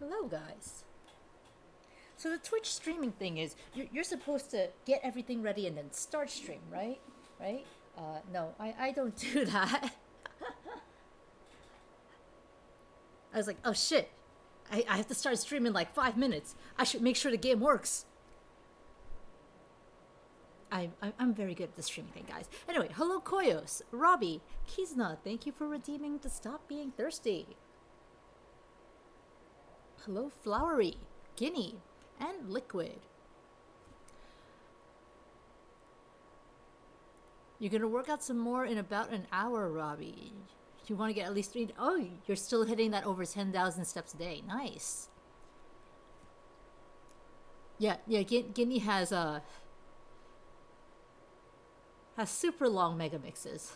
Hello, guys. So the Twitch streaming thing is you're supposed to get everything ready and then start stream, right? Right? No, I don't do that. I was like, oh shit, I have to start streaming in like 5 minutes. I should make sure the game works. I'm very good at the streaming thing, guys. Anyway, hello Koyos, Robbie, Kizna, thank you for redeeming to stop being thirsty. Hello Flowery, Guinea, and Liquid. You're gonna work out some more in about an hour, Robbie. You want to get at least 3. Oh, you're still hitting that over 10,000 steps a day. Nice. Yeah. Guinea has super long mega mixes.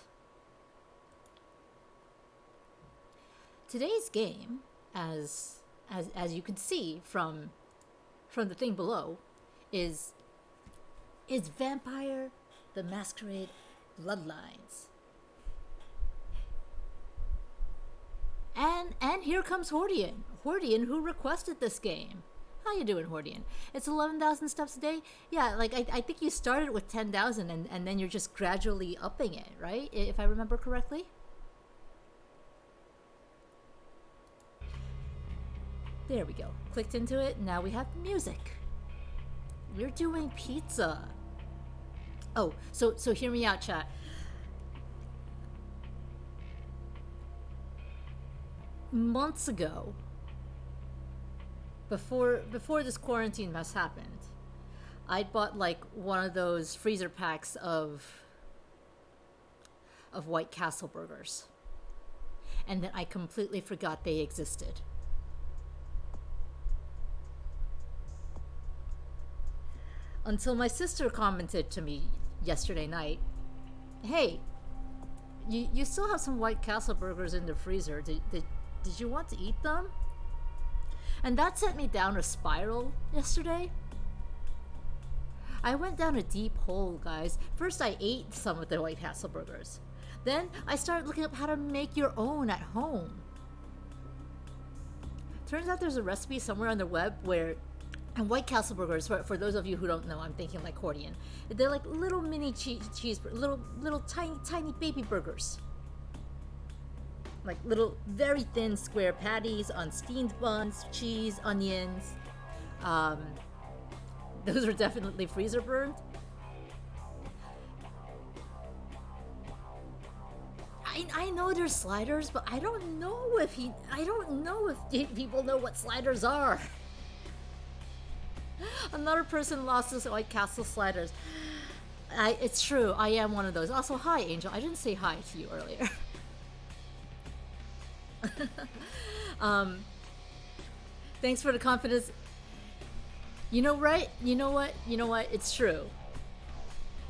Today's game, as you can see from the thing below, is Vampire the Masquerade Bloodlines. And here comes Hordian, who requested this game. How you doing, Hordian? It's 11,000 steps a day? Yeah, like I think you started with 10,000 and then you're just gradually upping it, right? If I remember correctly? There we go. Clicked into it, now we have music. We're doing pizza. Oh, so hear me out, chat. Months ago, before this quarantine mess happened, I'd bought like one of those freezer packs of White Castle burgers, and then I completely forgot they existed. Until my sister commented to me yesterday night, "Hey, you still have some White Castle burgers in the freezer. Did you want to eat them?" And that sent me down a spiral yesterday. I went down a deep hole, guys. First, I ate some of the White Castle burgers. Then, I started looking up how to make your own at home. Turns out there's a recipe somewhere on the web where... And White Castle burgers, for those of you who don't know, I'm thinking like Hordian. They're like little mini cheese little tiny baby burgers. Like little, very thin square patties on steamed buns, cheese, onions. Those are definitely freezer burned. I know there's sliders, but I don't know if people know what sliders are. Another person lost his White Castle sliders. It's true, I am one of those. Also, hi, Angel. I didn't say hi to you earlier. Thanks for the confidence. You know, right? You know what? It's true.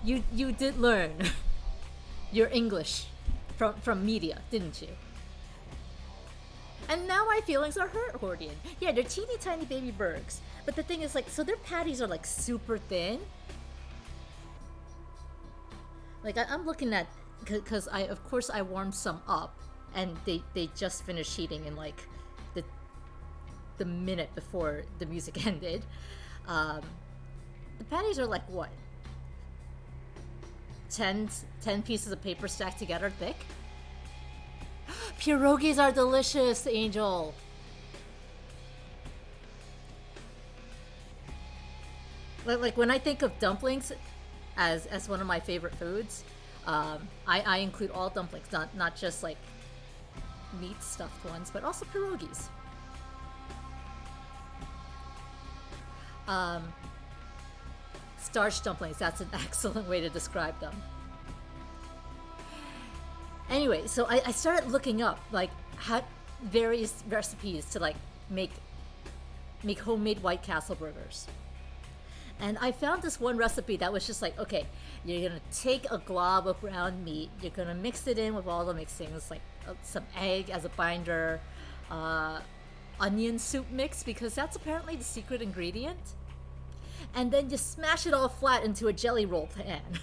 You did learn your English from media, didn't you? And now my feelings are hurt, Hordian. Yeah, they're teeny tiny baby burgers. But the thing is, like, so their patties are like super thin. Like I'm looking at, because of course I warmed some up. And they just finished heating in like the minute before the music ended. The patties are like what? 10 pieces of paper stacked together thick? Pierogies are delicious, Angel. Like when I think of dumplings as one of my favorite foods, I include all dumplings, not just like meat stuffed ones, but also pierogies. Starch dumplings, that's an excellent way to describe them. Anyway, so I started looking up like various recipes to like make homemade White Castle burgers. And I found this one recipe that was just like, okay, you're gonna take a glob of ground meat, you're gonna mix it in with all the mixings, like some egg as a binder, onion soup mix, because that's apparently the secret ingredient. And then you smash it all flat into a jelly roll pan.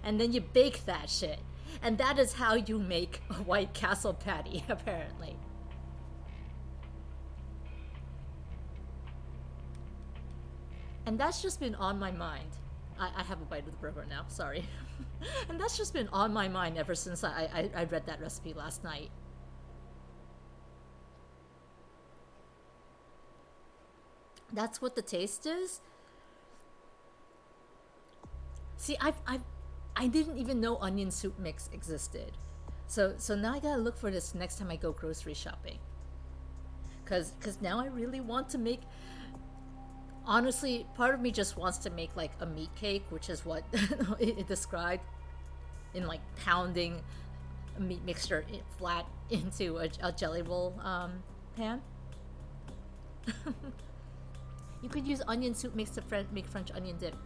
And then you bake that shit. And that is how you make a White Castle patty, apparently. And that's just been on my mind. I have a bite of the burger now, sorry. And that's just been on my mind ever since I read that recipe last night. That's what the taste is? See, I didn't even know onion soup mix existed. So now I gotta look for this next time I go grocery shopping. Cause now I really want to make. Honestly, part of me just wants to make like a meat cake, which is what it described, in like pounding a meat mixture flat into a jelly roll pan. You could use onion soup mix to make French onion dip.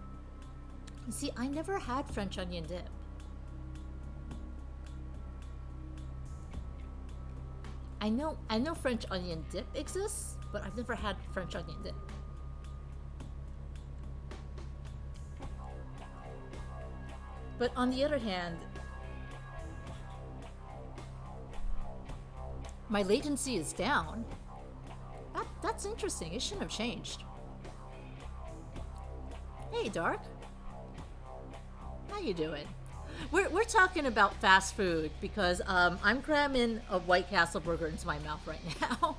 See, I never had French onion dip. I know French onion dip exists, but I've never had French onion dip. But on the other hand, my latency is down. That's interesting. It shouldn't have changed. Hey, Dark. How you doing? We're talking about fast food because I'm cramming a White Castle burger into my mouth right now.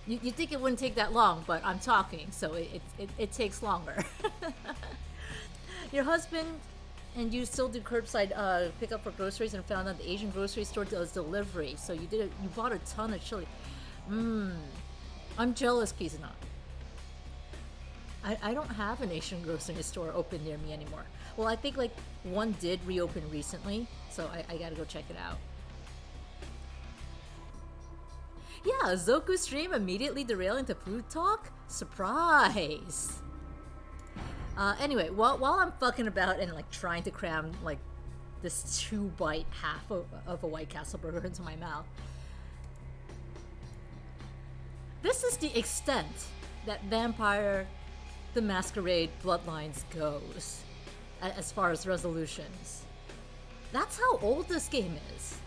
You think it wouldn't take that long, but I'm talking, so it takes longer. Your husband and you still do curbside pickup for groceries, and found out the Asian grocery store does delivery. So you bought a ton of chili. I'm jealous, Kizuna. I don't have an Asian grocery store open near me anymore. Well, I think like one did reopen recently, so I gotta go check it out. Yeah, Zoku stream immediately derailing to food talk? Surprise! Anyway, while I'm fucking about and like trying to cram like this 2-bite half of a White Castle burger into my mouth, this is the extent that Vampire the Masquerade Bloodlines goes as far as resolutions. That's how old this game is.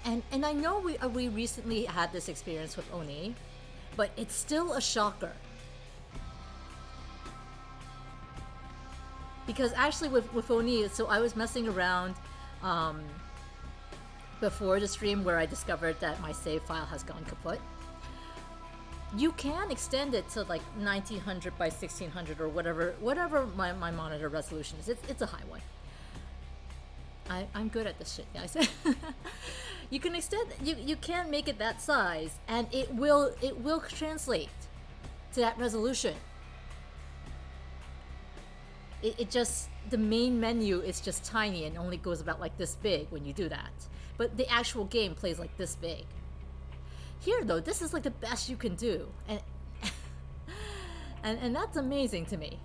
And I know we recently had this experience with Oni, but it's still a shocker. Because actually with Oni, so I was messing around before the stream where I discovered that my save file has gone kaput. You can extend it to like 1900 by 1600 or whatever my monitor resolution is. It's a high one. I'm good at this shit, guys. You can extend, you can make it that size, and it will translate to that resolution. It just, the main menu is just tiny and only goes about like this big when you do that. But the actual game plays like this big. Here though, this is like the best you can do, and and that's amazing to me.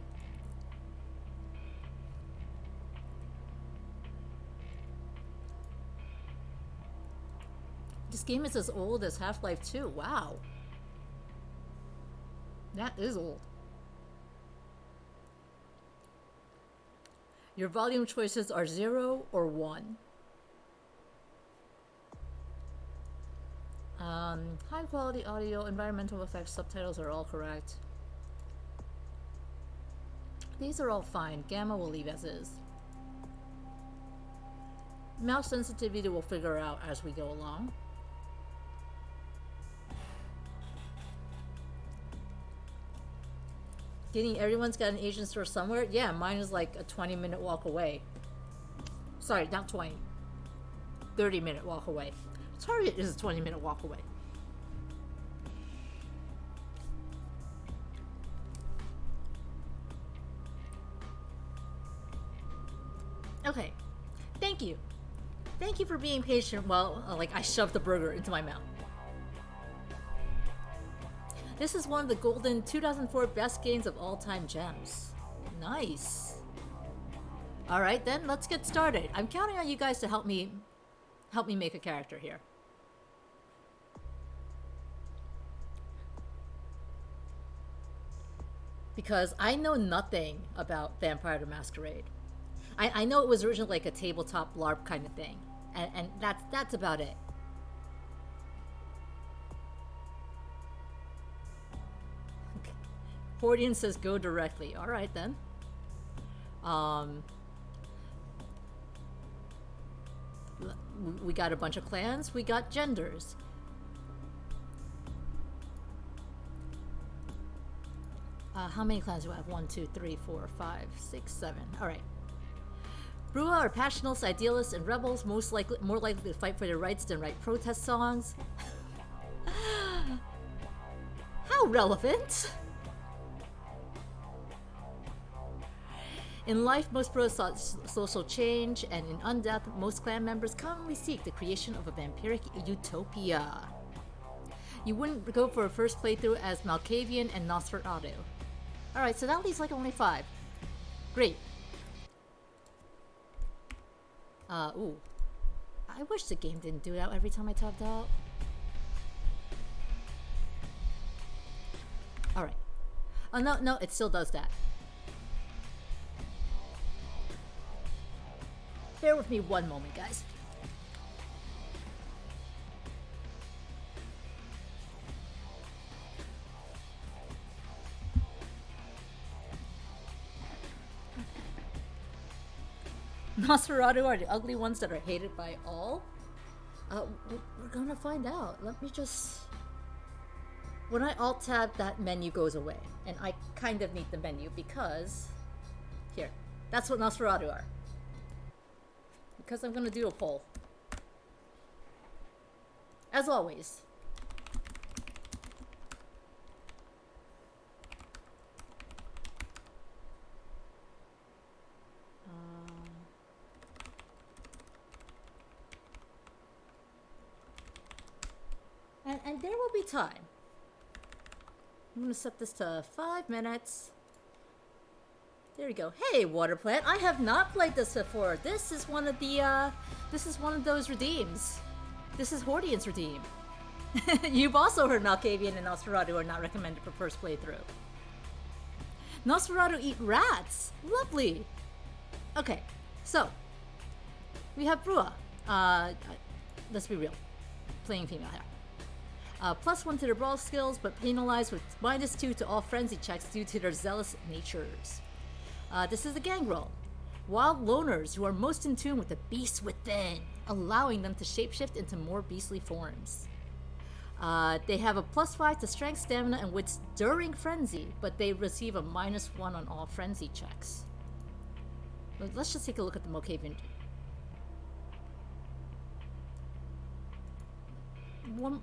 This game is as old as Half-Life 2. Wow. That is old. Your volume choices are 0 or 1. High quality audio, environmental effects, subtitles are all correct. These are all fine. Gamma will leave as is. Mouse sensitivity we'll figure out as we go along. Getting everyone's got an Asian store somewhere? Yeah, mine is like a 20-minute walk away. Sorry, not 20. 30-minute walk away. Target is a 20-minute walk away. Okay, thank you. Thank you for being patient while I shoved the burger into my mouth. This is one of the golden 2004 best games of all time gems. Nice. All right, then let's get started. I'm counting on you guys to help me make a character here. Because I know nothing about Vampire the Masquerade. I know it was originally like a tabletop LARP kind of thing, and that's about it. Hordian says go directly. All right then. We got a bunch of clans. We got genders. How many clans do I have? 1, 2, 3, 4, 5, 6, 7. All right. Brua are passionalists, idealists, and rebels, more likely to fight for their rights than write protest songs. How relevant! In life, most Brua sought social change, and in Undeath, most clan members commonly seek the creation of a vampiric utopia. You wouldn't go for a first playthrough as Malkavian and Nosferatu. Alright, so that leaves like only 5. Great. Ooh. I wish the game didn't do that every time I tapped out. Alright. Oh, no, it still does that. Bear with me one moment, guys. Nosferatu are the ugly ones that are hated by all? We're gonna find out. Let me just... When I alt-tab, that menu goes away. And I kind of need the menu because... Here. That's what Nosferatu are. Because I'm gonna do a poll. As always. And there will be time. I'm gonna set this to 5 minutes. There we go. Hey, water plant! I have not played this before. This is one of the this is one of those redeems. This is Hordian's redeem. You've also heard Malkavian and Nosferatu are not recommended for first playthrough. Nosferatu eat rats. Lovely. Okay, so we have Brua. Let's be real. Playing female here. +1 to their brawl skills, but penalized with -2 to all frenzy checks due to their zealous natures. This is a gangrel. Wild loners who are most in tune with the beast within, allowing them to shapeshift into more beastly forms. They have a +5 to strength, stamina, and wits during frenzy, but they receive a -1 on all frenzy checks. Let's just take a look at the Malkavian.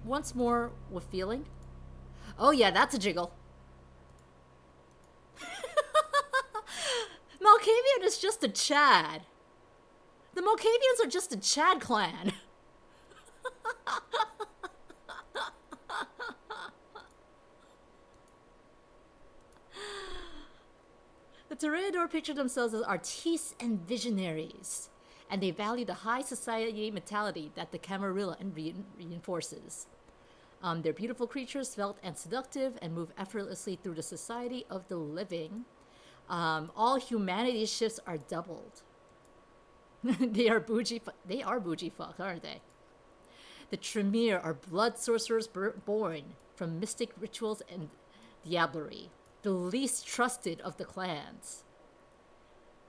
Once more with feeling. Oh yeah, that's a jiggle. Malkavian is just a Chad. The Malkavians are just a Chad clan. The Toreador picture themselves as artistes and visionaries, and they value the high society mentality that the Camarilla reinforces. They're beautiful creatures, svelte and seductive, and move effortlessly through the society of the living. All humanity's shifts are doubled. They are bougie fuck, aren't they? The Tremere are blood sorcerers born from mystic rituals and diablerie, the least trusted of the clans.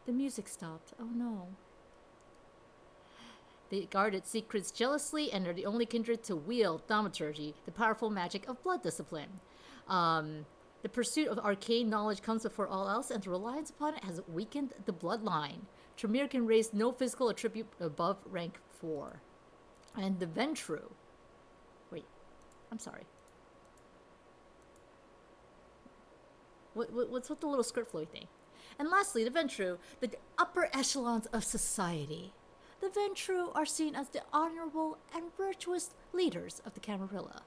The music stopped. Oh no. They guard its secrets jealously and are the only kindred to wield thaumaturgy, the powerful magic of blood discipline. The pursuit of arcane knowledge comes before all else, and the reliance upon it has weakened the bloodline. Tremere can raise no physical attribute above rank 4. And the Ventru. Wait, I'm sorry. What's with the little skirt flowy thing? And lastly, the Ventru, the upper echelons of society. The Ventru are seen as the honorable and virtuous leaders of the Camarilla.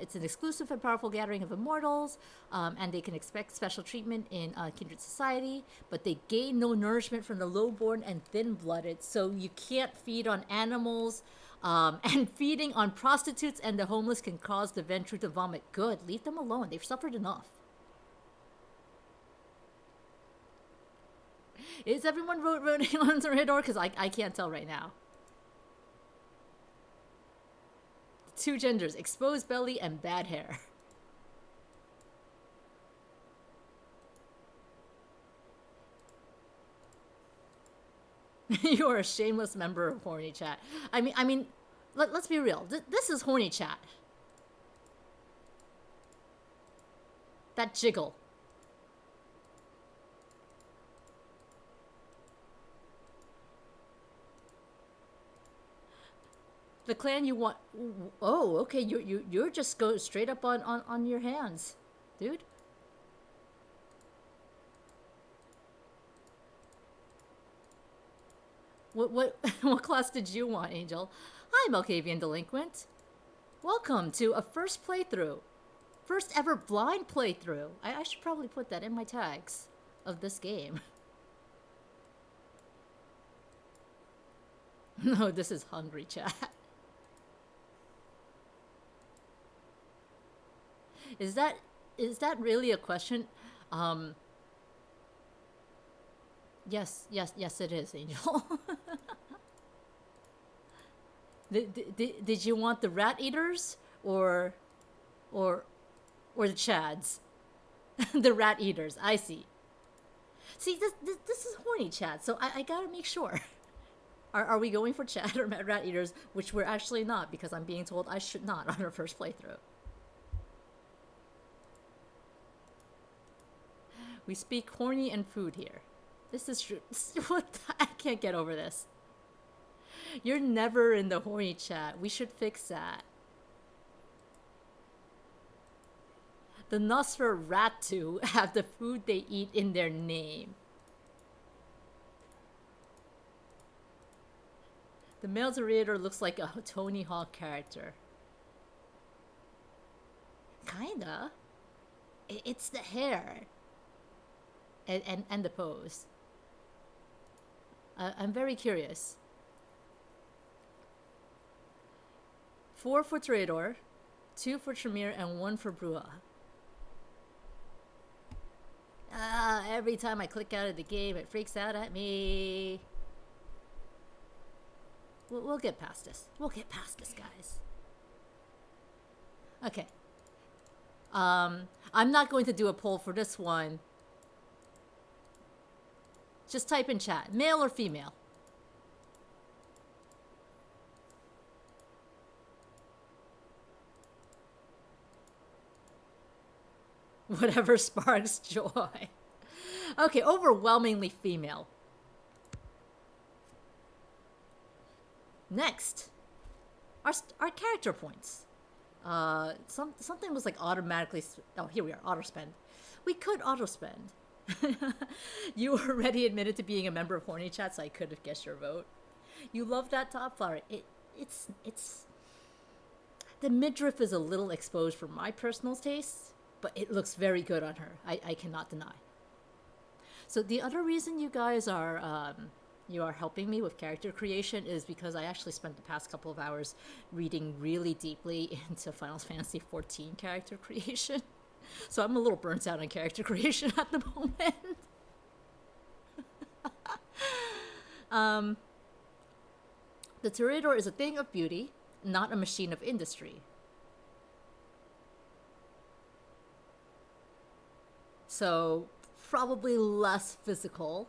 It's an exclusive and powerful gathering of immortals, and they can expect special treatment in kindred society, but they gain no nourishment from the lowborn and thin-blooded, so you can't feed on animals, and feeding on prostitutes and the homeless can cause the Ventru to vomit. Good, leave them alone. They've suffered enough. Is everyone voting on Toreador? Because I can't tell right now. 2 genders, exposed belly and bad hair. You're a shameless member of horny chat. I mean, let's be real. This is horny chat. That jiggle. The clan you want. Oh, okay. You're just go straight up on your hands, dude. What what class did you want, Angel? Hi, Malkavian Delinquent. Welcome to a first playthrough. First ever blind playthrough. I should probably put that in my tags of this game. No, this is hungry chat. Is that really a question? Um, yes, it is, Angel. Did you want the rat eaters or or the chads? The rat eaters. I see. See, this is horny chat, so I gotta make sure. Are we going for chat or rat eaters? Which we're actually not, because I'm being told I should not on our first playthrough. We speak horny and food here. This is true. What? I can't get over this. You're never in the horny chat. We should fix that. The Nosferatu have the food they eat in their name. The male Zerator looks like a Tony Hawk character. Kinda. It's the hair. And the pose. I'm very curious. 4 for Toreador, 2 for Tremere, and 1 for Brua. Every time I click out of the game, it freaks out at me. We'll get past this. We'll get past this, guys. Okay. I'm not going to do a poll for this one. Just type in chat, male or female. Whatever sparks joy. Okay, overwhelmingly female. Next, our character points. Something was like automatically. Oh, here we are. Auto spend. We could auto spend. You already admitted to being a member of Horny Chat, so I could have guessed your vote. You love that thot-pire. It's the midriff is a little exposed for my personal taste, but it looks very good on her. I cannot deny. So the other reason you guys are you are helping me with character creation is because I actually spent the past couple of hours reading really deeply into Final Fantasy XIV character creation. So I'm a little burnt out on character creation at the moment. The Toreador is a thing of beauty, not a machine of industry. So probably less physical.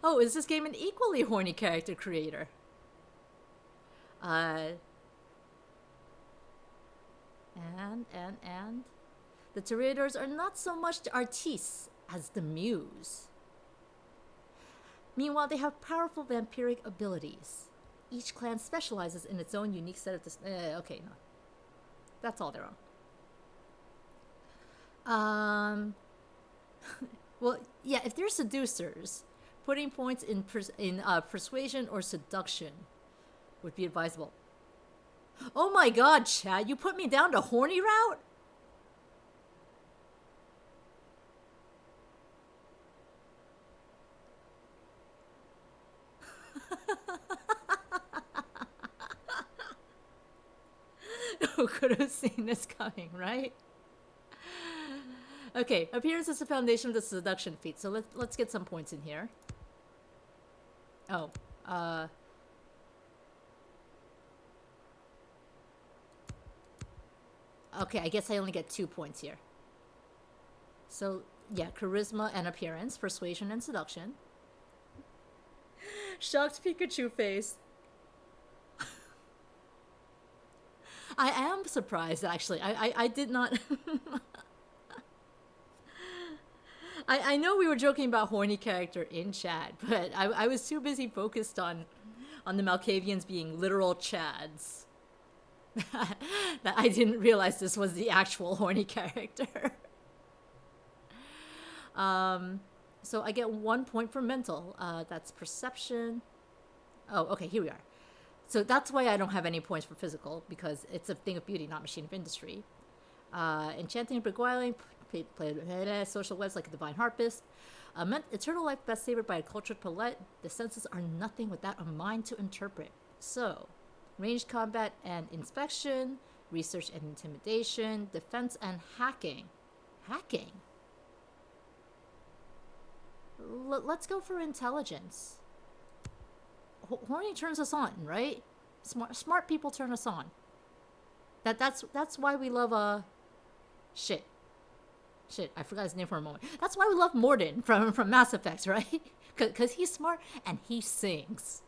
Oh, is this game an equally horny character creator? And the Toreadors are not so much the artistes as the muse. Meanwhile, they have powerful vampiric abilities. Each clan specializes in its own unique set of okay, no. That's all they're on. Well, yeah, if they're seducers, putting points in persuasion or seduction would be advisable. Oh my god, Chad, you put me down to horny route? Who could have seen this coming, right? Okay, appearance is the foundation of the seduction feat, so let's get some points in here. Oh, okay, I guess I only get 2 points here. So Yeah, charisma and appearance, persuasion and seduction. Shocked Pikachu face. I am surprised, actually. I did not. I know we were joking about horny character in chat, but I was too busy focused on the Malkavians being literal Chads that I didn't realize this was the actual horny character. So I get 1 point for mental. That's perception. Oh, okay, here we are. So that's why I don't have any points for physical, because it's a thing of beauty, not machine of industry. Enchanting and beguiling, play social webs like a divine harpist. Eternal life best savored by a cultured palette. The senses are nothing without a mind to interpret. So, ranged combat and inspection, research and intimidation, defense and hacking. Hacking? Let's go for intelligence. Horny turns us on, right? Smart people turn us on. That's why we love shit. I forgot his name for a moment. That's why we love Mordin from Mass Effect, right? Because he's smart and he sings.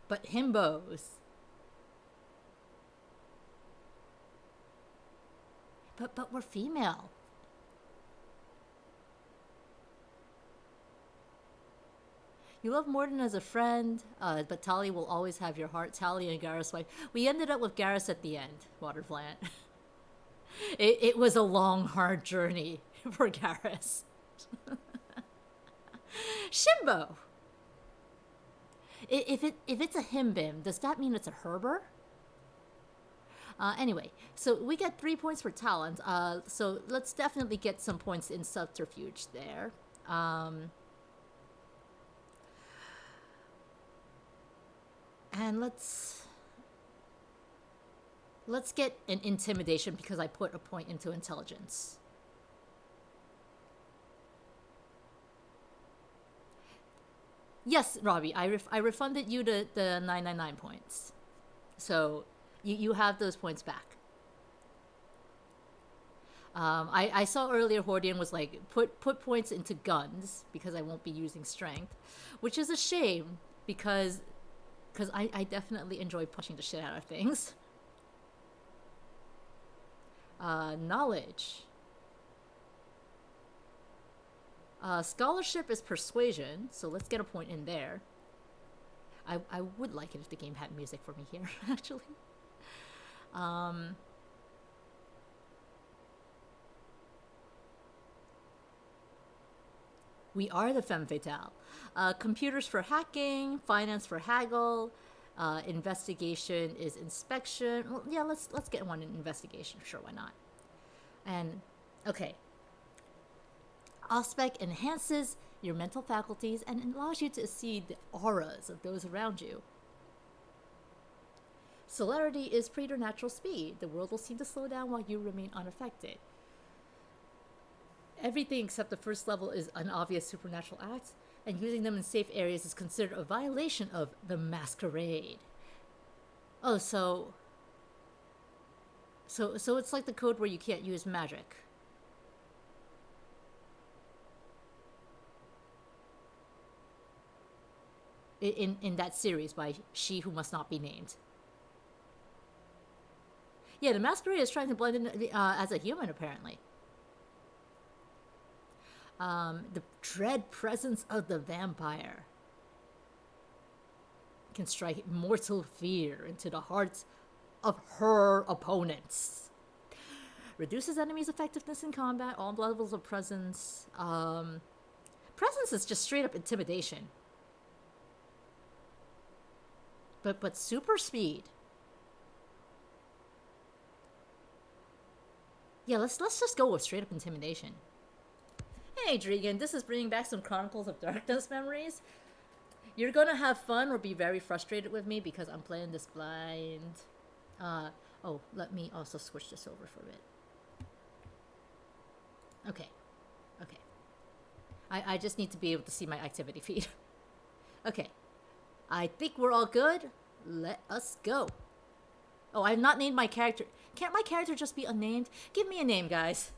But himbos. But we're female. You love Morden as a friend, but Tali will always have your heart. Tali and Garrus' wife. We ended up with Garrus at the end, Water Plant. It was a long, hard journey for Garrus. Shimbo! If it's a Himbim, does that mean it's a Herber? Anyway, so we get 3 points for talent. So let's definitely get some points in subterfuge there. And let's get an intimidation because I put a point into intelligence. Yes, Robbie, I refunded you the 999 points. So you have those points back. I saw earlier Hordian was like, put points into guns because I won't be using strength, which is a shame because I definitely enjoy punching the shit out of things. Knowledge. Scholarship is persuasion, so let's get a point in there. I would like it if the game had music for me here, actually. We are the femme fatale. Computers for hacking, finance for haggle, investigation is inspection. Well, yeah, let's get one in investigation. Sure, why not? And okay, Aspect enhances your mental faculties and allows you to see the auras of those around you. Celerity is preternatural speed. The world will seem to slow down while you remain unaffected. Everything except the first level is an obvious supernatural act, and using them in safe areas is considered a violation of the Masquerade. Oh, so it's like the code where you can't use magic. In that series by She Who Must Not Be Named. Yeah, the Masquerade is trying to blend in as a human, apparently. The dread presence of the vampire can strike mortal fear into the hearts of her opponents. Reduces enemies' effectiveness in combat, all levels of presence. Presence is just straight up intimidation. But super speed. Yeah, let's just go with straight up intimidation. Hey, Dregan, this is bringing back some Chronicles of Darkness memories. You're gonna have fun or be very frustrated with me because I'm playing this blind. Oh, let me also switch this over for a bit. Okay. I just need to be able to see my activity feed. Okay. I think we're all good. Let us go. Oh, I've not named my character. Can't my character just be unnamed? Give me a name, guys.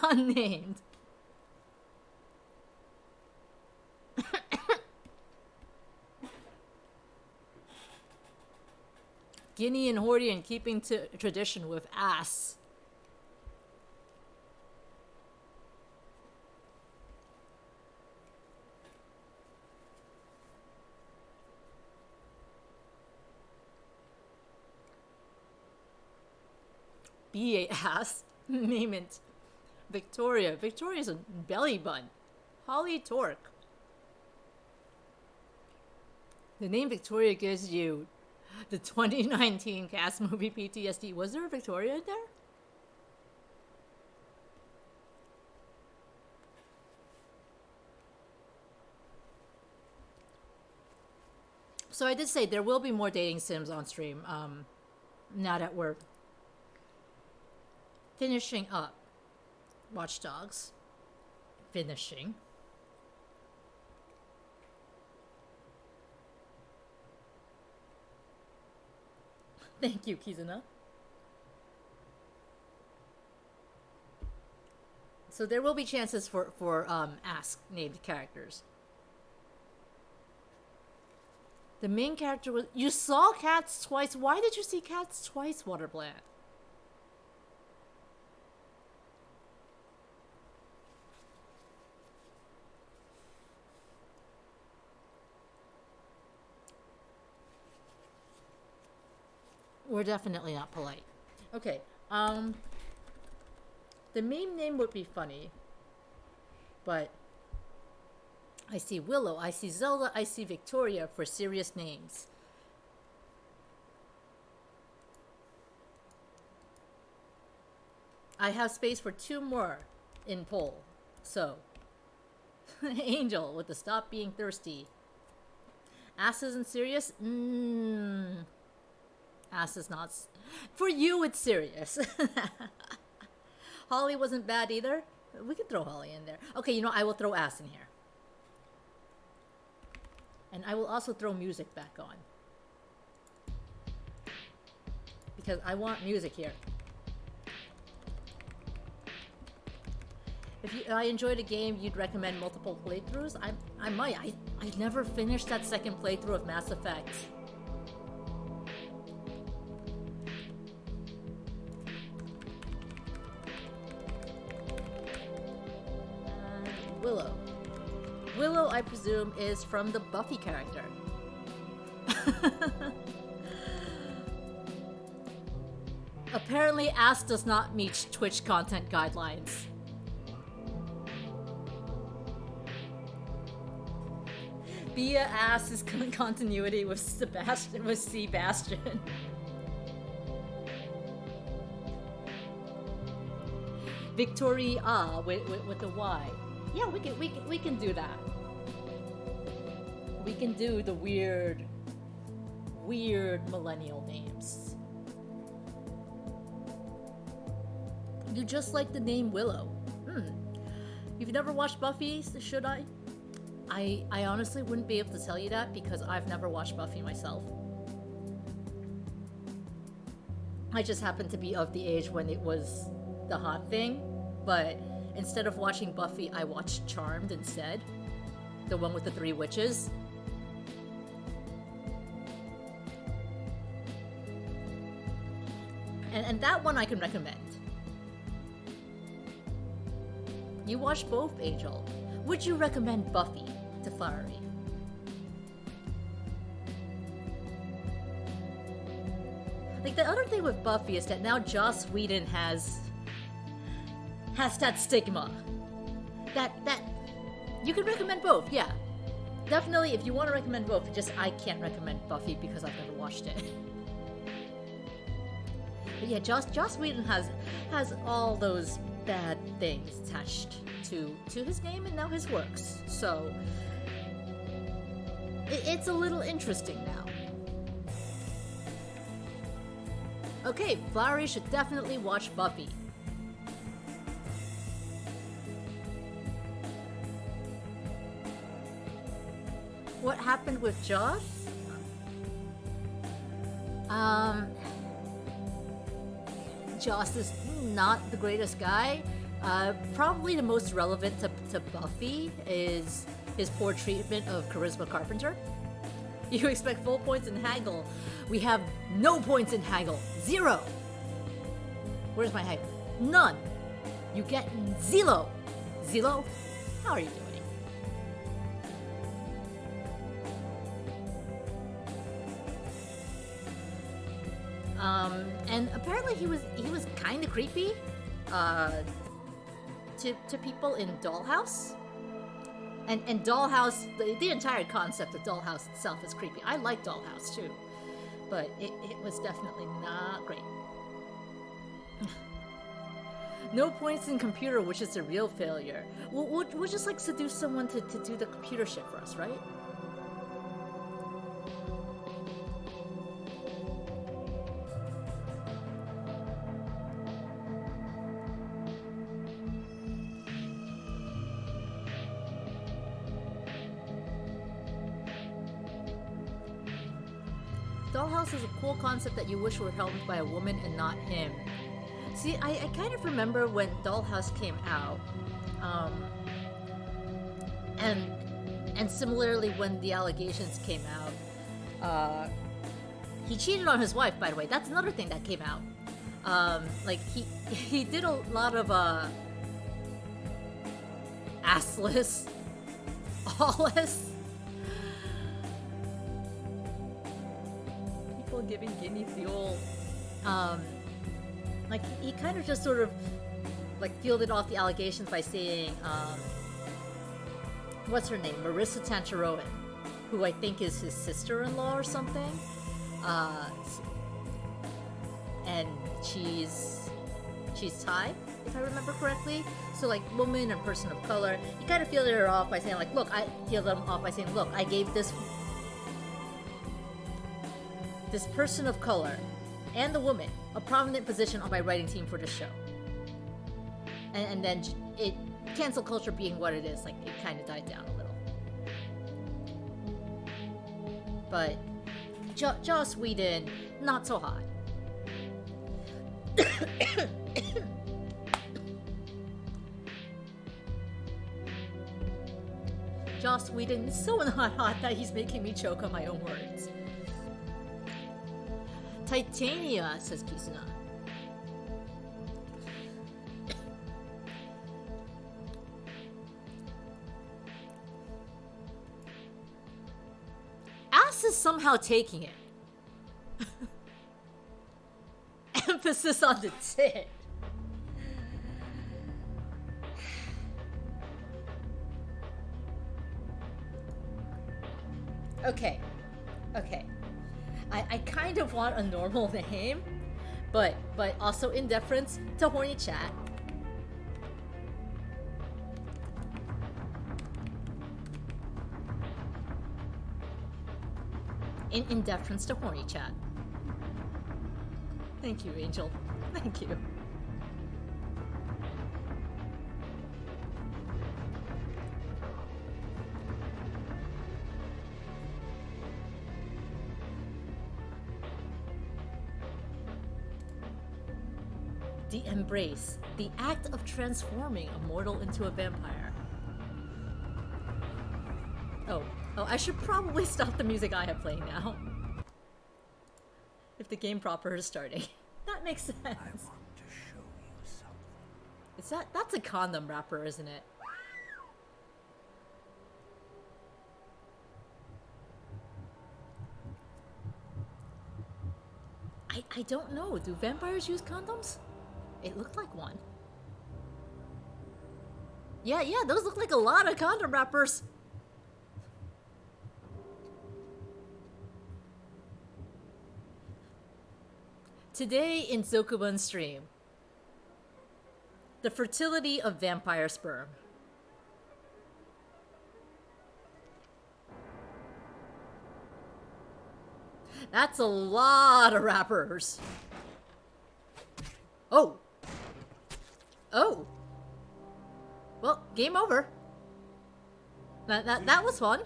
Unnamed. Guinea and horny and keeping to tradition with ass. Be a ass. Name it. Victoria. Victoria's a belly bun. Holly Torque. The name Victoria gives you the 2019 cast movie PTSD. Was there a Victoria in there? So I did say there will be more dating sims on stream. Now that we're finishing up Watch Dogs. Finishing. Thank you, Kizuna. So there will be chances for ask named characters. The main character was... You saw cats twice. Why did you see cats twice, Waterplant? We're definitely not polite. Okay, the meme name would be funny, but I see Willow, I see Zelda, I see Victoria for serious names. I have space for 2 more in poll, so Angel with the stop being thirsty. Ass isn't serious? Ass is not. For you, it's serious. Holly wasn't bad either. We could throw Holly in there. Okay, you know, I will throw ass in here. And I will also throw music back on. Because I want music here. If I enjoyed a game, you'd recommend multiple playthroughs? I might. I never finished that second playthrough of Mass Effect. Willow. Willow, I presume, is from the Buffy character. Apparently, ass does not meet Twitch content guidelines. Via ass is continuity with Sebastian. Victoria with the Y. Yeah, we can do that. We can do the weird millennial names. You just like the name Willow. You've never watched Buffy, should I? I honestly wouldn't be able to tell you that because I've never watched Buffy myself. I just happened to be of the age when it was the hot thing, but instead of watching Buffy, I watched Charmed instead. The one with the 3 witches. And that one I can recommend. You watched both, Angel. Would you recommend Buffy to Flowery? Like, the other thing with Buffy is that now Joss Whedon has that stigma. That you can recommend both, yeah. Definitely, if you want to recommend both, just I can't recommend Buffy because I've never watched it. But yeah, Joss Whedon has all those bad things attached to his name and now his works. So it's a little interesting now. Okay, Flowery should definitely watch Buffy. What happened with Josh? Joss is not the greatest guy. Probably the most relevant to Buffy is his poor treatment of Charisma Carpenter. You expect full points in Haggle. We have no points in Haggle. 0. Where's my Haggle? None. You get zero. Zero? How are you doing? And apparently he was kind of creepy to people in Dollhouse. And Dollhouse, the entire concept of Dollhouse itself is creepy. I like Dollhouse too, but it was definitely not great. No points in computer, which is a real failure. We'll just like seduce someone to do the computer shit for us, right? Dollhouse is a cool concept that you wish were helmed by a woman and not him. See, I kind of remember when Dollhouse came out, and similarly when the allegations came out, he cheated on his wife, by the way. That's another thing that came out. Like he did a lot of assless, allless. People giving Guinea fuel. Like, he kind of just sort of, like, fielded off the allegations by saying, what's her name? Marissa Tancharoen, who I think is his sister-in-law or something. And she's Thai, if I remember correctly. So, like, woman and person of color. He kind of fielded her off by saying, like, look, I gave this person of color and the woman a prominent position on my writing team for the show. And then it, cancel culture being what it is, like, it kind of died down a little. But Joss Whedon, not so hot. Joss Whedon is so not hot that he's making me choke on my own words. Titania, says Kisuna. Ass is somehow taking it. Emphasis on the tit. Okay. I kind of want a normal name, but also in deference to Horny Chat. In deference to Horny Chat. Thank you, Angel. Thank you. The embrace, the act of transforming a mortal into a vampire. Oh, I should probably stop the music I have playing now. If the game proper is starting. That makes sense. I want to show you something. That's a condom wrapper, isn't it? I don't know. Do vampires use condoms? It looked like one. Yeah, those look like a lot of condom wrappers. Today in Zokuban's stream, the fertility of vampire sperm. That's a lot of wrappers. Oh. Well, game over. That was fun.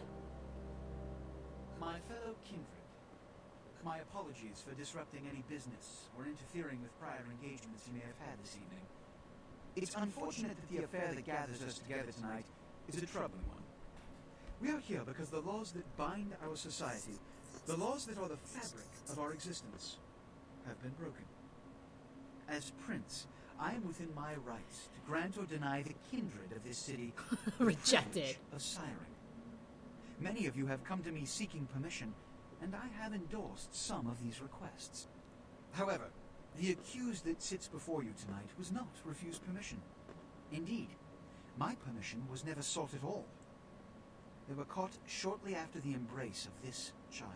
my apologies for disrupting any business or interfering with prior engagements you may have had this evening. It's unfortunate that the affair that gathers us together tonight is a troubling one. We are here because the laws that bind our society, the laws that are the fabric of our existence, have been broken. As Prince, I am within my rights to grant or deny the kindred of this city Rejected. of siring. Many of you have come to me seeking permission, and I have endorsed some of these requests. However, the accused that sits before you tonight was not refused permission. Indeed, my permission was never sought at all. They were caught shortly after the embrace of this child.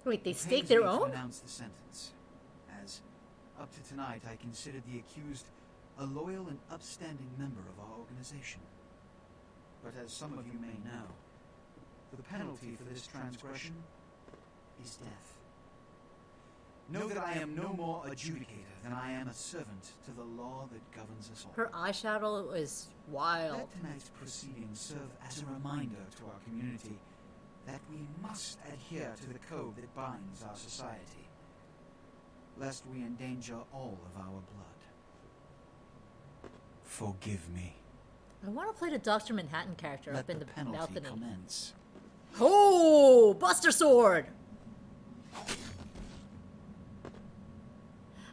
Wait, they It stake pains their me to own? announce the sentence, as up to tonight I considered the accused a loyal and upstanding member of our organization. But as some of you may know, the penalty for this transgression is death. Know that I am no more adjudicator than I am a servant to the law that governs us all. Her eyeshadow is wild. Let tonight's proceedings serve as a reminder to our community that we must adhere to the code that binds our society, lest we endanger all of our blood. Forgive me. I want to play the Dr. Manhattan character Let up in the penalty balcony. commence. Oh, Buster Sword!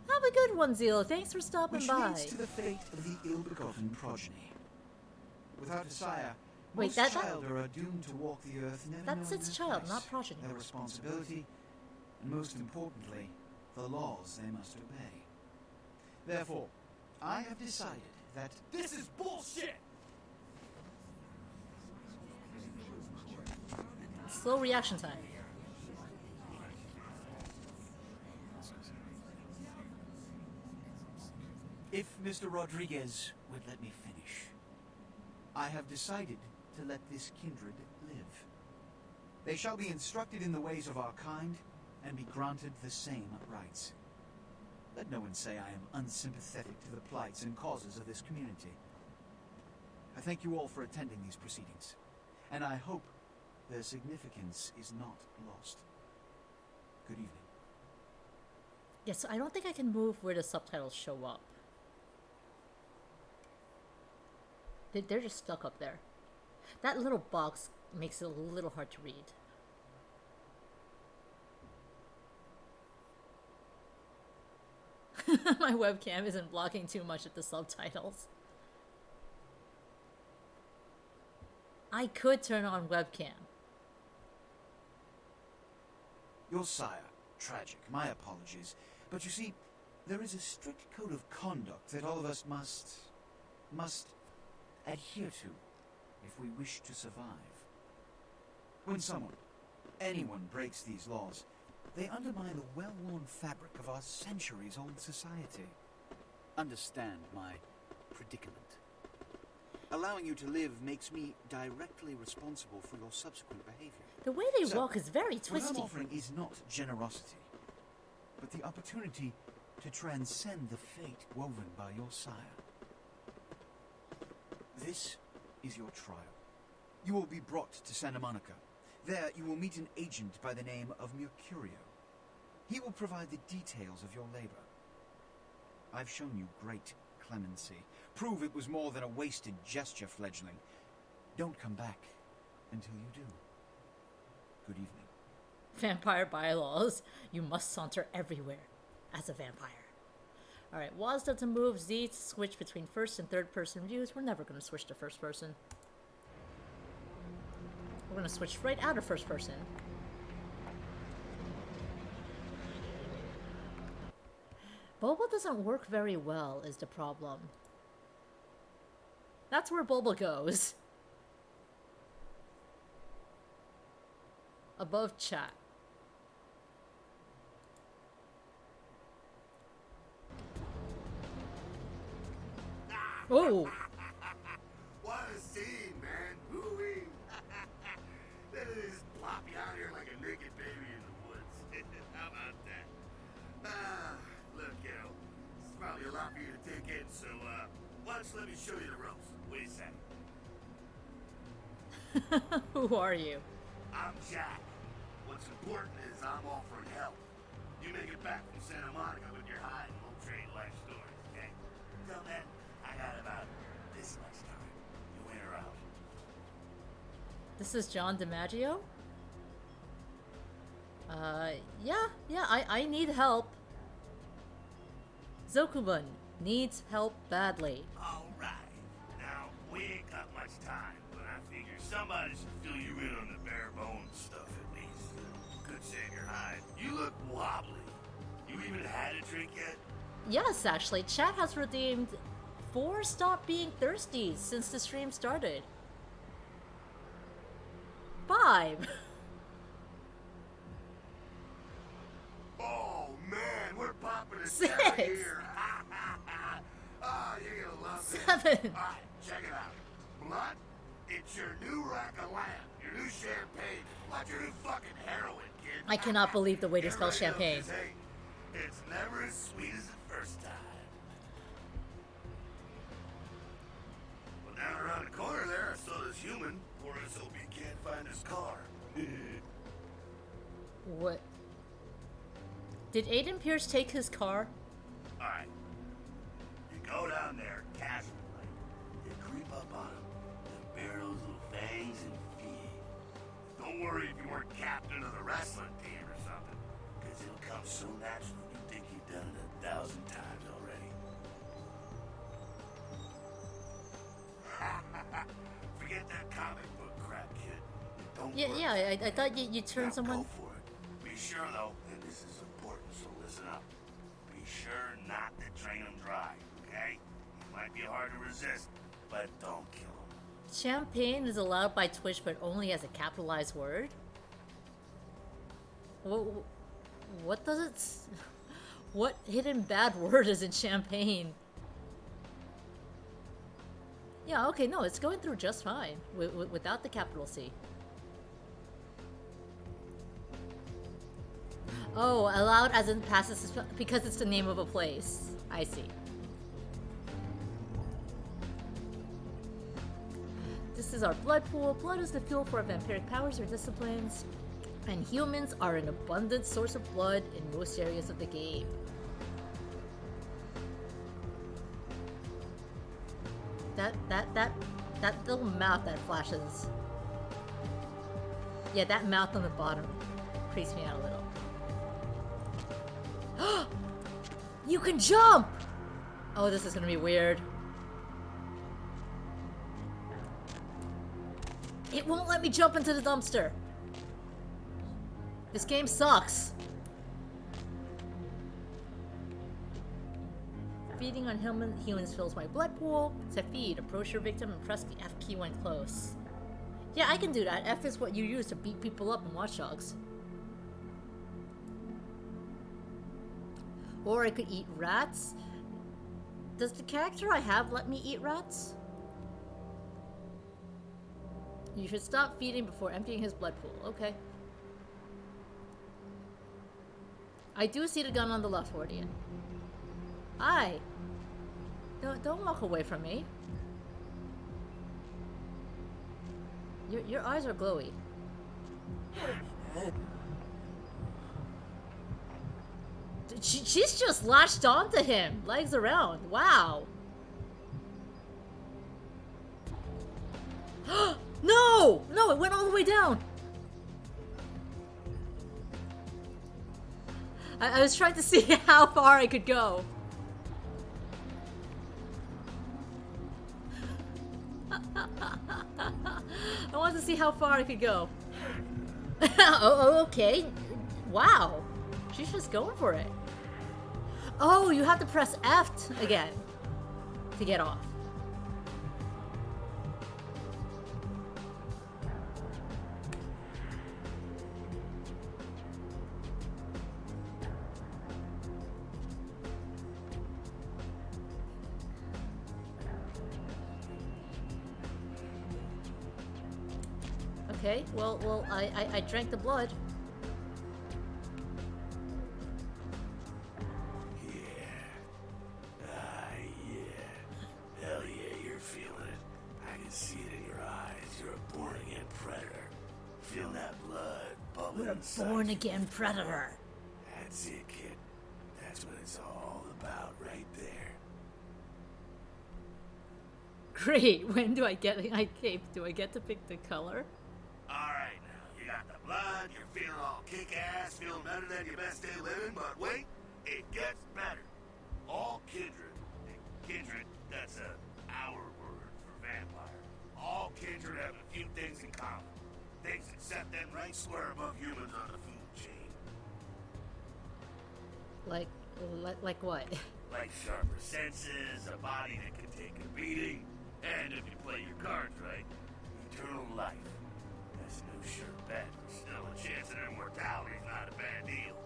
Have a good one, Zelo. Thanks for stopping Which by. leads to the fate of the ill-begotten progeny. Without a sire, Wait, most that- children are doomed to walk the earth never That's knowing its their child, place, not progeny. their responsibility, and most importantly, the laws they must obey. Therefore, I have decided that This is bullshit! Slow reaction time. if Mr. Rodriguez would let me finish, I have decided to let this kindred live. They shall be instructed in the ways of our kind and be granted the same rights. Let no one say I am unsympathetic to the plights and causes of this community. I thank you all for attending these proceedings, and I hope their significance is not lost. Good evening. Yes, I don't think I can move where the subtitles show up. They're just stuck up there. That little box makes it a little hard to read. My webcam isn't blocking too much of the subtitles. I could turn on webcam. Your sire, tragic, my apologies. But you see, there is a strict code of conduct that all of us must adhere to if we wish to survive. When anyone breaks these laws, they undermine the well-worn fabric of our centuries-old society. Understand my predicament. Allowing you to live makes me directly responsible for your subsequent behavior. The way they walk is very What twisty. I'm offering is not generosity, but the opportunity to transcend the fate woven by your sire. This is your trial. You will be brought to Santa Monica. There you will meet an agent by the name of Mercurio. He will provide the details of your labor. I've shown you great clemency. Prove it was more than a wasted gesture, fledgling. Don't come back until you do. Good evening. Vampire bylaws. You must saunter everywhere as a vampire. Alright, WAS doesn't move. Z to switch between first and third person views. We're never going to switch to first person. We're going to switch right out of first person. Boba doesn't work very well is the problem. That's where Boba goes. Above chat. Oh! What a scene, man. Ooh-wee. They just plop you out here like a naked baby in the woods. How about that? Look, kiddo. This is probably a lot for you to take in, so, why don't you let me show you the ropes? Wait a second. Who are you? I'm Jack. What's important is I'm offering help. You make it back from Santa Monica with your hide and we'll trade life stories, okay? Till then, I got about this much time. You in or out? This is John DiMaggio? Yeah, I need help. Zokubun needs help badly. Alright. Now, we ain't got much time, but I figure somebody should fill you in on the bare bones stuff at least. Could save your hide. You look wobbly. You even had a drink yet? Yes, actually, chat has redeemed 4 Stop Being Thirsty since the stream started. 5. Oh man, we're popping it 6. down here. Oh, you're gonna love this. 7. Alright, check it out. Blood, it's your new rack of lamb, your new champagne, like your new fucking heroin, kid. I cannot believe the way to Get spell ready, champagne. 'cause, hey, it's never as sweet as the first time. Well, down around the corner there, I saw this human. Poor SOB can't find his car. What? Did Aiden Pierce take his car? Alright. You go down there, casually, right? You creep up on him, then bare those little fangs and feed. Don't worry if you weren't captain of the wrestling team or something, because it'll come so natural you think you've done it 1,000 times already. Forget that comic book crap, kid. Don't worry. Yeah, I thought you Now turned someone... go for it. Be sure, though, and this is important, so listen up. Be sure not to drain them dry, okay? It might be hard to resist, but don't kill them. Champagne is allowed by Twitch, but only as a capitalized word? What does it... What hidden bad word is in champagne? Yeah, okay, no, it's going through just fine without the capital C. Oh, allowed as in passes because it's the name of a place. I see. This is our blood pool. Blood is the fuel for our vampiric powers or disciplines, and humans are an abundant source of blood in most areas of the game. That little mouth that flashes. Yeah, that mouth on the bottom creeps me out a little. You can jump! Oh, this is gonna be weird. It won't let me jump into the dumpster. This game sucks. Feeding on humans fills my blood pool. To feed, approach your victim and press the F key when close. Yeah, I can do that. F is what you use to beat people up in Watch Dogs. Or I could eat rats. Does the character I have let me eat rats? You should stop feeding before emptying his blood pool. Okay. I do see the gun on the left, Hordian. Hi. Don't walk away from me. Your eyes are glowy. She's just latched onto him, legs around. Wow. No! No, it went all the way down. I was trying to see how far I could go. I wanted to see how far I could go. Oh, okay. Wow. She's just going for it. Oh, you have to press F again to get off. Okay, well, I drank the blood. Yeah. Hell yeah, you're feeling it. I can see it in your eyes. You're a born-again predator. Feel that blood bubble We're a inside born-again predator. That's it, kid. That's what it's all about right there. Great. When do I get my cape? Do I get to pick the color? Alright now, you got the blood, you're feeling all kick-ass, feeling better than your best day living, but wait, it gets better. All kindred, that's our word for vampire. All kindred have a few things in common. Things that set them right square above humans on the food chain. Like what? Like sharper senses, a body that can take a beating, and if you play your cards right, eternal life. That's no sure bet, but still a chance at immortality is not a bad deal.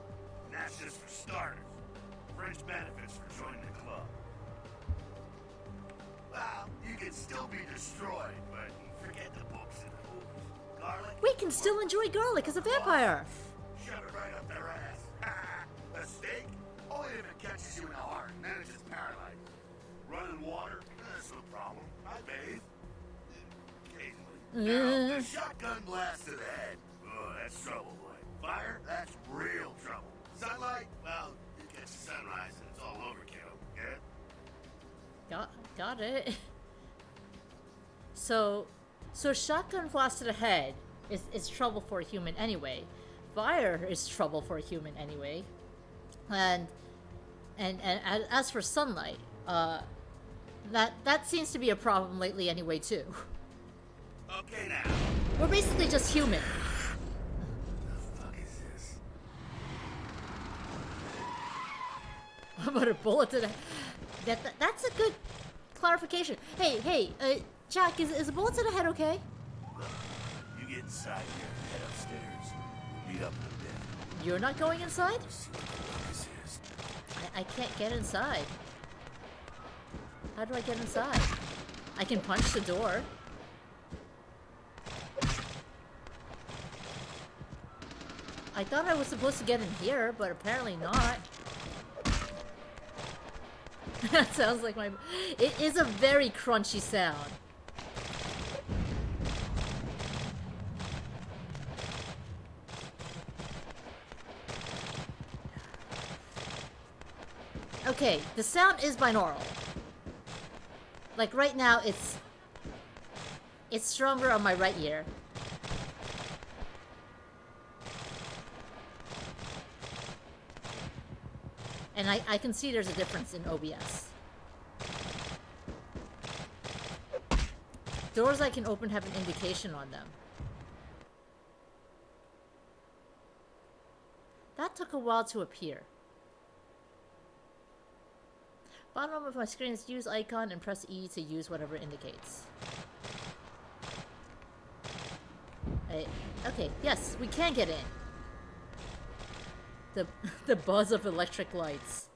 And that's just for starters. Fringe benefits for joining the club. Well, you can still be destroyed, but forget the books and the movies. Garlic? We can still enjoy garlic as a vampire. Shove it right up their ass. A steak? Only if it catches you in the heart, and then it just paralyzes. Running water? That's no problem. I bathe. Occasionally. Now, the shotgun blast to the head. Oh, that's trouble, boy. Fire? That's real trouble. Sunlight? Well, you catch the sunrise and it's all overkill. Yeah? Got it. So shotgun blast to the head is trouble for a human anyway. Fire is trouble for a human anyway. And as for sunlight, that seems to be a problem lately anyway too. Okay now. We're basically just human. What the fuck is this? How about a bullet to the that's a good clarification. Hey, Jack, is a bullet to the head okay? Look, you get inside here and head upstairs. We'll meet up in a bit. You're not going inside? See what the fuck this is. I can't get inside. How do I get inside? I can punch the door. I thought I was supposed to get in here, but apparently not. That sounds like my... It is a very crunchy sound. Okay, the sound is binaural. Like right now, it's stronger on my right ear. And I can see there's a difference in OBS. Doors I can open have an indication on them. That took a while to appear. Bottom of my screen is use icon and press E to use whatever indicates. Okay, yes, we can get in. The buzz of electric lights.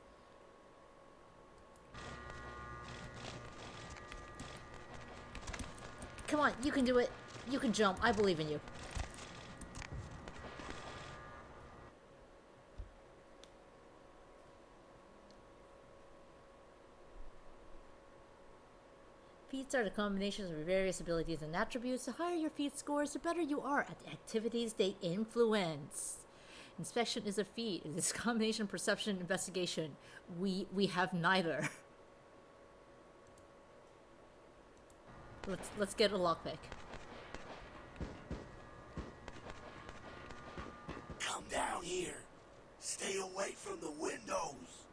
Come on, you can do it. You can jump. I believe in you. Feats are the combinations of various abilities and attributes. The higher your feat scores, the better you are at the activities they influence. Inspection is a feat. It is combination, perception, investigation. We have neither. Let's get a lockpick. Come down here. Stay away from the windows.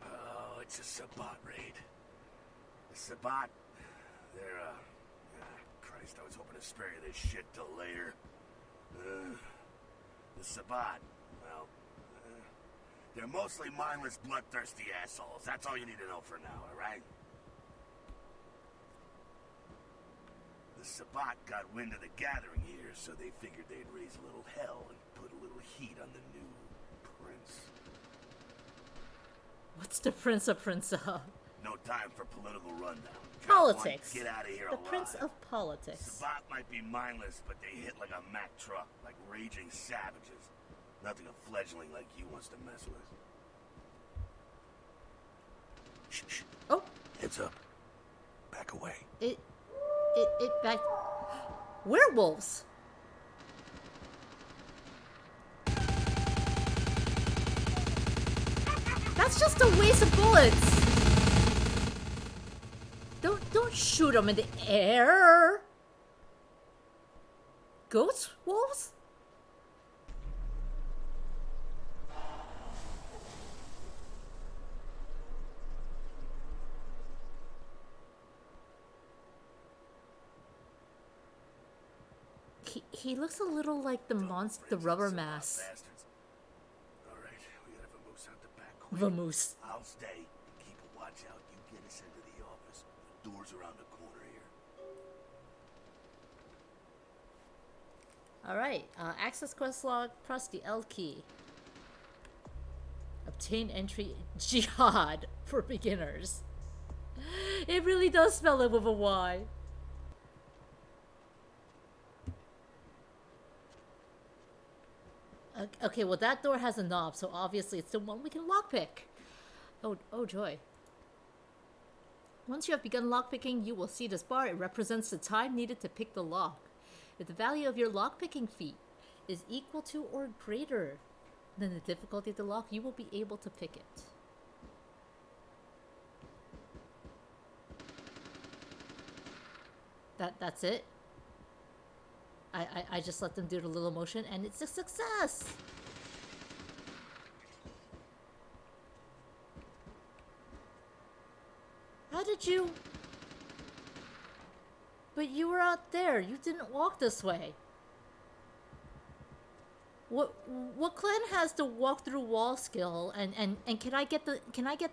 Oh, it's a Sabbat raid. The Sabbat, they're, Christ, I was hoping to spare you this shit till later. The Sabbat, well, they're mostly mindless, bloodthirsty assholes. That's all you need to know for now, alright? The Sabbat got wind of the gathering here, so they figured they'd raise a little hell and put a little heat on the new prince. What's the prince of? No time for political rundown. Politics. Get out of here The alive. prince of politics. Sabbat might be mindless, but they hit like a Mack truck, like raging savages. Nothing a fledgling like you wants to mess with. Shh, shh. Oh. Heads up. Back away. It back. Werewolves. That's just a waste of bullets. Don't shoot them in the air. Ghost wolves? He looks a little like the monster, the rubber mask. Alright, we gotta vamoose out the back. Vamoose. I'll stay. Keep a watch out. You get us into the office. The door's around the corner here. Alright, access quest log, press the L key. Obtain entry jihad for beginners. It really does spell it with a Y. Okay, well that door has a knob, so obviously it's the one we can lockpick. Oh joy. Once you have begun lockpicking, you will see this bar. It represents the time needed to pick the lock. If the value of your lockpicking feat is equal to or greater than the difficulty of the lock, you will be able to pick it. That's it? I just let them do the little motion and it's a success! How did you... But you were out there. You didn't walk this way. What clan has the walk through wall skill and can I get the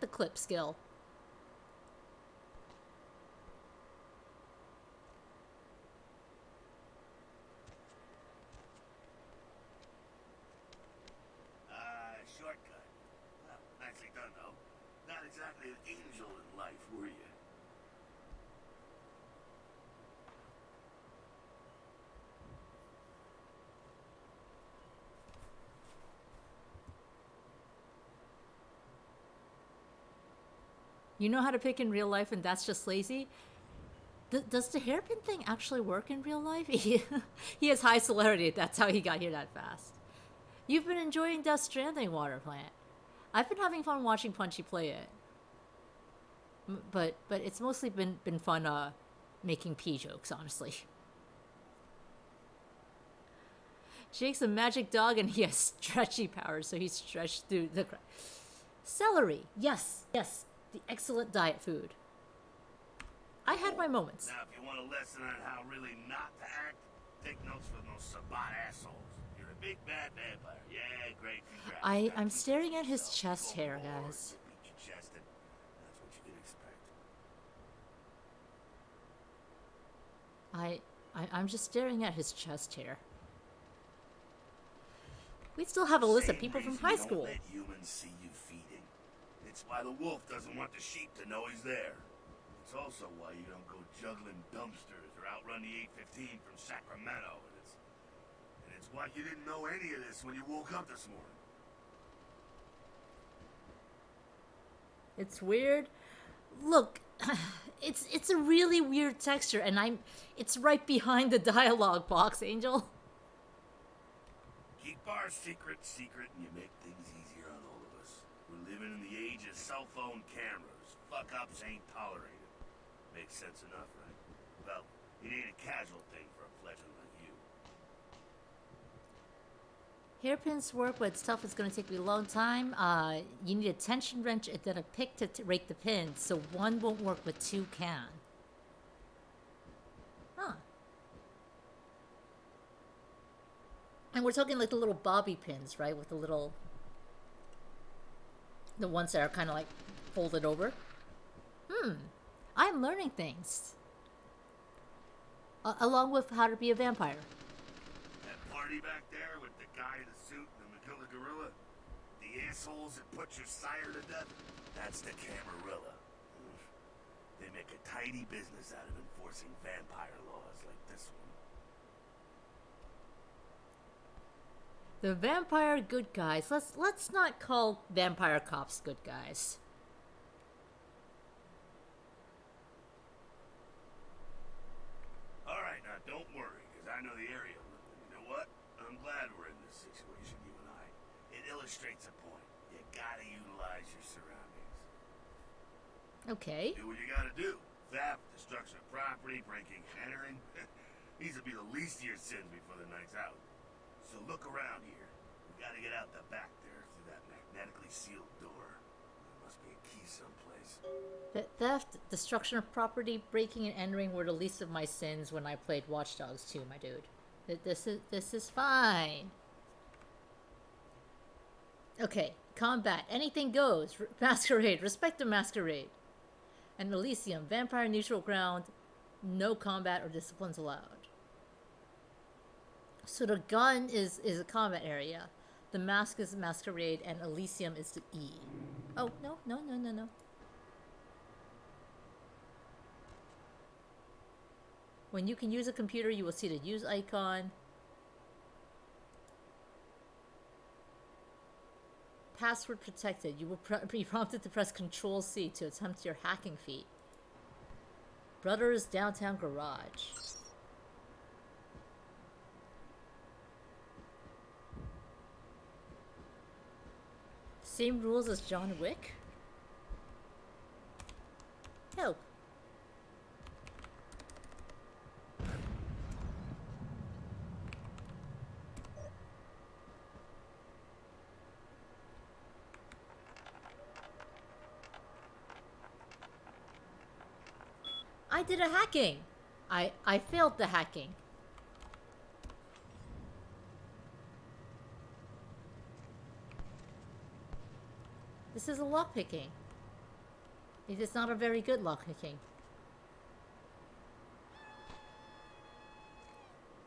clip skill? Shortcut. Well, nicely done, though. Not exactly an angel in life, were you? You know how to pick in real life and that's just lazy? Does the hairpin thing actually work in real life? He has high celerity, that's how he got here that fast. You've been enjoying Death Stranding, Water Plant. I've been having fun watching Punchy play it. But it's mostly been fun making pee jokes, honestly. Jake's a magic dog and he has stretchy powers, so he's stretched through the... Celery! Yes, the excellent diet food. I had my moments. Now, if you want a lesson on how really not to act, take notes from those Sabat assholes. You're a big bad vampire. Yeah, great. Congrats. I'm staring at his chest hair, guys. Beat your chest, and that's what you can expect. I'm just staring at his chest hair. We still have a list of people from high school. Don't let humans see you feeding. It's why the wolf doesn't want the sheep to know he's there. It's also why you don't go juggling dumpsters or outrun the 815 from Sacramento. And it's why you didn't know any of this when you woke up this morning. It's weird. Look, it's a really weird texture, and it's right behind the dialogue box, Angel. Keep our secret, and you make things easier on all of us. We're living in the age of cell phone cameras. Fuck-ups ain't tolerated. Makes sense enough, right? Well, it ain't a casual thing for a fledgling like you. Hairpins work, but stuff is going to take me a long time. You need a tension wrench and then a pick to rake the pins, so one won't work, but two can. Huh. And we're talking like the little bobby pins, right? With the little... The ones that are kind of like folded over. I'm learning things. Along with how to be a vampire. That party back there with the guy in the suit and the killer gorilla? The assholes that put your sire to death? That's the Camarilla. They make a tidy business out of enforcing vampire laws like this one. The vampire good guys. Let's not call vampire cops good guys. Alright, now don't worry, because I know the area. You know what? I'm glad we're in this situation, you and I. It illustrates a point. You gotta utilize your surroundings. Okay. Do what you gotta do. Theft, destruction of property, breaking, entering. These will be the least of your sins before the night's out. So look around here. We gotta get out the back there through that magnetically sealed door. There must be a key someplace. Theft, destruction of property, breaking and entering were the least of my sins when I played Watch Dogs 2, my dude. This is fine. Okay, combat. Anything goes. Masquerade. Respect the Masquerade. And Elysium. Vampire neutral ground. No combat or disciplines allowed. So the gun is a combat area. The mask is Masquerade and Elysium is the E. Oh, no. When you can use a computer, you will see the use icon. Password protected. You will be prompted to press Control-C to attempt your hacking feat. Brothers Downtown Garage. Same rules as John Wick? Help. I did a hacking. I failed the hacking. This is a lockpicking. It is not a very good lockpicking.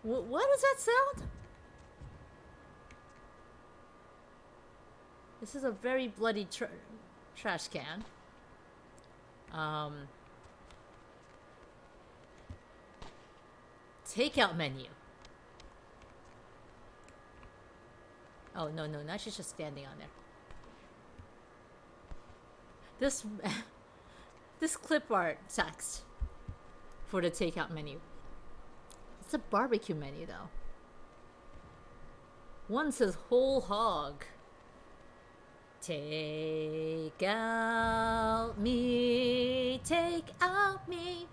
What does that sound? This is a very bloody trash can. Takeout menu. Oh, no, now she's just standing on there. This clip art text for the takeout menu. It's a barbecue menu, though. One says whole hog. Take out me, take out me.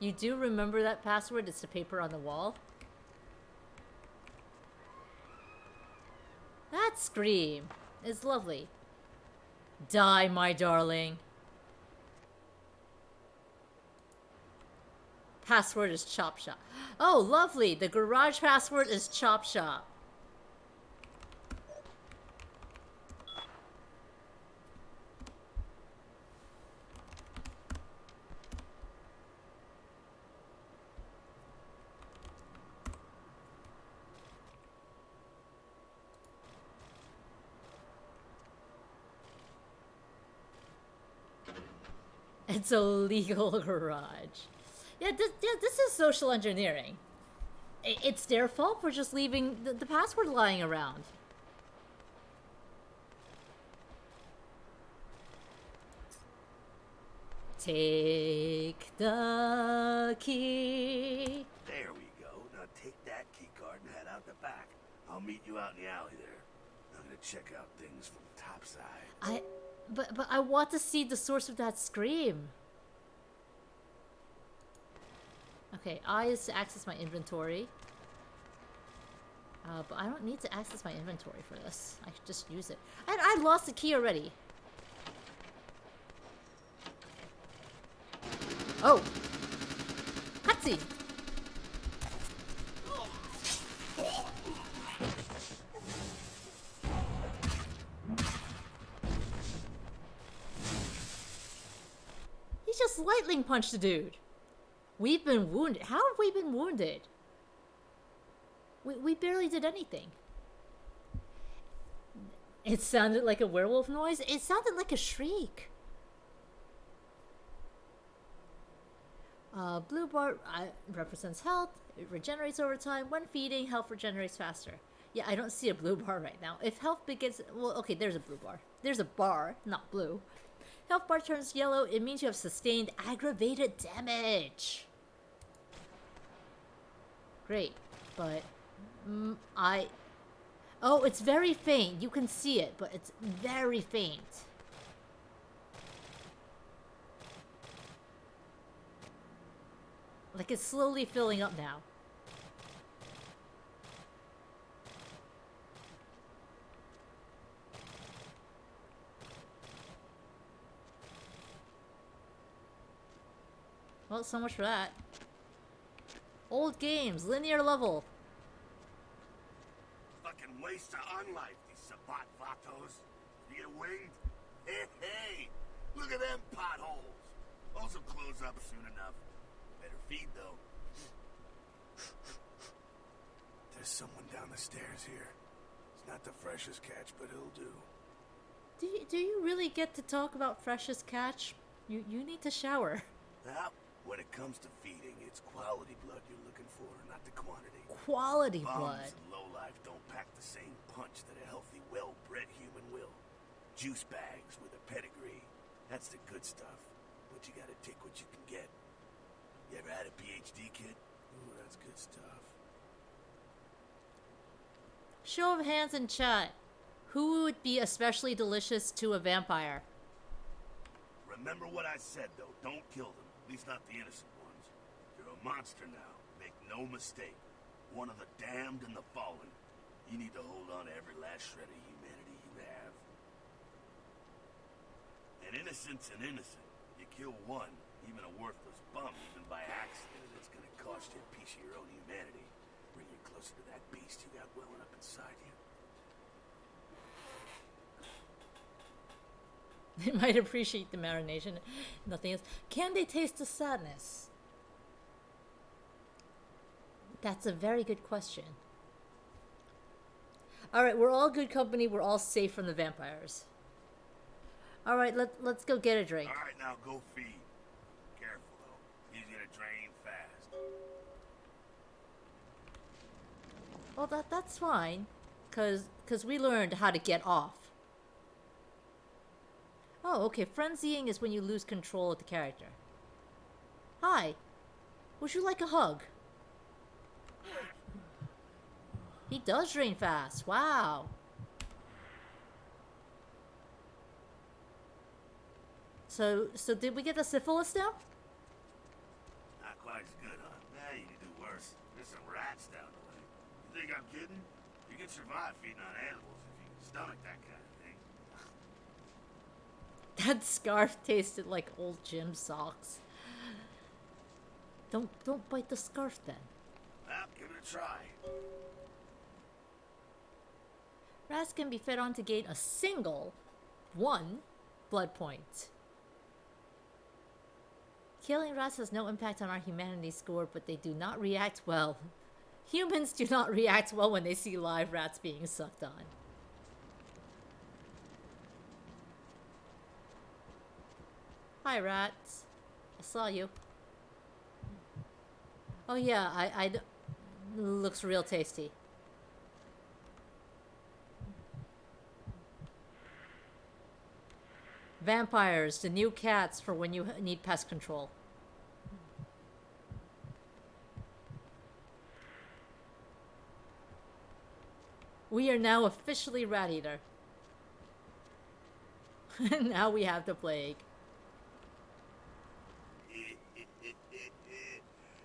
You do remember that password? It's the paper on the wall. That scream is lovely. Die, my darling. Password is Chop Shop. Oh, lovely. The garage password is Chop Shop. It's a legal garage. Yeah, this is social engineering. It's their fault for just leaving the password lying around. Take the key. There we go. Now take that key card and head out the back. I'll meet you out in the alley there. I'm gonna check out things from the top side. But I want to see the source of that scream. Okay, I is to access my inventory. But I don't need to access my inventory for this. I should just use it. And I lost the key already. Oh! Cutscene! He just lightning punched the dude. We've been wounded. How have we been wounded? We barely did anything. It sounded like a werewolf noise. It sounded like a shriek. Blue bar represents health. It regenerates over time. When feeding, health regenerates faster. Yeah, I don't see a blue bar right now. If health begins... Well, okay, there's a blue bar. There's a bar, not blue. Health bar turns yellow. It means you have sustained aggravated damage. Great, but Oh, it's very faint. You can see it, but it's very faint. Like, it's slowly filling up now. Well, so much for that. Old games, linear level. Fucking waste of unlife, these Sabat vatos. You get winged? Hey, look at them potholes. Also close up soon enough. Better feed, though. There's someone down the stairs here. It's not the freshest catch, but it'll do. Do you really get to talk about freshest catch? You need to shower. Now, when it comes to feeding, it's quality blood you're looking for, not the quantity. Quality Bums blood. and lowlife don't pack the same punch that a healthy, well-bred human will. Juice bags with a pedigree. That's the good stuff. But you gotta take what you can get. You ever had a PhD, kid? Ooh, that's good stuff. Show of hands in chat. Who would be especially delicious to a vampire? Remember what I said, though. Don't kill them. At least not the innocent ones. You're a monster now. Make no mistake. One of the damned and the fallen. You need to hold on to every last shred of humanity you have. An innocent's an innocent. You kill one, even a worthless bum, even by accident, it's gonna cost you a piece of your own humanity. Bring you closer to that beast you got welling up inside you. They might appreciate the marination. Nothing else. Can they taste the sadness? That's a very good question. Alright, we're all good company. We're all safe from the vampires. Alright, let's go get a drink. Alright, now go feed. Careful, though. He's gonna drain fast. Well, that's fine. Cause we learned how to get off. Oh, okay. Frenzying is when you lose control of the character. Hi. Would you like a hug? He does drain fast. Wow. So did we get the syphilis now? Not quite as good, huh? Nah, you can do worse. There's some rats down the way. You think I'm kidding? You can survive feeding on animals if you can stomach that kind of thing. That scarf tasted like old gym socks. Don't bite the scarf then. Well, give it a try. Rats can be fed on to gain a single 1 blood point. Killing rats has no impact on our humanity score, but they do not react well. Humans do not react well when they see live rats being sucked on. Hi, rats. I saw you. Oh yeah, I looks real tasty. Vampires, the new cats for when you need pest control. We are now officially rat eater. Now we have the plague.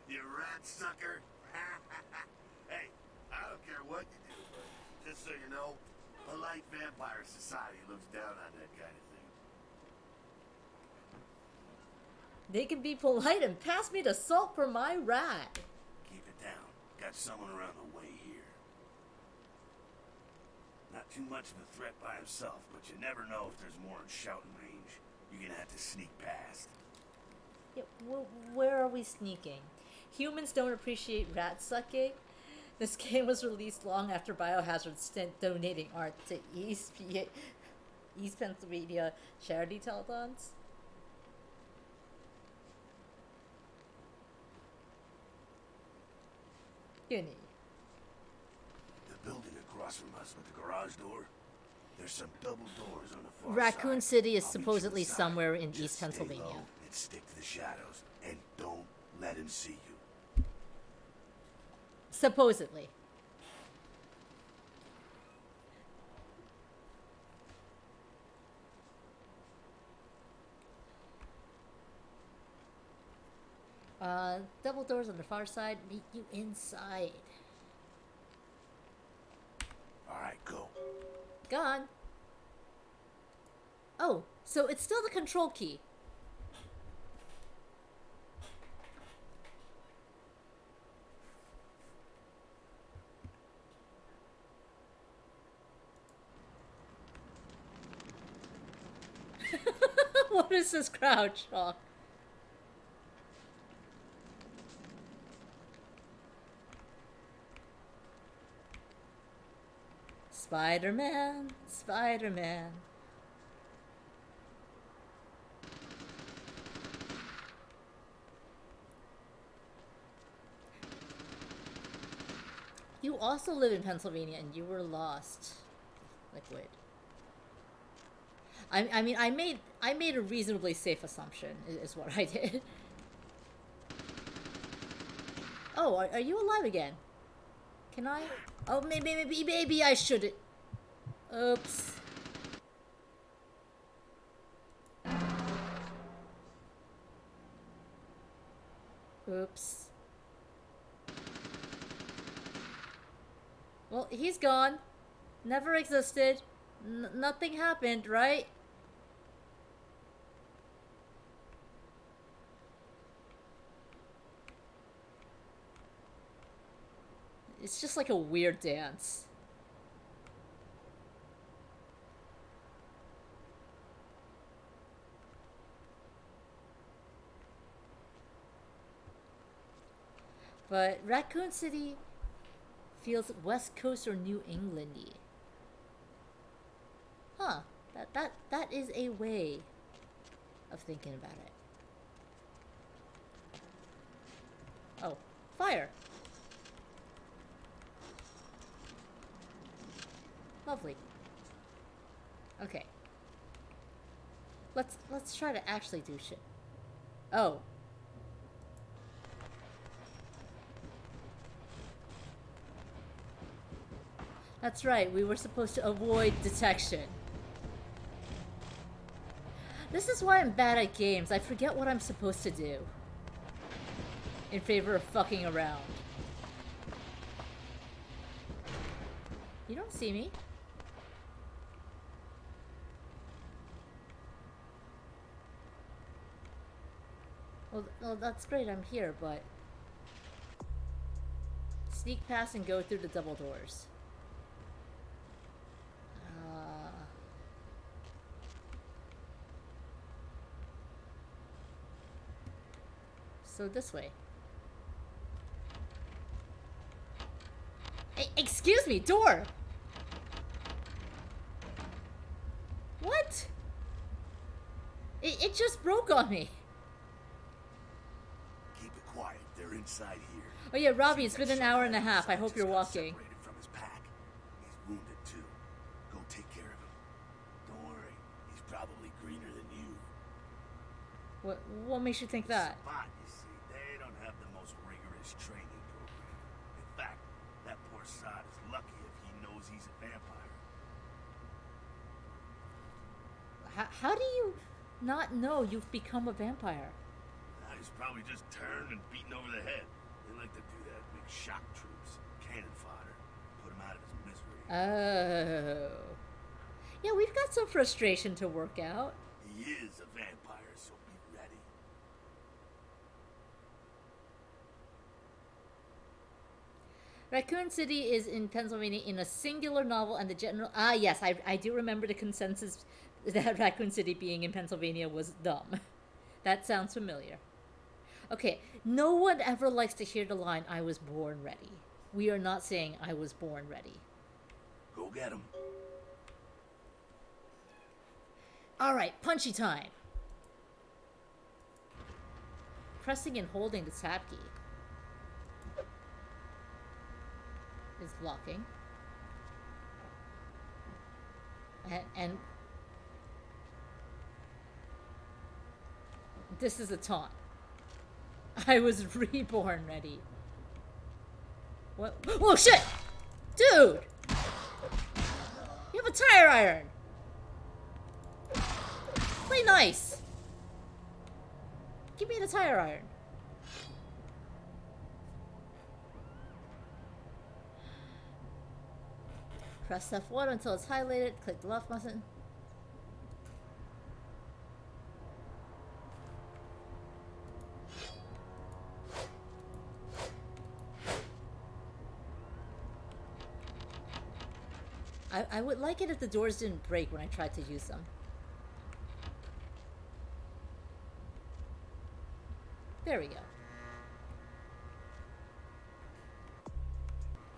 You rat sucker. Hey, I don't care what you do, but just so you know, polite vampire society looks down on that kind of thing. They can be polite and pass me the salt for my rat. Keep it down. Got someone around the way here. Not too much of a threat by himself, but you never know if there's more in shouting range. You're gonna have to sneak past. Yeah, where are we sneaking? Humans don't appreciate rat sucking. This game was released long after Biohazard stint donating art to East Pennsylvania charity telethons. Uni. The building across from us with the garage door. There's some double doors on the far Raccoon side. City is I'll meet you supposedly inside. somewhere in Just East stay Pennsylvania. low and stick to the shadows, and don't let him see you. Supposedly. Double doors on the far side. Meet you inside. Alright, go. Gone. Oh, so it's still the control key. What is this crouch? Oh. Spider-Man, Spider-Man. You also live in Pennsylvania and you were lost. Liquid. I mean, I made a reasonably safe assumption, is what I did. Oh, are you alive again? Can I? Oh, maybe I shouldn't. Oops. Oops. Well, he's gone. Never existed. Nothing happened, right? It's just like a weird dance. But Raccoon City feels West Coast or New England-y. Huh. That is a way of thinking about it. Oh, fire. Lovely. Okay. Let's try to actually do shit. Oh. That's right, we were supposed to avoid detection. This is why I'm bad at games. I forget what I'm supposed to do. In favor of fucking around. You don't see me. Well, that's great, I'm here, but... Sneak past and go through the double doors. So this way. Hey, excuse me, door! What? It just broke on me. Keep it quiet. They're inside here. Oh yeah, Robbie, it's been an hour and a half. I hope you're walking. Separated from his pack. He's wounded too. Go take care of him. Don't worry. He's probably greener than you. What makes you think that? Spot, you see, they don't have the most rigorous training program. In fact, that poor sod is lucky if he knows he's a vampire. How do you not know you've become a vampire? He's probably just turned and beaten over the head. They like to do that. Make shock troops, cannon fodder, put him out of his misery. Oh. Yeah, we've got some frustration to work out. He is a vampire, so be ready. Raccoon City is in Pennsylvania in a singular novel, and the general... Ah, yes, I do remember the consensus that Raccoon City being in Pennsylvania was dumb. That sounds familiar. Okay, no one ever likes to hear the line, I was born ready. We are not saying I was born ready. Go get him. Alright, punchy time. Pressing and holding the tab key is blocking. And this is a taunt. I was reborn ready. What? Oh shit! Dude! You have a tire iron! Play nice! Give me the tire iron. Press F1 until it's highlighted. Click the left button. I would like it if the doors didn't break when I tried to use them. There we go.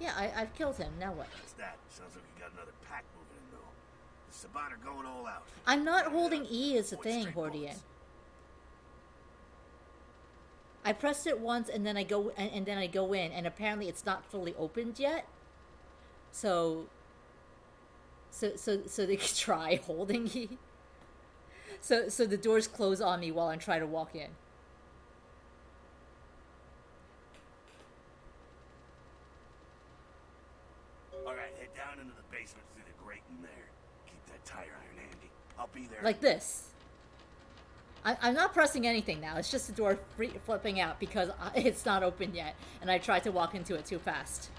Yeah, I've killed him. Now what? What's that? Sounds like you got another pack moving in, though. The Sabat are going all out. I'm not holding E as the thing, Hordian. I pressed it once and then I go in, and apparently it's not fully opened yet. So they could try holding E. So the doors close on me while I'm trying to walk in. Alright, head down into the basement through the grate in there. Keep that tire iron handy. I'll be there. Like this. I'm not pressing anything now. It's just the door flipping out because it's not open yet. And I tried to walk into it too fast.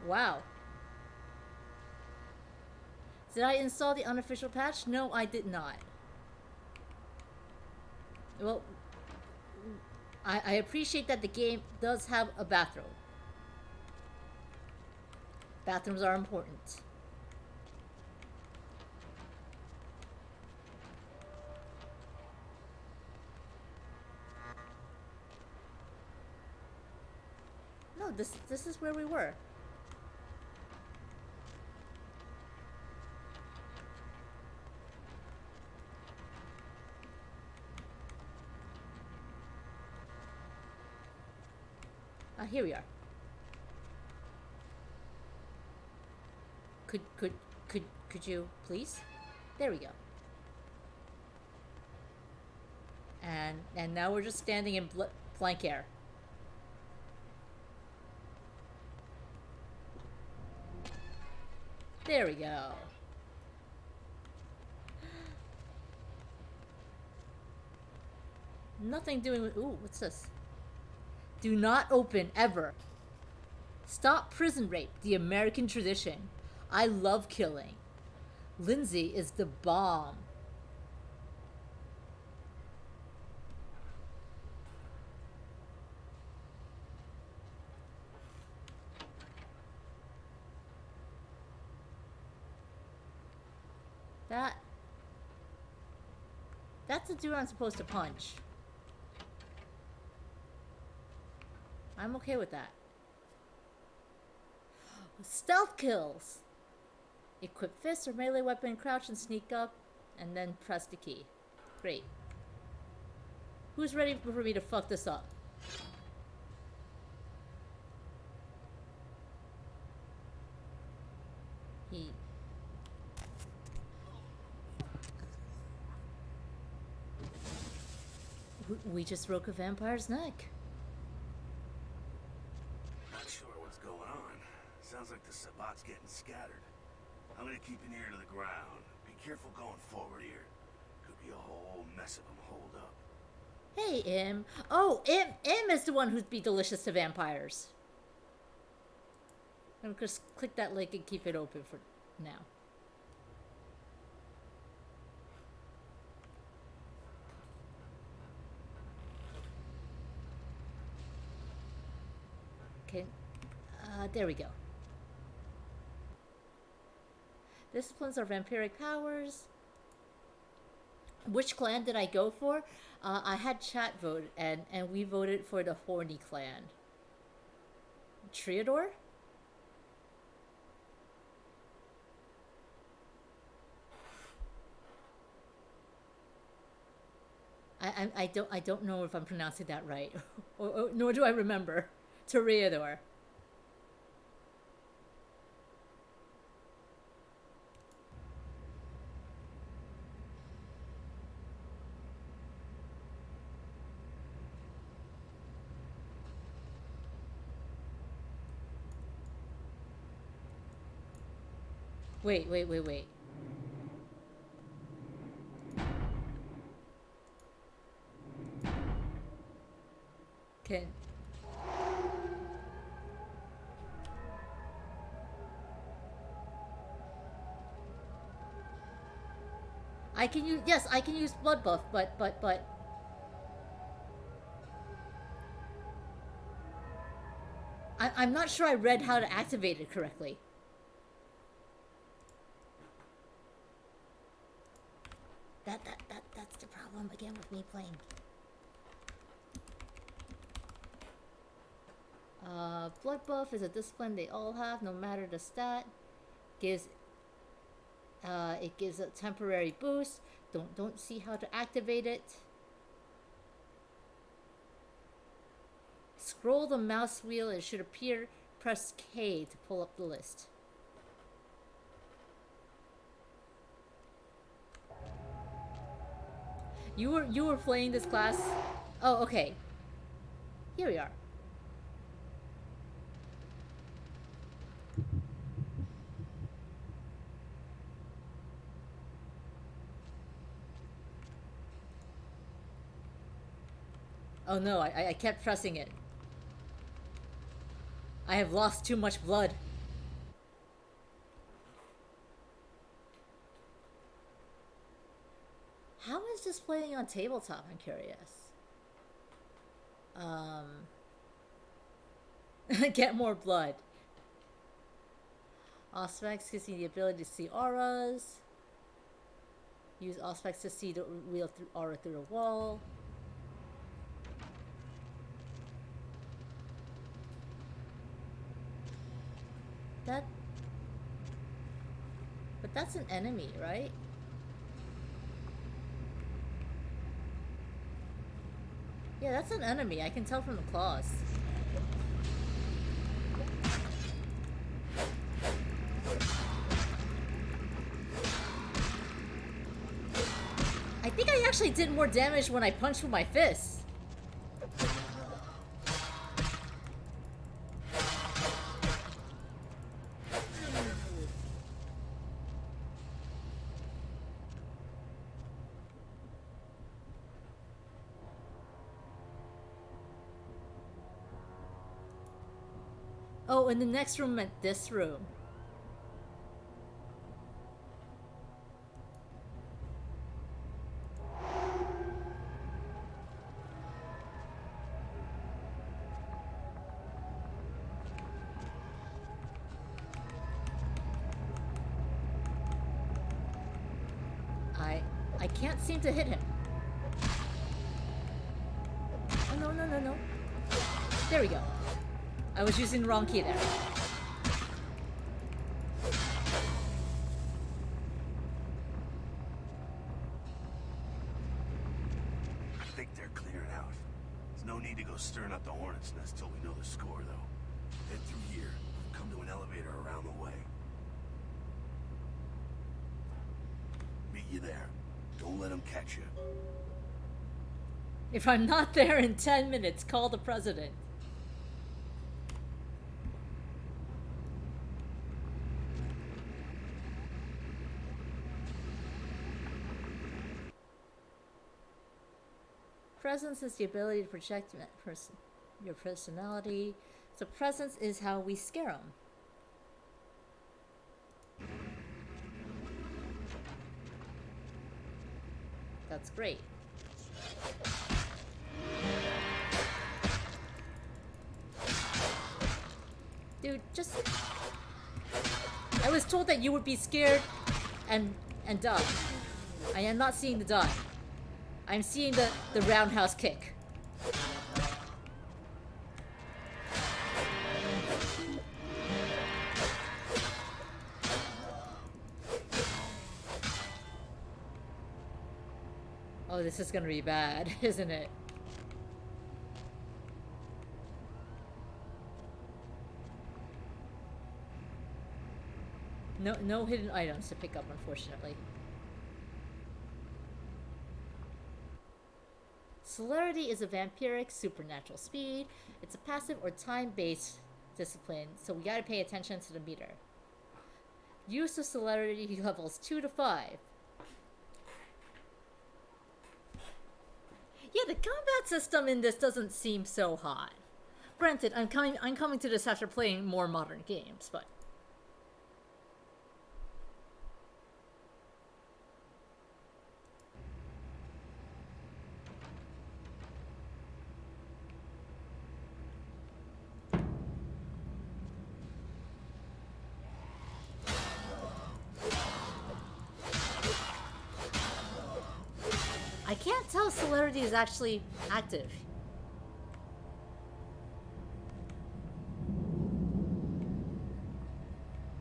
Wow. Did I install the unofficial patch? No, I did not. Well, I appreciate that the game does have a bathroom. Bathrooms are important. No, this is where we were. Here we are. Could you please? There we go. And now we're just standing in blank air. There we go. Nothing doing with. Ooh, what's this? Do not open, ever. Stop prison rape, the American tradition. I love killing. Lindsay is the bomb. That's the dude I'm supposed to punch. I'm okay with that. Stealth kills. Equip fist or melee weapon, crouch and sneak up, and then press the key. Great. Who's ready for me to fuck this up? We just broke a vampire's neck. Not sure what's going on. Sounds like the Sabat's getting scattered. I'm gonna keep an ear to the ground. Be careful going forward here. Could be a whole mess of them holed up. Hey, Im. Oh, Im is the one who'd be delicious to vampires. I'm just click that link and keep it open for now. Okay, there we go. Disciplines are vampiric powers. Which clan did I go for? I had chat vote, and we voted for the Horny clan. Triador? I don't know if I'm pronouncing that right, or nor do I remember. Toreador. Wait. Can... I can use... Yes, I can use blood buff, but... I'm not sure I read how to activate it correctly. That's the problem again with me playing. Blood buff is a discipline they all have, no matter the stat. Gives it gives a temporary boost. Don't see how to activate it. Scroll the mouse wheel, it should appear. Press K to pull up the list. You were playing this class? Oh, okay. Here we are. Oh no, I kept pressing it. I have lost too much blood. How is this playing on tabletop? I'm curious. Get more blood. Auspex gives you the ability to see auras. Use Auspex to see the real aura through the wall. But that's an enemy, right? Yeah, that's an enemy. I can tell from the claws. I think I actually did more damage when I punched with my fists. Oh, and the next room meant this room. I can't seem to hit him. Oh, no. There we go. I was using the wrong key there. I think they're clearing out. There's no need to go stirring up the hornet's nest till we know the score, though. Head through here. Come to an elevator around the way. Meet you there. Don't let them catch you. If I'm not there in 10 minutes, call the president. Presence is the ability to project your personality. So presence is how we scare them. That's great. Dude, just... I was told that you would be scared and die. I am not seeing the die. I'm seeing the roundhouse kick. Oh, this is gonna be bad, isn't it? No hidden items to pick up, unfortunately. Celerity is a vampiric supernatural speed. It's a passive or time-based discipline, so we gotta pay attention to the meter. Use of celerity levels 2 to 5. Yeah, the combat system in this doesn't seem so hot. Granted, I'm coming to this after playing more modern games, but I can't tell if celerity is actually active.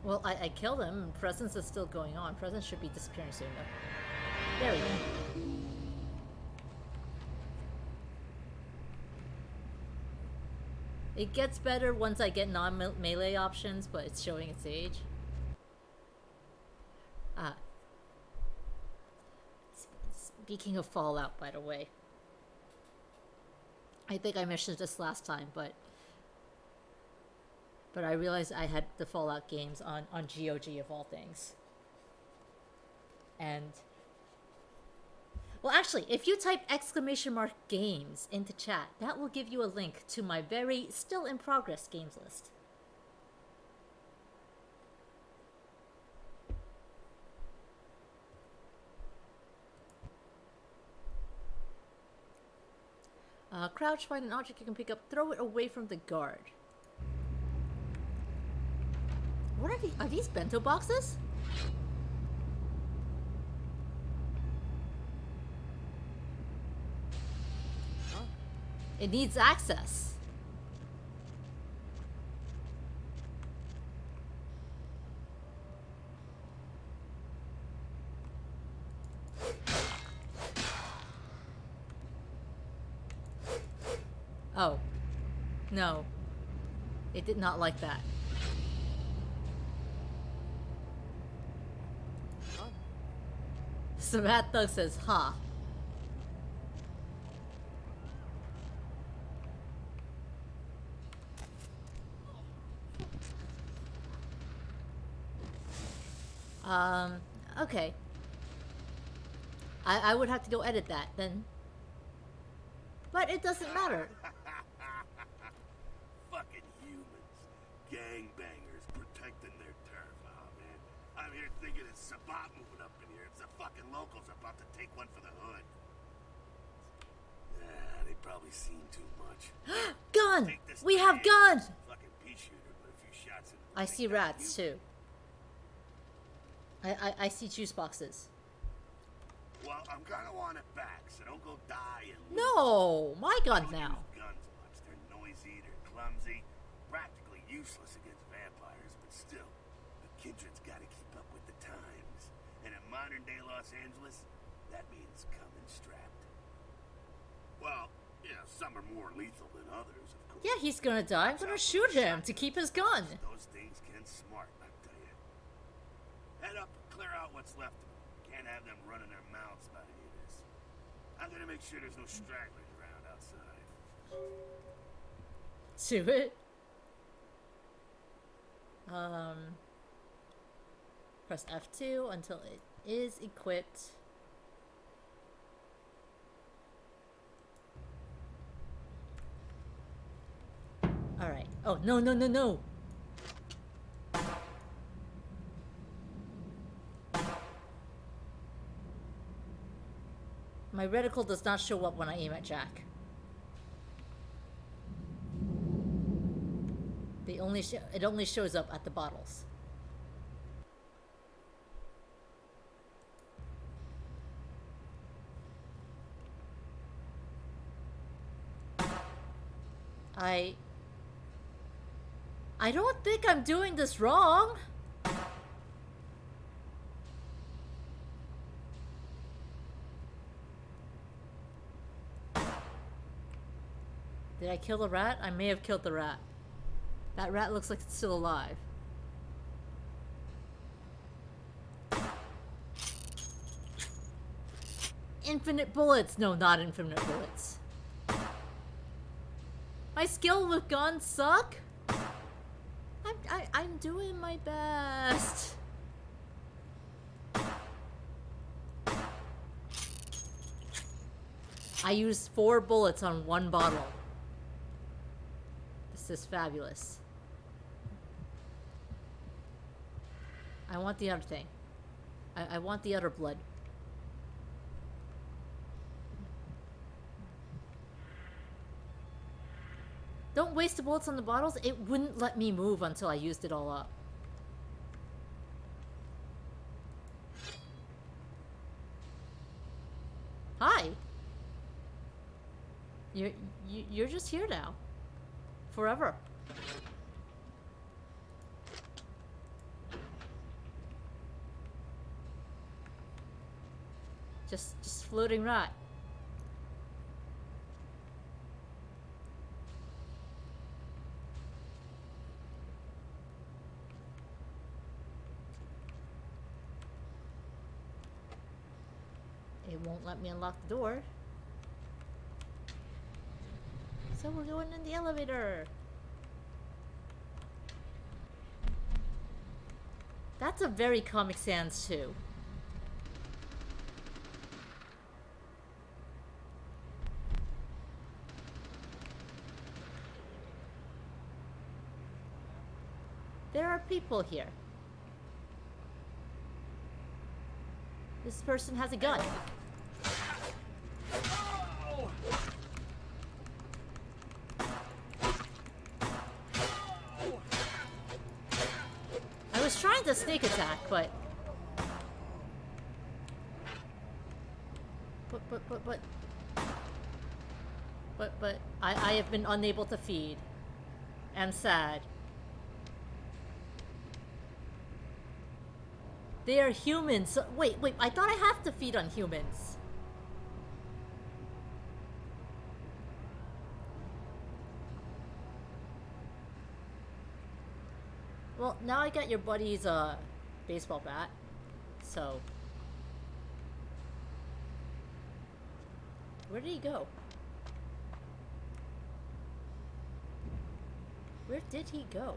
Well, I killed him. Presence is still going on. Presence should be disappearing soon, though. There we go. It gets better once I get non-melee options, but it's showing its age. Speaking of Fallout, by the way. I think I mentioned this last time, but I realized I had the Fallout games on GOG of all things. And well, actually, if you type !games into chat, that will give you a link to my very still in progress games list. Crouch, find an object you can pick up, throw it away from the guard. What are these? Are these bento boxes? Oh. It needs access. Oh. No. It did not like that. So Matt Thug says, huh. Okay. I would have to go edit that then. But it doesn't matter. Fucking humans. Gangbangers protecting their turf. Oh, man. I'm here thinking it's Sabat moving up in here. It's the fucking locals about to take one for the hood. Yeah, they probably seen too much. Gun! We have guns! Fucking pea shooter, but a few shots in. I see rats too. I see juice boxes. Well, I'm gonna want it back, so don't go die and No! My gun now. Guns much. They're noisy, they're clumsy, practically useless against vampires, but still, the kindred's gotta keep up with the times. And in modern day Los Angeles, that means coming strapped. Well, you know, some are more lethal than others, of course. Yeah, he's gonna die. I'm gonna shoot him to keep his gun. Those things can smart, I tell you. Head up and clear out what's left of them. Can't have them running their mouths about any of this. I'm gonna make sure there's no stragglers around outside. Do it. Press F2 until it is equipped. Alright. Oh, no, no, no, no! My reticle does not show up when I aim at Jack. It only shows up at the bottles. I don't think I'm doing this wrong. Did I kill the rat? I may have killed the rat. That rat looks like it's still alive. Infinite bullets! No, not infinite bullets. My skill with guns suck? I'm doing my best. I used 4 bullets on 1 bottle. This is fabulous. I want the other thing. I want the other blood. Don't waste the bullets on the bottles. It wouldn't let me move until I used it all up. Hi. You're just here now. Forever. Just floating right. It won't let me unlock the door. So we're going in the elevator. That's a very Comic Sans too. There are people here. This person has a gun. I was trying to sneak attack, but I have been unable to feed. I'm sad. They are humans. So, wait, I thought I have to feed on humans. Well, now I got your buddy's baseball bat. So where did he go? Where did he go?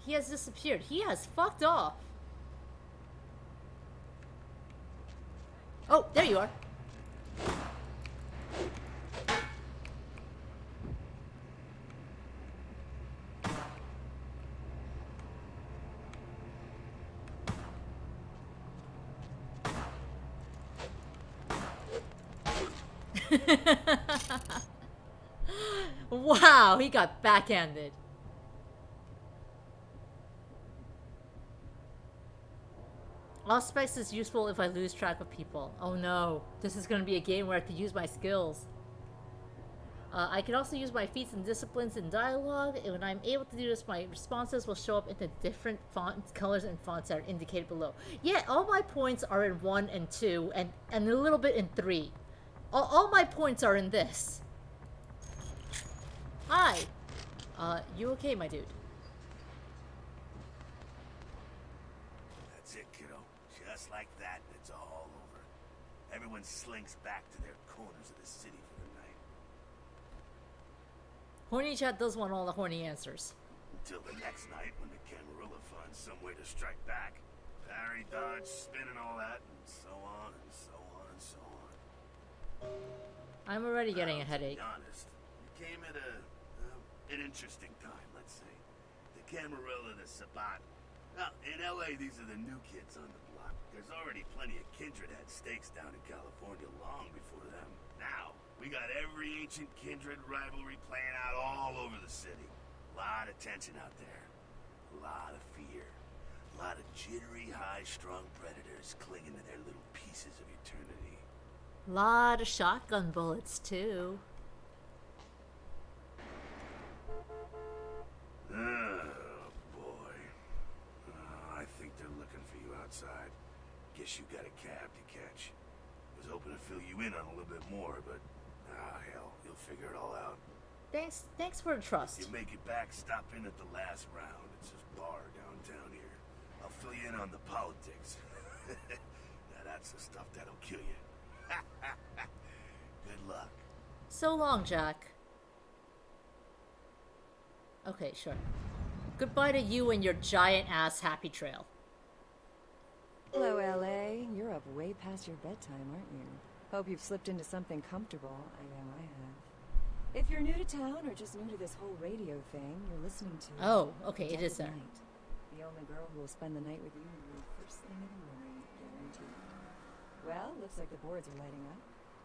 He has disappeared. He has fucked off. Oh, there you are. Wow, he got backhanded. Auspex is useful if I lose track of people. Oh no, this is going to be a game where I could use my skills. I can also use my feats and disciplines in dialogue, and when I'm able to do this, my responses will show up in the different font colors and fonts that are indicated below. Yeah, all my points are in 1 and 2, and a little bit in 3. All my points are in this. Hi. You okay, my dude? That's it, kiddo. Just like that, it's all over. Everyone slinks back to their corners of the city for the night. Horny chat does want all the horny answers. Until the next night when the Camarilla finds some way to strike back. Parry, dodge, spin and all that, and so on and so on and so on. I'm already getting a headache. To be honest, you came at an interesting time, let's say. The Camarilla, the Sabat. Well, in LA, these are the new kids on the block. There's already plenty of kindred had stakes down in California long before them. Now, we got every ancient kindred rivalry playing out all over the city. A lot of tension out there. A lot of fear. A lot of jittery, high-strung predators clinging to their little pieces of eternity. Lot of shotgun bullets, too. Oh, boy. I think they're looking for you outside. Guess you got a cab to catch. Was hoping to fill you in on a little bit more, but hell, you'll figure it all out. Thanks for the trust. If you make it back, stop in at the last round. It's this bar downtown here. I'll fill you in on the politics. Now that's the stuff that'll kill you. Good luck. So long, Jack. Okay, sure. Goodbye to you and your giant ass happy trail. Hello, LA. You're up way past your bedtime, aren't you? Hope you've slipped into something comfortable. I know I have. If you're new to town or just new to this whole radio thing, you're listening to... Oh, okay, it Dead is of there. Night. The only girl who will spend the night with you first thing in the morning, guaranteed. Well, looks like the boards are lighting up.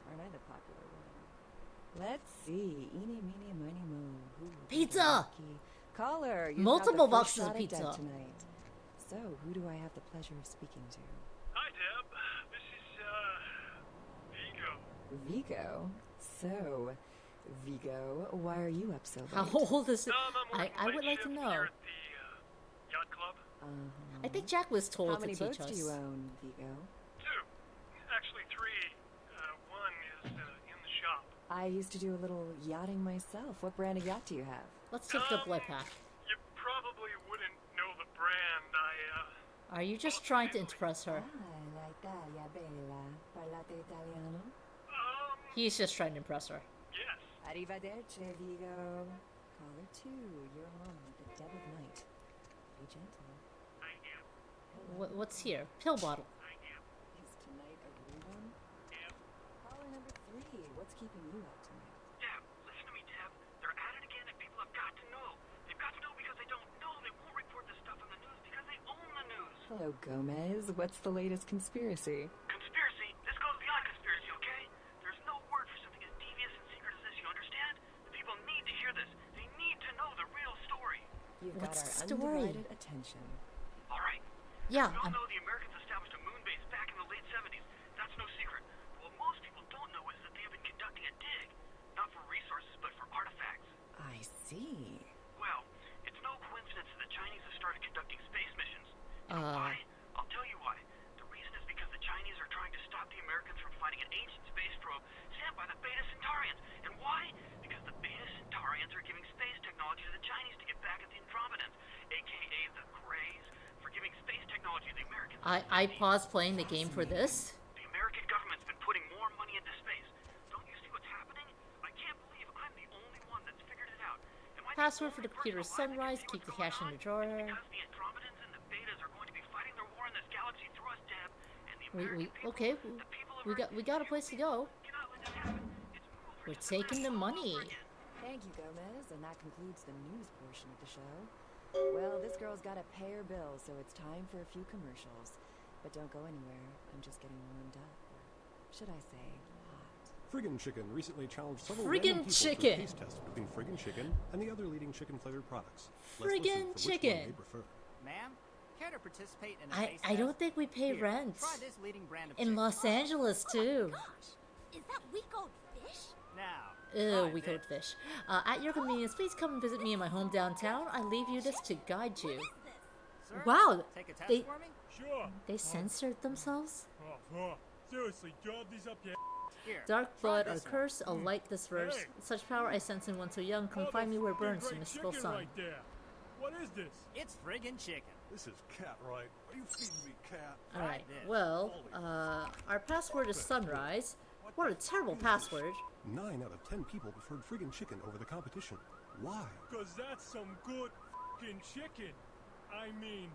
Aren't I the popular one? Let's see. Eeny, meeny, miny, mo. Who will be Pizza! lucky? Caller, you've Multiple got the first boxes of shot at pizza. Deb tonight. So, who do I have the pleasure of speaking to? Hi, Deb. This is, Vigo. Vigo? So, Vigo, why are you up so late? How old is it? I'm working I would late like to shift know. here at the, yacht club. Uh-huh. I think Jack was told How to many teach boats us. do you own, Vigo? 2. Actually, 3. One is, in the shop. I used to do a little yachting myself. What brand of yacht do you have? Let's take the blood pack. You probably wouldn't know the brand. Are you just trying to impress her? la Italia bella. Parlate italiano? He's just trying to impress her. Yes. Arrivederci, Vigo. Caller 2, you're on with the Dead of Night. Be gentle. I am. What's here? Pill bottle. I am. Is tonight a real one? Deb. Caller number 3, what's keeping you up tonight? Deb, listen to me, Deb. They're at it again, and people have got to know. They've got to know because they don't know. They won't report this stuff on the news because they own the news. Hello, Gomez. What's the latest conspiracy? Conspiracy? This goes beyond conspiracy, okay? There's no word for something as devious and secret as this, you understand? The people need to hear this. They need to know the real story. You've What's got our the story? undivided attention. All right. Yeah, We all know the Americans established a moon base back in the late 70s. That's no secret. But what most people don't know is that they have been conducting a dig. Not for resources, but for artifacts. I see. Well, it's no coincidence that the Chinese have started conducting space missions. You know why? I'll tell you why. The reason is because the Chinese are trying to stop the Americans from finding an ancient space probe sent by the Beta Centaurians. And why? Because the Beta Centaurians are giving space technology to the Chinese to get back at the Andromedans, aka the Greys, for giving space technology to the Americans. I paused playing the game for this. The American government's been putting more money into space. Don't you see what's happening? I can't believe I'm the only one that's figured it out. Am I Password for only the computer is person alive sunrise. that can see Keep the what's cash in going the drawer. on? It's because the Andromedans and the Betas are going to be fighting their war in this galaxy through us, Deb. And the American people, Okay, the people of we got a place to go. cannot let this happen. It's over. We're taking the money. Thank you, Gomez, and that concludes the news portion of the show. Well, this girl's got to pay her bills, so it's time for a few commercials. But don't go anywhere. I'm just getting warmed up. Or should I say, hot. Friggin' Chicken recently challenged several Friggin' random people to a Chicken. taste test between Friggin' Chicken and the other leading chicken-flavored products. Let's Friggin' listen for which Chicken. one they prefer. Ma'am, care to participate in a I taste don't test? think we pay Here, rent Try this leading brand of in chicken. Los Angeles too. Gosh, is that week old fish? Now, Ew, try we this. coat fish. At your convenience, please come and visit me in my home downtown. I leave you this to guide you. What is this? Sir, Wow, take a test they- for me? Sure. They censored themselves? Seriously, job these up yet? Here, Dark try blood or this one. curse, a light this verse. Hey. Such power I sense in one so young. Come find me where it burns, you mystical sun. there. What is this? It's friggin' chicken. This is cat, right? Are you feeding me cat? Alright, this. well, our password is sunrise. What a terrible password. 9 out of 10 people preferred Friggin' Chicken over the competition. Why? Cause that's some good f***ing chicken. I mean,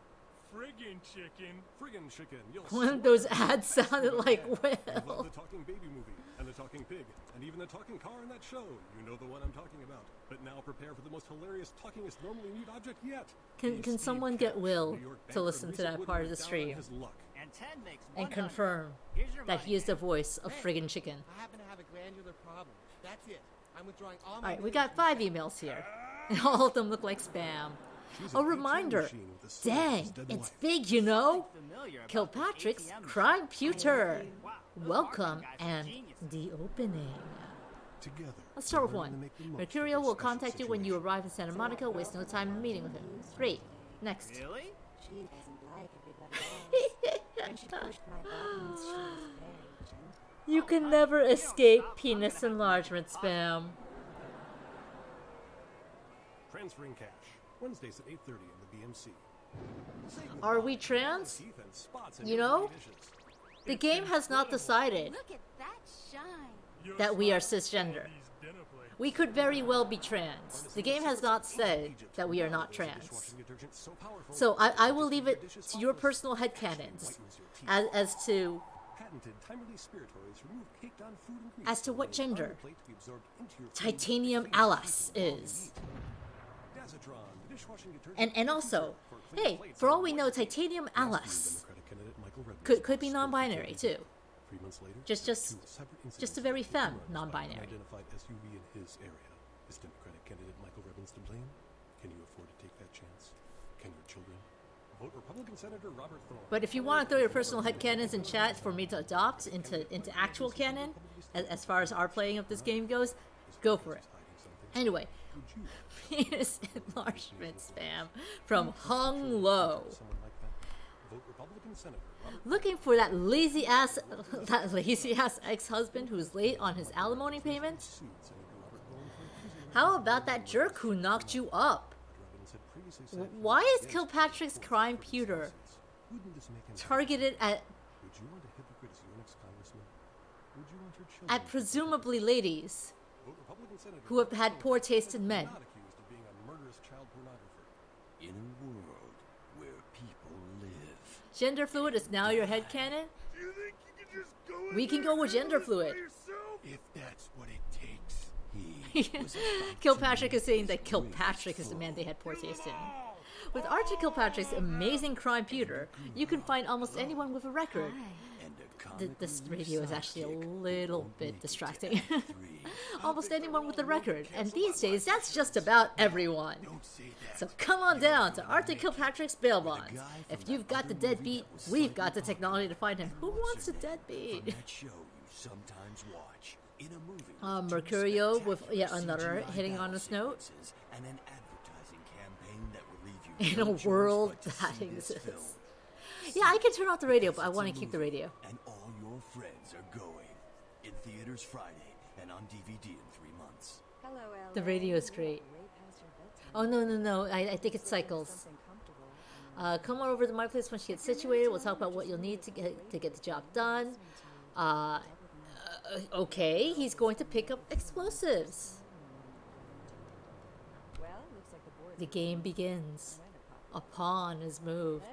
friggin' chicken. Friggin' Chicken, you'll One of swear those by ads it. sounded like You love Will. the talking baby movie, and the talking pig, and even the talking car in that show. You know the one I'm talking about. But now prepare for the most hilarious talkingest normally mute object yet. Can Steve someone Cash, get Will New York to banker listen and to that recent part of winner the down on stream his luck. And 10 makes and 100. confirm Here's your that money. he is the voice of friggin' chicken? I happen to have a glandular problem. That's it. I'm withdrawing all my Alright, we millions got from 5 sex. emails here. And all of them look like spam. She's A an ATM reminder. machine with a soul Dang, that's dead it's white. big, you know? Familiar about Kilpatrick's this ATM Crime Pewter. Wow, those Welcome marketing guys are and geniuses. the opening. Together, Let's start with we're learning to one. make the most of Mercurial this will special contact you when you situation. arrive in Santa Monica. Waste no time in meeting with him. Great. Next. Really? She doesn't like everybody else. When she pushed my buttons, she was very gentle. You can never escape penis enlargement spam. Transferring cash. Wednesdays at 8:30 in the BMC. Are we trans? Teeth and spots in You your know? dishes. The game has not decided Look at that shine. that we are cisgender. We could very well be trans. The game has not said that we are not trans. So I will leave it to your personal headcanons as to what gender Titanium Alice is. And also, hey, for all we know, Titanium Alice could be non-binary too. Just a very femme non-binary. Identified SUV in his area. Is Democratic candidate Michael Revins to blame? Can you afford to take that chance? Can your children? Vote Republican Senator Robert Thorne. But if you want to throw your personal headcanons in chat for me to adopt into actual canon, as far as our playing of this game goes, go for it. Anyway, penis enlargement spam from Hung Lo. Looking for that lazy ass ex-husband who's late on his alimony payments? How about that jerk who knocked you up? Why is Kilpatrick's crime pewter targeted at presumably ladies who have had poor taste in men? In a world where people live. Gender fluid is now your headcanon? Do you think you can just go We can go with gender fluid. If that's what it takes. Kilpatrick is saying that Kilpatrick is the man they had poor taste in. With Archie Kilpatrick's amazing crime pewter, you can find almost anyone with a record. This radio is actually a little bit distracting. Almost anyone with a record, and these days that's just about everyone. So come on down to Archie Kilpatrick's bail bonds. If you've got the deadbeat, we've got the technology to find him. Who wants a deadbeat? Mercurio with yet another hitting on this note. In a world that exists. Yeah, I can turn off the radio, but I want to keep the radio. And all your friends are going. In theaters Friday and on DVD in 3 months. Hello, The radio is great. Oh, no. I think it cycles. Come on over to my place when she gets situated. We'll talk about what you'll need to get the job done. Okay, he's going to pick up explosives. The game begins. A pawn is moved.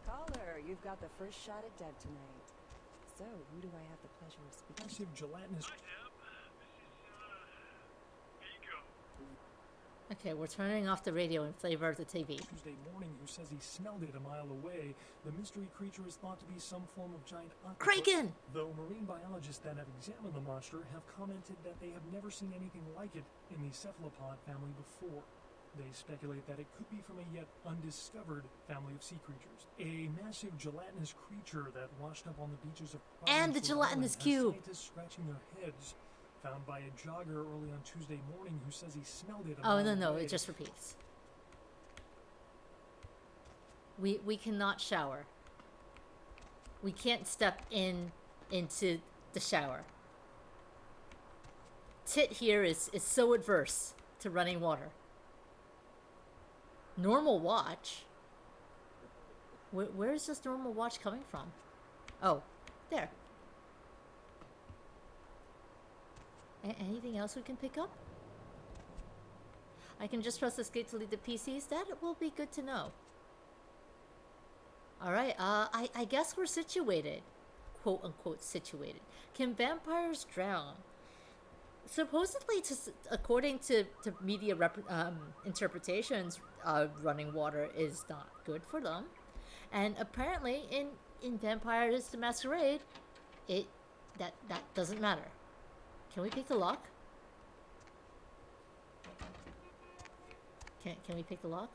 Caller, you've got the first shot at Deb tonight. So, who do I have the pleasure of speaking to? Massive gelatinous. Okay, we're turning off the radio in favor of the TV. Tuesday morning, who says he smelled it a mile away. The mystery creature is thought to be some form of giant octopus. Kraken! Though marine biologists that have examined the monster have commented that they have never seen anything like it in the cephalopod family before. They speculate that it could be from a yet undiscovered family of sea creatures. A massive gelatinous creature that washed up on the beaches of Providence, And the gelatinous cube. Scientists scratching their heads. Found by a jogger early on Tuesday morning who says he smelled it. Oh, no, it just repeats. We cannot shower. We can't step into the shower. Tit here is so adverse to running water. Normal watch? Where is this normal watch coming from? Oh, there. Anything else we can pick up? I can just press escape to leave the PCs. That will be good to know. Alright, I guess we're situated. Quote unquote situated. Can vampires drown? Supposedly, according to media interpretations, running water is not good for them. And apparently, in Vampires the Masquerade, that doesn't matter. Can we pick the lock? Can we pick the lock?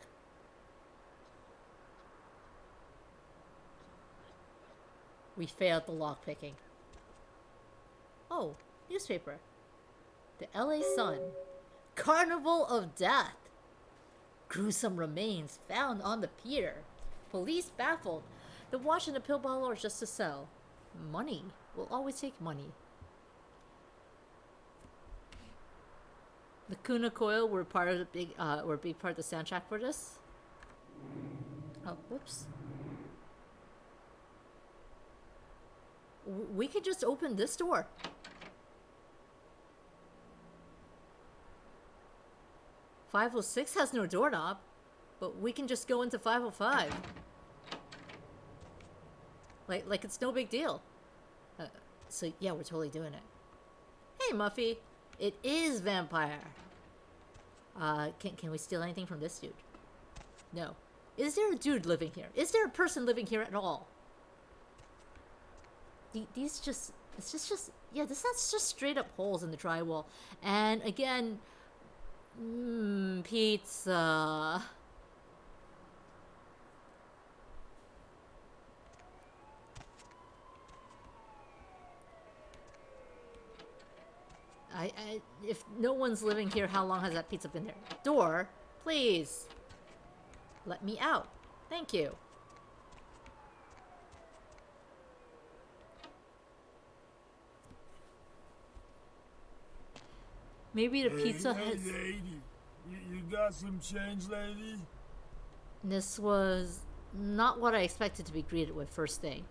We failed the lock picking. Oh, newspaper. The LA Sun. Carnival of Death. Gruesome remains found on the pier. Police baffled. The watch and the pill bottle are just to sell. Money. We'll always take money. The Kuna Coil were part of the big part of the soundtrack for this. Oh, whoops. We could just open this door. 506 has no doorknob, but we can just go into 505. Like it's no big deal. So yeah, we're totally doing it. Hey, Muffy. It is vampire. Can we steal anything from this dude? No. Is there a dude living here? Is there a person living here at all? These just... It's just... Yeah, that's just straight up holes in the drywall. And again... pizza... if no one's living here, how long has that pizza been there? Door, please. Let me out. Thank you. Maybe the pizza has... lady. You got some change, lady? This was not what I expected to be greeted with first thing.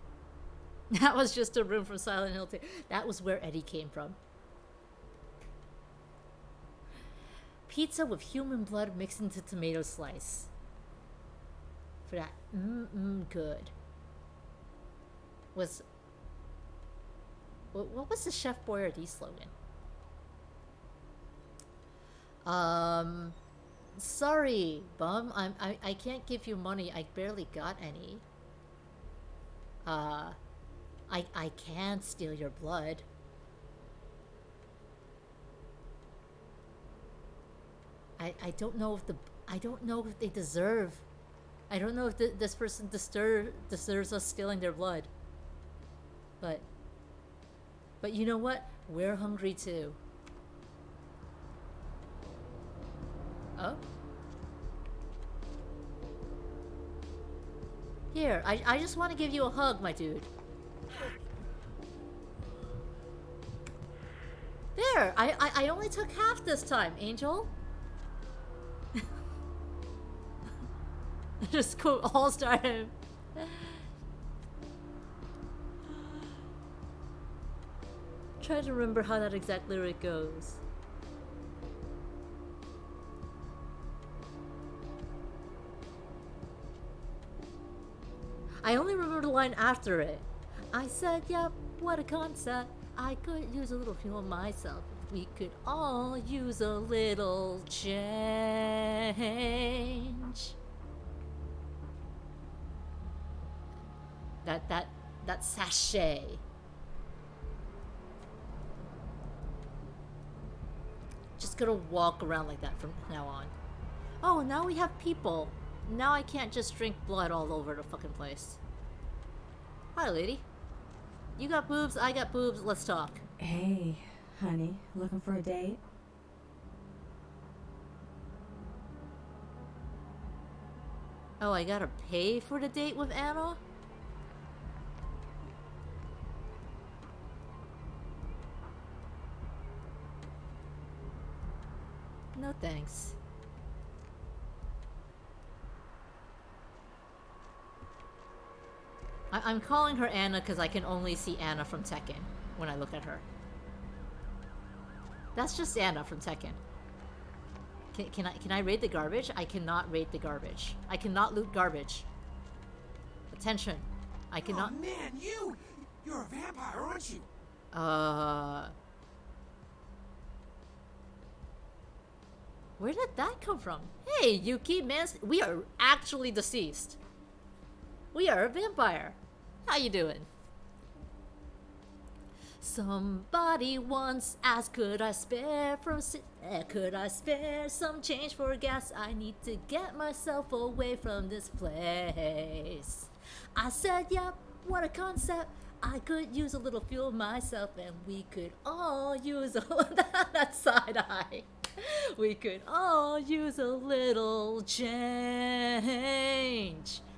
That was just a room from Silent Hill 2. That was where Eddie came from. Pizza with human blood mixed into tomato slice. For that, good. What was the Chef Boyardee slogan? Sorry, bum. I can't give you money. I barely got any. I can't steal your blood. I don't know if they deserve. I don't know if this person deserves us stealing their blood. But you know what? We're hungry too. Oh? Here, I just want to give you a hug, my dude. There! I only took half this time, Angel. Just quote All-Star him. Try to remember how that exact lyric goes. I only remember the line after it. I said, yep, what a concept. I could use a little fuel myself. We could all use a little change. That sachet. Just gonna walk around like that from now on. Oh, now we have people. Now I can't just drink blood all over the fucking place. Hi, lady. You got boobs, I got boobs, let's talk. Hey, honey, looking for a date? Oh, I gotta pay for the date with Anna? No thanks. I'm calling her Anna because I can only see Anna from Tekken when I look at her. That's just Anna from Tekken. Can I raid the garbage? I cannot raid the garbage. I cannot loot garbage. Attention. I cannot... Oh man, you're a vampire, aren't you? Where did that come from? Hey, Yuki, man, we are actually deceased. We are a vampire. How you doing? Somebody once asked, could I spare some change for gas? I need to get myself away from this place. I said, yep, what a concept. I could use a little fuel myself, and we could all use a that side eye. We could all use a little change.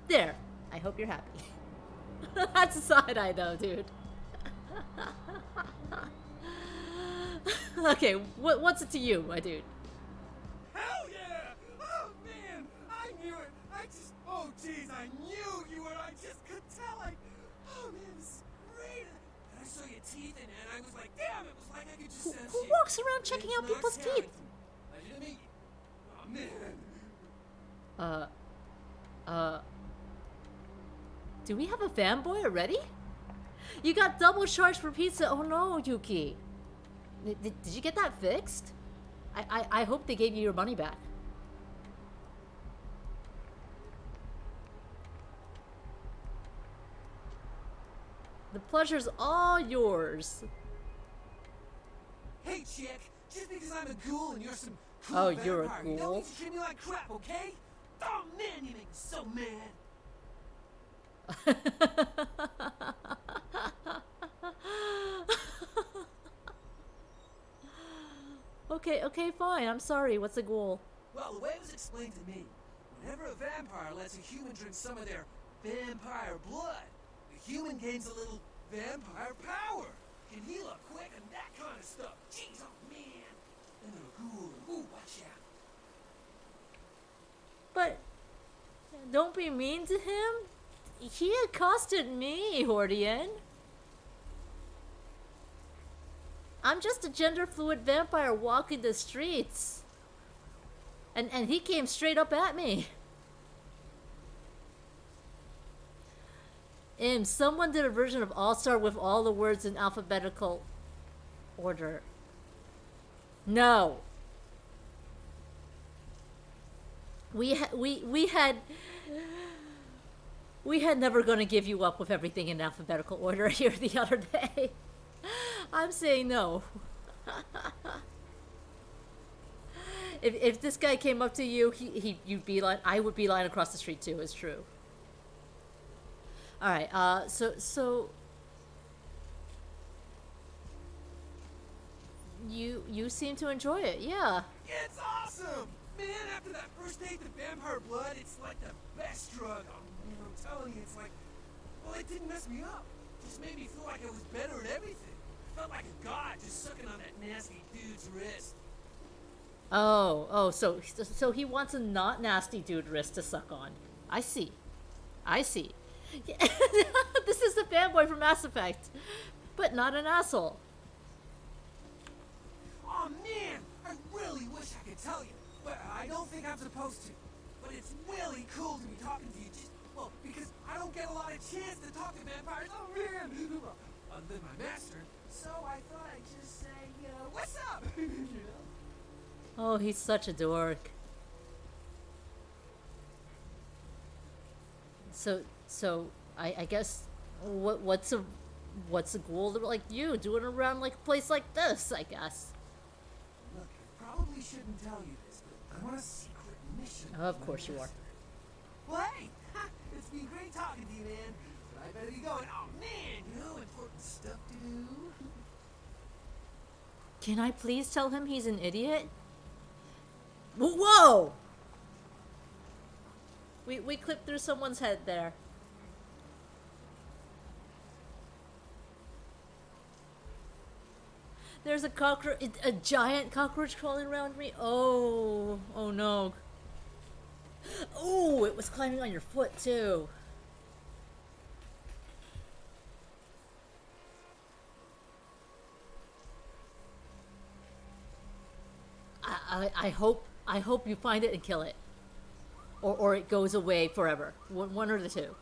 There. I hope you're happy. That's a side eye though, dude. Okay, what's it to you, my dude? Hell yeah! Oh man, I knew it. Oh jeez, I knew you were. I just could tell. Oh man, this is great. And I saw your teeth, and I was like, damn, it was like I could just sense Who you. walks around checking out people's teeth? Pleasure to meet you. Oh Uh, do we have a fanboy already? You got double charged for pizza. Oh no, Yuki. Did you get that fixed? I hope they gave you your money back. The pleasure's all yours. Hey, chick, just because I'm a ghoul and you're some cool Oh, vampire, you're a you don't ghoul? need to treat me like crap, okay? Oh man, you make me so mad. Okay, fine. I'm sorry. What's a ghoul? Well, the way it was explained to me, whenever a vampire lets a human drink some of their vampire blood, the human gains a little vampire power, can heal up quick and that kind of stuff. Jeez, oh man. And then a ghoul, ooh, watch out. But don't be mean to him. He accosted me, Hordian. I'm just a gender fluid vampire walking the streets. And he came straight up at me. Someone did a version of All-Star with all the words in alphabetical order. No. We had never gonna give you up with everything in alphabetical order here the other day. I'm saying no. If this guy came up to you, you'd be like, I would be lying across the street too. It's true. All right. So you seem to enjoy it, yeah. It's awesome, man. After that first date with vampire blood, it's like the best drug. I'm telling you, it's like, well, it didn't mess me up. It just made me feel like I was better at everything. I felt like a god just sucking on that nasty dude's wrist. Oh, so he wants a not nasty dude wrist to suck on. I see. This is the fanboy from Mass Effect, but not an asshole. Oh man, I really wish I could tell you, but I don't think I'm supposed to. But it's really cool to be talking to you, because I don't get a lot of chance to talk to vampires. Oh man, other than my master. So I thought I'd just say, what's up? You know? Oh, he's such a dork. So I guess what's a ghoul like you doing around like a place like this? I guess. Look, I probably shouldn't tell you this, but I'm on a secret mission. Oh, of course you are. Well, hey, it's been great talking to you, man. But I better be going. Oh man, important stuff to do. Can I please tell him he's an idiot? Whoa! We clipped through someone's head there. There's a cockroach, a giant cockroach crawling around me. Oh no. Oh, it was climbing on your foot too. I hope you find it and kill it, or it goes away forever. One or the two.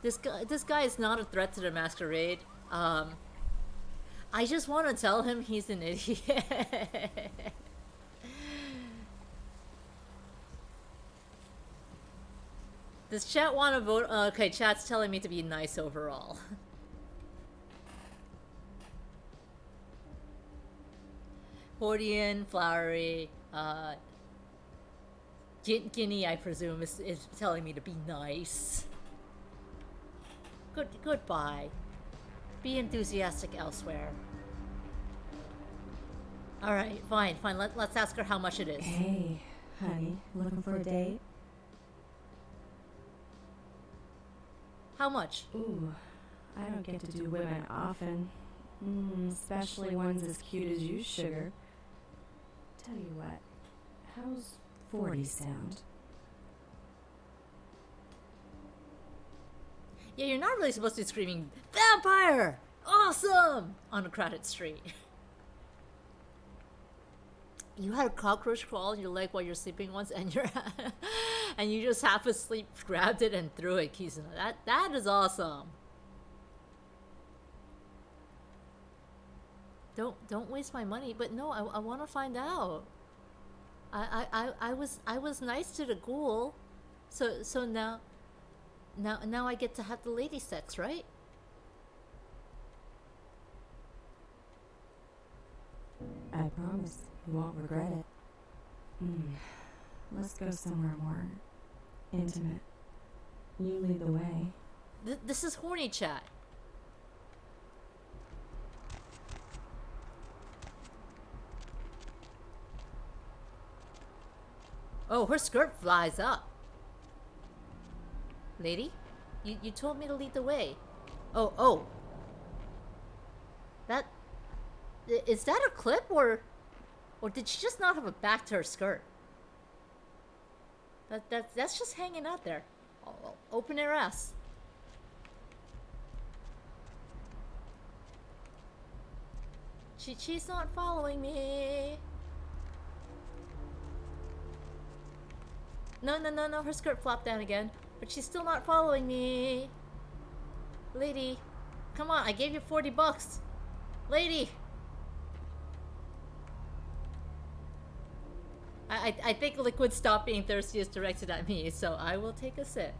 This guy is not a threat to the Masquerade. I just want to tell him he's an idiot. Does chat want to vote? Okay, chat's telling me to be nice overall. Hordian, flowery, Guinea, I presume, is telling me to be nice. Goodbye. Be enthusiastic elsewhere. Alright, fine. Let's ask her how much it is. Hey, honey, looking for a date? How much? Ooh, I don't get to do women often. Especially ones as cute as you, sugar. Tell you what, how's 40 sound? Yeah, you're not really supposed to be screaming, "Vampire! Awesome!" on a crowded street. You had a cockroach crawl on your leg while you're sleeping once, and you're and you just half asleep grabbed it and threw it, Kizuna. That is awesome. Don't waste my money. But no, I want to find out. I was nice to the ghoul, so now I get to have the lady sex, right? I promise you won't regret it. Let's go somewhere more intimate. You lead the way. This is horny chat. Oh, her skirt flies up. Lady, you told me to lead the way. Oh. Is that a clip or did she just not have a back to her skirt? That's just hanging out there. Open her ass. She's not following me. No, her skirt flopped down again. But she's still not following me. Lady, come on, I gave you $40. Lady! I think liquid stop being thirsty is directed at me, so I will take a sip.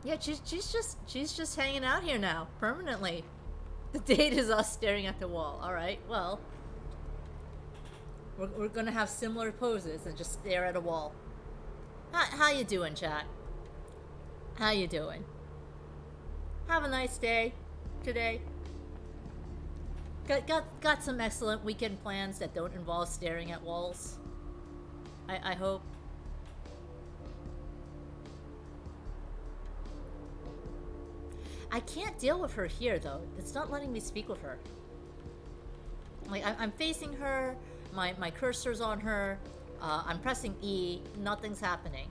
Yeah, she's just hanging out here now, permanently. The date is us staring at the wall. Alright, well. We're gonna have similar poses and just stare at a wall. How you doing, chat? How you doing? Have a nice day today. Got some excellent weekend plans that don't involve staring at walls. I hope. I can't deal with her here though. It's not letting me speak with her. Like I'm facing her. My cursor's on her. I'm pressing E. Nothing's happening.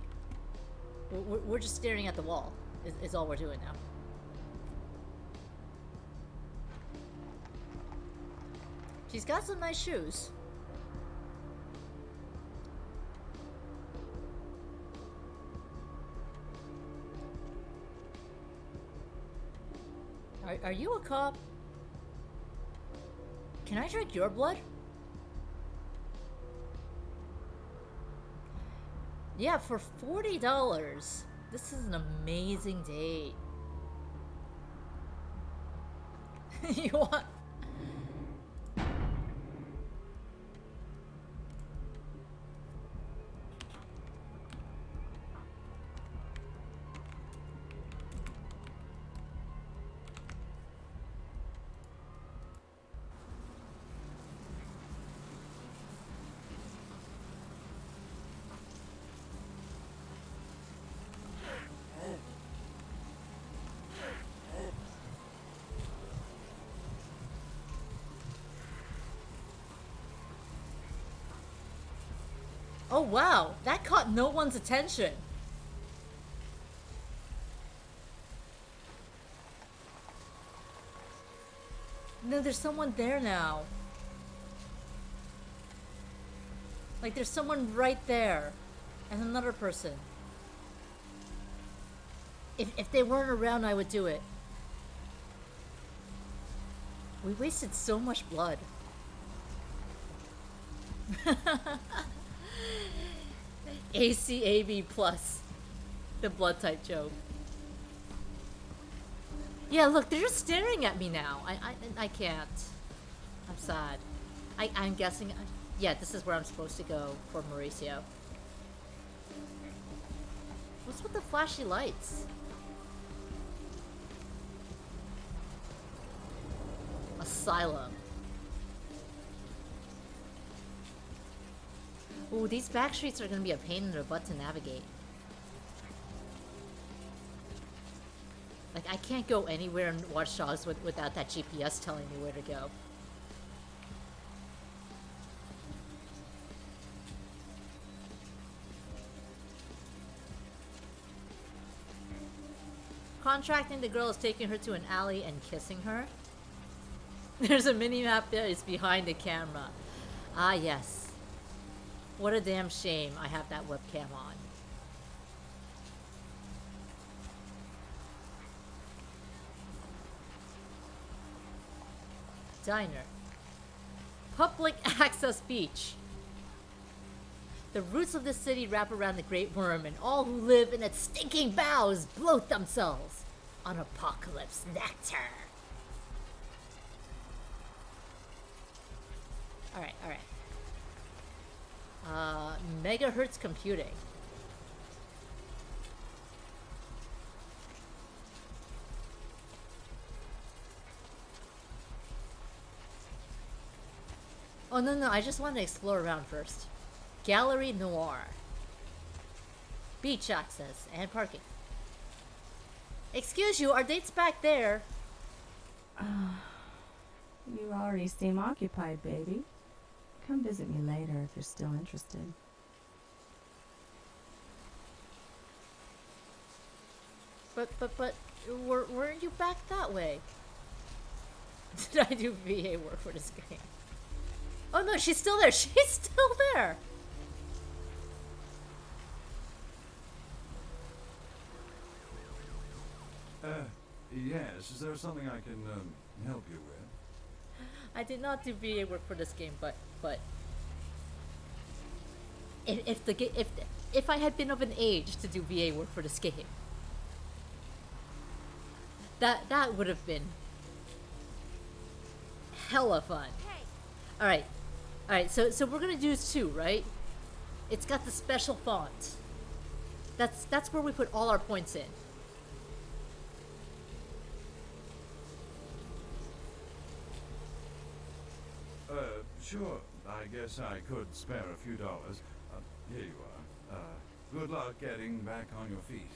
We're just staring at the wall. Is all we're doing now. She's got some nice shoes. Are you a cop? Can I drink your blood? Yeah, for $40. This is an amazing date. You want... Oh wow, that caught no one's attention. No, there's someone there now. Like there's someone right there. And another person. If they weren't around, I would do it. We wasted so much blood. ACAB plus the blood type joke. Yeah, look, they're just staring at me now. I can't. I'm sad. I'm guessing. Yeah, this is where I'm supposed to go for Mauricio. What's with the flashy lights? Asylum. Ooh, these back streets are gonna be a pain in the butt to navigate. Like, I can't go anywhere in Watch Dogs without that GPS telling me where to go. Contracting the girl is taking her to an alley and kissing her. There's a mini-map that is behind the camera. Ah, yes. What a damn shame I have that webcam on. Diner. Public access beach. The roots of the city wrap around the great worm, and all who live in its stinking boughs bloat themselves on apocalypse nectar. Alright. Megahertz computing. Oh, no, I just want to explore around first. Gallery Noir. Beach access and parking. Excuse you, our date's back there. You already seem occupied, baby. Come visit me later if you're still interested. But, weren't you back that way? Did I do VA work for this game? Oh no, she's still there. She's still there. Yes. Is there something I can help you with? I did not do VA work for this game, but if I had been of an age to do VA work for this game, that would have been hella fun. All right. So we're gonna do 2, right? It's got the special font. That's where we put all our points in. Sure. I guess I could spare a few dollars. Here you are. Good luck getting back on your feet.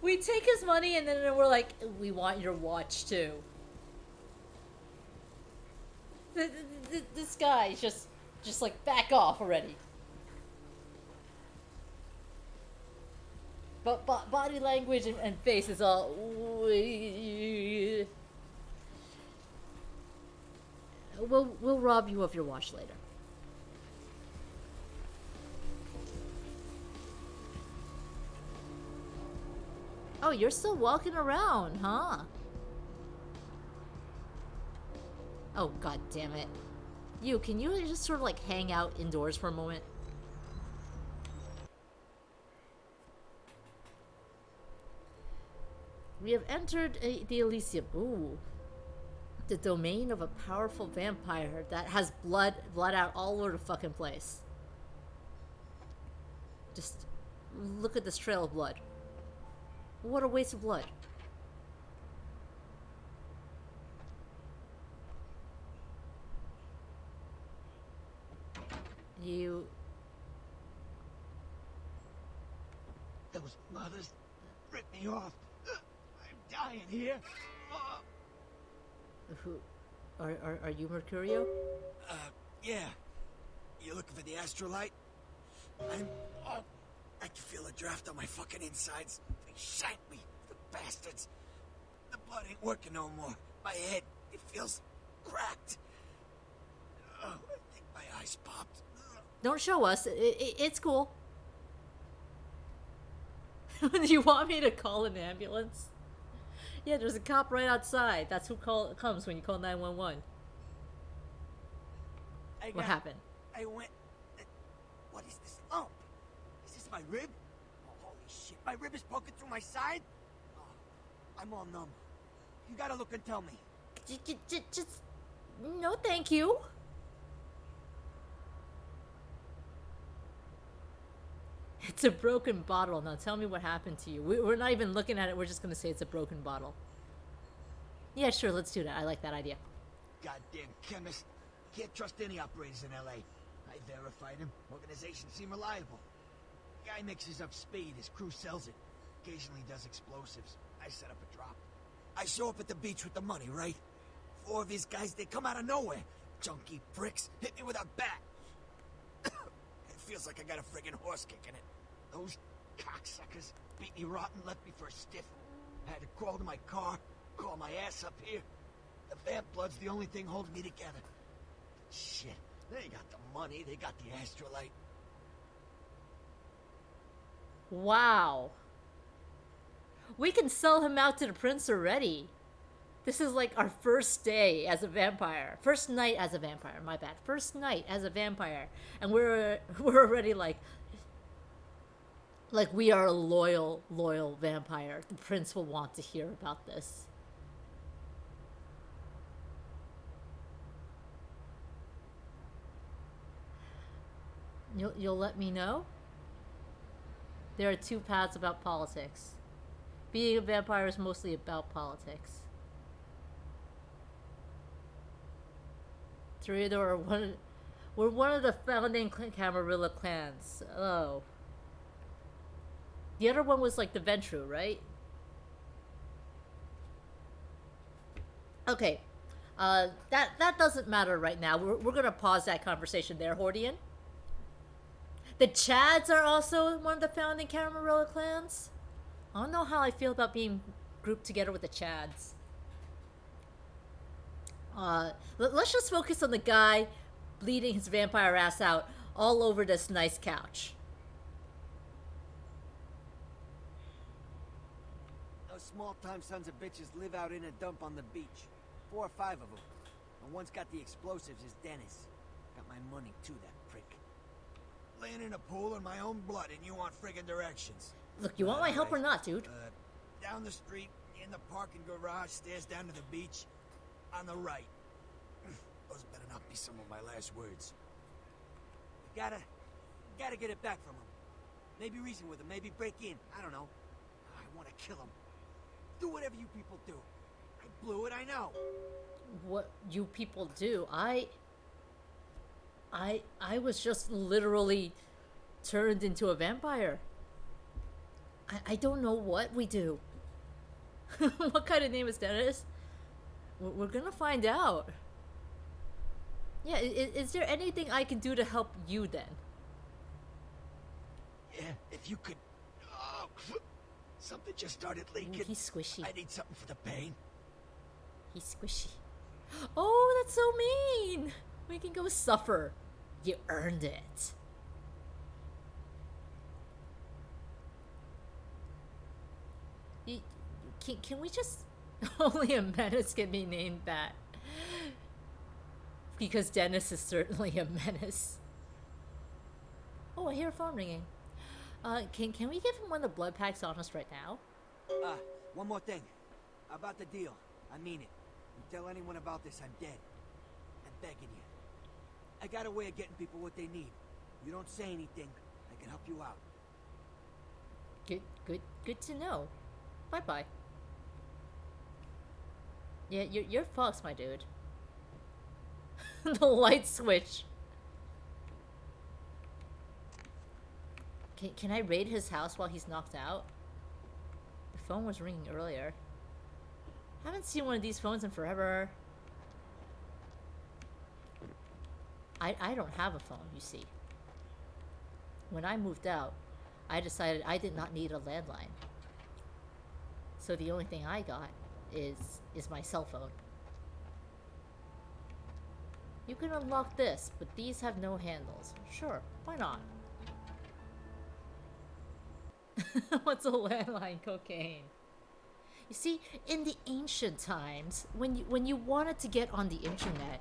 We take his money and then we're like, we want your watch too. This guy just like back off already. But body language and face is all. We'll rob you of your watch later. Oh, you're still walking around, huh? Oh, god damn it. Can you just sort of like hang out indoors for a moment? We have entered the Elysium. Ooh. The domain of a powerful vampire that has blood out all over the fucking place. Just look at this trail of blood. What a waste of blood. Those mothers ripped me off. I'm dying here. Who? Are you Mercurio? Yeah. You looking for the astrolite? I can feel a draft on my fucking insides. They shanked me, the bastards. The blood ain't working no more. My head, it feels cracked. Oh, I think my eyes popped. Don't show us. It's cool. Do you want me to call an ambulance? Yeah, there's a cop right outside. That's who comes when you call 911. What happened? I went... What is this lump? Is this my rib? Oh, holy shit. My rib is poking through my side? Oh, I'm all numb. You gotta look and tell me. Just... No, thank you. It's a broken bottle. Now tell me what happened to you. We're not even looking at it. We're just going to say it's a broken bottle. Yeah, sure. Let's do that. I like that idea. Goddamn chemist. Can't trust any operators in L.A. I verified him. Organizations seem reliable. Guy mixes up speed. His crew sells it. Occasionally does explosives. I set up a drop. I show up at the beach with the money, right? 4 of his guys, they come out of nowhere. Junky pricks hit me with a bat. It feels like I got a friggin' horse kicking it. Those Cocksuckers beat me rotten, left me for a stiff. I had to crawl to my car, crawl my ass up here. The vamp blood's the only thing holding me together. Shit, they got the money, they got the astrolite. Wow. We can sell him out to the prince already. This is like our first day as a vampire. First night as a vampire, my bad. First night as a vampire. And we're already like we are a loyal vampire. The prince will want to hear about this. You'll let me know? There are two paths about politics. Being a vampire is mostly about politics. Theodore, we're one of the founding Camarilla clans. Oh. The other one was like the Ventru, right? Okay. That doesn't matter right now. We're gonna pause that conversation there, Hordian. The Chads are also one of the founding Camarilla clans. I don't know how I feel about being grouped together with the Chads. Let's just focus on the guy bleeding his vampire ass out all over this nice couch. Those small-time sons of bitches live out in a dump on the beach. 4 or 5 of them. And one's got the explosives is Dennis. Got my money too, that prick. Laying in a pool in my own blood and you want friggin' directions. Look, you want my help or not, dude? Down the street, in the parking garage, stairs down to the beach. On the right. Those better not be some of my last words. You gotta get it back from him. Maybe reason with him, maybe break in. I don't know. I want to kill him. Do whatever you people do. I blew it, I know. What you people do? I was just literally turned into a vampire. I don't know what we do. What kind of name is Dennis? We're gonna find out. Yeah, is there anything I can do to help you then? Yeah, if you could... Oh, something just started leaking. Ooh, he's squishy. I need something for the pain. He's squishy. Oh, that's so mean. We can go suffer. You earned it. Can we just... Only a menace can be named that. Because Dennis is certainly a menace. Oh, I hear a phone ringing. Can we give him one of the blood packs on us right now? One more thing. About the deal. I mean it. You tell anyone about this, I'm dead. I'm begging you. I got a way of getting people what they need. You don't say anything, I can help you out. Good to know. Bye-bye. Yeah, you're fucked, my dude. The light switch. Can I raid his house while he's knocked out? The phone was ringing earlier. Haven't seen one of these phones in forever. I don't have a phone, you see. When I moved out, I decided I did not need a landline. So the only thing I got is my cell phone. You can unlock this, but these have no handles. Sure, why not? What's a landline? Cocaine. You see, in the ancient times, when you wanted to get on the internet,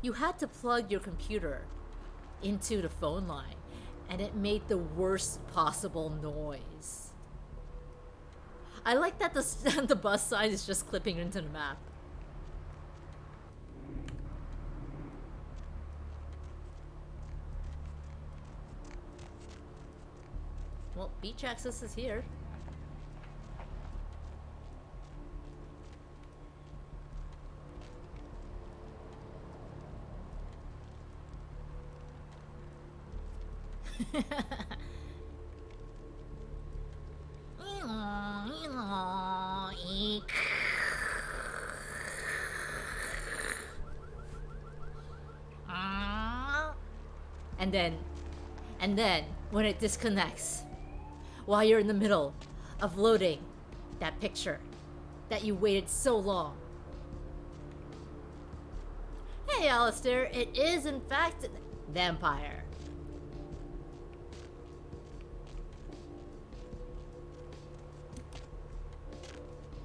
you had to plug your computer into the phone line, and it made the worst possible noise. I like that the bus sign is just clipping into the map. Well, beach access is here. And then when it disconnects, while you're in the middle of loading that picture that you waited so long. Hey, Alistair, it is in fact a vampire.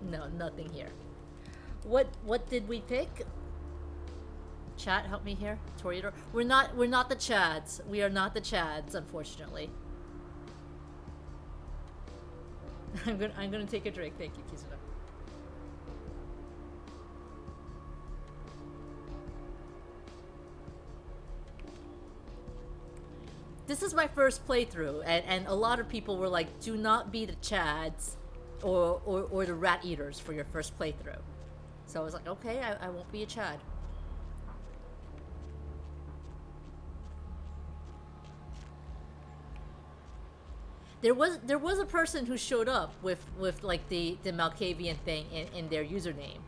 No, nothing here. What did we pick? Chat, help me here. Toreador. We're not the Chads. We are not the Chads, unfortunately. I'm gonna take a drink. Thank you, Kizuna. This is my first playthrough, and a lot of people were like, do not be the Chads or the Rat Eaters for your first playthrough. So I was like, okay, I won't be a Chad. There was a person who showed up with like the Malkavian thing in their username,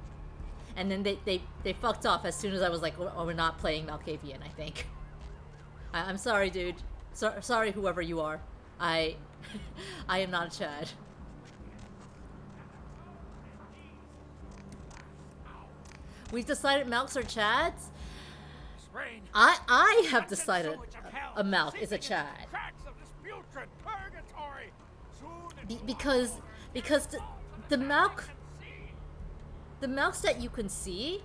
and then they fucked off as soon as I was like, oh, we're not playing Malkavian. I think. I'm sorry, dude. Sorry, whoever you are. I am not a Chad. We've decided Malks are Chads. I have decided a Malk is a Chad. Because the Malks that you can see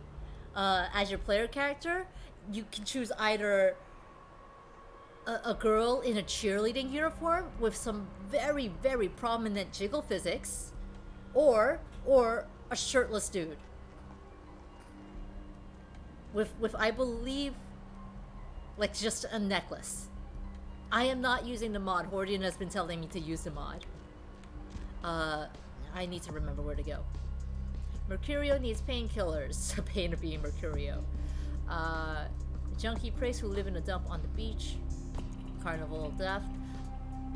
as your player character, you can choose either a girl in a cheerleading uniform with some very, very prominent jiggle physics, or a shirtless dude with I believe like just a necklace. I am not using the mod. Hordian has been telling me to use the mod. I need to remember where to go. Mercurio needs painkillers. Pain of being Mercurio. Junkie priests who live in a dump on the beach. Carnival of Death.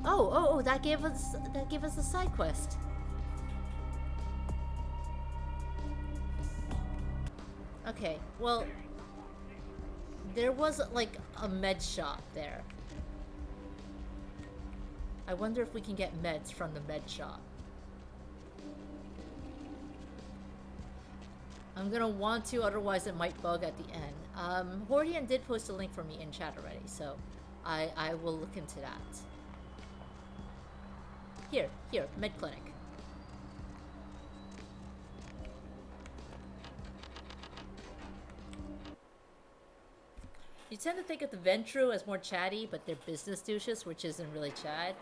Oh, that gave us a side quest. Okay, well, there was like a med shop there. I wonder if we can get meds from the med shop. I'm gonna want to, otherwise it might bug at the end. Hordian did post a link for me in chat already, so I will look into that. Here, med clinic. You tend to think of the Ventru as more chatty, but they're business douches, which isn't really Chad.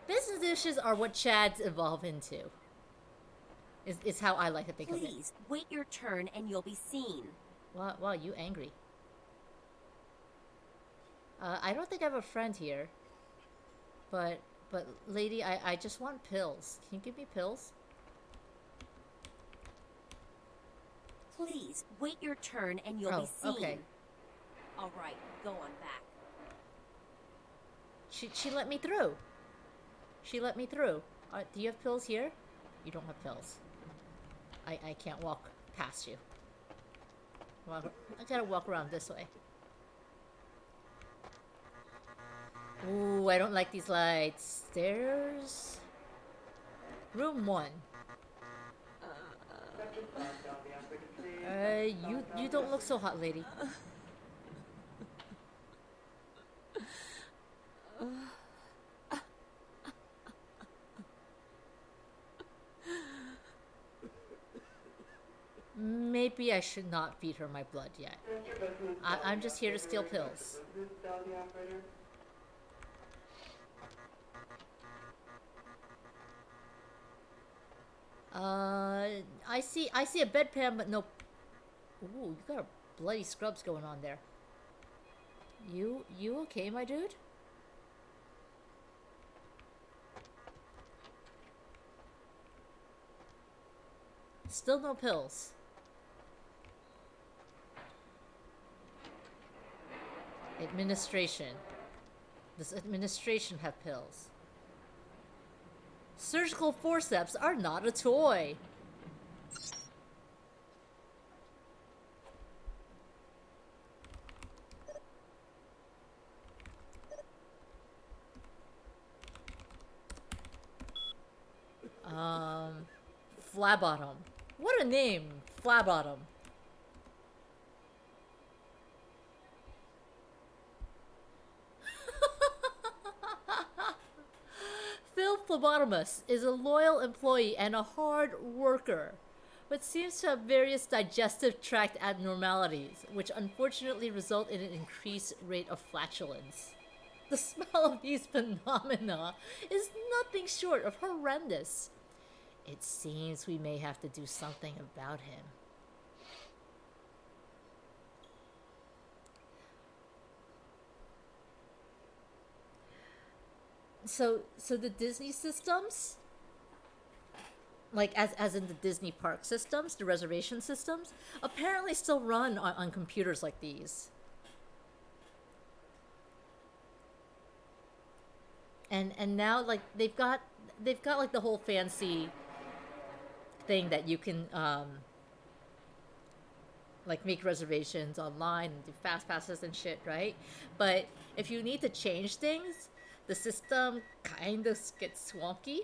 Business douches are what Chads evolve into. Is how I like to think of it. Please, wait your turn and you'll be seen. Wow, you angry. I don't think I have a friend here. But lady, I just want pills. Can you give me pills? Please, wait your turn and you'll be seen. Okay. All right, go on back. She let me through. She let me through. Do you have pills here? You don't have pills. I can't walk past you. Well, I gotta walk around this way. Ooh, I don't like these lights. Stairs. Room 1. You don't look so hot, lady. Maybe I should not feed her my blood yet. I'm just here to steal pills. I see a bedpan, but no. Ooh, you got a bloody scrubs going on there. You okay, my dude? Still no pills. Administration. Does administration have pills? Surgical forceps are not a toy. Flabbottom. What a name, Flabbottom. Phil Phlebotomus is a loyal employee and a hard worker, but seems to have various digestive tract abnormalities, which unfortunately result in an increased rate of flatulence. The smell of these phenomena is nothing short of horrendous. It seems we may have to do something about him. So the Disney systems, like as in the Disney park systems, the reservation systems, apparently still run on computers like these. And now like they've got like the whole fancy thing that you can like make reservations online and do fast passes and shit, right? But if you need to change things, the system kind of gets swanky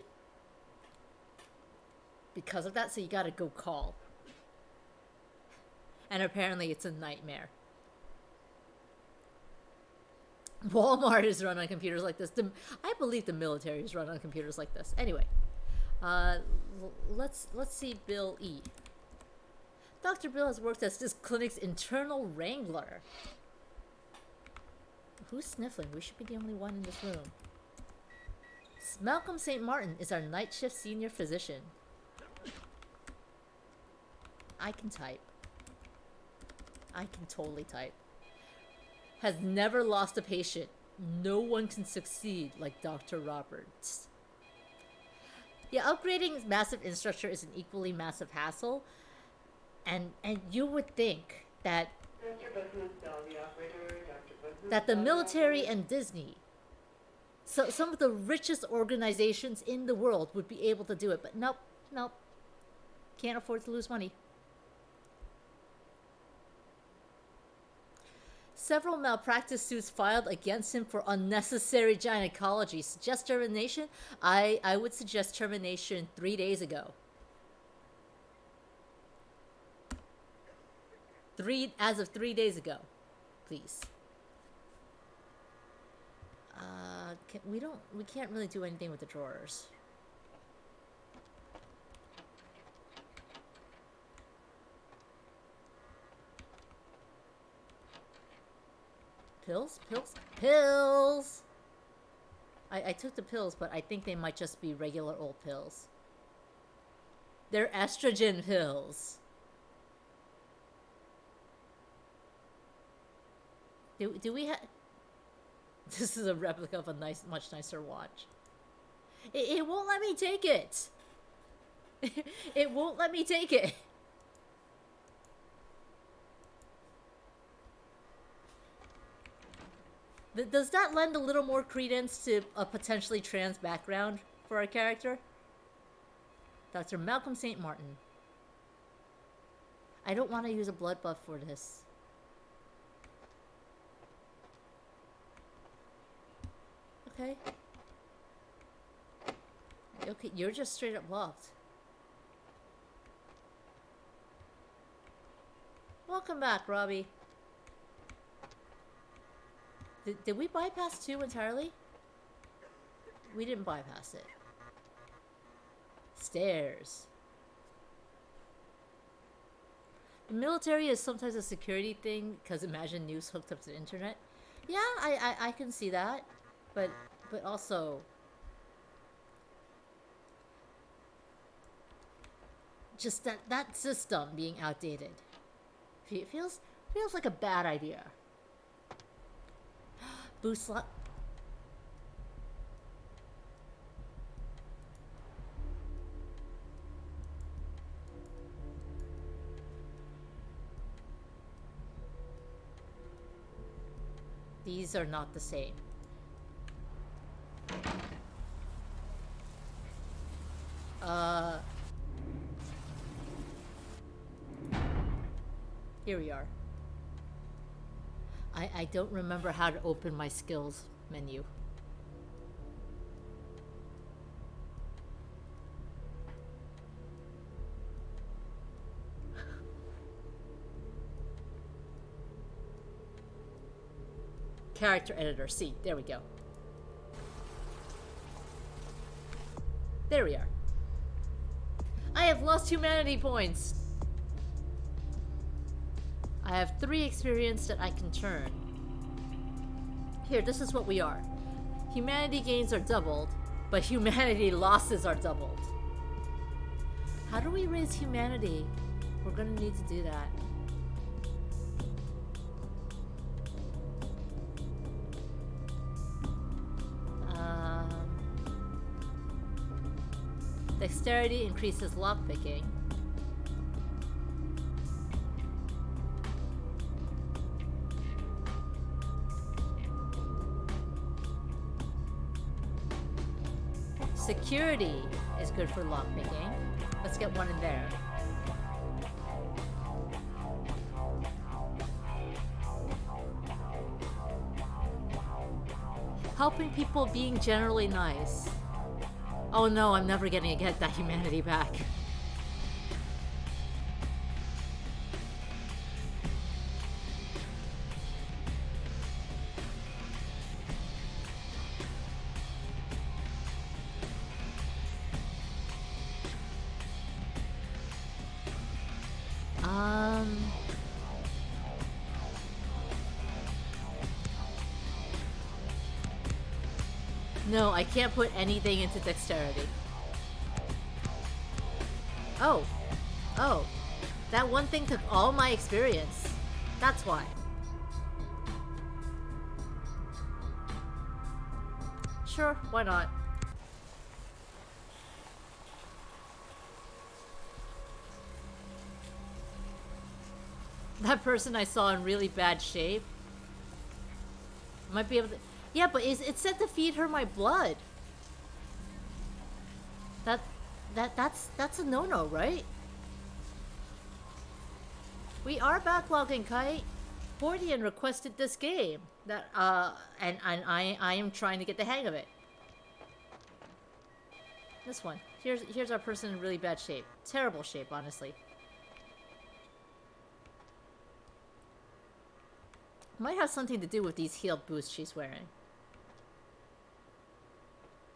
because of that, so you gotta go call. And apparently it's a nightmare. Walmart is run on computers like this. I believe the military is run on computers like this. Anyway, let's see Bill E. Dr. Bill has worked as this clinic's internal wrangler. Who's sniffling? We should be the only one in this room. Malcolm St. Martin is our night shift senior physician. I can type. I can totally type. Has never lost a patient. No one can succeed like Dr. Roberts. Yeah, upgrading massive infrastructure is an equally massive hassle. And you would think that the military and Disney, so some of the richest organizations in the world, would be able to do it, but nope. Can't afford to lose money. Several malpractice suits filed against him for unnecessary gynecology. Suggest termination? I would suggest termination 3 days ago. As of 3 days ago, please. We can't really do anything with the drawers. Pills? I took the pills, but I think they might just be regular old pills. They're estrogen pills. Do we have... This is a replica of a much nicer watch. It won't let me take it. It won't let me take it. Does that lend a little more credence to a potentially trans background for our character? Dr. Malcolm St. Martin. I don't want to use a blood buff for this. Okay. Okay, you're just straight up locked. Welcome back, Robbie. Did we bypass 2 entirely? We didn't bypass it. Stairs. The military is sometimes a security thing, because imagine news hooked up to the internet. Yeah, I can see that. But also... just that system being outdated. It feels like a bad idea. Boost slot. These are not the same. Here we are. I don't remember how to open my skills menu. character editor. See, there we go. There we are. I have lost humanity points. I have 3 experience that I can turn. Here, this is what we are. Humanity gains are doubled, but humanity losses are doubled. How do we raise humanity? We're gonna need to do that. Dexterity increases lockpicking. Security is good for lockpicking. Let's get one in there. Helping people, being generally nice. Oh no, I'm never gonna get that humanity back. No, I can't put anything into dexterity. Oh. Oh. That one thing took all my experience. That's why. Sure, why not? That person I saw in really bad shape. Might be able to... Yeah, but it said to feed her my blood. That's a no-no, right? We are backlogging, Kite. Bordian requested this game. And I am trying to get the hang of it. This one. Here's our person in really bad shape. Terrible shape, honestly. Might have something to do with these healed boots she's wearing.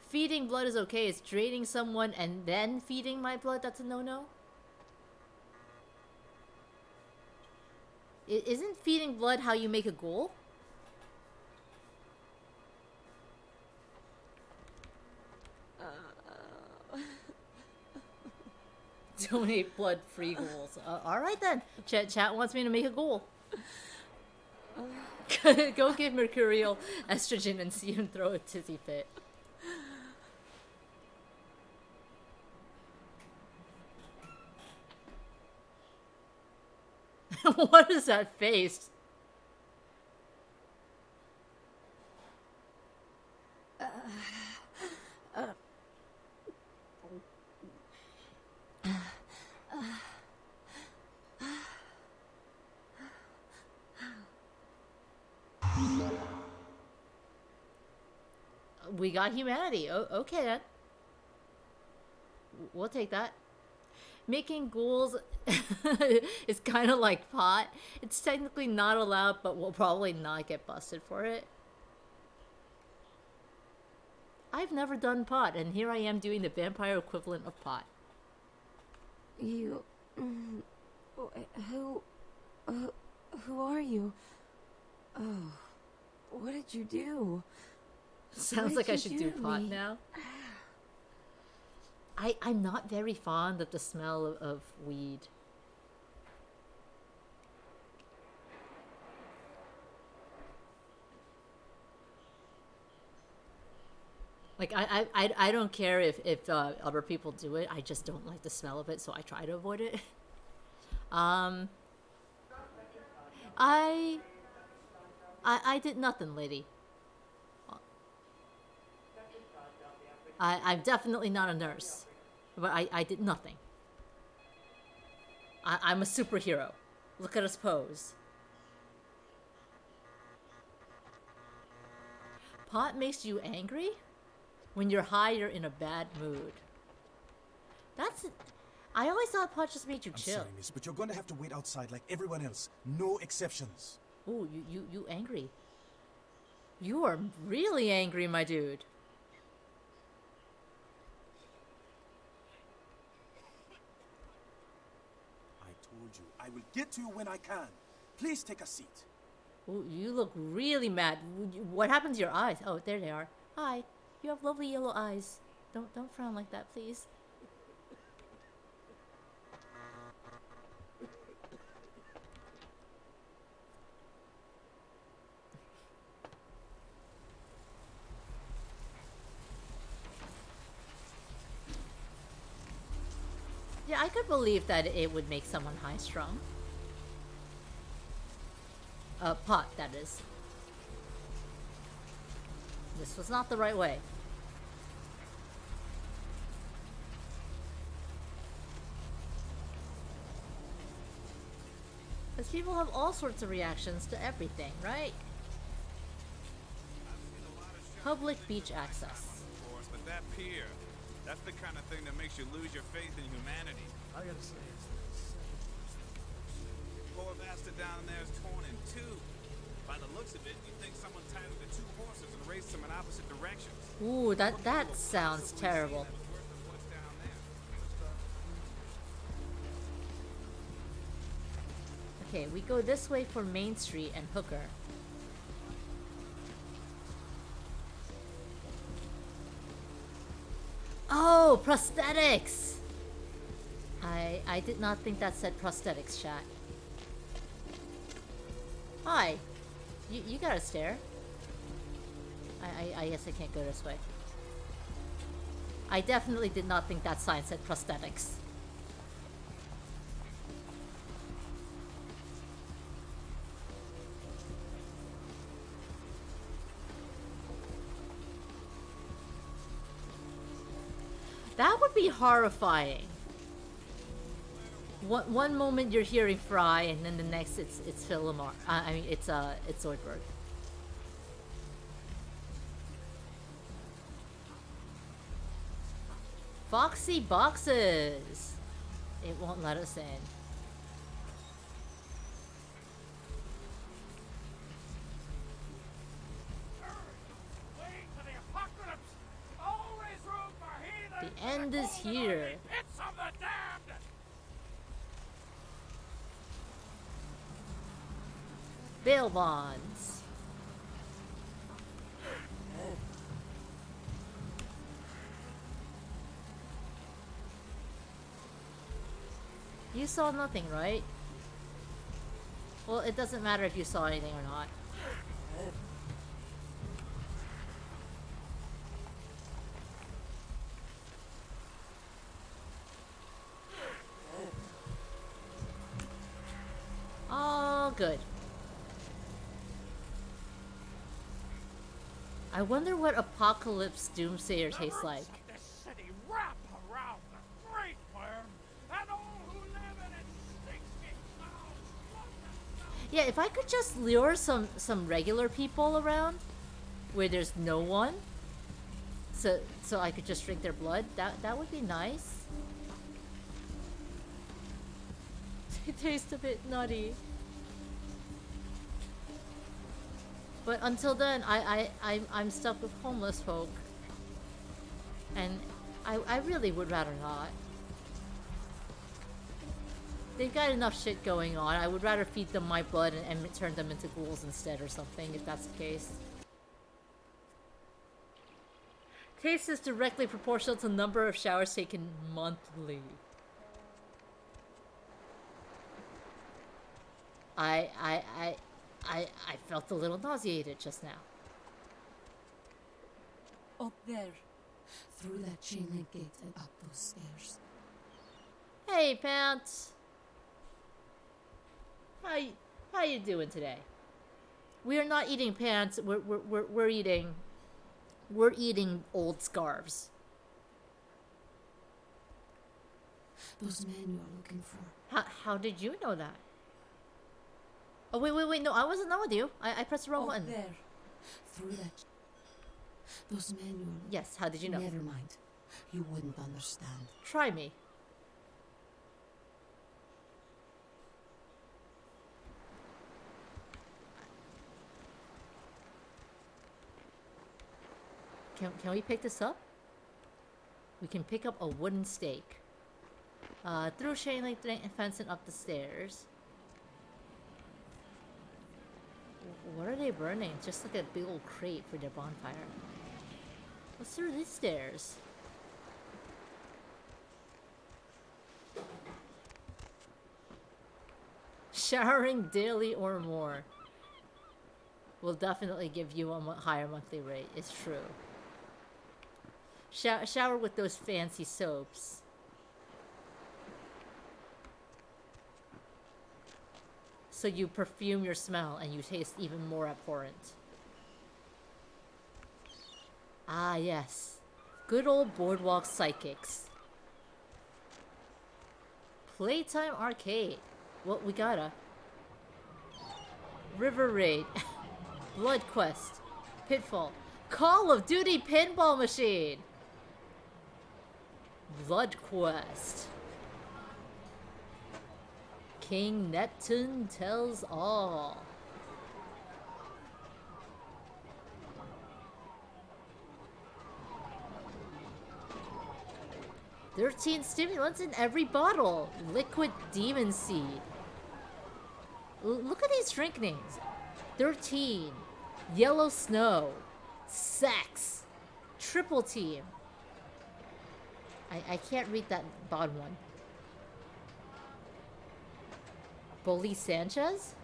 Feeding blood is okay. It's draining someone and then feeding my blood. That's a no-no. Isn't feeding blood how you make a ghoul? Donate blood-free ghouls. Alright then. Chat wants me to make a ghoul. Go give Mercurial estrogen and see him throw a tizzy fit. What is that face? We got humanity. Okay then. We'll take that. Making ghouls is kind of like pot. It's technically not allowed, but we'll probably not get busted for it. I've never done pot, and here I am doing the vampire equivalent of pot. You... Who are you? Oh, what did you do? Sounds like I should do pot now. I'm not very fond of the smell of weed. Like, I don't care if other people do it. I just don't like the smell of it, so I try to avoid it. I did nothing, lady. I'm definitely not a nurse, but I did nothing. I'm a superhero. Look at us pose. Pot makes you angry? When you're high, you're in a bad mood. I always thought pot just made you chill. I'm sorry, miss, but you're going to have to wait outside like everyone else. No exceptions. Ooh, you angry. You are really angry, my dude. I told you, I will get to you when I can. Please take a seat. Ooh, you look really mad. What happened to your eyes? Oh, there they are. Hi. You have lovely yellow eyes. Don't frown like that, please. Yeah, I could believe that it would make someone high-strung. Pot, that is. This was not the right way. Because people have all sorts of reactions to everything, right? Public beach access. But that pier, that's the kind of thing that makes you lose your faith in humanity. I gotta say, it's Poor bastard down there is torn in two. By the looks of it, you think someone tied him to two horses and raced them in opposite directions. Ooh, that sounds terrible. Okay, we go this way for Main Street and Hooker. Oh, prosthetics! I did not think that said prosthetics, chat. Hi. You got a stare. I guess I can't go this way. I definitely did not think that sign said prosthetics. That would be horrifying. One moment you're hearing Fry, and then the next it's Philemar. I mean it's Zoidberg. Foxy boxes. It won't let us in. The end is here. Bail bonds. You saw nothing, right? Well, it doesn't matter if you saw anything or not. Oh, good. I wonder what Apocalypse Doomsayer tastes like. Yeah, if I could just lure some regular people around where there's no one, so I could just drink their blood, that would be nice. It tastes a bit nutty. But until then, I'm stuck with homeless folk. And I really would rather not. They've got enough shit going on. I would rather feed them my blood and turn them into ghouls instead or something, if that's the case. Taste is directly proportional to the number of showers taken monthly. I felt a little nauseated just now. Up there. Through that chain link gate and up those stairs. Hey, Pants. How you doing today? We are not eating pants. We're eating old scarves. Those men you are looking for. How did you know that? Oh wait, no, I wasn't done with you. I pressed the wrong button. There. Through that. Those men you are. Yes, how did you know? Never mind. You wouldn't understand. Try me. Can we pick this up? We can pick up a wooden stake. Through chain link fence and up the stairs. What are they burning? Just like a big old crate for their bonfire. What's through these stairs? Showering daily or more will definitely give you a higher monthly rate. It's true. Shower with those fancy soaps. So you perfume your smell and you taste even more abhorrent. Ah, yes. Good old boardwalk psychics. Playtime arcade. Well, we gotta. River Raid. Blood Quest. Pitfall. Call of Duty Pinball Machine. Blood Quest. King Neptune tells all. "13 stimulants in every bottle. Liquid demon seed." Look at these drink names. 13. Yellow snow. Sex. Triple team. I can't read that bottom one. Bully Sanchez?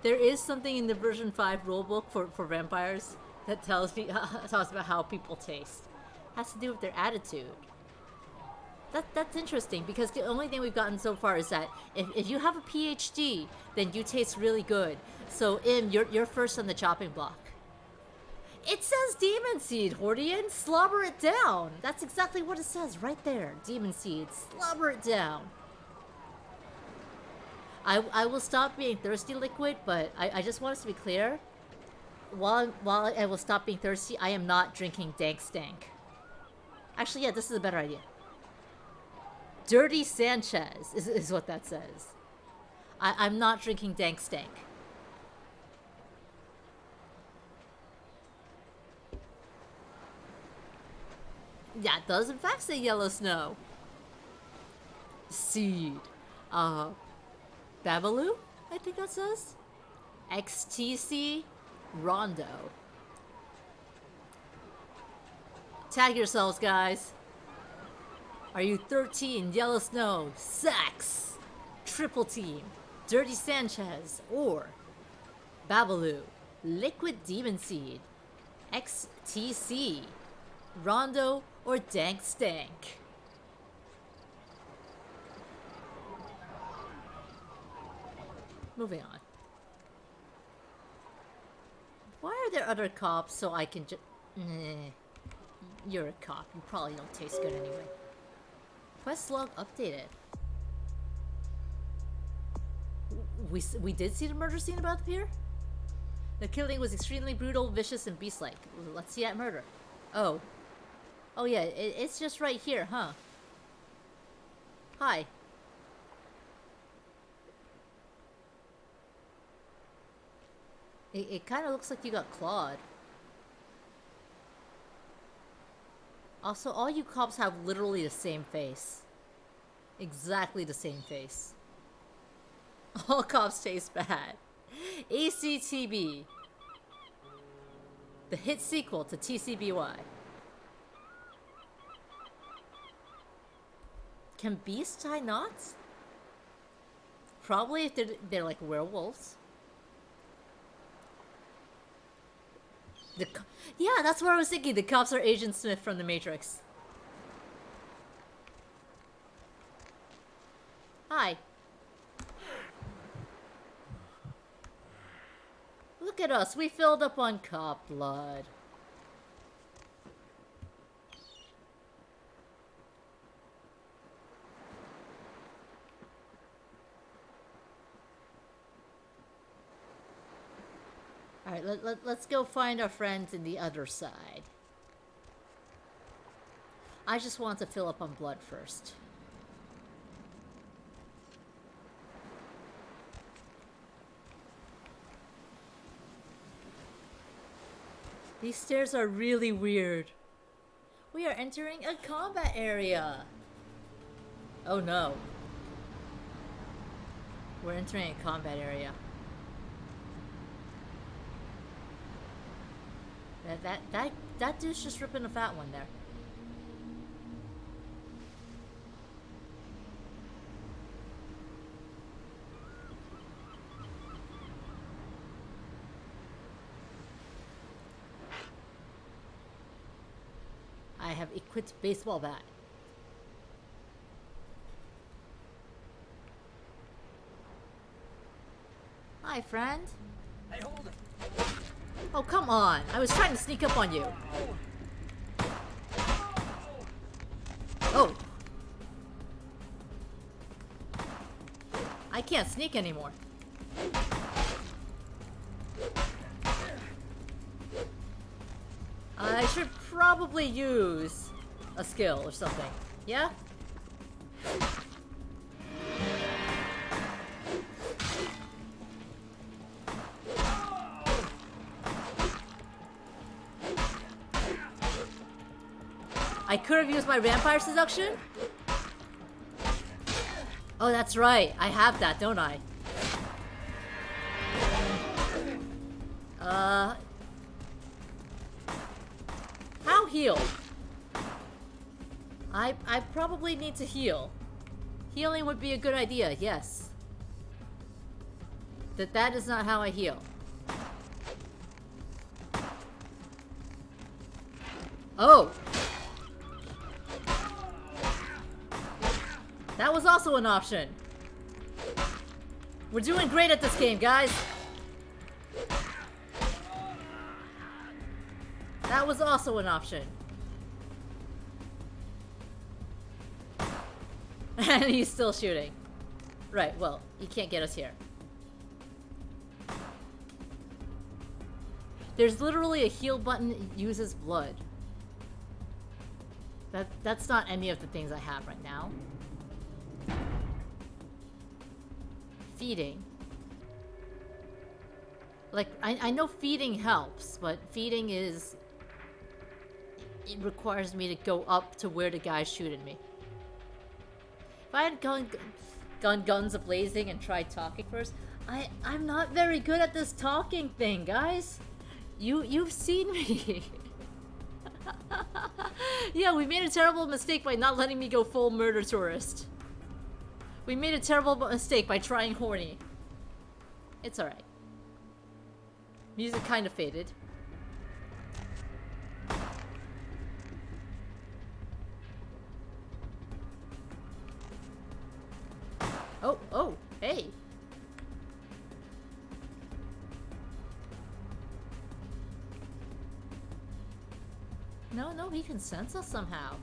There is something in the version 5 rulebook for vampires that talks about how people taste. Has to do with their attitude. That's interesting, because the only thing we've gotten so far is that if you have a PhD, then you taste really good. So you're first on the chopping block. It says demon seed, Hordian. Slobber it down. That's exactly what it says right there. Demon seed. Slobber it down. I will stop being thirsty, Liquid, but I just want us to be clear. While I will stop being thirsty, I am not drinking dank stank. Actually, yeah, this is a better idea. Dirty Sanchez is what that says. I'm not drinking dank stank. Yeah, it does in fact say yellow snow. Seed. Babalu, I think that says. XTC Rondo. Tag yourselves, guys. Are you 13 Yellow Snow, Sex, Triple Team, Dirty Sanchez, or Babalu, Liquid Demon Seed, XTC, Rondo, or Dank Stank? Moving on. Why are there other cops so I can just... You're a cop. You probably don't taste good anyway. Quest log updated. We did see the murder scene about the pier? The killing was extremely brutal, vicious, and beast-like. Let's see that murder. Oh. Oh yeah, it's just right here, huh? Hi. It kind of looks like you got clawed. Also, all you cops have literally the same face. Exactly the same face. All cops taste bad. ACTB. The hit sequel to TCBY. Can beasts tie knots? Probably if they're like werewolves. Yeah, that's what I was thinking. The cops are Agent Smith from The Matrix. Hi. Look at us. We filled up on cop blood. Alright, let's go find our friends in the other side. I just want to fill up on blood first. These stairs are really weird. We are entering a combat area. Oh no. We're entering a combat area. That dude's just ripping a fat one there. I have equipped baseball bat. Hi, friend. Hey, hold it. Oh, come on. I was trying to sneak up on you. Oh. I can't sneak anymore. I should probably use a skill or something. Yeah? I could have used my vampire seduction? Oh, that's right. I have that, don't I? How heal? I probably need to heal. Healing would be a good idea, yes. That is not how I heal. Oh! That was also an option. We're doing great at this game, guys. That was also an option. And he's still shooting. Right, well, you can't get us here. There's literally a heal button that uses blood. That's not any of the things I have right now. Feeding. Like, I know feeding helps, but feeding is... It requires me to go up to where the guy's shooting me. If I had guns a-blazing and tried talking first, I'm not very good at this talking thing, guys. You've seen me. Yeah, we made a terrible mistake by not letting me go full murder tourist. We made a terrible mistake by trying horny. It's alright. Music kind of faded. Oh, hey! No, he can sense us somehow.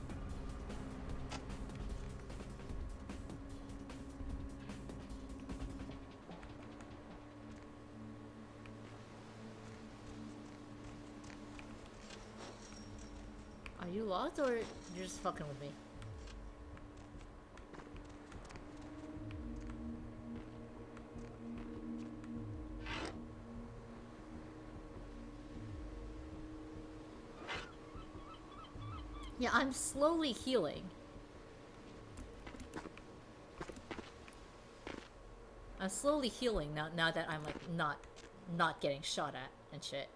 Are you locked or you're just fucking with me? Yeah, I'm slowly healing. I'm slowly healing now that I'm like not getting shot at and shit.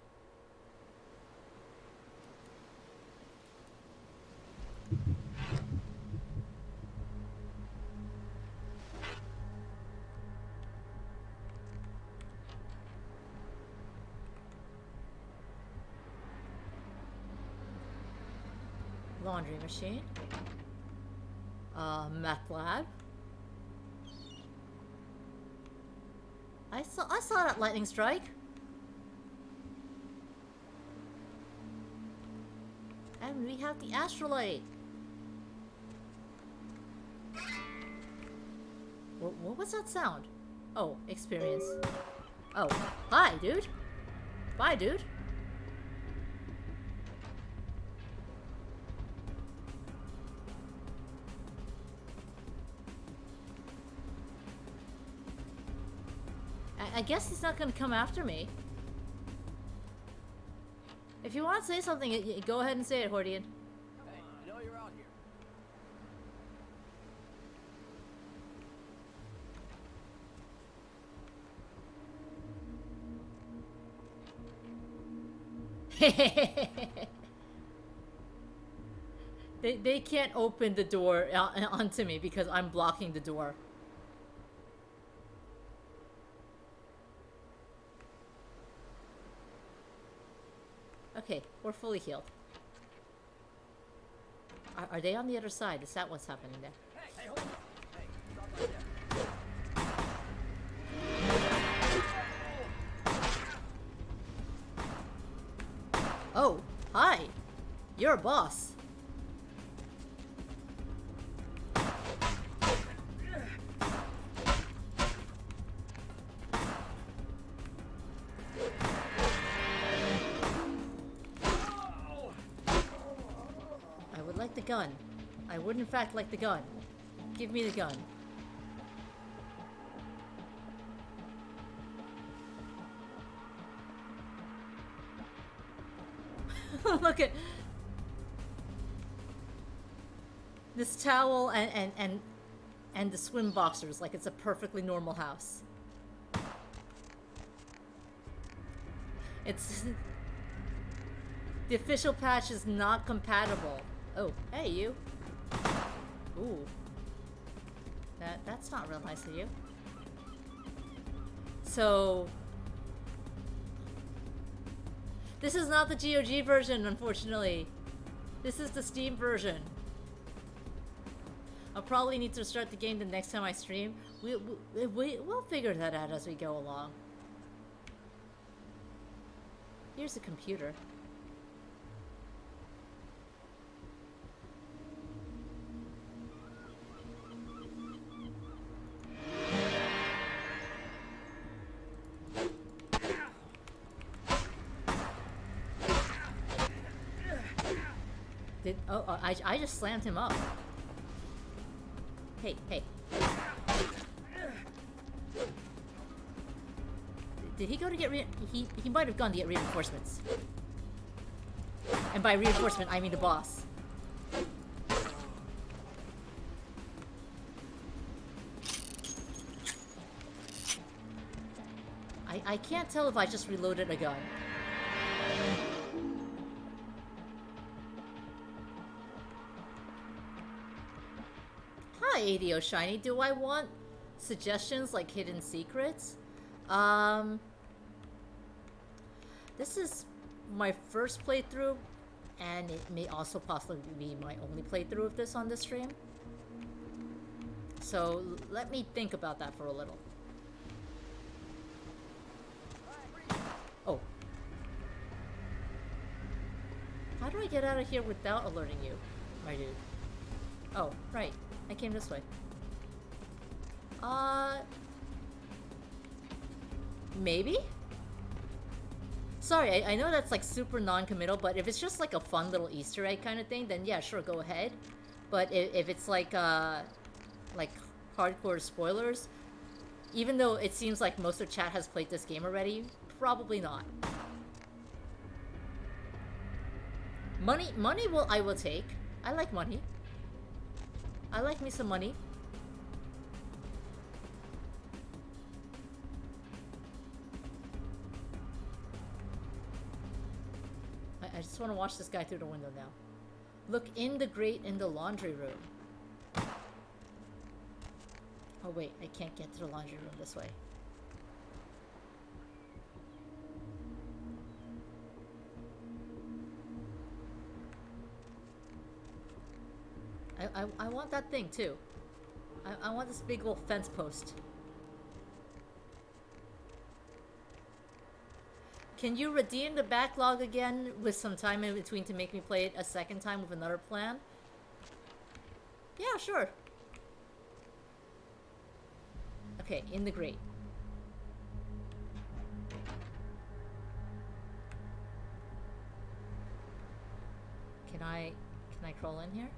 Laundry machine. Meth lab. I saw that lightning strike. And we have the astrolite. What was that sound? Oh, experience. Oh, hi, dude. Bye, dude. I guess he's not gonna come after me. If you want to say something, go ahead and say it, Hordian. Hey, I know you're out here. They can't open the door onto me because I'm blocking the door. Okay, we're fully healed. Are they on the other side? Is that what's happening there? Hey, hold on. Hey, stop right there. Oh, hi! You're a boss. I would like the gun. I would in fact like the gun. Give me the gun. Look at this towel and the swim boxers like it's a perfectly normal house. It's the official patch is not compatible. Oh, hey you. Ooh. That's not real nice of you. So this is not the GOG version, unfortunately. This is the Steam version. I'll probably need to start the game the next time I stream. We'll figure that out as we go along. Here's a computer. I just slammed him up. Hey, hey. Did he go to get he might have gone to get reinforcements. And by reinforcement, I mean the boss. I can't tell if I just reloaded a gun. Hi, ADO Shiny. Do I want suggestions like hidden secrets? This is my first playthrough, and it may also possibly be my only playthrough of this on this stream. So let me think about that for a little. Oh. How do I get out of here without alerting you, my dude? Oh, right. I came this way. Maybe? Sorry, I know that's like super non-committal, but if it's just like a fun little Easter egg kind of thing, then yeah, sure, go ahead. But if it's like hardcore spoilers, even though it seems like most of chat has played this game already, probably not. Money I will take. I like money. I like me some money. I just want to watch this guy through the window now. Look in the grate in the laundry room. Oh wait, I can't get to the laundry room this way. I want that thing too. I want this big old fence post. Can you redeem the backlog again with some time in between to make me play it a second time with another plan? Yeah, sure. Okay, in the grate. Can I crawl in here?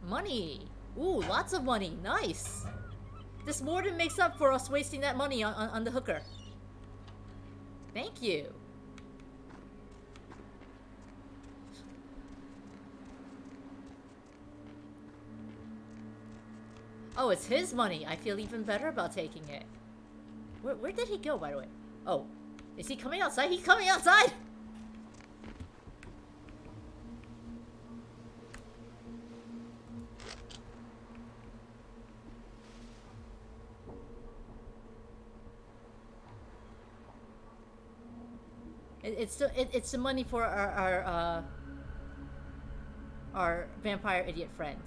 Money! Ooh, lots of money. Nice! This more than makes up for us wasting that money on the hooker. Thank you. Oh, it's his money. I feel even better about taking it. Where did he go, by the way? Oh, is he coming outside? He's coming outside! It's the money for our vampire idiot friend.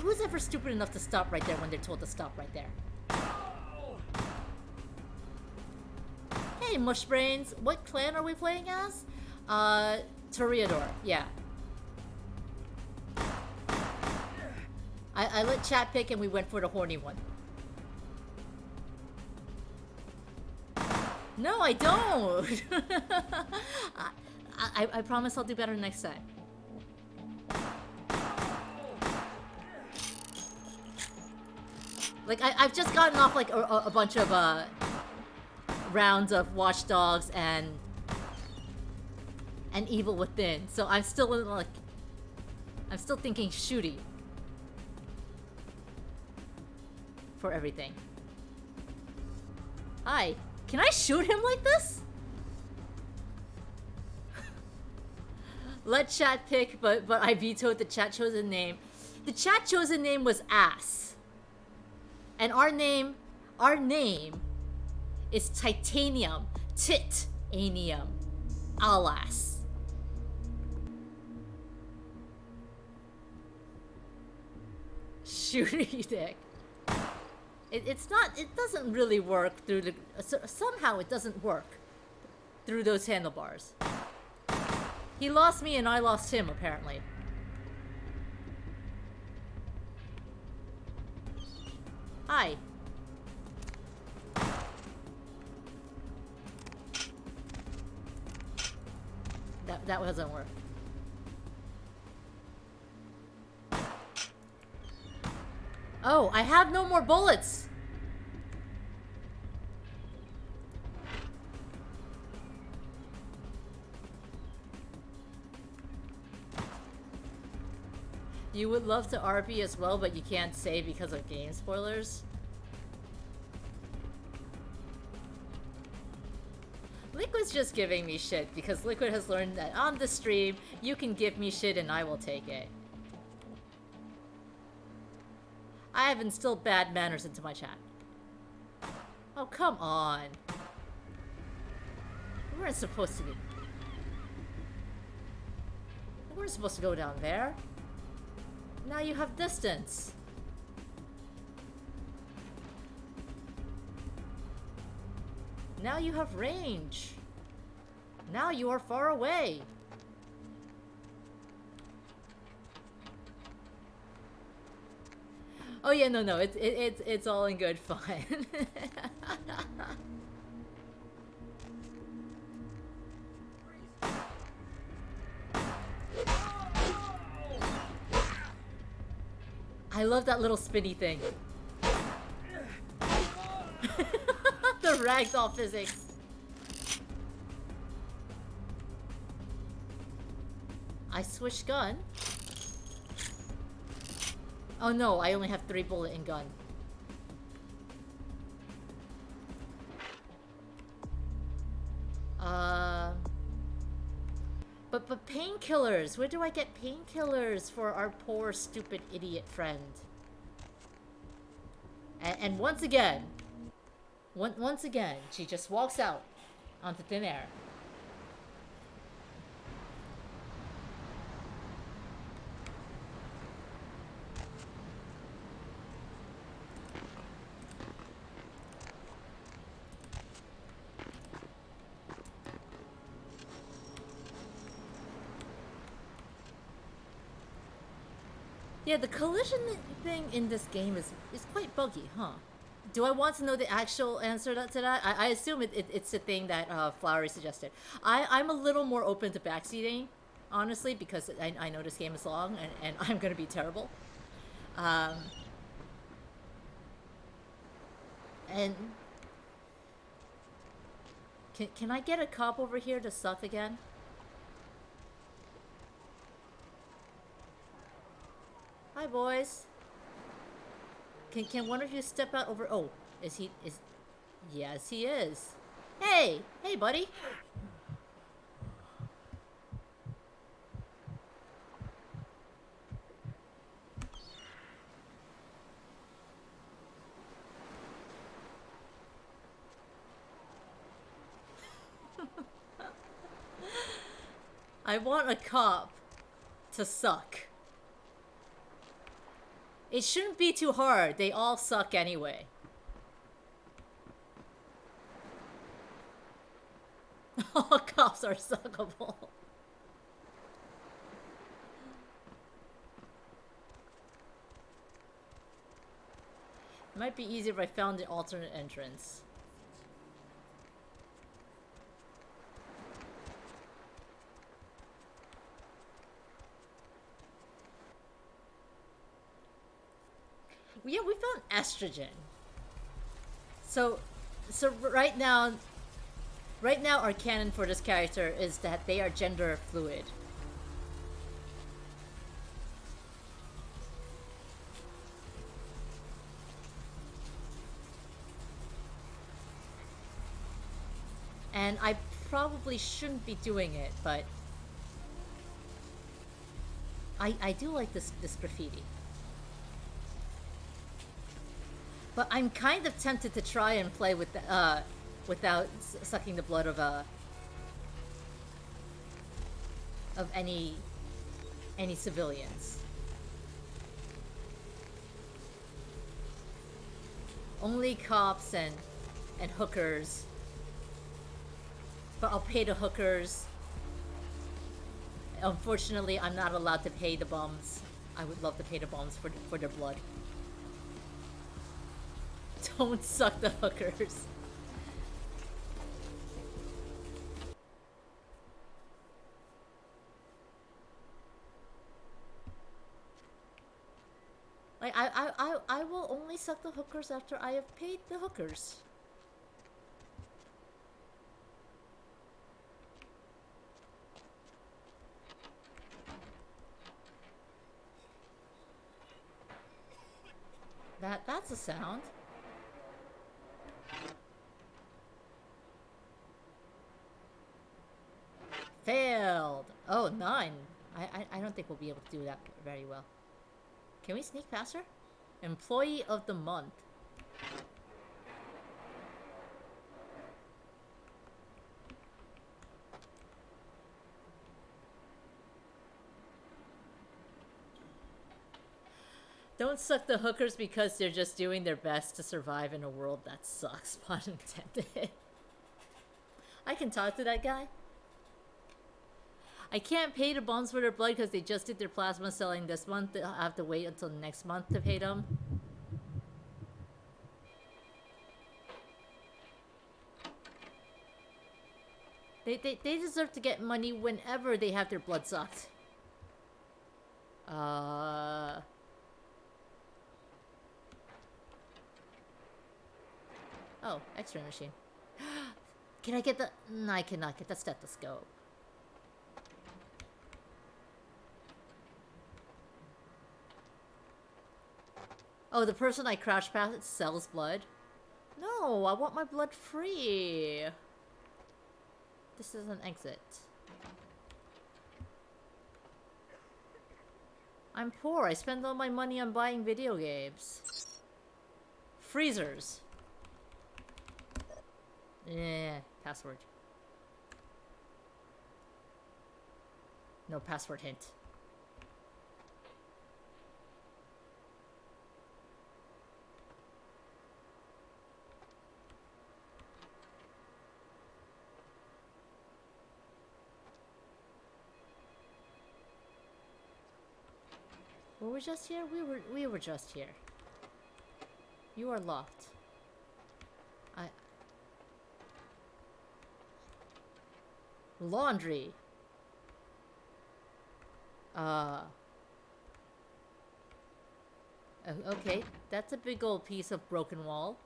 Who's ever stupid enough to stop right there when they're told to stop right there? Hey, Mushbrains, what clan are we playing as? Toreador, yeah. I let chat pick and we went for the horny one. No, I don't! I promise I'll do better next time. Like, I've just gotten off, like, a bunch of, rounds of Watch Dogs and Evil Within. So I'm still, like... I'm still thinking shooty. For everything. Hi. Can I shoot him like this? Let chat pick, but I vetoed the chat chosen name. The chat chosen name was ass. And our name is Titanium Titanium Alas. Shooty dick. It's not, it doesn't really work through the, somehow it doesn't work through those handlebars. He lost me and I lost him, apparently. Hi. That doesn't work. Oh, I have no more bullets! You would love to RP as well, but you can't say because of game spoilers. Liquid's just giving me shit because Liquid has learned that on the stream, you can give me shit and I will take it. I have instilled bad manners into my chat. Oh, come on. We weren't supposed to be. We weren't supposed to go down there. Now you have distance. Now you have range. Now you are far away. Oh yeah, no, it's all in good fun. I love that little spinny thing. The ragdoll physics. I switched gun. Oh no, I only have 3 bullet in gun. But painkillers. Where do I get painkillers for our poor, stupid, idiot friend? And once again, she just walks out onto thin air. Yeah, the collision thing in this game is quite buggy, huh? Do I want to know the actual answer to that? I assume it's the thing that Flowery suggested. I'm a little more open to backseating, honestly, because I know this game is long and I'm gonna be terrible. And can I get a cop over here to suck again? Hi, boys. Can one of you step out over? Oh, is he? Yes, he is. Hey, hey, buddy. I want a cop to suck. It shouldn't be too hard. They all suck anyway. All cops are suckable. It might be easier if I found the alternate entrance. Yeah, we found estrogen. So right now our canon for this character is that they are gender fluid. And I probably shouldn't be doing it, but I do like this graffiti. But I'm kind of tempted to try and play with the, without sucking the blood of any civilians. Only cops and hookers. But I'll pay the hookers. Unfortunately, I'm not allowed to pay the bums. I would love to pay the bums for their blood. Don't suck the hookers. Like I will only suck the hookers after I have paid the hookers. That's a sound. Failed. Oh, 9. I don't think we'll be able to do that very well. Can we sneak past her? Employee of the month. Don't suck the hookers because they're just doing their best to survive in a world that sucks, pun intended. I can talk to that guy. I can't pay the bums for their blood because they just did their plasma selling this month. I have to wait until next month to pay them. They deserve to get money whenever they have their blood sucked. Oh, X-ray machine. Can I get the... No, I cannot get the stethoscope. Oh, the person I crashed past sells blood? No, I want my blood free. This is an exit. I'm poor. I spend all my money on buying video games. Freezers. Yeah, password. No password hint. Were we just here? We were just here. You are locked. Laundry. Okay, that's a big old piece of broken wall.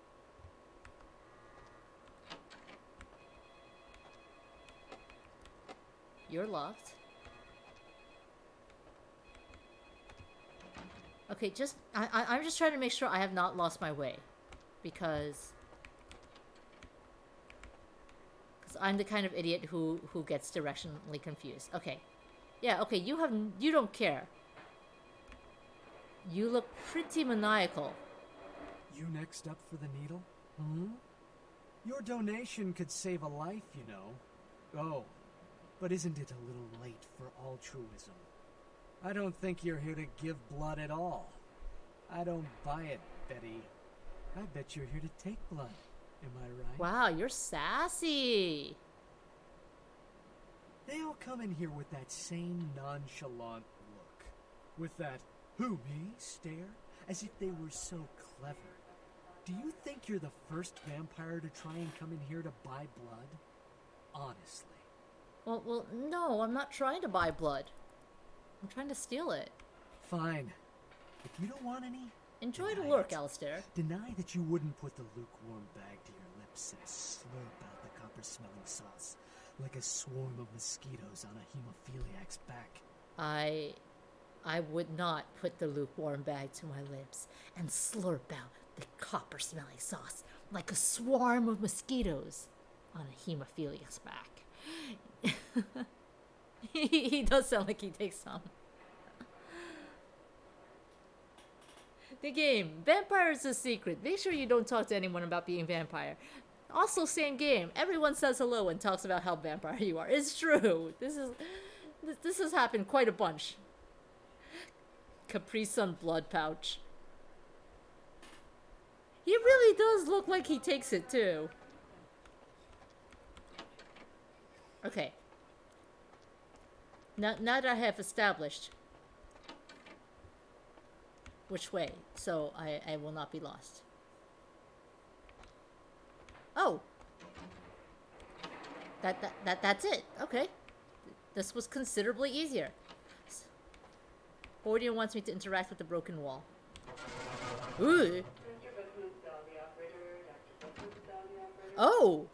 You're locked. Okay, just I'm just trying to make sure I have not lost my way, because I'm the kind of idiot who gets directionally confused. Okay, yeah. Okay, you don't care. You look pretty maniacal. You next up for the needle? Hmm? Your donation could save a life, you know. Oh, but isn't it a little late for altruism? I don't think you're here to give blood at all. I don't buy it, Betty. I bet you're here to take blood. Am I right? Wow, you're sassy. They all come in here with that same nonchalant look. With that, who, me, stare, as if they were so clever. Do you think you're the first vampire to try and come in here to buy blood? Honestly. Well, no, I'm not trying to buy blood. I'm trying to steal it. Fine. If you don't want any, enjoy the lurk, Alistair. Deny that you wouldn't put the lukewarm bag to your lips and slurp out the copper-smelling sauce like a swarm of mosquitoes on a hemophiliac's back. I would not put the lukewarm bag to my lips and slurp out the copper-smelling sauce like a swarm of mosquitoes on a hemophiliac's back. He does sound like he takes some. The game. Vampire is a secret. Make sure you don't talk to anyone about being vampire. Also, same game. Everyone says hello and talks about how vampire you are. It's true. This has happened quite a bunch. Capri Sun blood pouch. He really does look like he takes it too. Okay. Now that I have established which way, so I will not be lost. Oh! That's it. Okay. This was considerably easier. Audio wants me to interact with the broken wall. Ooh! Oh!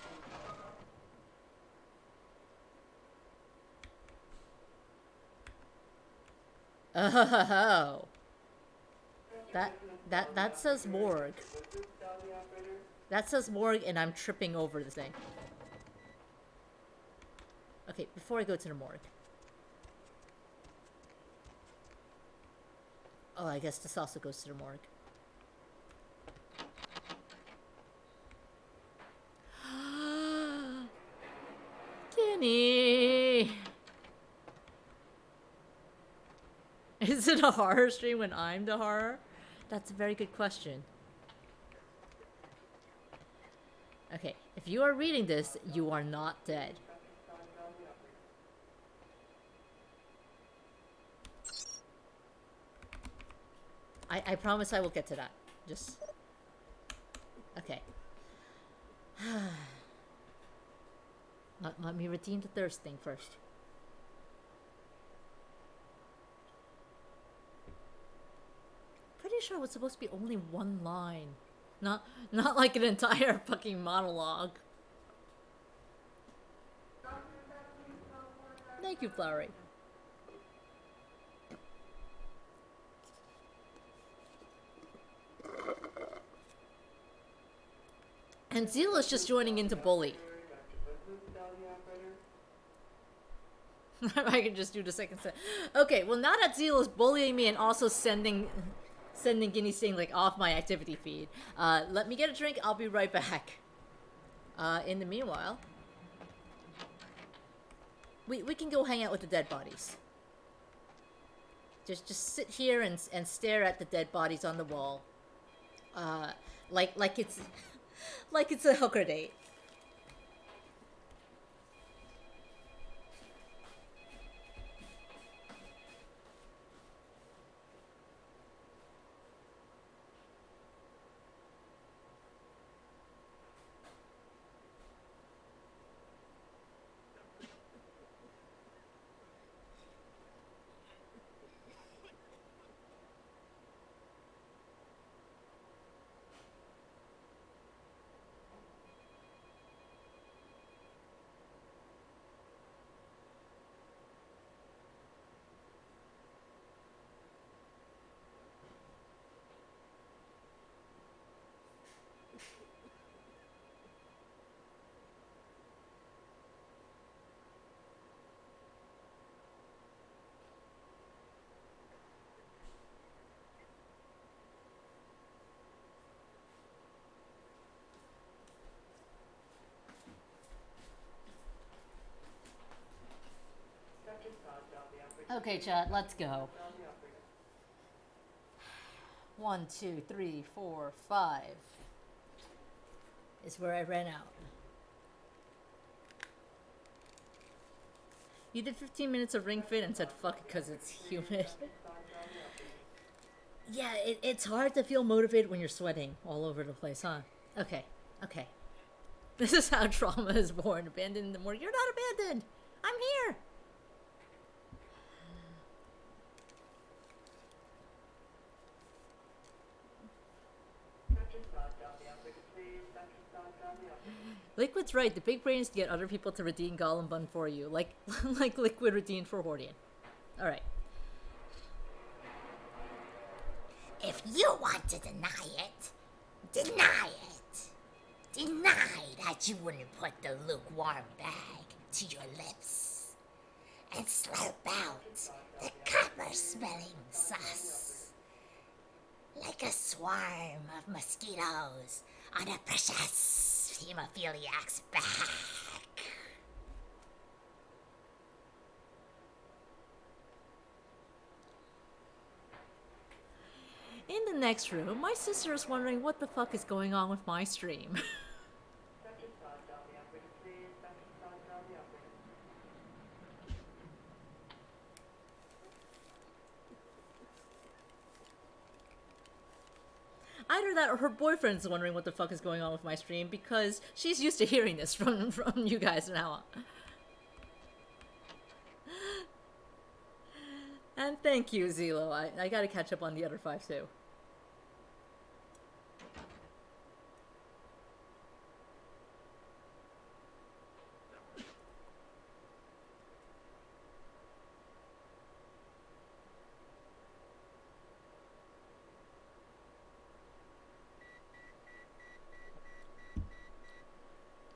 Oh! That says morgue. That says morgue, and I'm tripping over the thing. Okay, before I go to the morgue. Oh, I guess this also goes to the morgue. Kenny! Is it a horror stream when I'm the horror? That's a very good question. Okay, if you are reading this, you are not dead. I promise I will get to that. Just... Okay. Let me redeem the thirst thing first. Pretty sure it was supposed to be only one line. Not like an entire fucking monologue. Thank you, Flowery. And Zeal is just joining in to bully. I can just do the second set. Okay, well now that Zeal is bullying me and also sending Guinea Sting like off my activity feed, let me get a drink. I'll be right back. In the meanwhile, we can go hang out with the dead bodies. Just sit here and stare at the dead bodies on the wall. Like it's like it's a hooker date. Okay, chat, let's go. 1, 2, 3, 4, 5 is where I ran out. You did 15 minutes of Ring Fit and said fuck it because it's humid. Yeah, it's hard to feel motivated when you're sweating all over the place, huh? Okay, okay. This is how trauma is born. Abandoned the more. You're not abandoned. I'm here. Liquid's right. The big brain is to get other people to redeem Gollum Bun for you, like like Liquid redeemed for Hordian. All right. If you want to deny it, deny it. Deny that you wouldn't put the lukewarm bag to your lips and slurp out the copper-smelling sauce like a swarm of mosquitoes on a precious hemophiliac's back. In the next room, my sister is wondering what the fuck is going on with my stream. Either that or her boyfriend's wondering what the fuck is going on with my stream because she's used to hearing this from you guys now on. And thank you, Zelo. I gotta catch up on the other 5 too.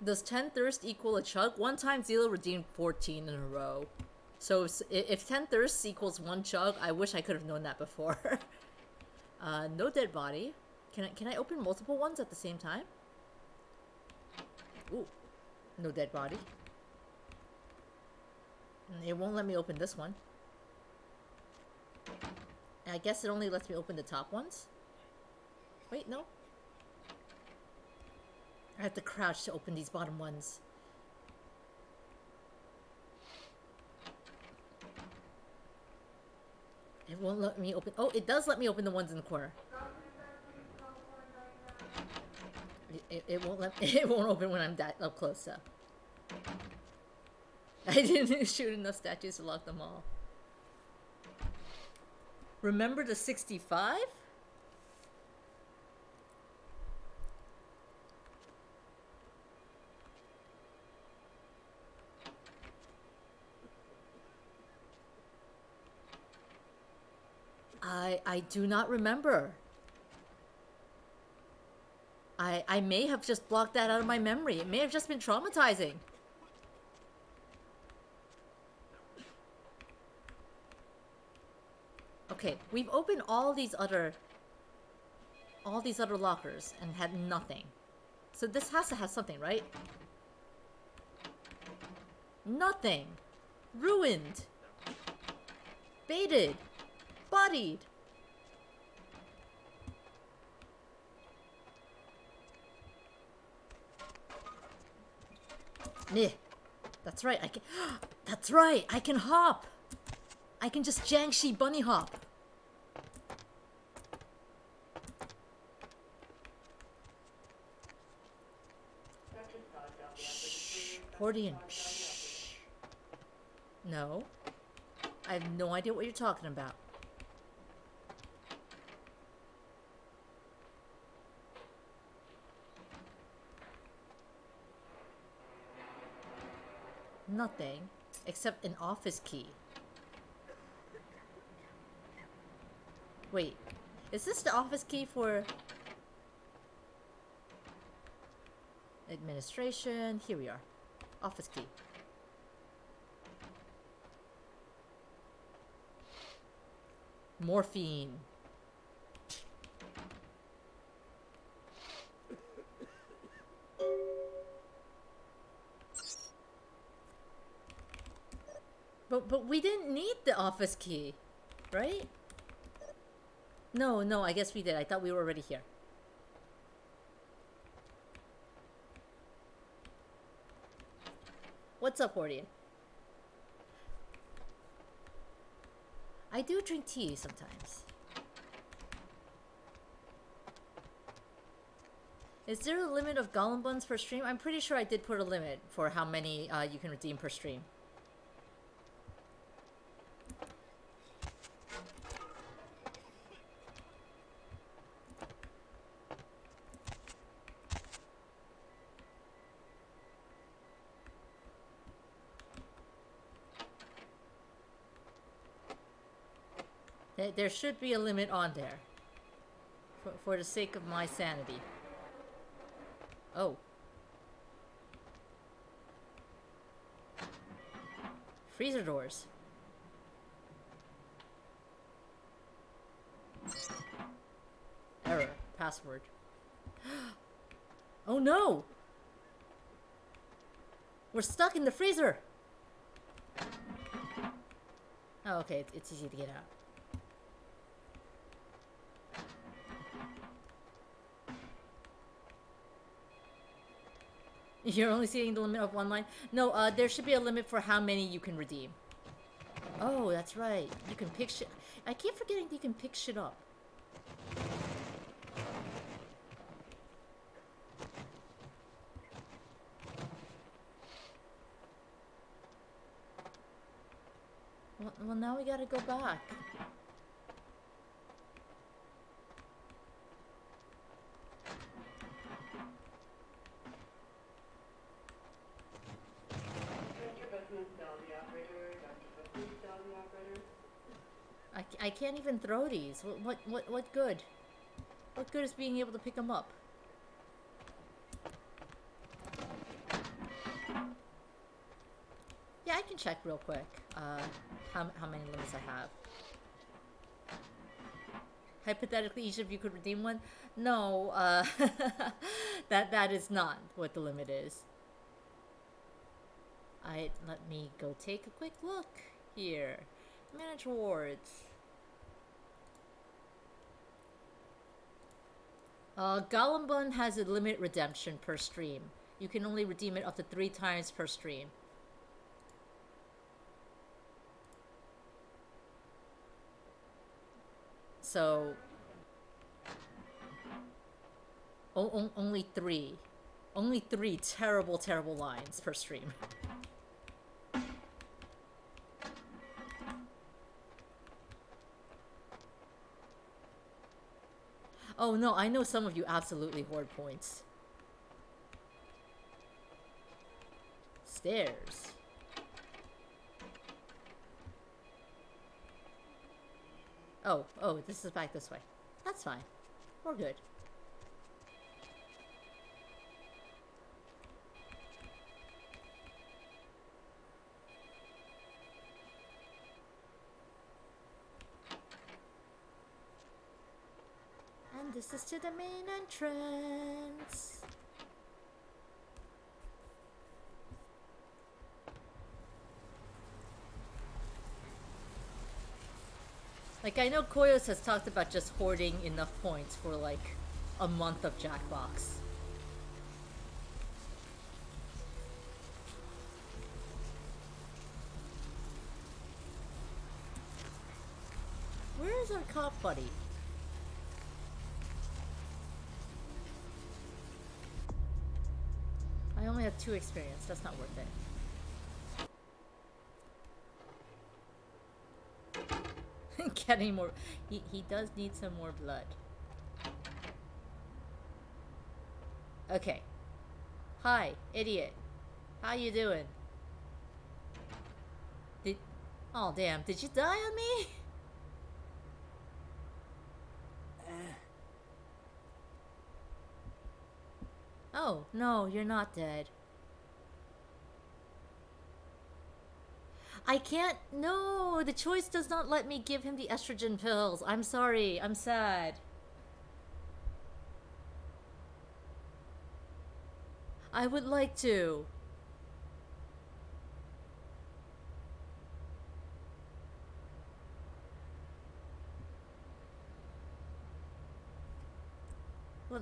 Does 10 thirst equal a chug? One time Zelo redeemed 14 in a row. So if 10 thirsts equals 1 chug, I wish I could have known that before. No dead body. Can I open multiple ones at the same time? Ooh, no dead body. It won't let me open this one. I guess it only lets me open the top ones. Wait, no. I have to crouch to open these bottom ones. It won't let me open. Oh, it does let me open the ones in the corner. It won't let. It won't open when I'm that up close. So I didn't shoot enough statues to lock them all. Remember the 65? I do not remember. I may have just blocked that out of my memory. It may have just been traumatizing. Okay, we've opened all these other lockers and had nothing. So this has to have something, right? Nothing. Ruined. Baited. Bodied. Meh. That's right, I can. That's right, I can hop. I can just Jiangxi bunny hop. Shh. Hordian. Shh. No. I have no idea what you're talking about. Nothing except an office key. Wait, is this the office key for administration? Here we are. Office key. Morphine. But we didn't need the office key, right? No, I guess we did. I thought we were already here. What's up, Hordian? I do drink tea sometimes. Is there a limit of golem buns per stream? I'm pretty sure I did put a limit for how many you can redeem per stream. There should be a limit on there. For the sake of my sanity. Oh. Freezer doors. Error. Password. Oh no! We're stuck in the freezer! Oh, okay. It's easy to get out. You're only seeing the limit of one line? No, there should be a limit for how many you can redeem. Oh, that's right. You can pick shit. I keep forgetting you can pick shit up. Well, now we gotta go back. I can't even throw these. What good? What good is being able to pick them up? Yeah, I can check real quick. How many limits I have. Hypothetically, each of you could redeem one. No, that is not what the limit is. Let me go take a quick look here. Manage rewards. Golem Bun has a limit redemption per stream. You can only redeem it up to 3 times per stream. So only 3. Only 3 terrible, terrible lines per stream. Oh no, I know some of you absolutely hoard points. Stairs. Oh, this is back this way. That's fine. We're good. And this is to the main entrance. Like, I know Koyos has talked about just hoarding enough points for, like, a month of Jackbox. Where is our cop buddy? I only have 2 experience. That's not worth it. Getting more. He does need some more blood. Okay. Hi, idiot. How you doing? Oh damn, did you die on me? Oh, no, you're not dead. I can't. No, the choice does not let me give him the estrogen pills. I'm sorry. I'm sad. I would like to.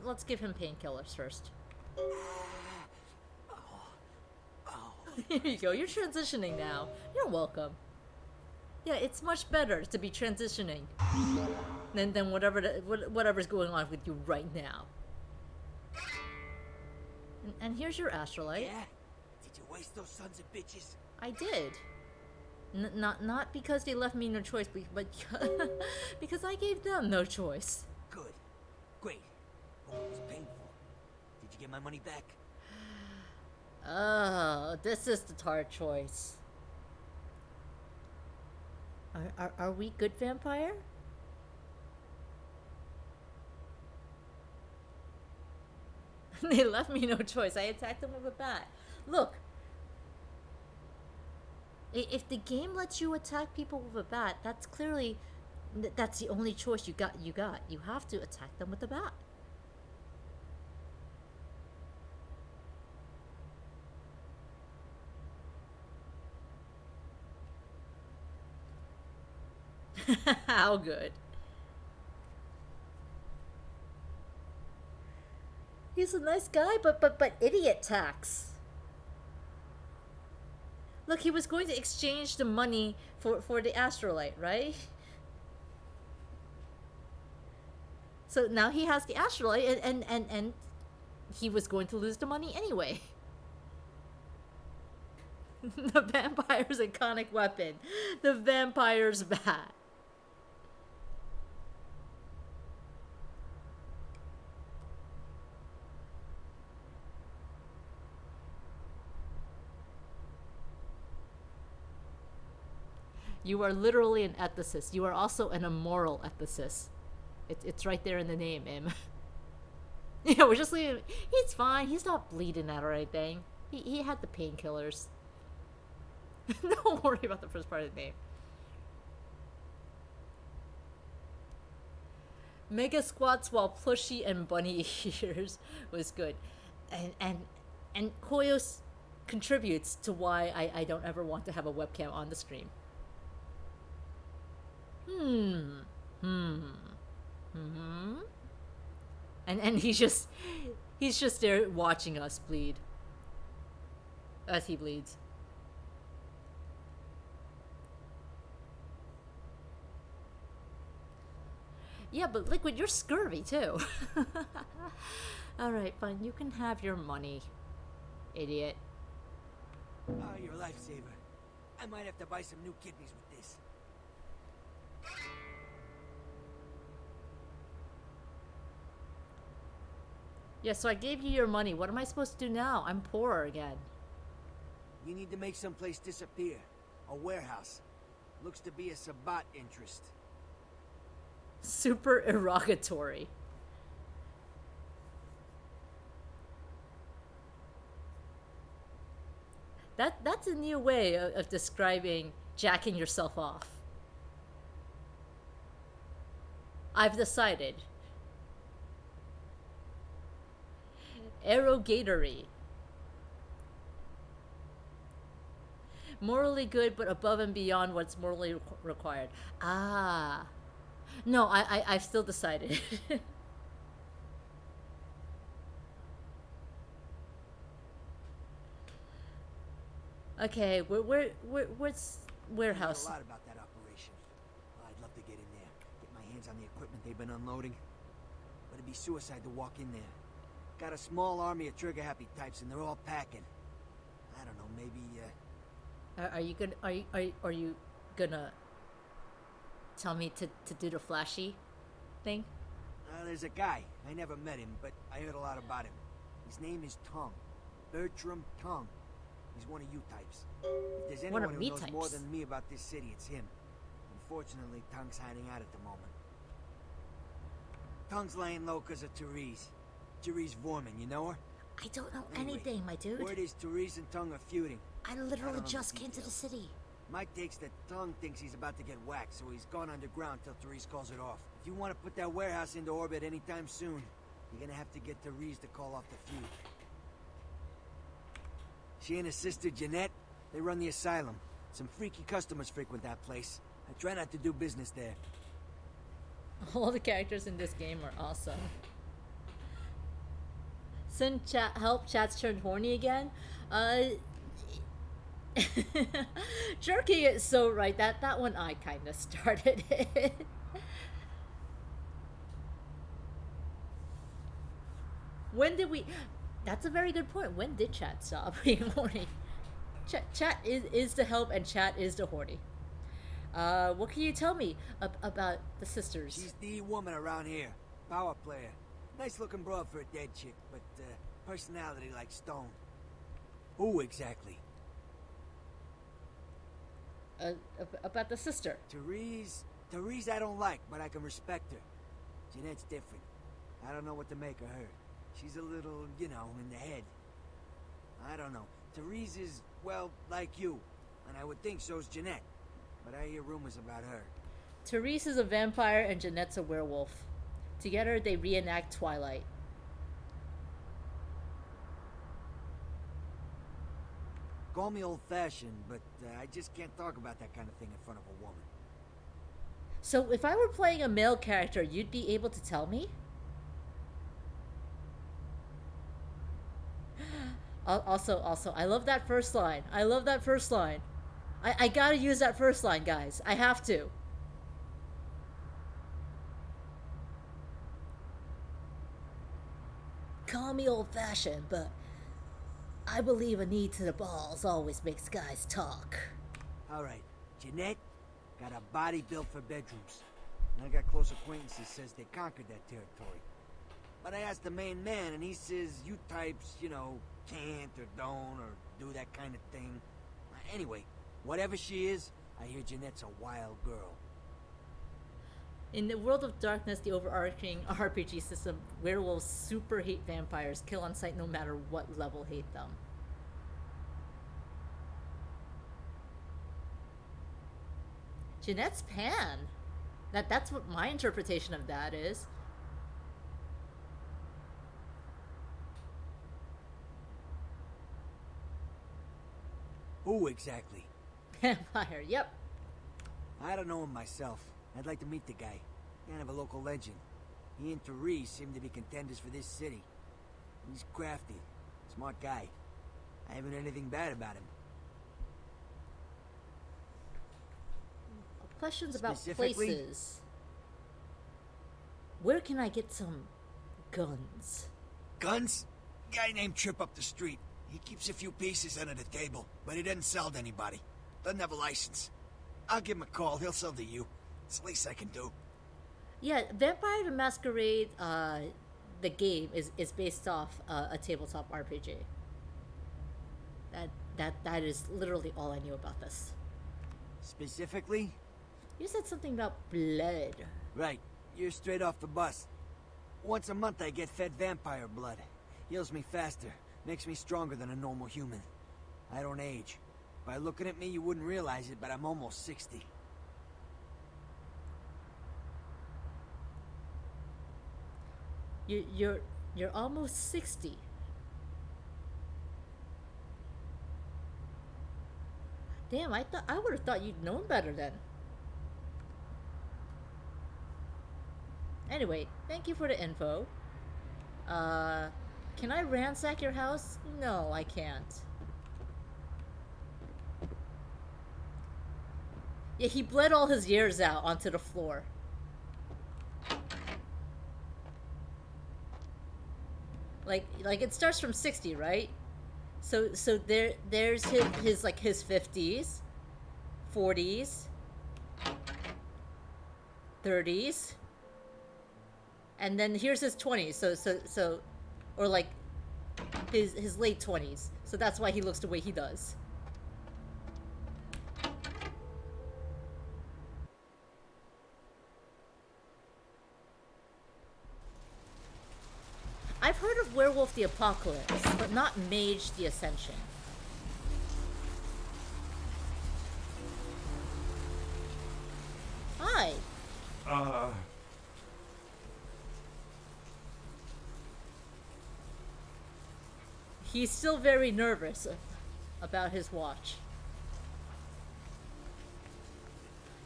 Let's give him painkillers first. Here you go. You're transitioning now. You're welcome. Yeah, it's much better to be transitioning than whatever's going on with you right now. And here's your astrolite. Yeah? Did you waste those sons of bitches? I did. Not because they left me no choice, but because I gave them no choice. Good. Great. Oh, it was painful. Did you get my money back? Oh, this is the hard choice. Are we good vampire? They left me no choice. I attacked them with a bat. Look, if the game lets you attack people with a bat, that's clearly that's the only choice you got. You have to attack them with a bat. How good. He's a nice guy, but idiot tax. Look, he was going to exchange the money for the astrolite, right? So now he has the astrolite, and he was going to lose the money anyway. The vampire's iconic weapon. The vampire's bat. You are literally an ethicist. You are also an immoral ethicist. It's right there in the name, Im. Yeah, we're just leaving. He's fine. He's not bleeding out or anything. He had the painkillers. Don't worry about the first part of the name. Mega squats while plushy and bunny ears was good. And Koyos contributes to why I don't ever want to have a webcam on the stream. And he's just there watching us bleed. As he bleeds. Yeah, but Liquid, you're scurvy too. Alright, fine, you can have your money, idiot. Oh, you're a lifesaver. I might have to buy some new kidneys with this. Yeah, so I gave you your money. What am I supposed to do now? I'm poor again. You need to make someplace disappear. A warehouse. Looks to be a Sabat interest. Super derogatory. That's a new way of describing jacking yourself off. I've decided. Arrogatory. Morally good, but above and beyond what's morally required. Ah. No, I've still decided. Okay, where's warehouse? I know a lot about that operation. Well, I'd love to get in there, get my hands on the equipment they've been unloading. But it'd be suicide to walk in there. Got a small army of trigger-happy types, and they're all packing. I don't know, maybe. Are you gonna tell me to do the flashy thing? There's a guy. I never met him, but I heard a lot about him. His name is Tongue. Bertram Tongue. He's one of you types. If there's anyone who knows more than me about this city, it's him. Unfortunately, Tongue's hiding out at the moment. Tongue's laying low because of Therese. Therese Vorman, you know her? I don't know anything, my dude. Word is Therese and Tongue are feuding. I literally just came to the city. Mike takes that Tongue thinks he's about to get whacked, so he's gone underground till Therese calls it off. If you want to put that warehouse into orbit anytime soon, you're gonna have to get Therese to call off the feud. She and her sister Jeanette, they run the asylum. Some freaky customers frequent that place. I try not to do business there. All the characters in this game are awesome. Send chat help. Chat's turned horny again. Jerking is so right. That one I kind of started it. When did we? That's a very good point. When did chat stop being horny? Chat is the help and chat is the horny. What can you tell me about the sisters? She's the woman around here. Power player. Nice looking broad for a dead chick, but personality like stone. Who exactly? About the sister. Therese I don't like, but I can respect her. Jeanette's different. I don't know what to make of her. She's a little, you know, in the head. I don't know. Therese is, well, like you. And I would think so's Jeanette. But I hear rumors about her. Therese is a vampire and Jeanette's a werewolf. Together they reenact Twilight. Call me old-fashioned, but I just can't talk about that kind of thing in front of a woman. So if I were playing a male character, you'd be able to tell me? Also, I love that first line. I love that first line. I gotta use that first line, guys. I have to. Call me old-fashioned, but I believe a knee to the balls always makes guys talk. Alright, Jeanette got a body built for bedrooms. And I got close acquaintances says they conquered that territory. But I asked the main man and he says you types, you know, can't or don't or do that kind of thing. Anyway, whatever she is, I hear Jeanette's a wild girl. In the world of darkness, the overarching RPG system, werewolves super hate vampires, kill on sight no matter what level hate them. Jeanette's pan. That's what my interpretation of that is. Who exactly? Vampire, yep. I don't know him myself. I'd like to meet the guy. Kind of a local legend. He and Therese seem to be contenders for this city. He's crafty. Smart guy. I haven't heard anything bad about him. Questions about places. Where can I get some guns? Guns? Guy named Trip up the street. He keeps a few pieces under the table, but he doesn't sell to anybody. Doesn't have a license. I'll give him a call. He'll sell to you. It's the least I can do. Yeah, Vampire the Masquerade, the game is based off a tabletop RPG. That is literally all I knew about this. Specifically? You said something about blood. Right. You're straight off the bus. Once a month I get fed vampire blood. Heals me faster. Makes me stronger than a normal human. I don't age. By looking at me, you wouldn't realize it, but I'm almost 60. You're almost 60. Damn, I would have thought you'd known better then. Anyway, thank you for the info. Can I ransack your house? No, I can't. Yeah, he bled all his years out onto the floor. Like it starts from 60, right? So there's his like his 50s, 40s, 30s, and then here's his 20s. So or like his late 20s. So that's why he looks the way he does. I've heard of Werewolf the Apocalypse, but not Mage the Ascension. Hi. He's still very nervous about his watch.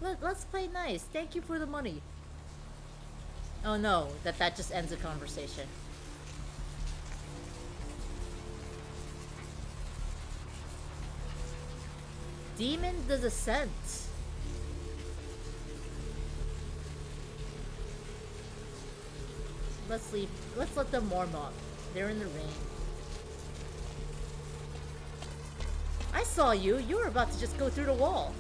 Let's play nice. Thank you for the money. Oh no, that just ends the conversation. Demon the Descent. Let's leave. Let's let them warm up. They're in the rain. I saw you. You were about to just go through the wall.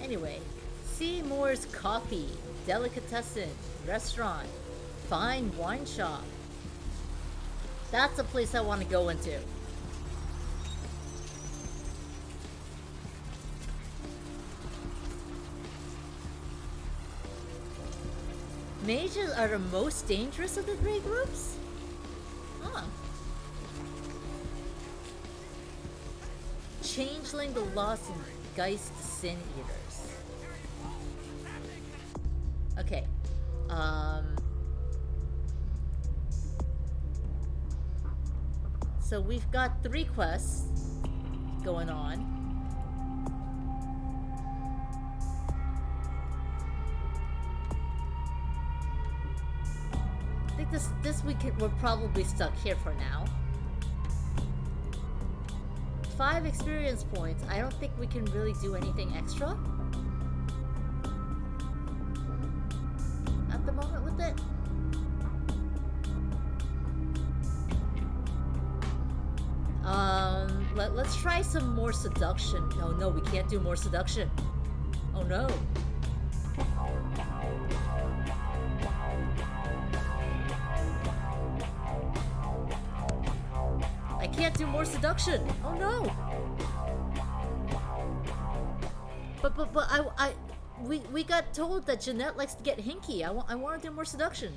Anyway, Seymour's Coffee, Delicatessen, Restaurant, Fine Wine Shop. That's a place I want to go into. Mages are the most dangerous of the three groups? Huh. Changeling, the Lost, and Geist, the Sin Eaters. Okay. So we've got 3 quests going on. I think this we're probably stuck here for now. 5 experience points. I don't think we can really do anything extra at the moment with it. Let's try some more seduction. No, we can't do more seduction. Oh no. I can't do more seduction. Oh no. But we got told that Jeanette likes to get hinky. I want to do more seduction.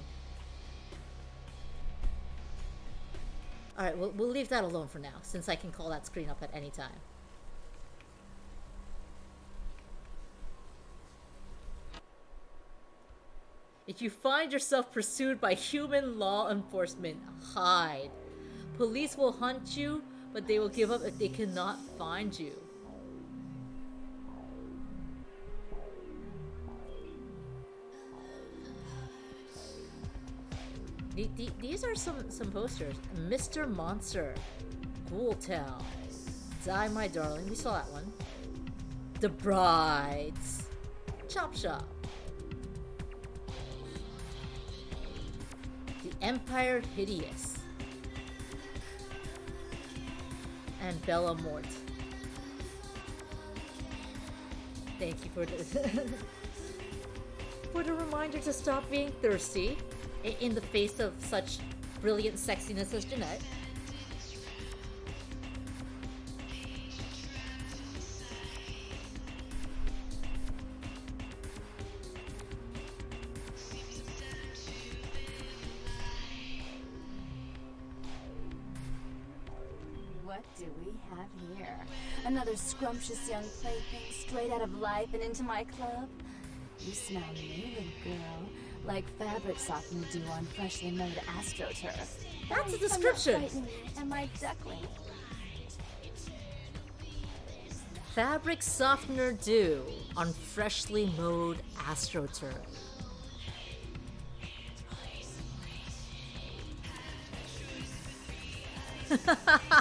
Alright, we'll leave that alone for now, since I can call that screen up at any time. If you find yourself pursued by human law enforcement, hide. Police will hunt you, but they will give up if they cannot find you. These are some posters. Mr. Monster, Ghoul Town, Die My Darling, we saw that one. The Brides, Chop Shop, The Empire Hideous, and Bella Mort. Thank you for the for the reminder to stop being thirsty in the face of such brilliant sexiness as Jeanette. What do we have here? Another scrumptious young plaything straight out of life and into my club? You smell new, little girl. Like fabric softener dew on freshly mowed astroturf. That's a description. Am I duckling? Fabric softener dew on freshly mowed astroturf.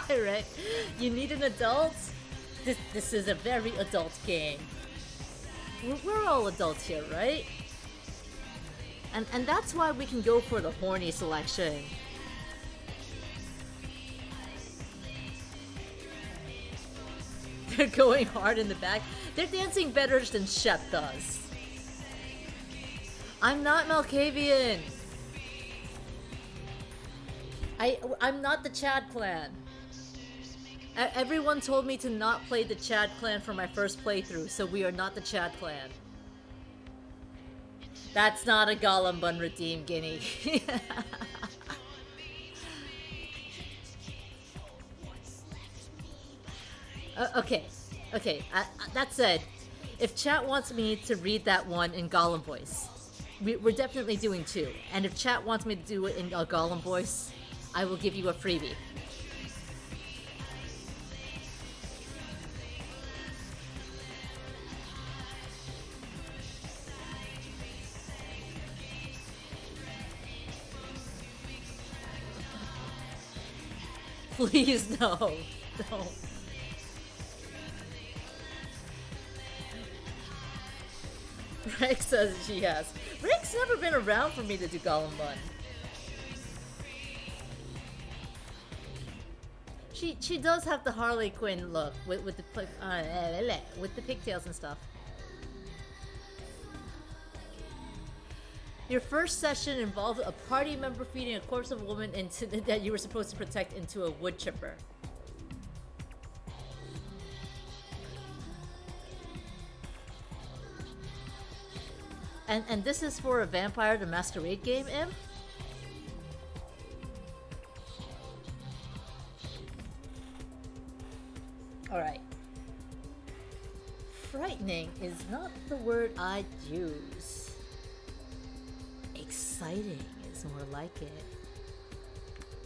Right? You need an adult? This is a very adult game. We're all adults here, right? And that's why we can go for the horny selection. They're going hard in the back. They're dancing better than Shep does. I'm not Malkavian. I'm not the Chad clan. Everyone told me to not play the Chad clan for my first playthrough, so we are not the Chad clan. That's not a Gollum Bun Redeem Guinea. Okay. That said, if chat wants me to read that one in Gollum voice, we're definitely doing 2. And if chat wants me to do it in a Gollum voice, I will give you a freebie. Please, no. Don't. Rick says she has. Rick's never been around for me to do Gollum Bun. She does have the Harley Quinn look with the pigtails and stuff. Your first session involved a party member feeding a corpse of a woman that you were supposed to protect into a wood chipper. And this is for a Vampire the Masquerade game, Im? Alright. Frightening is not the word I'd use. Exciting is more like it.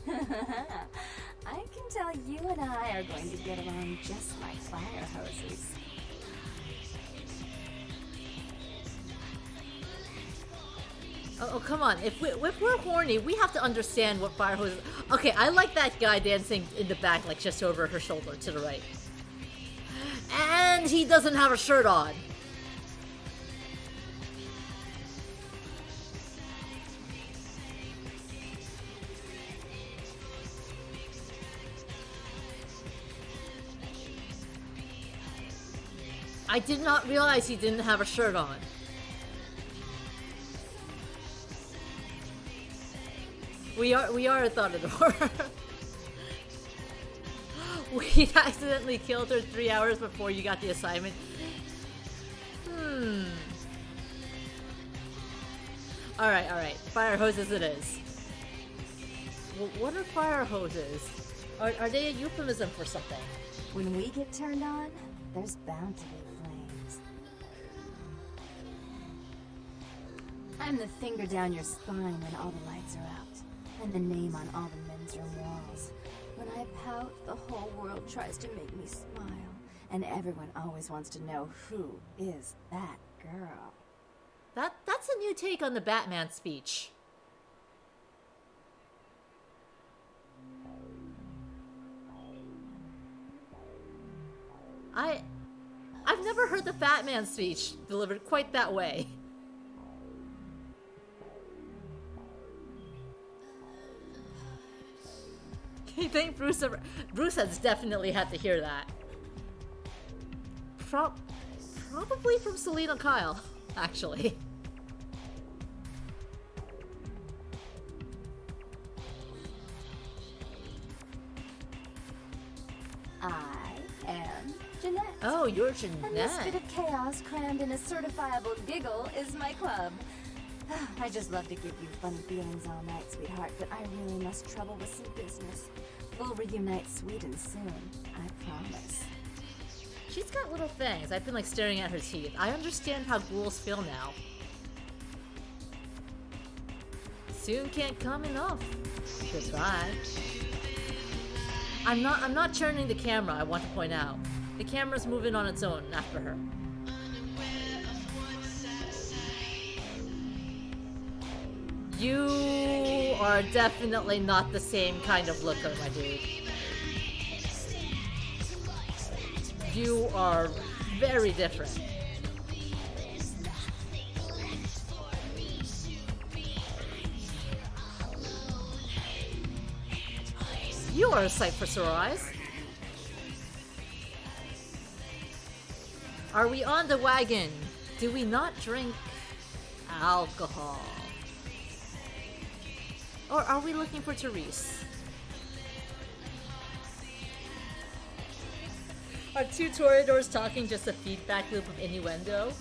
I can tell you and I are going to get along just like fire hoses. Oh, come on. If we're horny, we have to understand what fire hose is. Okay, I like that guy dancing in the back, like just over her shoulder to the right. And he doesn't have a shirt on. I did not realize he didn't have a shirt on. We are a thot-pire. We accidentally killed her 3 hours before you got the assignment. Alright. Fire hoses it is. Well, what are fire hoses? Are they a euphemism for something? When we get turned on, there's bound to be flames. I'm the finger down your spine when all the lights are out, and the name on all the men's room walls. When I pout, the whole world tries to make me smile, and everyone always wants to know who is that girl. That's a new take on the Batman speech. I've never heard the Batman speech delivered quite that way. You think Bruce has definitely had to hear that. Probably from Selena Kyle, actually. I am Jeanette. Oh, you're Jeanette. And this bit of chaos crammed in a certifiable giggle is my club. I just love to give you funny feelings all night, sweetheart, but I really must trouble with some business. We'll reunite sweet and soon, I promise. She's got little fangs. I've been like staring at her teeth. I understand how ghouls feel now. Soon can't come enough. Goodbye. I'm not turning the camera, I want to point out. The camera's moving on its own after her. You are definitely not the same kind of looker, my dude. You are very different. You are a sight for sore eyes. Are we on the wagon? Do we not drink alcohol? Or are we looking for Therese? Are two Toreadors talking just a feedback loop of innuendo?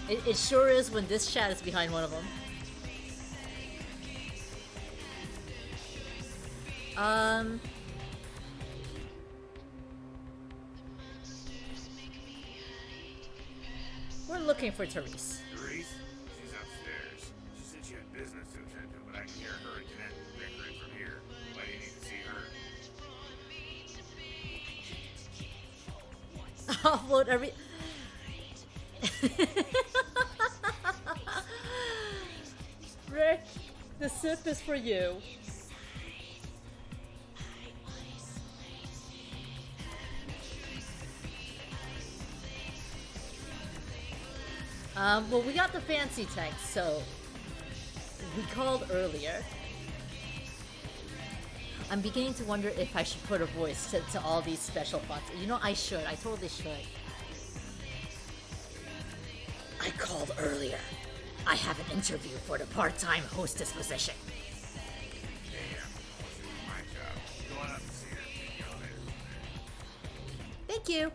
It sure is when this chat is behind one of them. We're looking for Therese. Therese? She's upstairs. She said she had business to attend to, but I can hear her and Jeanette bickering from here. Why do you need to see her? Offload every... Rick, the sip is for you. Well, we got the fancy text, so we called earlier. I'm beginning to wonder if I should put a voice to all these special fonts. You know, I should. I totally should. I called earlier. I have an interview for the part-time hostess position. Thank you.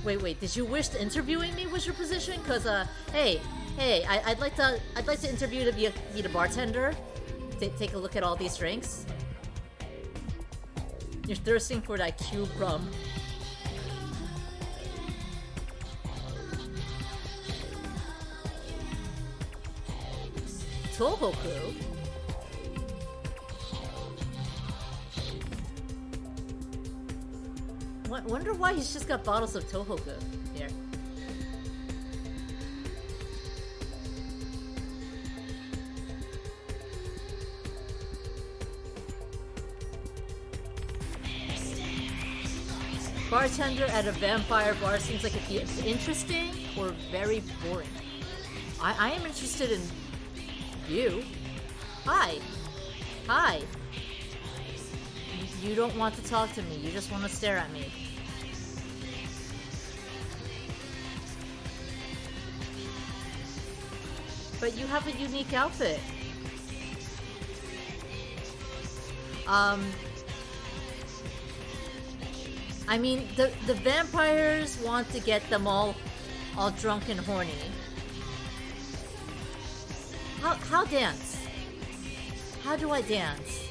Wait, did you wish interviewing me was your position? Cause hey, I'd like to interview to be the bartender. Take a look at all these drinks. You're thirsting for that cube rum. Tohoku? Wonder why he's just got bottles of Tohoku here. Bartender at a vampire bar seems like it's interesting or very boring. I am interested in you. Hi. You don't want to talk to me. You just want to stare at me. But you have a unique outfit. I mean, the vampires want to get them all drunk and horny. How dance? How do I dance?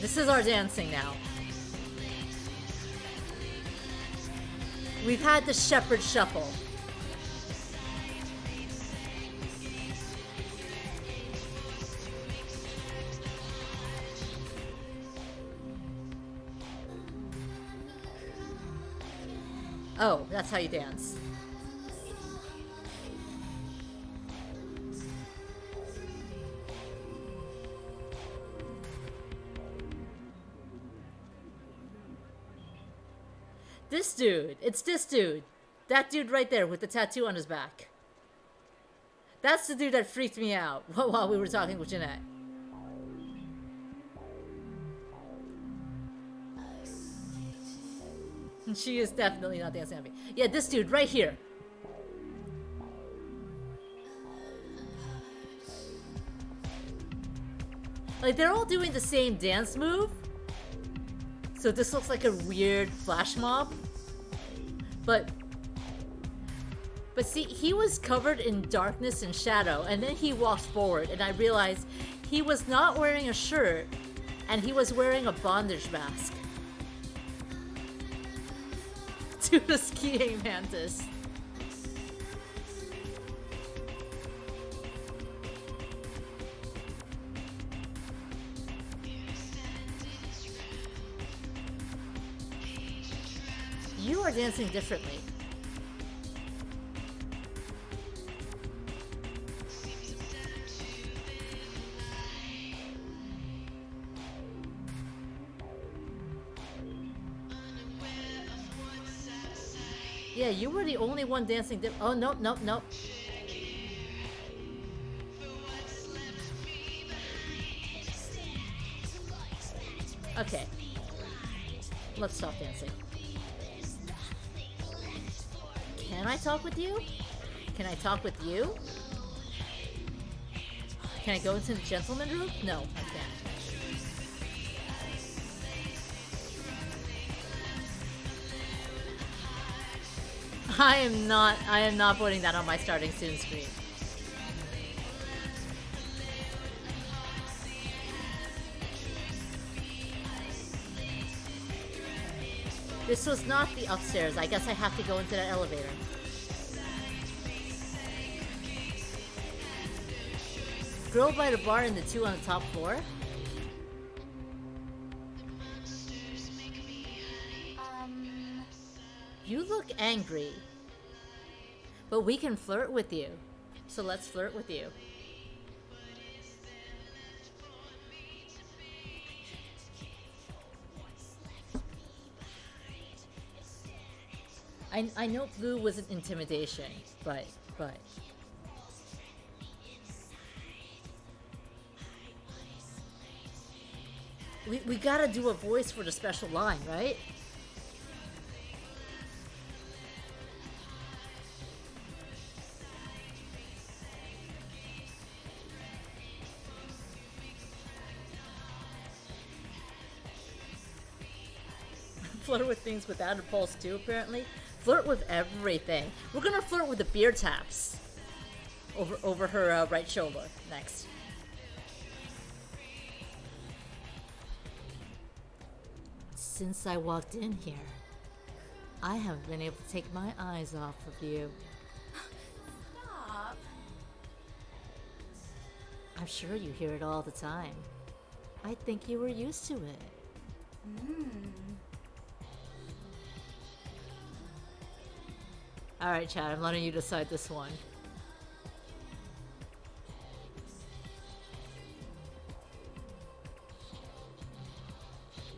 This is our dancing now. We've had the shepherd shuffle. Oh, that's how you dance. This dude. It's this dude. That dude right there with the tattoo on his back. That's the dude that freaked me out while we were talking with Jeanette. She is definitely not dancing at me. Yeah, this dude right here. Like, they're all doing the same dance move. So this looks like a weird flash mob. But see, he was covered in darkness and shadow, and then he walked forward, and I realized he was not wearing a shirt, and he was wearing a bondage mask. To the skiing mantis. You are dancing differently. Yeah, you were the only one dancing. Oh, nope. Okay. Let's stop dancing. Can I talk with you? Can I talk with you? Can I go into the gentleman room? No, I can't. I am not putting that on my starting soon screen. This was not the upstairs. I guess I have to go into that elevator. Girl by the bar and the two on the top floor? You look angry. But we can flirt with you. So let's flirt with you. I know blue wasn't intimidation, but we gotta do a voice for the special line, right? Flirt with things without a pulse too, apparently. Flirt with everything. We're gonna flirt with the beer taps over her right shoulder next. Since I walked in here, I haven't been able to take my eyes off of you. Stop. I'm sure you hear it all the time. I think you were used to it. Alright, Chad, I'm letting you decide this one.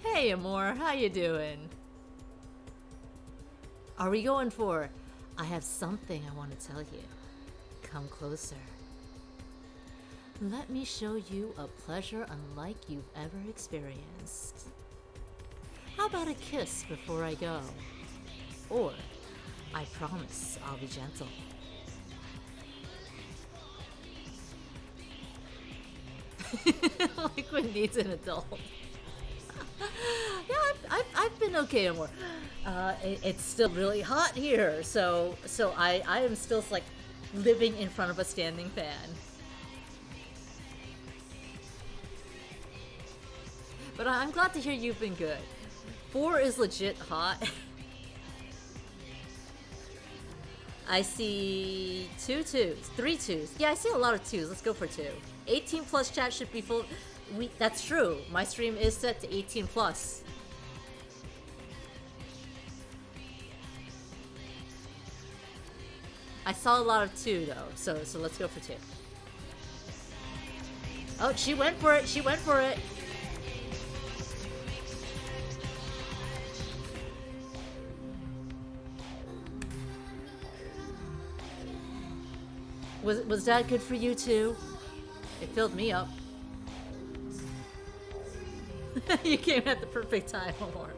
Hey, Amor, how you doing? Are we going for, I have something I want to tell you. Come closer. Let me show you a pleasure unlike you've ever experienced. How about a kiss before I go? Or, I promise I'll be gentle. Liquid needs an adult. Yeah, I've been okay more. It's still really hot here, so I am still like living in front of a standing fan. But I'm glad to hear you've been good. 4 is legit hot. I see 2 2s, 3 2s. Yeah, I see a lot of 2s. Let's go for 2. 18 plus chat should be full. That's true. My stream is set to 18 plus. I saw a lot of 2 though, so let's go for 2. Oh, she went for it. She went for it. Was that good for you too? It filled me up. You came at the perfect time, Omar.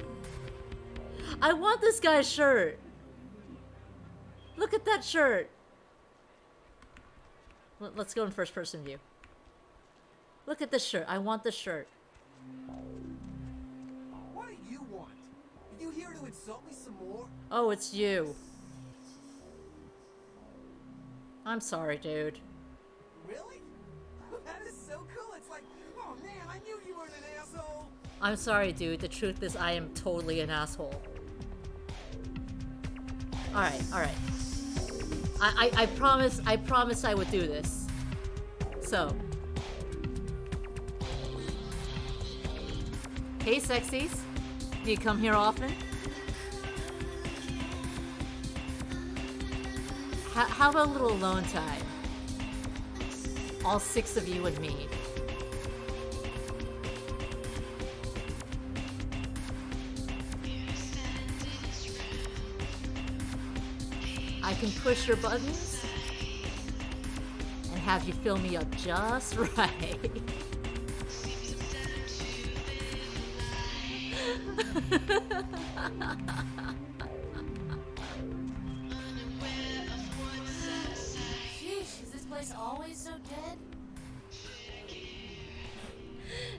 I want this guy's shirt. Look at that shirt. Let's go in first person view. Look at this shirt. I want this shirt. What do you want? Are you here to insult me some more? Oh, it's you. I'm sorry, dude. Really? That is so cool. It's like, oh man, I knew you weren't an asshole. I'm sorry, dude. The truth is I am totally an asshole. Alright, alright. I promised I would do this. So. Hey, sexies. Do you come here often? How about a little alone time? All 6 of you and me. I can push your buttons and have you fill me up just right. Sheesh, is this place always so dead?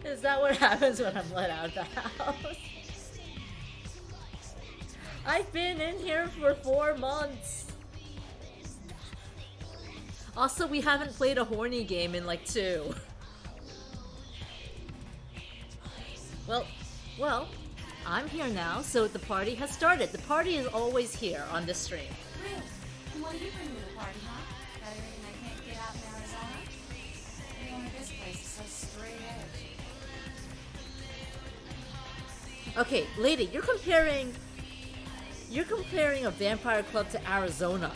Is that what happens when I'm let out of the house? I've been in here for 4 months. Also, we haven't played a horny game in like 2. Well, I'm here now, so the party has started. The party is always here on this stream. Really? And what are you bringing to the party, huh? Got everything I can't get out in Arizona? Everyone at this place is so straight edge. Okay, lady, you're comparing a vampire club to Arizona.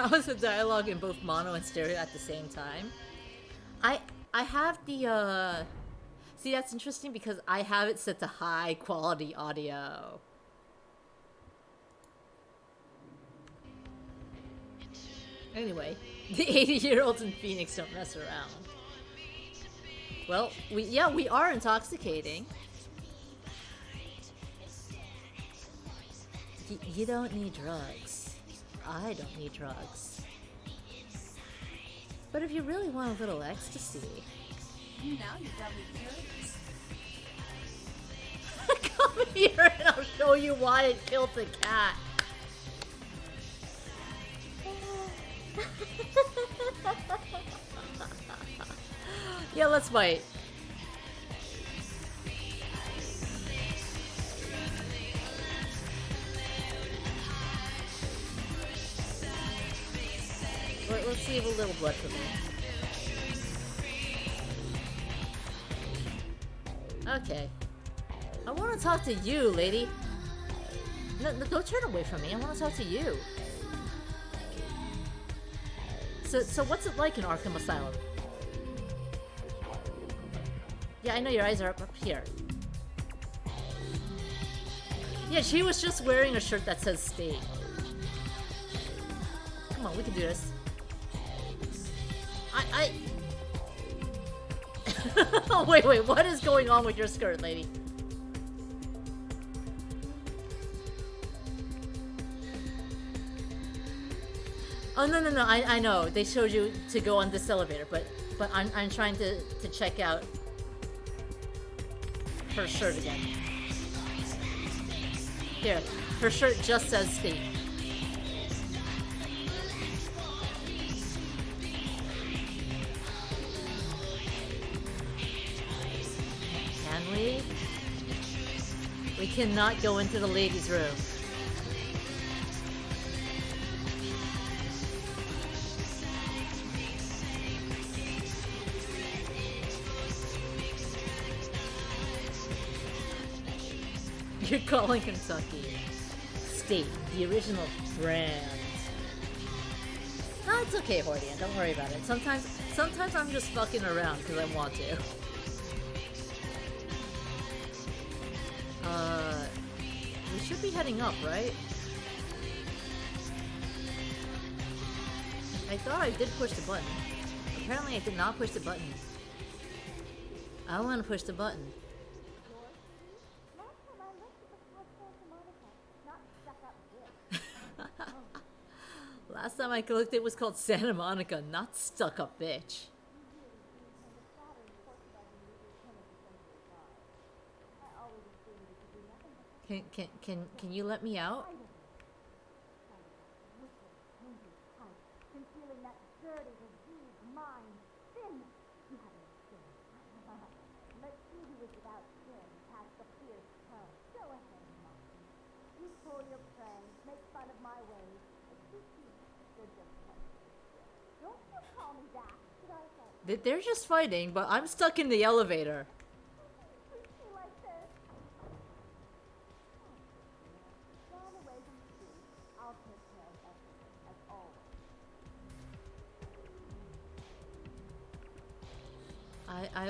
How is the dialogue in both mono and stereo at the same time? I have the see, that's interesting because I have it set to high quality audio. Anyway, the 80-year-olds in Phoenix don't mess around. Well, we are intoxicating. You don't need drugs. I don't need drugs. But if you really want a little ecstasy... Now you've got me curious. Come here and I'll show you why it killed the cat. Yeah, let's wait. Let's leave a little blood for me. Okay. I want to talk to you, lady. No, don't turn away from me. I want to talk to you. So what's it like in Arkham Asylum? Yeah, I know your eyes are up here. Yeah, she was just wearing a shirt that says stay. Come on, we can do this. Oh, wait, what is going on with your skirt, lady? Oh, no, I know. They showed you to go on this elevator, but I'm trying to check out her shirt again. Here, her shirt just says Steve. Can we? We cannot go into the ladies' room. You're calling Kentucky State, the original brand. No, it's okay, Hordian. Don't worry about it. Sometimes I'm just fucking around because I want to. We should be heading up, right? I thought I did push the button. Apparently I did not push the button. I want to push the button. Last time I looked, it was called Santa Monica, not Stuck Up Bitch. Can you let me out? They're just fighting, but I'm stuck in the elevator.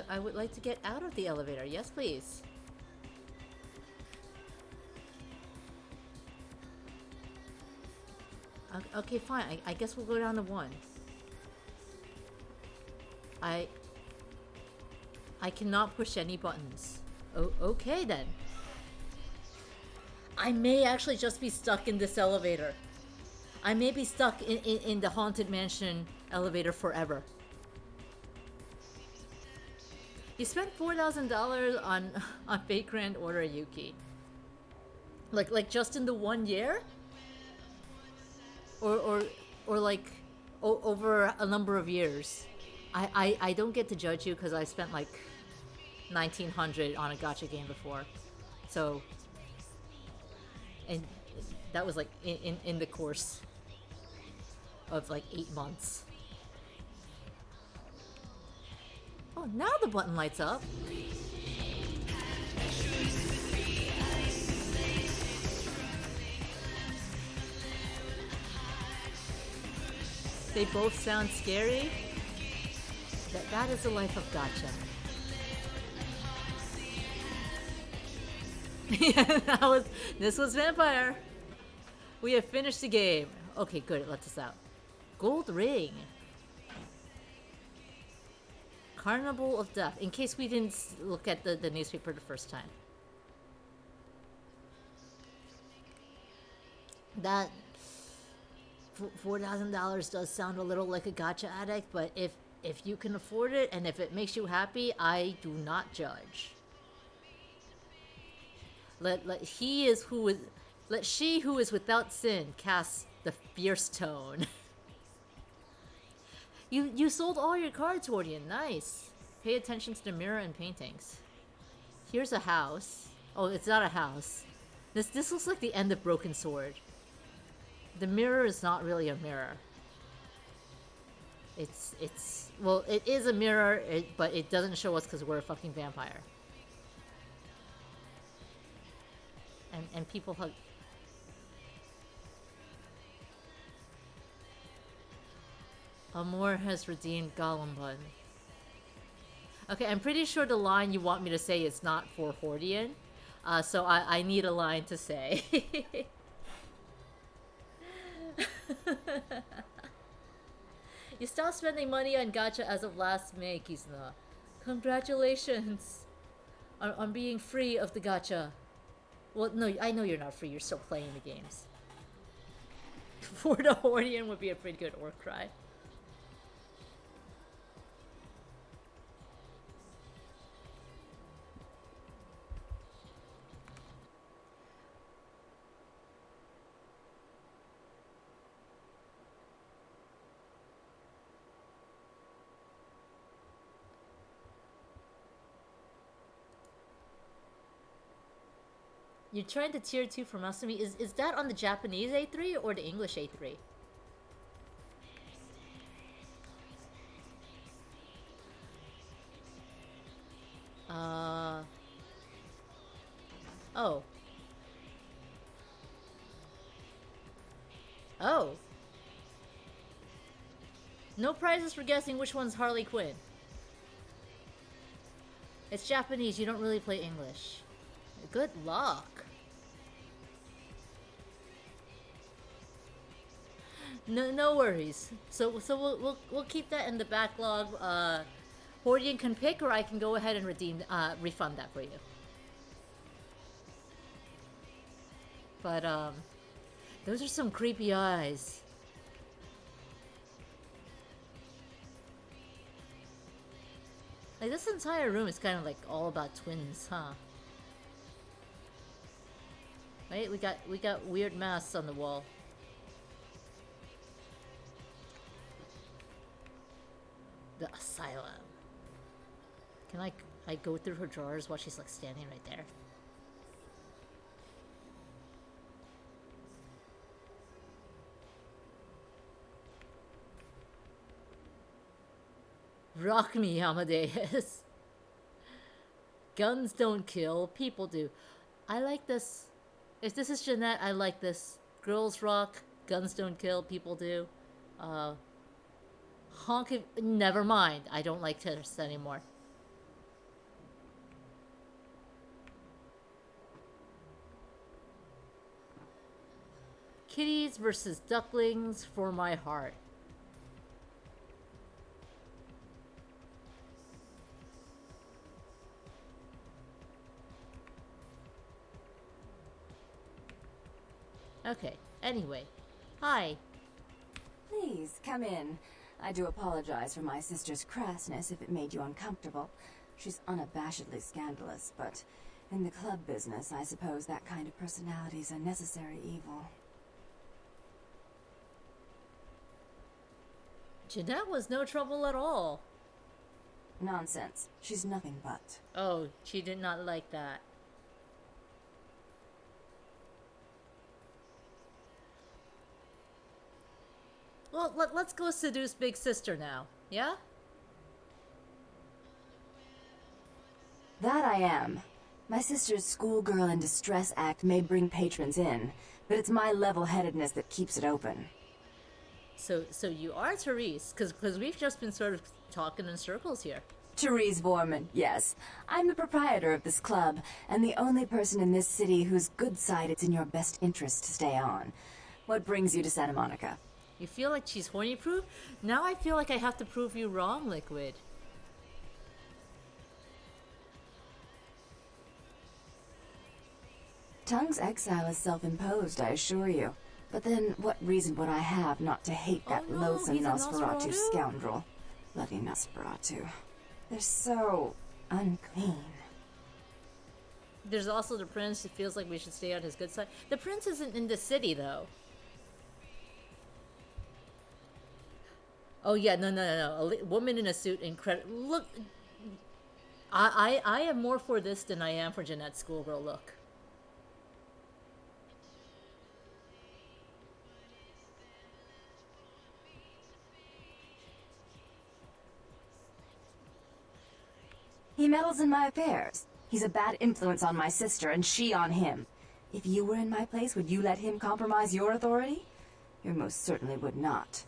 I would like to get out of the elevator. Yes, please. Okay, fine. I guess we'll go down to 1. I cannot push any buttons. Oh, okay then. I may actually just be stuck in this elevator. I may be stuck in the Haunted Mansion elevator forever. You spent $4,000 on Fake Grand Order Yuki. Like just in the 1 year? Or like over a number of years. I don't get to judge you because I spent like $1,900 on a gacha game before. So, and that was like in the course of like 8 months. Oh, now the button lights up. They both sound scary. That is the life of gacha. Yeah, this was Vampire. We have finished the game. Okay, good. It lets us out. Gold ring. Carnival of Death. In case we didn't look at the newspaper the first time. That $4,000 does sound a little like a gacha addict, but if you can afford it and if it makes you happy, I do not judge. Let she who is without sin cast the fierce tone. You sold all your cards, Hordian. Nice. Pay attention to the mirror and paintings. Here's a house. Oh, it's not a house. This looks like the end of Broken Sword. The mirror is not really a mirror. It's well, it is a mirror, but it doesn't show us because we're a fucking vampire. And people hug. Amor has redeemed Gollum Bun. Okay, I'm pretty sure the line you want me to say is not for Hordian. So I need a line to say. You stopped spending money on gacha as of last May, Kizuna. Congratulations on being free of the gacha. Well, no, I know you're not free. You're still playing the games. For the Hordian would be a pretty good orc cry. You're trying to tier 2 for Masumi. Is that on the Japanese A3 or the English A3? Oh. Oh. No prizes for guessing which one's Harley Quinn. It's Japanese, you don't really play English. Good luck. No worries. So we'll keep that in the backlog. Hordian can pick, or I can go ahead and refund that for you. But those are some creepy eyes. Like this entire room is kind of like all about twins, huh? Right? We got weird masks on the wall. The asylum. Can I go through her drawers while she's like standing right there? Rock me, Amadeus. Guns don't kill, people do. I like this. If this is Jeanette, I like this. Girls rock, guns don't kill, people do. Honk it. Never mind. I don't like this anymore. Kitties versus ducklings for my heart. Okay, anyway. Hi. Please, come in. I do apologize for my sister's crassness if it made you uncomfortable. She's unabashedly scandalous, but in the club business, I suppose that kind of personality is a necessary evil. Jeanette was no trouble at all. Nonsense. She's nothing but. Oh, she did not like that. Well, let's go seduce Big Sister now, yeah? That I am. My sister's schoolgirl in distress act may bring patrons in, but it's my level-headedness that keeps it open. So you are Therese, because we've just been sort of talking in circles here. Therese Vorman, yes. I'm the proprietor of this club, and the only person in this city whose good side it's in your best interest to stay on. What brings you to Santa Monica? You feel like she's horny proof? Now I feel like I have to prove you wrong, Liquid. Tongue's exile is self-imposed, I assure you. But then, what reason would I have not to hate that loathsome Nosferatu scoundrel? Bloody Nosferatu. They're so unclean. There's also the prince who feels like we should stay on his good side. The prince isn't in the city, though. Oh yeah, no. A woman in a suit, incredible. Look, I am more for this than I am for Jeanette's schoolgirl look. He meddles in my affairs. He's a bad influence on my sister, and she on him. If you were in my place, would you let him compromise your authority? You most certainly would not.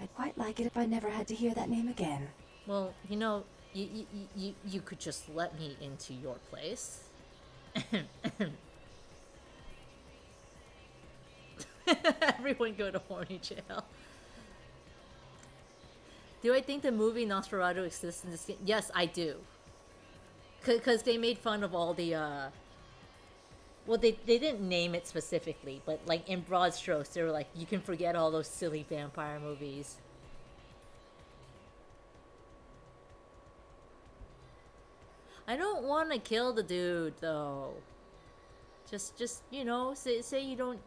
I'd quite like it if I never had to hear that name again. Well, you know, you could just let me into your place. Everyone go to horny jail. Do I think the movie Nosferatu exists in this game? Yes, I do. Because they made fun of all the, well, they didn't name it specifically, but, like, in broad strokes, they were like, you can forget all those silly vampire movies. I don't want to kill the dude, though. Just you know, say you don't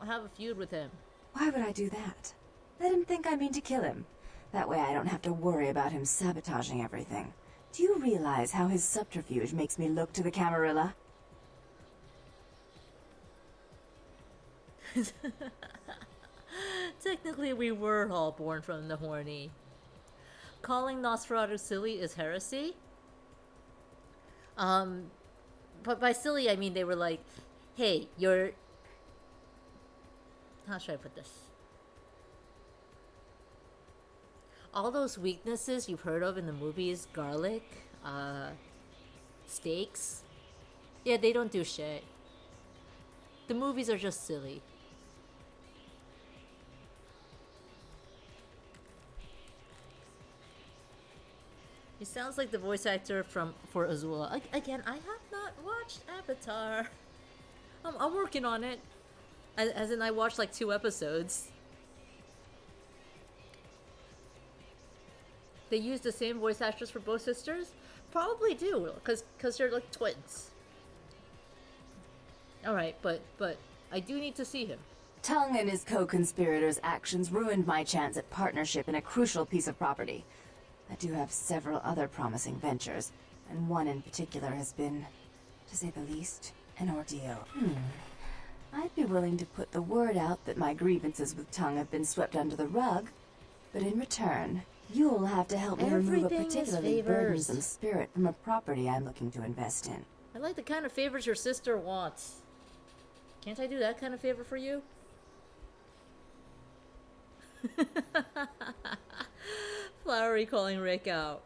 have a feud with him. Why would I do that? Let him think I mean to kill him. That way I don't have to worry about him sabotaging everything. Do you realize how his subterfuge makes me look to the Camarilla? Technically, we were all born from the horny. Calling Nosferatu silly is heresy. But by silly, I mean they were like, hey, you're... How should I put this? All those weaknesses you've heard of in the movies, garlic, steaks, yeah, they don't do shit. The movies are just silly. He sounds like the voice actor for Azula. Again, I have not watched Avatar. I'm working on it. As in, I watched like 2 episodes. They use the same voice actress for both sisters? Probably do, because they're like twins. Alright, but I do need to see him. Tongue and his co-conspirators' actions ruined my chance at partnership in a crucial piece of property. I do have several other promising ventures, and one in particular has been, to say the least, an ordeal. I'd be willing to put the word out that my grievances with Tongue have been swept under the rug, but in return, you'll have to help me remove a particularly burdensome spirit from a property I'm looking to invest in. I like the kind of favors your sister wants. Can't I do that kind of favor for you? Flowery calling Rick out.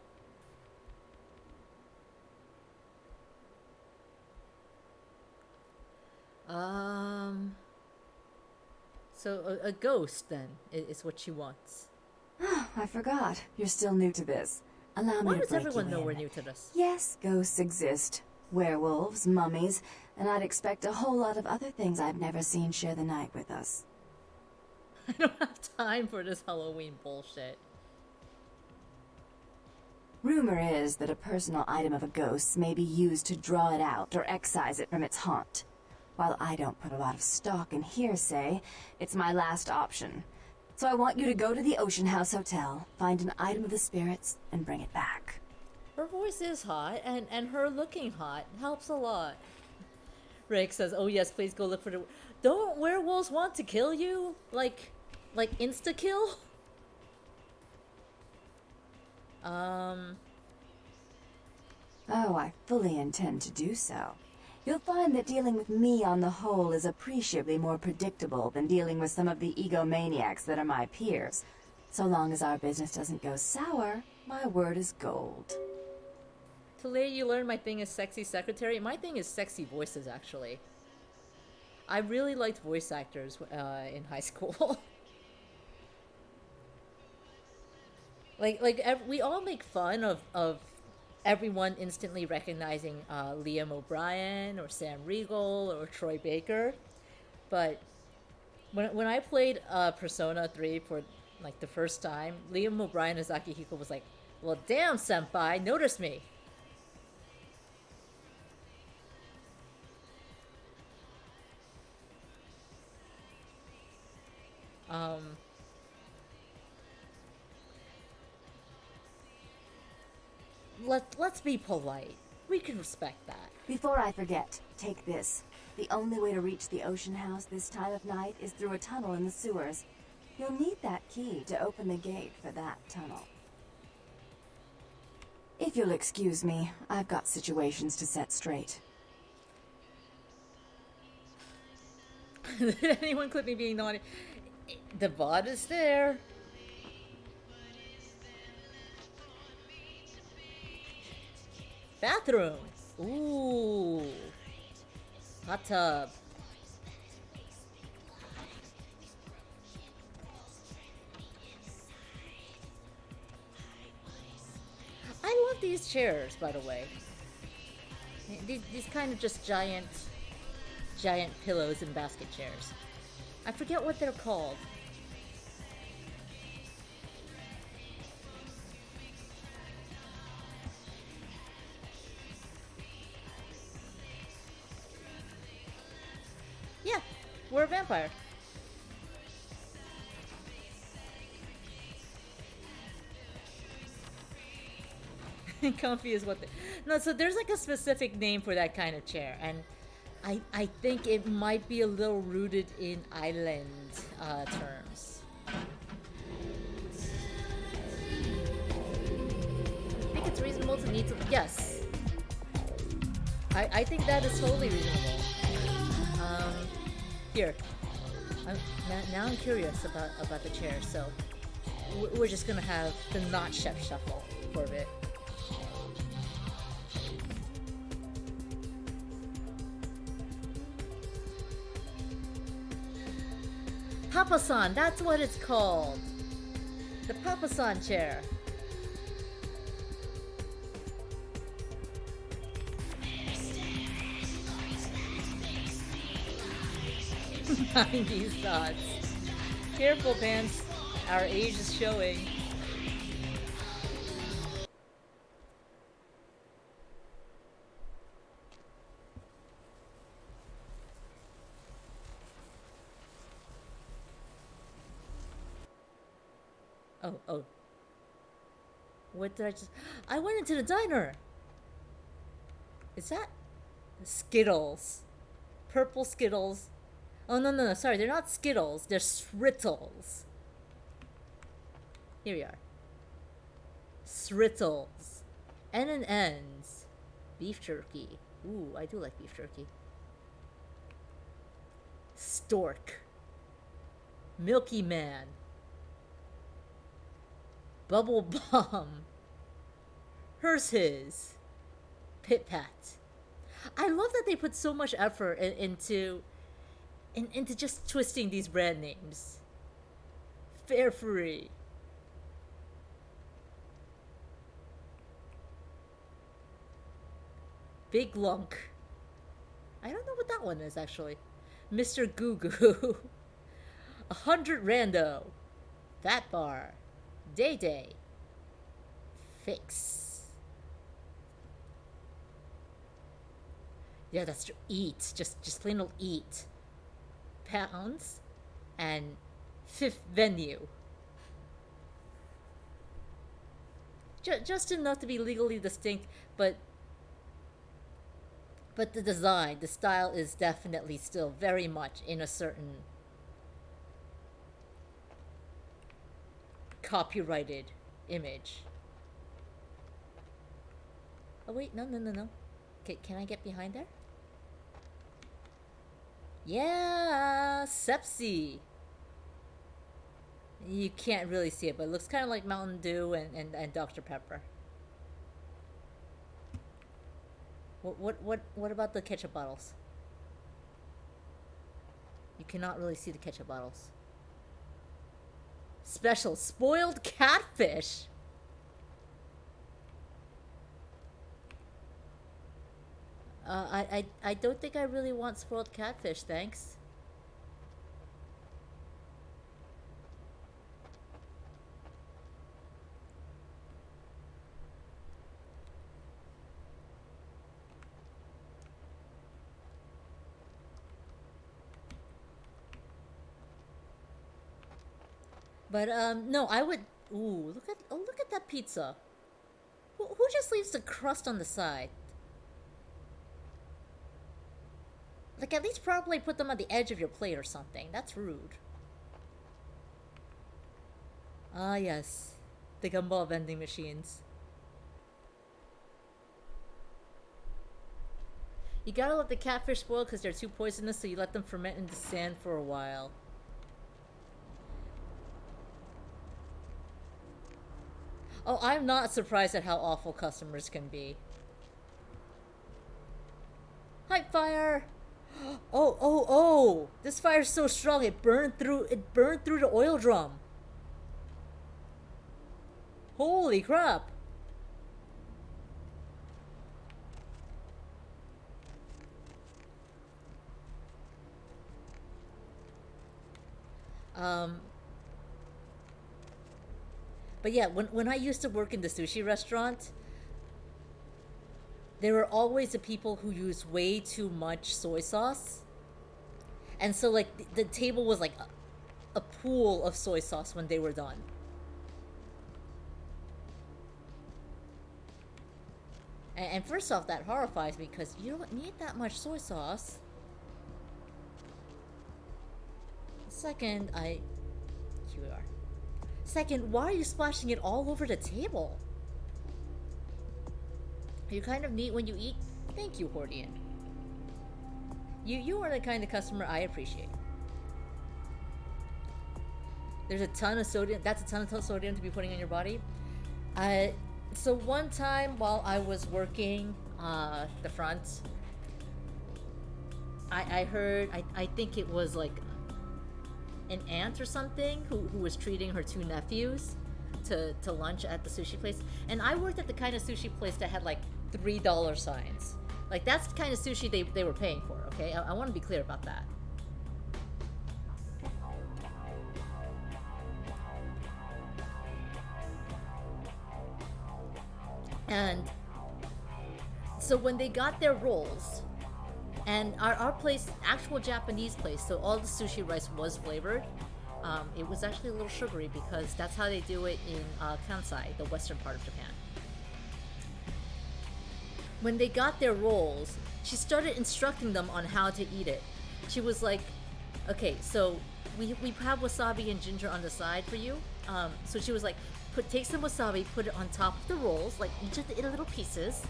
So a ghost then is what she wants. I forgot. You're still new to this. Allow me Why to does break everyone you know in. we're new to this? Yes, ghosts exist. Werewolves, mummies, and I'd expect a whole lot of other things I've never seen share the night with us. I don't have time for this Halloween bullshit. Rumor is that a personal item of a ghost's may be used to draw it out or excise it from its haunt. While I don't put a lot of stock in hearsay, it's my last option. So I want you to go to the Ocean House Hotel, find an item of the spirits, and bring it back. Her voice is hot, and her looking hot helps a lot. Rick says, oh yes, please go look for the... Don't werewolves want to kill you? Like insta-kill? Oh, I fully intend to do so. You'll find that dealing with me on the whole is appreciably more predictable than dealing with some of the egomaniacs that are my peers. So long as our business doesn't go sour, my word is gold. Today you learned my thing is sexy secretary. My thing is sexy voices, actually. I really liked voice actors in high school. We all make fun of everyone instantly recognizing Liam O'Brien or Sam Riegel or Troy Baker, but when I played Persona 3 for like the first time, Liam O'Brien as Akihiko was like, "Well, damn, senpai, notice me." Let's be polite. We can respect that. Before I forget, take this. The only way to reach the ocean house this time of night is through a tunnel in the sewers. You'll need that key to open the gate for that tunnel. If you'll excuse me, I've got situations to set straight. Did anyone clip me being naughty? The bot is there. Bathroom. Ooh. Hot tub. I love these chairs, by the way. These kind of just giant pillows and basket chairs. I forget what they're called. Yeah, we're a vampire. Comfy is what no, so there's like a specific name for that kind of chair, and I think it might be a little rooted in island terms. I think it's reasonable to need to, yes. I think that is totally reasonable. Here. Now I'm curious about the chair, so we're just gonna have the not chef shuffle for a bit. Papa-san, that's what it's called. The Papa-san chair. Mind these thoughts. Careful, Vance. Our age is showing. Oh. What did I just... I went into the diner! Is that... Skittles. Purple Skittles. Oh, no, sorry, they're not Skittles, they're Srittles. Here we are. Srittles. N and N's. Beef jerky. Ooh, I do like beef jerky. Stork. Milky Man. Bubble Bomb. Here's his. Pit Pat. I love that they put so much effort into just twisting these brand names. Fair Free. Big Lunk. I don't know what that one is, actually. Mr. Goo Goo. 100 Rando. Fat Bar. Day Day. Fix. Yeah, that's true. Eat. Just plain old eat. Pounds. And Fifth Venue. Just enough to be legally distinct, but the design, the style is definitely still very much in a certain copyrighted image. Oh wait, no. Okay, can I get behind there? Yeah, Sepsi. You can't really see it, but it looks kind of like Mountain Dew and Dr. Pepper. What about the ketchup bottles? You cannot really see the ketchup bottles. Special spoiled catfish. I don't think I really want spoiled catfish, thanks. But no, I would. Ooh, look at that pizza. Who just leaves the crust on the side? Like, at least probably put them on the edge of your plate or something. That's rude. Ah, yes. The gumball vending machines. You gotta let the catfish spoil because they're too poisonous, so you let them ferment in the sand for a while. Oh, I'm not surprised at how awful customers can be. Hi, fire! Oh! This fire's so strong it burned through the oil drum. Holy crap! But yeah, when I used to work in the sushi restaurant, there were always the people who used way too much soy sauce. And so, like, the table was like a pool of soy sauce when they were done. And first off, that horrifies me because you don't need that much soy sauce. Second, here we are. Second, why are you splashing it all over the table? You're kind of neat when you eat. Thank you, Hordian. You are the kind of customer I appreciate. There's a ton of sodium. That's a ton of sodium to be putting in your body. So one time while I was working the front, I heard, I think it was like an aunt or something who was treating her two nephews to lunch at the sushi place. And I worked at the kind of sushi place that had like $3 signs. Like, that's the kind of sushi they were paying for, okay? I want to be clear about that. And so when they got their rolls, and our place, actual Japanese place, so all the sushi rice was flavored. It was actually a little sugary because that's how they do it in Kansai, the western part of Japan. When they got their rolls, she started instructing them on how to eat it. She was like, okay, so we have wasabi and ginger on the side for you. So she was like, take some wasabi, put it on top of the rolls, like each of the little pieces.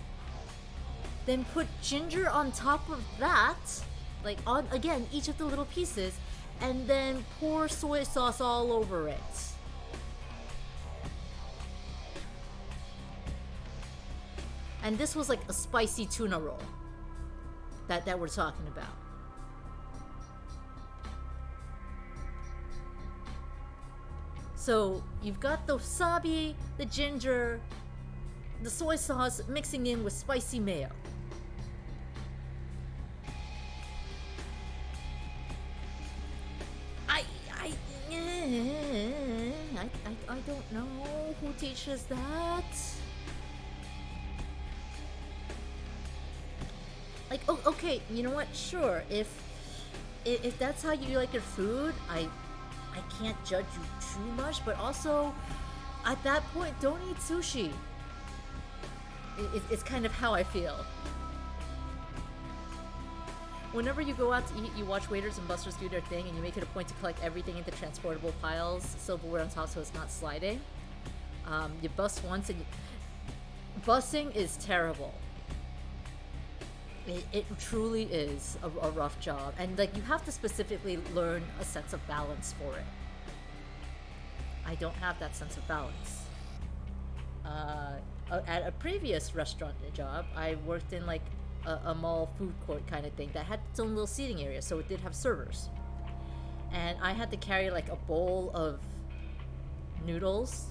Then put ginger on top of that, like on, again, each of the little pieces, and then pour soy sauce all over it. And this was like a spicy tuna roll that we're talking about. So you've got the wasabi, the ginger, the soy sauce mixing in with spicy mayo. I don't know who teaches that. Like, oh, okay, you know what? Sure, if that's how you like your food, I can't judge you too much, but also, at that point, don't eat sushi. It's kind of how I feel. Whenever you go out to eat, you watch waiters and busters do their thing, and you make it a point to collect everything into transportable piles, silverware on top so it's not sliding. You bust once, and bussing is terrible. It truly is a rough job, and like you have to specifically learn a sense of balance for it. I don't have that sense of balance. At a previous restaurant job, I worked in like a mall food court kind of thing that had its own little seating area, so it did have servers. And I had to carry like a bowl of noodles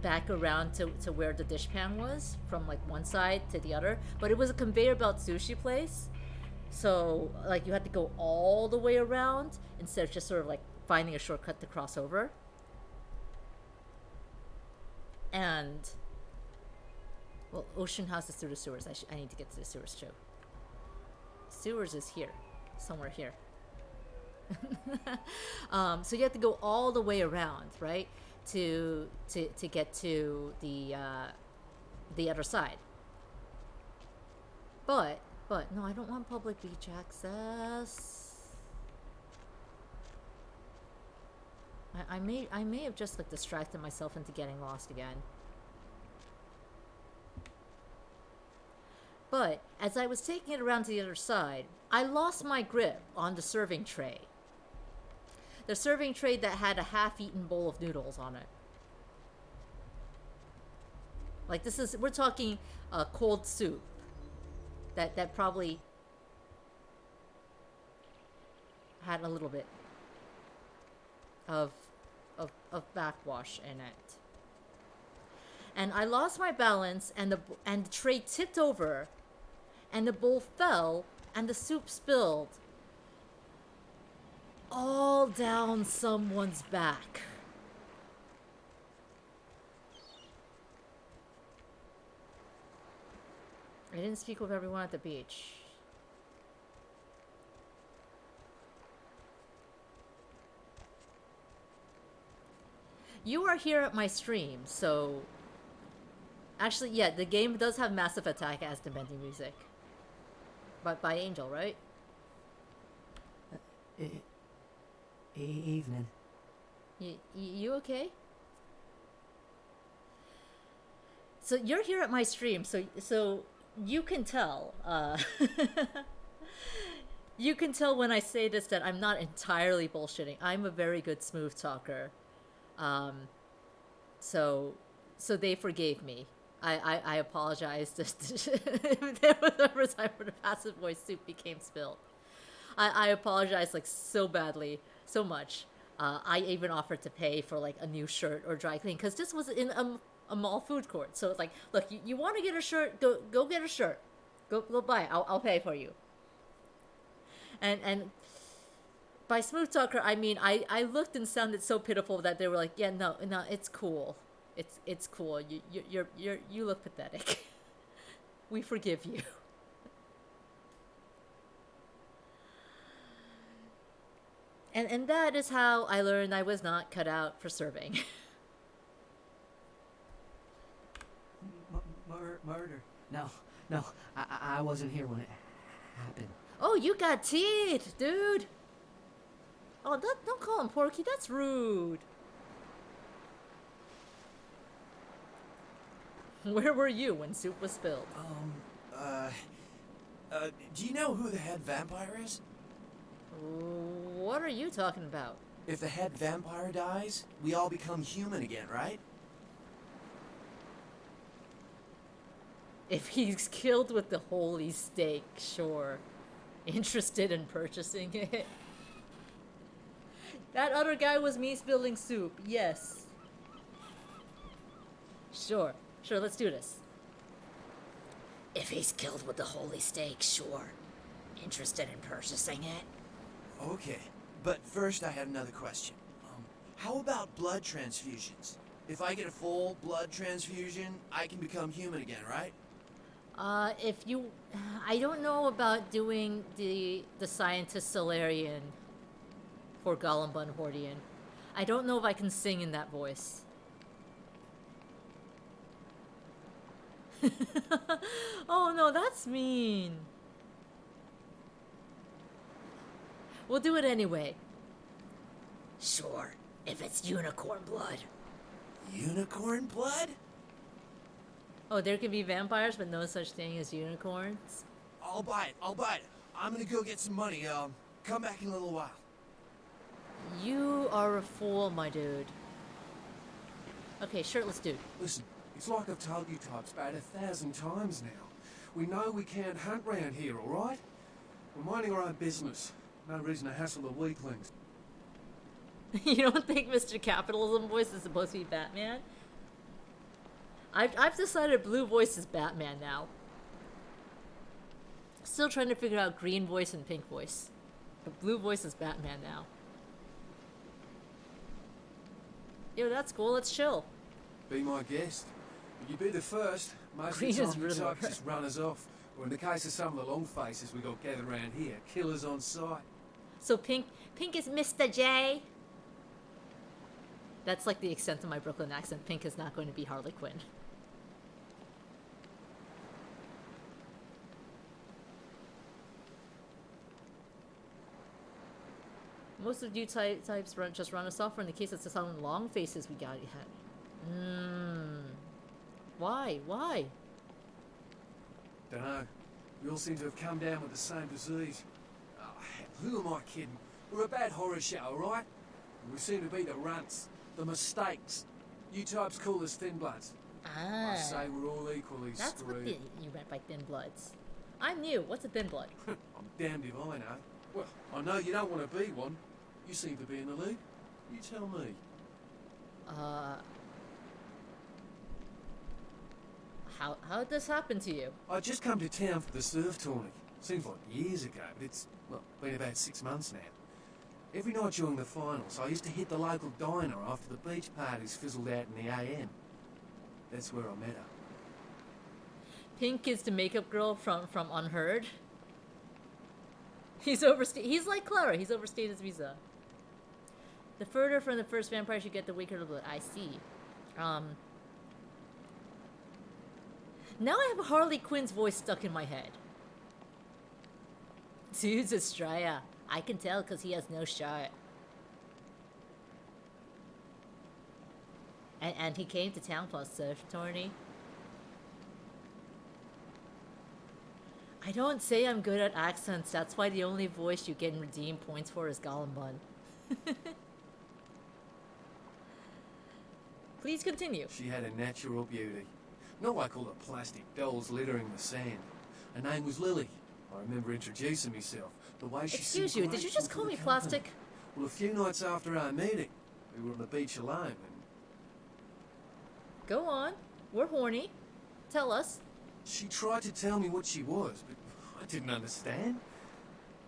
back around to where the dishpan was, from like one side to the other. But it was a conveyor belt sushi place, so like you had to go all the way around instead of just sort of like finding a shortcut to cross over. And well, ocean house is through the sewers. I need to get to the sewers too. Sewers is here, somewhere here. So you have to go all the way around, right, to get to the other side. But no, I don't want public beach access. I may have just like distracted myself into getting lost again. But as I was taking it around to the other side, I lost my grip on the serving tray. The serving tray that had a half-eaten bowl of noodles on it. Like we're talking cold soup. That probably had a little bit of backwash in it. And I lost my balance, and the tray tipped over, and the bowl fell, and the soup spilled all down someone's back. I didn't speak with everyone at the beach. You are here at my stream, so... Actually, yeah, the game does have Massive Attack as demanding music. But by Angel, right? Evening. You okay? So you're here at my stream, so you can tell. You can tell when I say this that I'm not entirely bullshitting. I'm a very good smooth talker. So they forgave me. I apologize if there was ever a time where the passive voice soup became spilled. I apologize like so badly, so much. I even offered to pay for like a new shirt or dry clean because this was in a mall food court. So it's like, look, you want to get a shirt? Go get a shirt. Go buy it. I'll pay for you. And by smooth talker, I mean I looked and sounded so pitiful that they were like, yeah, no, it's cool. It's cool. You look pathetic. We forgive you. And that is how I learned I was not cut out for serving. Murder? No, I wasn't here when it happened. Oh, you got teeth, dude. Oh, don't call him Porky. That's rude. Where were you when soup was spilled? Do you know who the head vampire is? What are you talking about? If the head vampire dies, we all become human again, right? If he's killed with the holy steak, sure. Interested in purchasing it? That other guy was me spilling soup, yes. Sure, let's do this. If he's killed with the holy steak, sure. Interested in purchasing it? Okay, but first I had another question. How about blood transfusions? If I get a full blood transfusion, I can become human again, right? I don't know about doing the scientist Solarian for Gollum Bunhordian. I don't know if I can sing in that voice. Oh no, that's mean. We'll do it anyway. Sure, if it's unicorn blood. Unicorn blood? Oh, there can be vampires, but no such thing as unicorns? I'll buy it. I'll buy it. I'm gonna go get some money. Come back in a little while. You are a fool, my dude. Okay, shirtless dude. Listen, it's like I've told you types about 1,000 times now. We know we can't hunt round here, all right? We're minding our own business. No reason to hassle the weaklings. You don't think Mr. Capitalism voice is supposed to be Batman? I've decided blue voice is Batman now. Still trying to figure out green voice and pink voice. But blue voice is Batman now. Yo, that's cool. Let's chill. Be my guest. You be the first. Most Green of the is time you Riddler. types just run us off. Or in the case of some of the long faces we got gathered around here, killers on sight. So pink is Mr. J. That's like the extent of my Brooklyn accent. Pink is not going to be Harley Quinn. Most of you types just run us off, or in the case of some long faces we got. Why? Why? Dunno. We all seem to have come down with the same disease. Oh, heck, who am I kidding? We're a bad horror show, alright? We seem to be the runts, the mistakes. You types call us thin bloods. Ah. I say we're all equally That's what screwed. you meant by thin bloods. I'm new. What's a thin blood? I'm damned if I know. Well, I know you don't want to be one. You seem to be in the lead. You tell me. How did this happen to you? I just come to town for the surf tourney. Seems like years ago, but it's, well, been about 6 months now. Every night during the finals, I used to hit the local diner after the beach parties fizzled out in the AM. That's where I met her. Pink is the makeup girl from Unheard. He's like Clara. He's overstayed his visa. The further from the first vampire you get, the weaker the blood. I see. Now I have Harley Quinn's voice stuck in my head. Dude's Estrella. I can tell because he has no shirt. And he came to town for a surf tourney. I don't say I'm good at accents. That's why the only voice you can redeem points for is Gollum Bun. Please continue. She had a natural beauty. Not like all the plastic dolls littering the sand. Her name was Lily. I remember introducing myself. The way she Excuse seemed you, did you grateful just for call the me company. plastic? Well, a few nights after our meeting, we were on the beach alone and Go on. We're horny. Tell us. she tried to tell me what she was, but I didn't understand.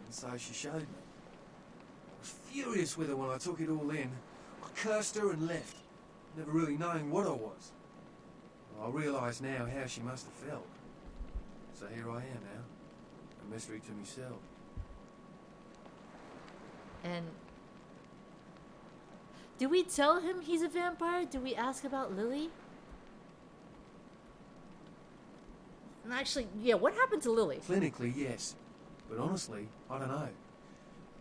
And so she showed me. I was furious with her when I took it all in. I cursed her and left, never really knowing what I was. I realise now how she must have felt. So here I am now, a mystery to myself. And do we tell him he's a vampire? Do we ask about Lily? And actually, yeah, what happened to Lily? Clinically, yes. But honestly, I don't know.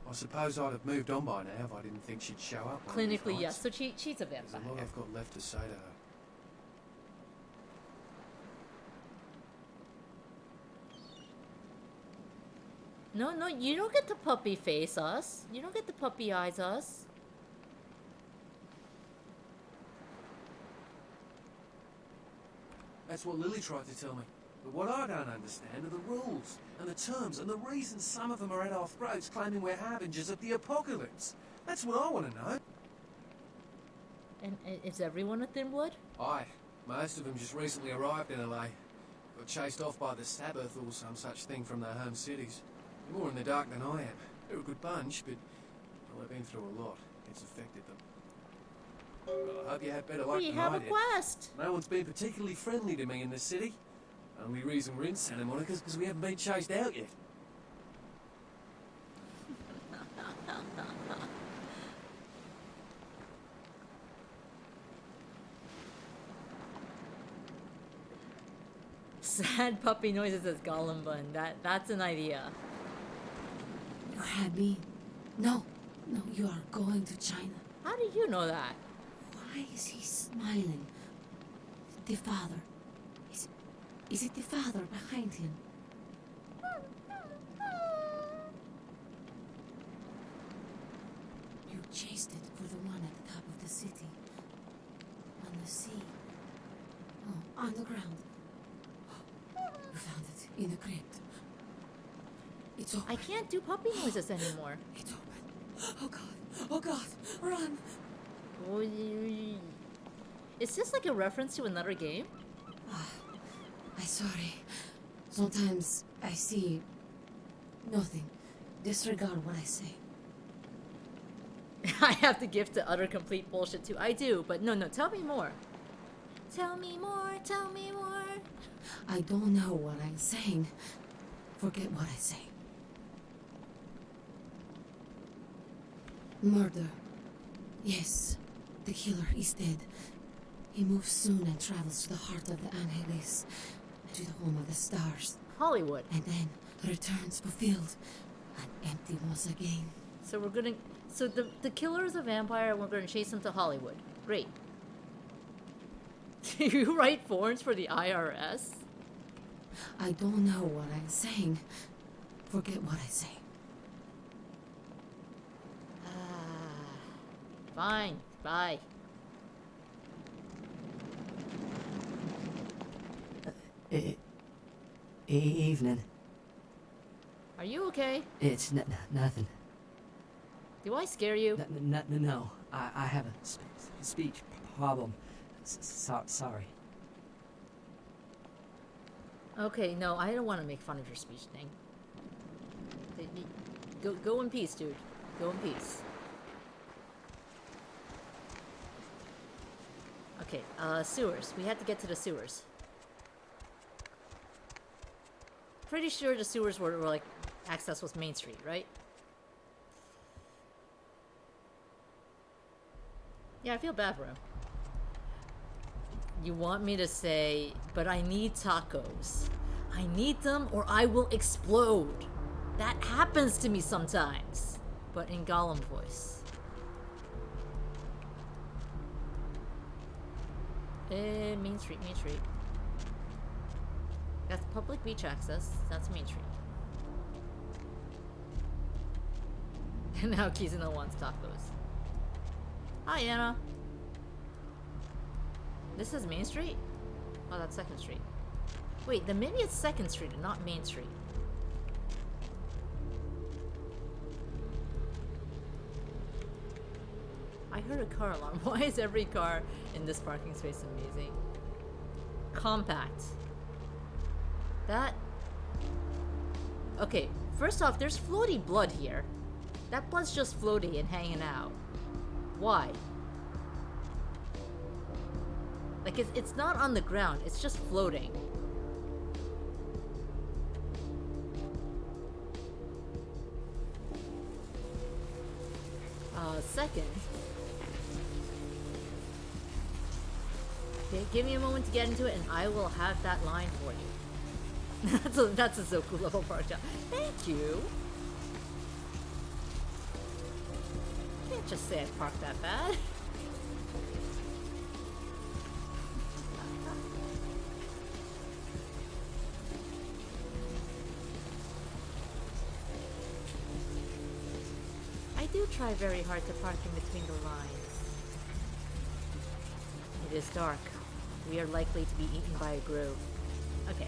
I suppose I'd have moved on by now if I didn't think she'd show up. one of these Clinically, nights. yes. So she's a There's vampire. a lot I've got left to say to her. No, you don't get to puppy face us. You don't get to puppy eyes us. That's what Lily tried to tell me. But what I don't understand are the rules and the terms and the reasons some of them are at our throats claiming we're harbingers of the apocalypse. That's what I want to know. And is everyone a thin blood? Aye. Most of them just recently arrived in LA. Got chased off by the Sabbath or some such thing from their home cities. They're more in the dark than I am. They're a good bunch, but well, they've been through a lot. It's affected them. Well, I hope you have better luck We than have I a did. quest. No one's been particularly friendly to me in the city. Only reason we're in Santa Monica is because we haven't been chased out yet. Sad puppy noises as Gollum Bun. That's an idea. You had me. No, you are going to China. How do you know that? Why is he smiling? The father. Is it the father behind him? You chased it for the one at the top of the city. On the sea. Oh, on the ground. You found it in the crypt. It's open. I can't do puppy noises anymore. It's open. Oh god. Oh god. Run. Is this like a reference to another game? I'm sorry. Sometimes I see nothing. Disregard what I say. I have to give to utter complete bullshit too. I do, but no, tell me more. Tell me more, tell me more. I don't know what I'm saying. Forget what I say. Murder. Yes, the killer is dead. He moves soon and travels to the heart of the Angeles, to the home of the stars. Hollywood. And then returns fulfilled and empty once again. So we're gonna... So the killer is a vampire and we're gonna chase him to Hollywood. Great. You write forms for the IRS? I don't know what I'm saying. Forget what I say. Fine. Bye. Evening. Are you okay? It's nothing. Do I scare you? No. I have a speech problem. Sorry. Okay, no, I don't want to make fun of your speech thing. Go in peace, dude. Go in peace. Okay, sewers. We had to get to the sewers. Pretty sure the sewers were like, access was Main Street, right? Yeah, I feel bad for him. You want me to say, but I need tacos. I need them or I will explode. That happens to me sometimes. But in Gollum voice. Main Street, Main Street. That's public beach access. That's Main Street. And now Kizuna wants tacos. Hi, Anna. This is Main Street? Oh, that's 2nd Street. Wait, then maybe it's 2nd Street and not Main Street. I heard a car alarm. Why is every car in this parking space amazing? Compact. That... Okay, first off, there's floaty blood here. That blood's just floaty and hanging out. Why? Like, it's not on the ground, it's just floating. Second. Okay, give me a moment to get into it and I will have that line for you. That's a Zoku level park job. Thank you. Can't just say I parked that bad. I do try very hard to park in between the lines. It is dark. We are likely to be eaten by a grove. Okay.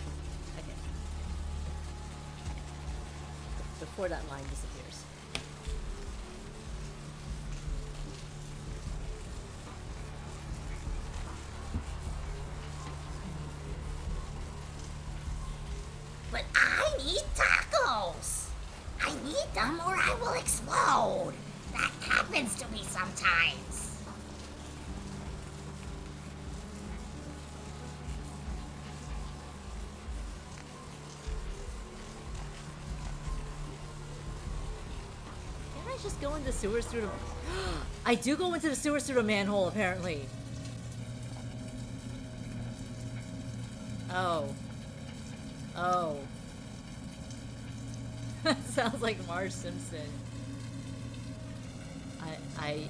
Before that line disappears. But I need tacos! I need them or I will explode! That happens to me sometimes. Can't I just go into sewers through the... I do go into the sewers through the manhole, apparently. Oh. That sounds like Marge Simpson. I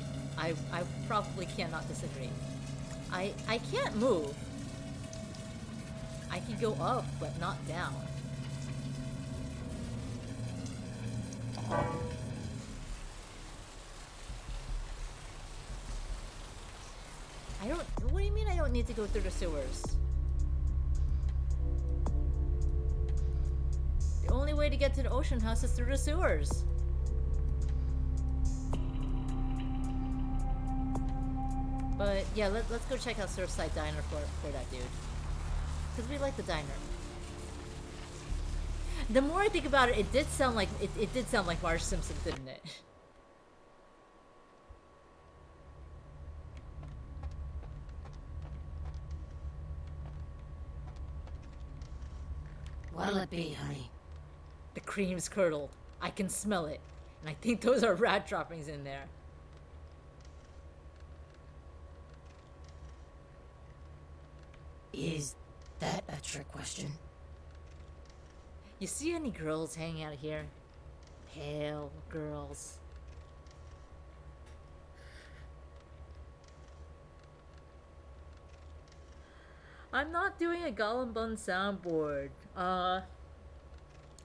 probably cannot disagree. I can't move. I can go up, but not down. need to go through the sewers. The only way to get to the ocean house is through the sewers. But yeah, let's go check out Surfside Diner for that dude. Because we like the diner. The more I think about it, it did sound like it did sound like Marge Simpson, didn't it? What'll it be, honey? The cream's curdled. I can smell it. And I think those are rat droppings in there. Is that a trick question? You see any girls hanging out here? Pale girls. I'm not doing a Gollum Bun soundboard.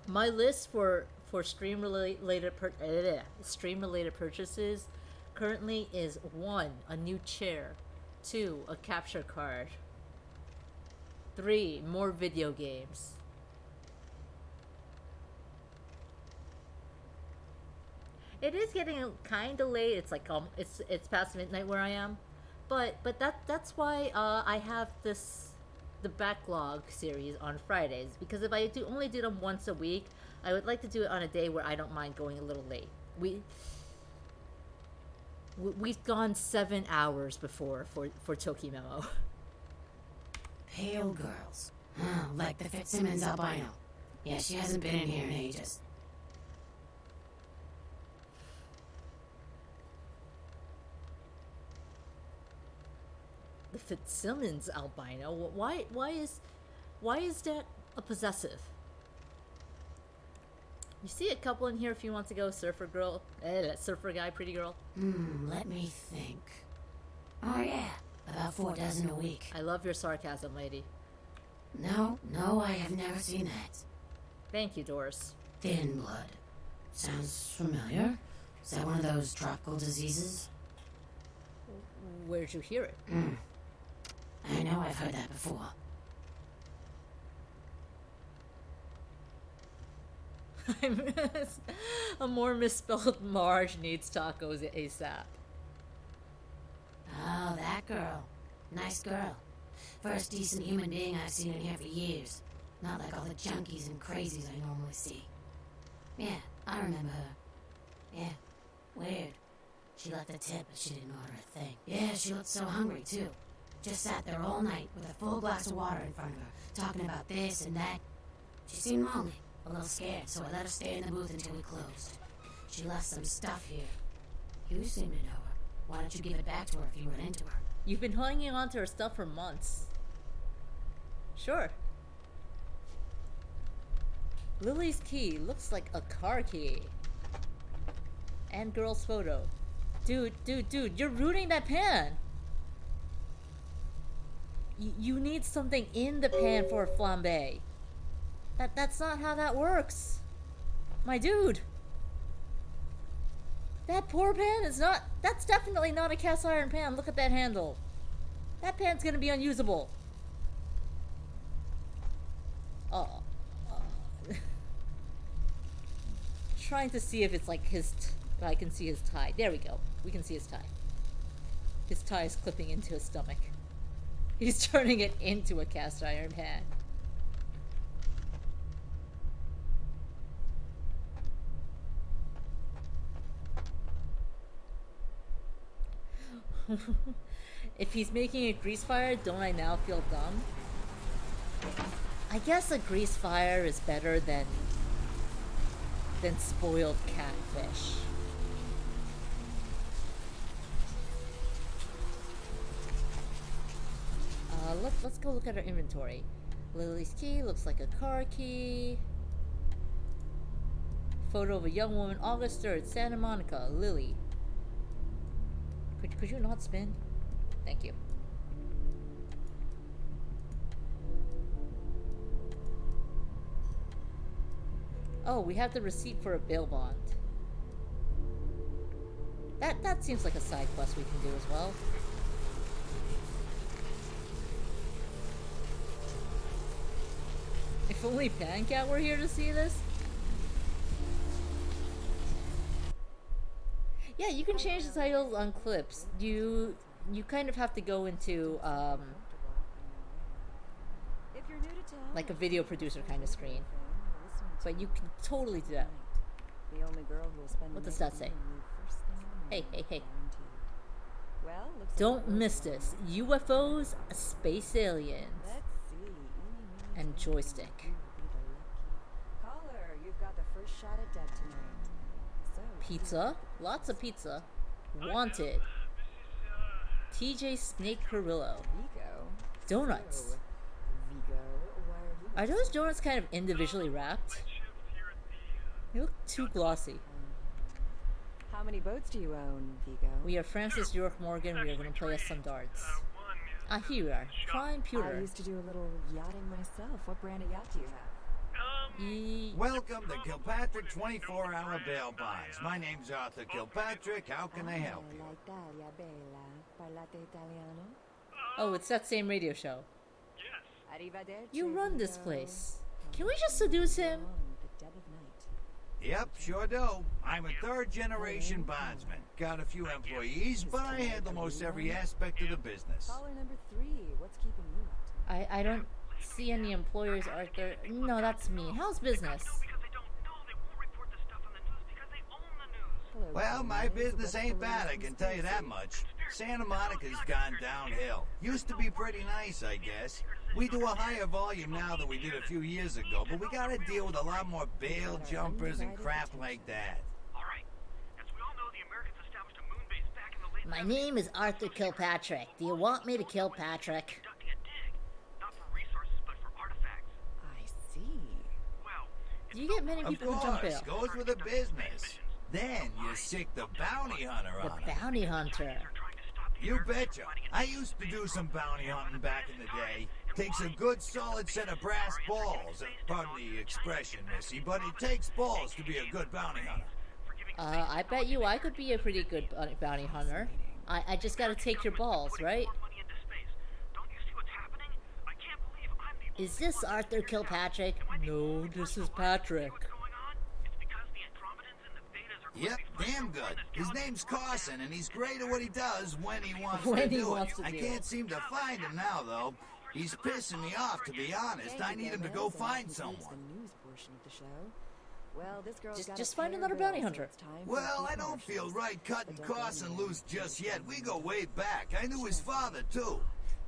My list for stream related purchases currently is 1, a new chair, 2, a capture card, 3, more video games. It is getting kind of late. It's like it's past midnight where I am, but that's why I have the backlog series on Fridays, because if I only do them once a week, I would like to do it on a day where I don't mind going a little late. We've gone 7 hours before for Toki Memo. Pale girls. Like the Fitzsimmons albino. Yeah, she hasn't been in here in ages. The Fitzsimmons albino? Why is that a possessive? You see a couple in here if you want to go. Surfer girl, that surfer guy, pretty girl. Let me think. Oh yeah, about 4 dozen a week. I love your sarcasm, lady. No, I have never seen that. Thank you, Doris. Thin blood. Sounds familiar. Is that one of those tropical diseases? Where'd you hear it? I know I've heard that before. A more misspelled Marge needs tacos ASAP. Oh, that girl. Nice girl. First decent human being I've seen in here for years. Not like all the junkies and crazies I normally see. Yeah, I remember her. Yeah, weird. She left a tip, but she didn't order a thing. Yeah, she looked so hungry, too. Just sat there all night with a full glass of water in front of her, talking about this and that. She seemed lonely, a little scared, so I let her stay in the booth until we closed. She left some stuff here. You seem to know her. Why don't you give it back to her if you run into her? You've been hanging on to her stuff for months. Sure. Lily's key looks like a car key. And girl's photo. Dude, you're ruining that pan! You need something in the pan for a flambe. That's not how that works. My dude. That poor pan is not... That's definitely not a cast iron pan. Look at that handle. That pan's gonna be unusable. Trying to see if it's like his... I can see his tie. There we go. We can see his tie. His tie is clipping into his stomach. He's turning it into a cast iron pan. If he's making a grease fire, don't I now feel dumb? I guess a grease fire is better than spoiled catfish. Let's go look at our inventory. Lily's key looks like a car key. Photo of a young woman, August 3rd, Santa Monica, Lily. Could you not spin? Thank you. Oh, we have the receipt for a bail bond. That seems like a side quest we can do as well. If only Pancat were here to see this. Yeah, you can change the titles on clips. You kind of have to go into like a video producer kind of screen. But you can totally do that. What does that say? Hey, hey, hey. Don't miss this. UFOs, space aliens, and joystick. Caller, you've got the first shot at Deb tonight. So, Pizza, lots of pizza. Wanted. TJ Snake Perillo. Donuts. Are those donuts kind of individually wrapped? They look too glossy. How many boats do you own, Vigo? We are Francis York Morgan. We are going to play us some darts. Ah, here we are. Prime I Pewter. used to do a little yachting myself. What brand of yacht do you have? Welcome to Kilpatrick 24-hour bail bonds. My name's Arthur Kilpatrick. How can I help you? L'Italia bella. Parlate italiano? Oh, it's that same radio show. Arrivederci, You run this Vigo. place. Can we just seduce him? The dead of night. Yep, sure do. I'm a third-generation bondsman. Got a few employees, but I handle most every aspect of the business. Caller number 3. What's keeping you up I don't see any employers, Arthur. No, that's me. How's business? Well, my business ain't bad, I can tell you that much. Santa Monica's gone downhill. Used to be pretty nice, I guess. We do a higher volume now than we did a few years ago, but we gotta deal with a lot more bail jumpers and crap like that. My name is Arthur Kilpatrick. Do you want me to kill Patrick? I see. Do you get many Of people who jump course, bail? goes with the business. Then you sick the bounty hunter The on 'em. bounty hunter. You betcha. I used to do some bounty hunting back in the day. Takes a good solid set of brass balls. Pardon the expression, missy, but it takes balls to be a good bounty hunter. I bet you I could be a pretty good bounty hunter. I just gotta take your balls, right? Is this Arthur Kilpatrick? No, this is Patrick. Yep, damn good. His name's Carson, and he's great at what he does when he wants When to he do wants it. to I do can't it. seem to find him now, though. He's pissing me off, to be honest. I need him to go find someone. News portion of the show. Well, this girl's got Just a find pair another of bounty bills, so hunter. it's time for Well, a few I don't feel commercials. right cutting But don't go Carson anywhere. loose just yet. We go way back. I knew his father, too.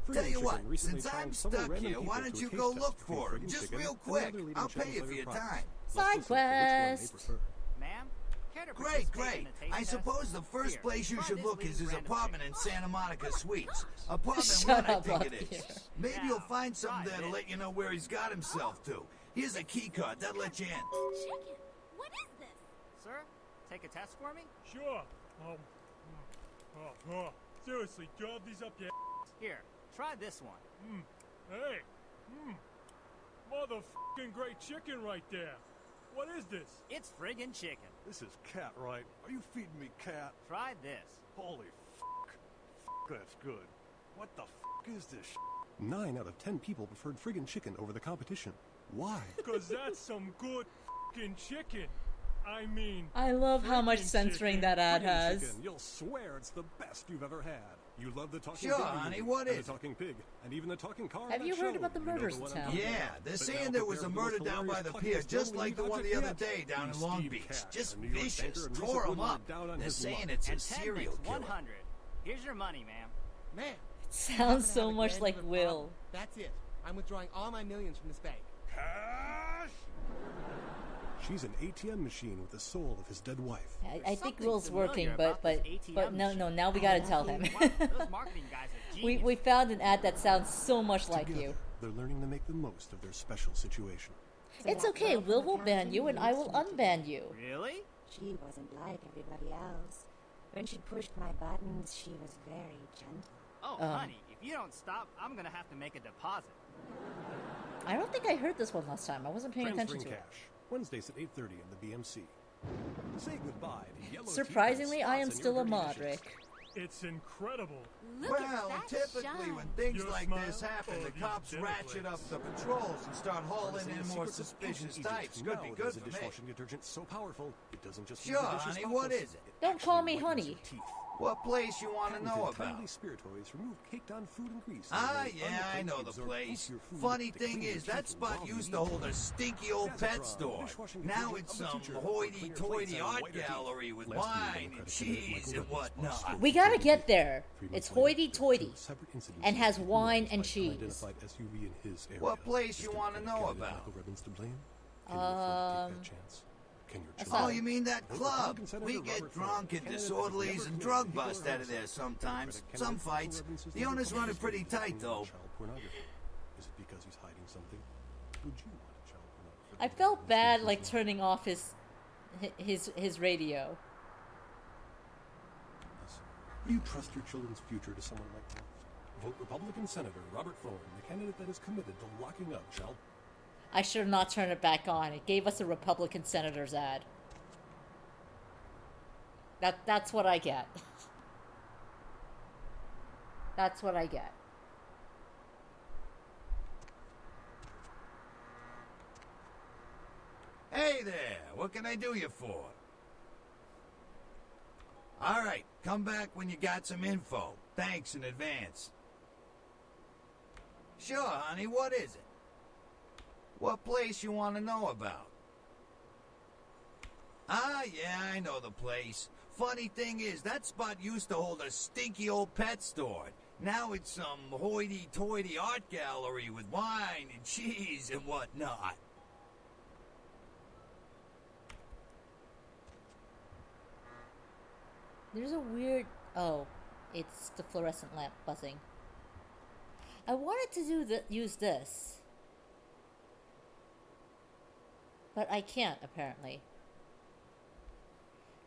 Friggin' Tell you Chicken what, recently since I'm challenged several stuck random here, why people don't to a you taste go test look between for him? Friggin' Just Chicken real and quick. another leading I'll chicken pay you for flavor your product. time. Side Let's listen to which one they quest. prefer. Ma'am, care to Great, participate great. in the taste I test? suppose the first Here, place you try should this look is leading his random apartment chicken. in Santa Monica Suites. Apartment Shut 1, I up, think it Bucky. is. Maybe you'll find something there to let you know where he's got himself to. Here's a key card. That'll let you in. Chicken, what is this? Sir, take a test for me? Sure. Seriously, drop these up your Here, try this one. Hey. Motherfucking great chicken right there. What is this? It's friggin' chicken. This is cat, right? Are you feeding me cat? Try this. Holy fuck. That's good. What the fuck is this sh**? 9 out of 10 people preferred friggin' chicken over the competition. Why? Because that's some good fucking chicken. I mean... I love how much friggin' censoring chicken. that ad Friggin' has. chicken, you'll swear it's the best you've ever had. You love the talking Sure, pig honey, movie, what and is the talking pig, and even the talking car. Have on you that heard show. about the You know murders in one I'm town? talking Yeah, about. they're But saying now there was a prepare for murder the down most by the hilarious pier, podcast just you'll like the ever one the get. other day down in He's Long Steve Beach. Cash, Just a New York vicious. banker and Tore recent him woodman up. down on They're his saying luck. it's a And 10 serial makes killer. 100. Here's your money, ma'am. Man, Sounds so much like Will. that's it. I'm withdrawing all my millions from this bank. Cash! She's an ATM machine with the soul of his dead wife. I think Something Will's working, familiar but about this ATM no, machine. now we gotta tell him. Those marketing guys are genius. we found an ad that sounds so much like Together, you. they're learning to make the most of their special situation. It's okay. Will ban you, and I will unban you. Really? She wasn't like everybody else. When she pushed my buttons, she was very gentle. Oh, honey, if you don't stop, I'm gonna have to make a deposit. I don't think I heard this one last time. I wasn't paying attention to Transferring it. cash. Wednesdays at 8:30 in the BMC. Say goodbye to yellow Surprisingly, tea I am spots in still your a dirty dishes. Modric. It's incredible. Well, typically when things like this happen, the cops ratchet up the patrols and start hauling in more suspicious types. Could be good for me. Dishwashing detergent so powerful, it doesn't just Sure, honey, what is it? Don't call me honey. What place you want to know about? Spiritoids remove caked-on food and grease. Yeah, I know the place. Funny thing is, that spot used to hold a stinky old pet store. Now it's some hoity-toity art gallery with wine and cheese and whatnot. We gotta get there. It's hoity-toity and has wine and cheese. What place you want to know about? Oh, you mean that club? We get drunk and disorderlies and drug bust out of there sometimes. Some fights. The owners run it pretty tight, though. Is it because he's hiding something? Would you want a child pornography? I felt bad, like turning off his radio. You trust your children's future to someone like that? Vote Republican Senator Robert Thorne, the candidate that is committed to locking up child. I should have not turned it back on. It gave us a Republican senator's ad. That's what I get. That's what I get. Hey there, what can I do you for? All right, come back when you got some info. Thanks in advance. Sure, honey, what is it? What place you want to know about? Yeah, I know the place. Funny thing is, that spot used to hold a stinky old pet store. Now it's some hoity-toity art gallery with wine and cheese and whatnot. There's a weird... Oh, it's the fluorescent lamp buzzing. I wanted to use this. But I can't, apparently.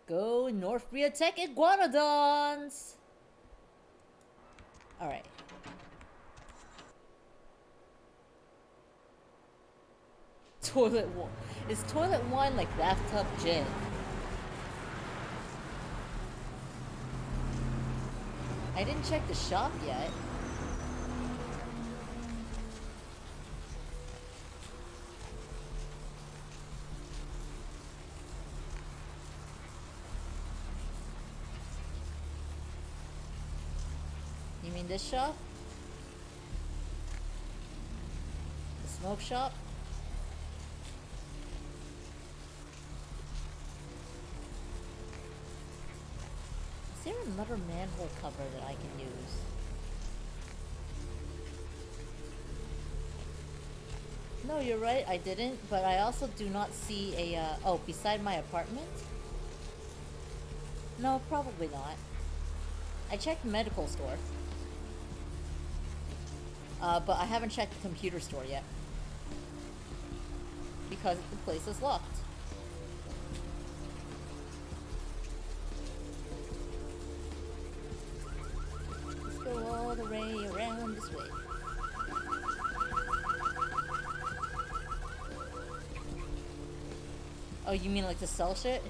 Go North Korea Tech Iguanodons! Alright. Toilet wine. Is toilet wine like bathtub gin? I didn't check the shop yet. You mean this shop? The smoke shop? Is there another manhole cover that I can use? No, you're right, I didn't, but I also do not see a, oh, beside my apartment? No, probably not. I checked the medical store. But I haven't checked the computer store yet. Because the place is locked. Let's go all the way around this way. Oh, you mean like to sell shit?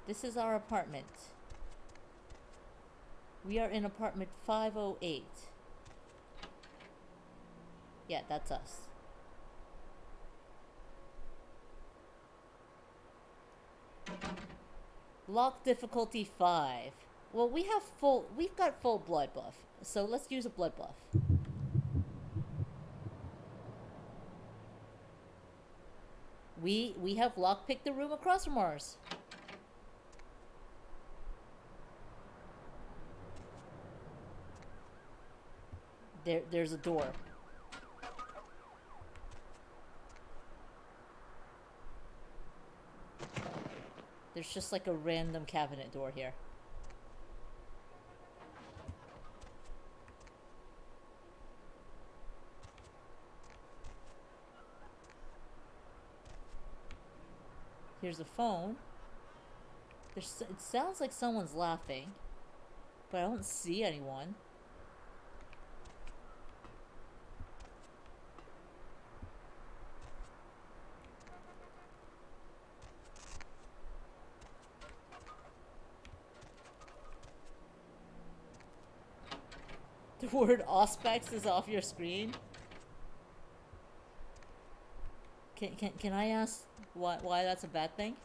This is our apartment. We are in apartment 508. Yeah, that's us. Lock difficulty 5. Well, we've got full blood buff. So let's use a blood buff. We have lockpicked the room across from ours. There's a door. There's just like a random cabinet door here. Here's a phone. It sounds like someone's laughing, but I don't see anyone. The word Auspex is off your screen. Can I ask why that's a bad thing?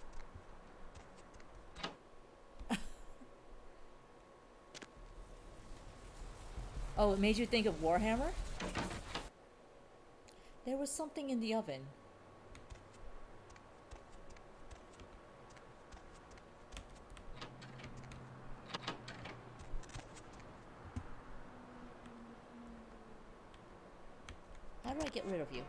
Oh, it made you think of Warhammer? There was something in the oven. How do I get rid of you?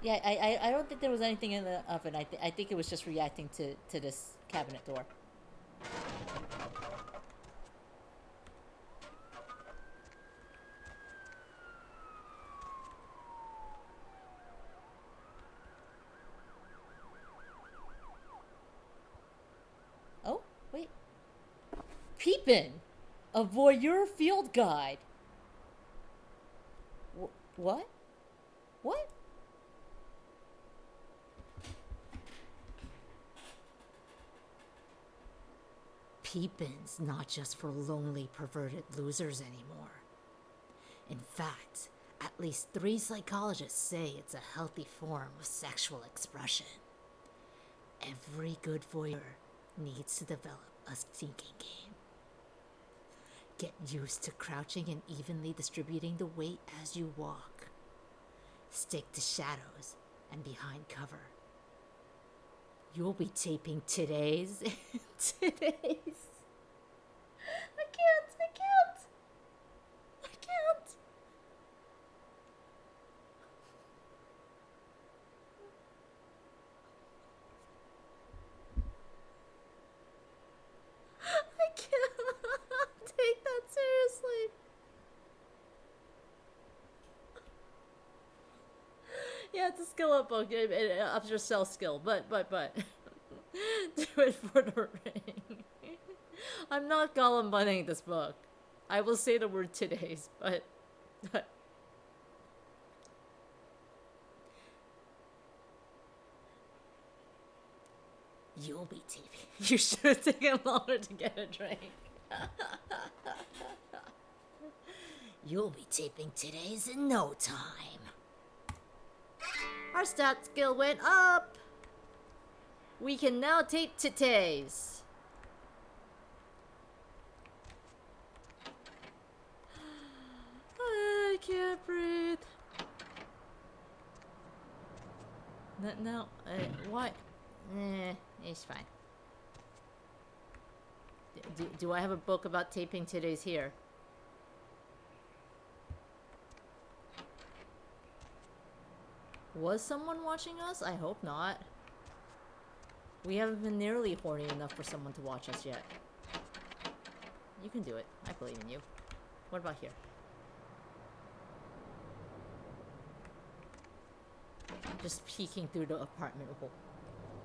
Yeah, I don't think there was anything in the oven. I think it was just reacting to this cabinet door. Oh, wait. Peepin'! A voyeur field guide. What? What? Peepin's not just for lonely, perverted losers anymore. In fact, at least 3 psychologists say it's a healthy form of sexual expression. Every good voyeur needs to develop a thinking game. Get used to crouching and evenly distributing the weight as you walk. Stick to shadows and behind cover. You'll be taping today's. Today's. I can't. I can't take that seriously. Yeah, it's a skill up book. It ups your self skill, but do it for the ring. I'm not Gollum bunning this book. I will say the word today's, but you'll be taping. You should have taken longer to get a drink. You'll be taping today's in no time. Our stat skill went up. We can now tape today's. I can't breathe. No, what? It's fine. Do I have a book about taping today's here? Was someone watching us? I hope not. We haven't been nearly horny enough for someone to watch us yet. You can do it. I believe in you. What about here? Just peeking through the apartment hole.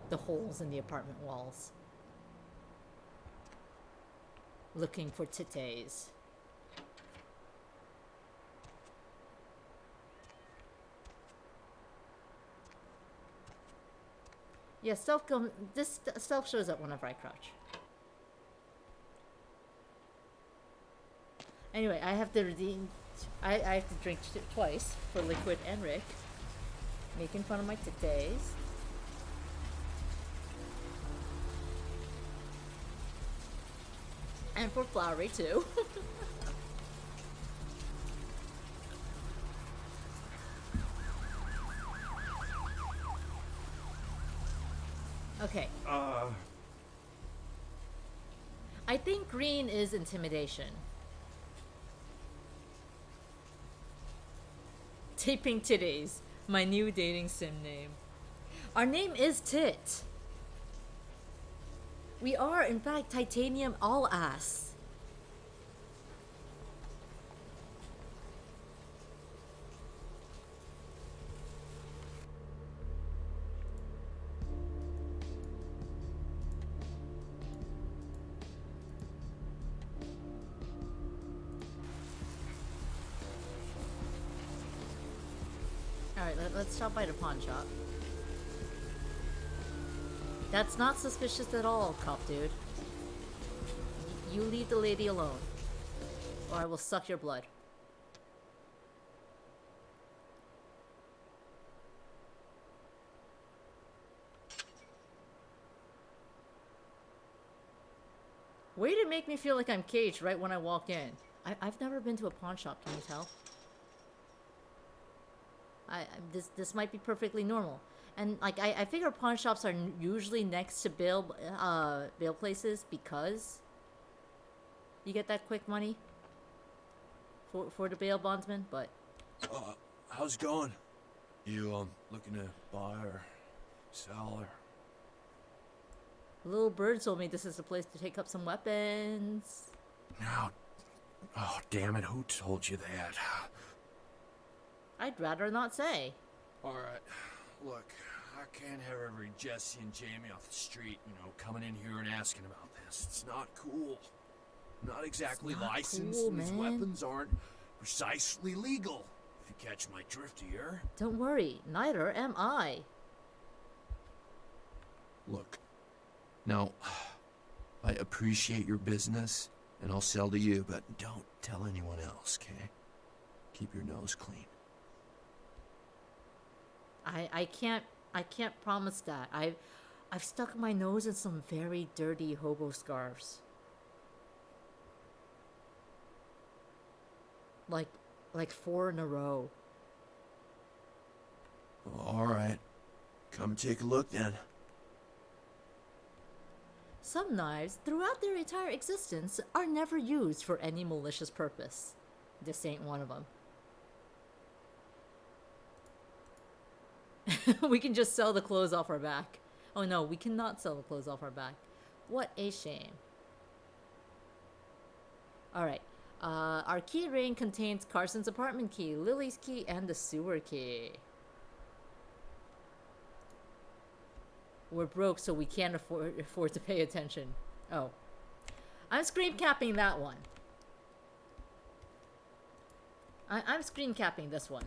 The holes in the apartment walls. Looking for titties. Yeah, this stealth shows up whenever I crouch. Anyway, I have to redeem. I have to drink twice for Liquid and Rick. Making fun of my titties. And for Flowery too. Okay. I think green is intimidation. Taping titties. My new dating sim name. Our name is Tit. We are, in fact, titanium all ass. Alright, let's stop by the pawn shop. That's not suspicious at all, cop dude. You leave the lady alone, or I will suck your blood. Way to make me feel like I'm caged right when I walk in. I've never been to a pawn shop, can you tell? This might be perfectly normal. And like I figure pawn shops are usually next to bail places because you get that quick money for the bail bondsman, but How's it going? You looking to buy or sell or? Little Bird told me this is the place to take up some weapons. Now, oh damn it! Who told you that? I'd rather not say. All right, look, I can't have every Jesse and Jamie off the street, coming in here and asking about this. It's not cool. Not exactly licensed, cool, and these man. weapons aren't precisely legal. If you catch my drift here. Don't worry, neither am I. Look, now, I appreciate your business, and I'll sell to you, but don't tell anyone else, okay? Keep your nose clean. I can't promise that. I've stuck my nose in some very dirty hobo scarves. Like 4 in a row. All right. Come take a look then. Some knives, throughout their entire existence, are never used for any malicious purpose. This ain't one of them. We can just sell the clothes off our back. Oh no, we cannot sell the clothes off our back. What a shame. Alright. Our key ring contains Carson's apartment key, Lily's key, and the sewer key. We're broke, so we can't afford to pay attention. Oh. I'm screen capping that one. I'm screen capping this one.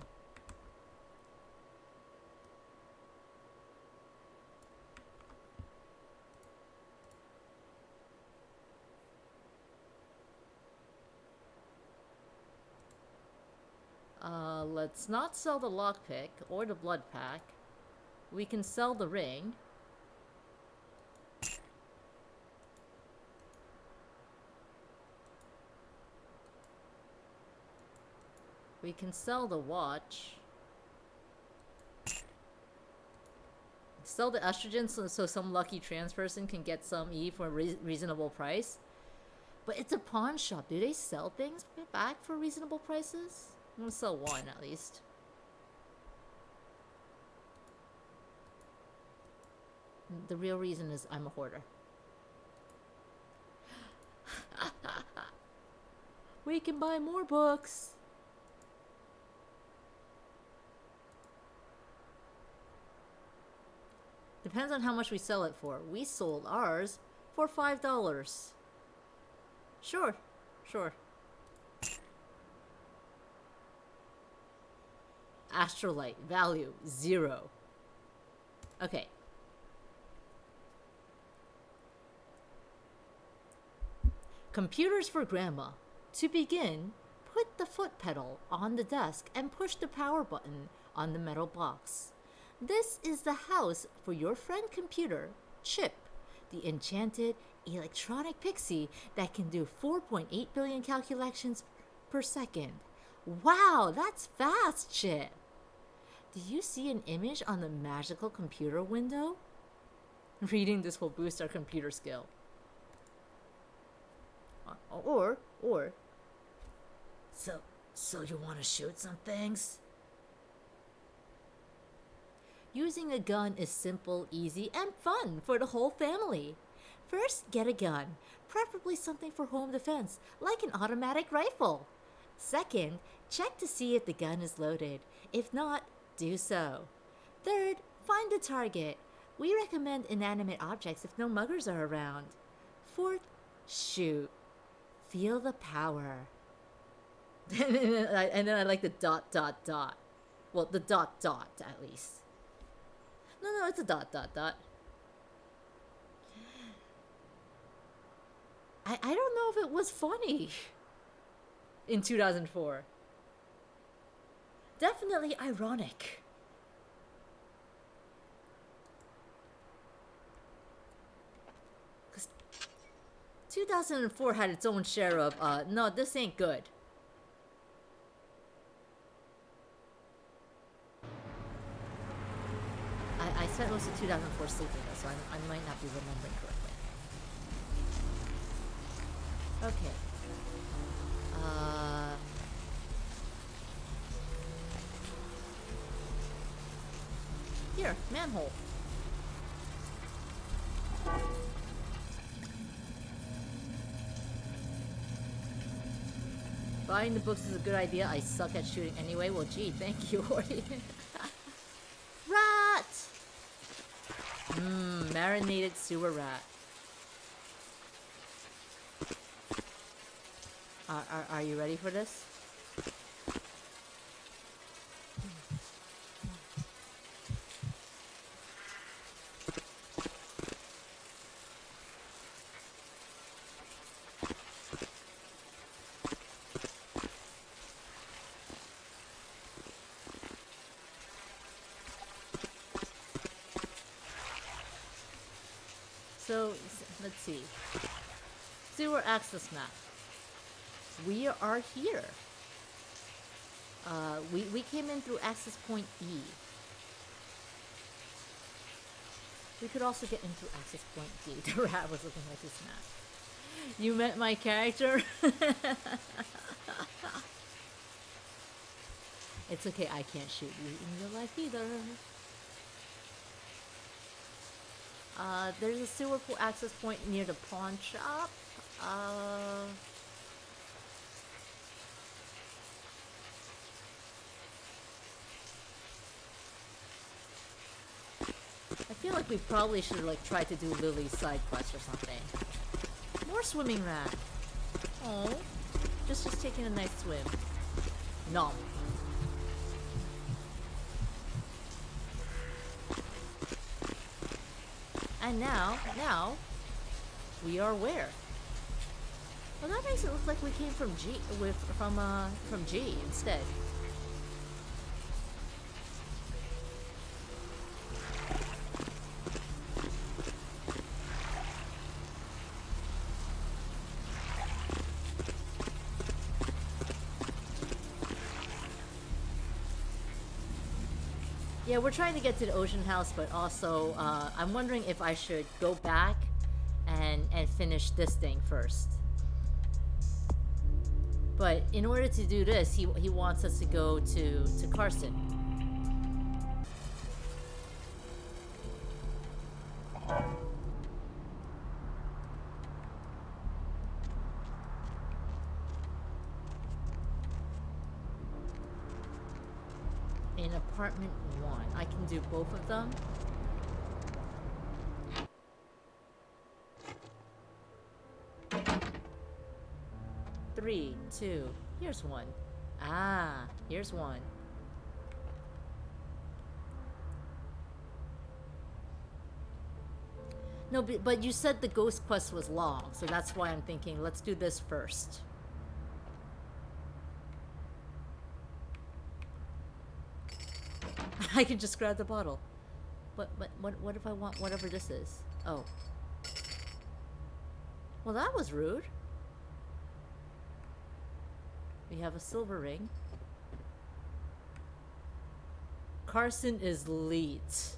Let's not sell the lockpick or the blood pack. We can sell the ring. We can sell the watch. Sell the estrogen so some lucky trans person can get some E for a reasonable price. But it's a pawn shop. Do they sell things back for reasonable prices? I'm gonna sell one at least. The real reason is I'm a hoarder. We can buy more books. Depends on how much we sell it for. We sold ours for $5. Sure, sure. Astrolite, value, 0. Okay. Computers for Grandma. To begin, put the foot pedal on the desk and push the power button on the metal box. This is the house for your friend computer, Chip, the enchanted electronic pixie that can do 4.8 billion calculations per second. Wow, that's fast, Chip! Do you see an image on the magical computer window? Reading this will boost our computer skill. Or, so you want to shoot some things? Using a gun is simple, easy, and fun for the whole family. First, get a gun, preferably something for home defense, like an automatic rifle. Second, check to see if the gun is loaded. If not, do so. Third, find the target. We recommend inanimate objects if no muggers are around. Fourth, shoot. Feel the power. And then I like the ... Well, the dot at least. No, it's a dot. I don't know if it was funny in 2004. Definitely ironic. Because 2004 had its own share of, no, this ain't good. I spent most of 2004 sleeping though, so I might not be remembering correctly. Okay. Here, manhole. Buying the books is a good idea. I suck at shooting anyway. Well, gee, thank you, Horny. Rat! Marinated sewer rat. Are you ready for this? So, let's see. Sewer access map. We are here. We came in through access point E. We could also get in through access point D. The rat was looking like this map. You met my character? It's okay, I can't shoot you in real life either. There's a sewer pool access point near the pawn shop. I feel like we probably should like try to do Lily's side quest or something. More swimming rat. Oh, just taking a nice swim. Nom. And now we are where? Well, that makes it look like we came from G from G instead. Yeah, we're trying to get to the ocean house, but also I'm wondering if I should go back and finish this thing first. But in order to do this, he wants us to go to Carson. In apartment 1. I can do both of them. Three, two. Here's one. Ah, here's one. No, but you said the ghost quest was long, so that's why I'm thinking let's do this first. I can just grab the bottle. But what if I want whatever this is? Oh. Well, that was rude. We have a silver ring. Carson is late.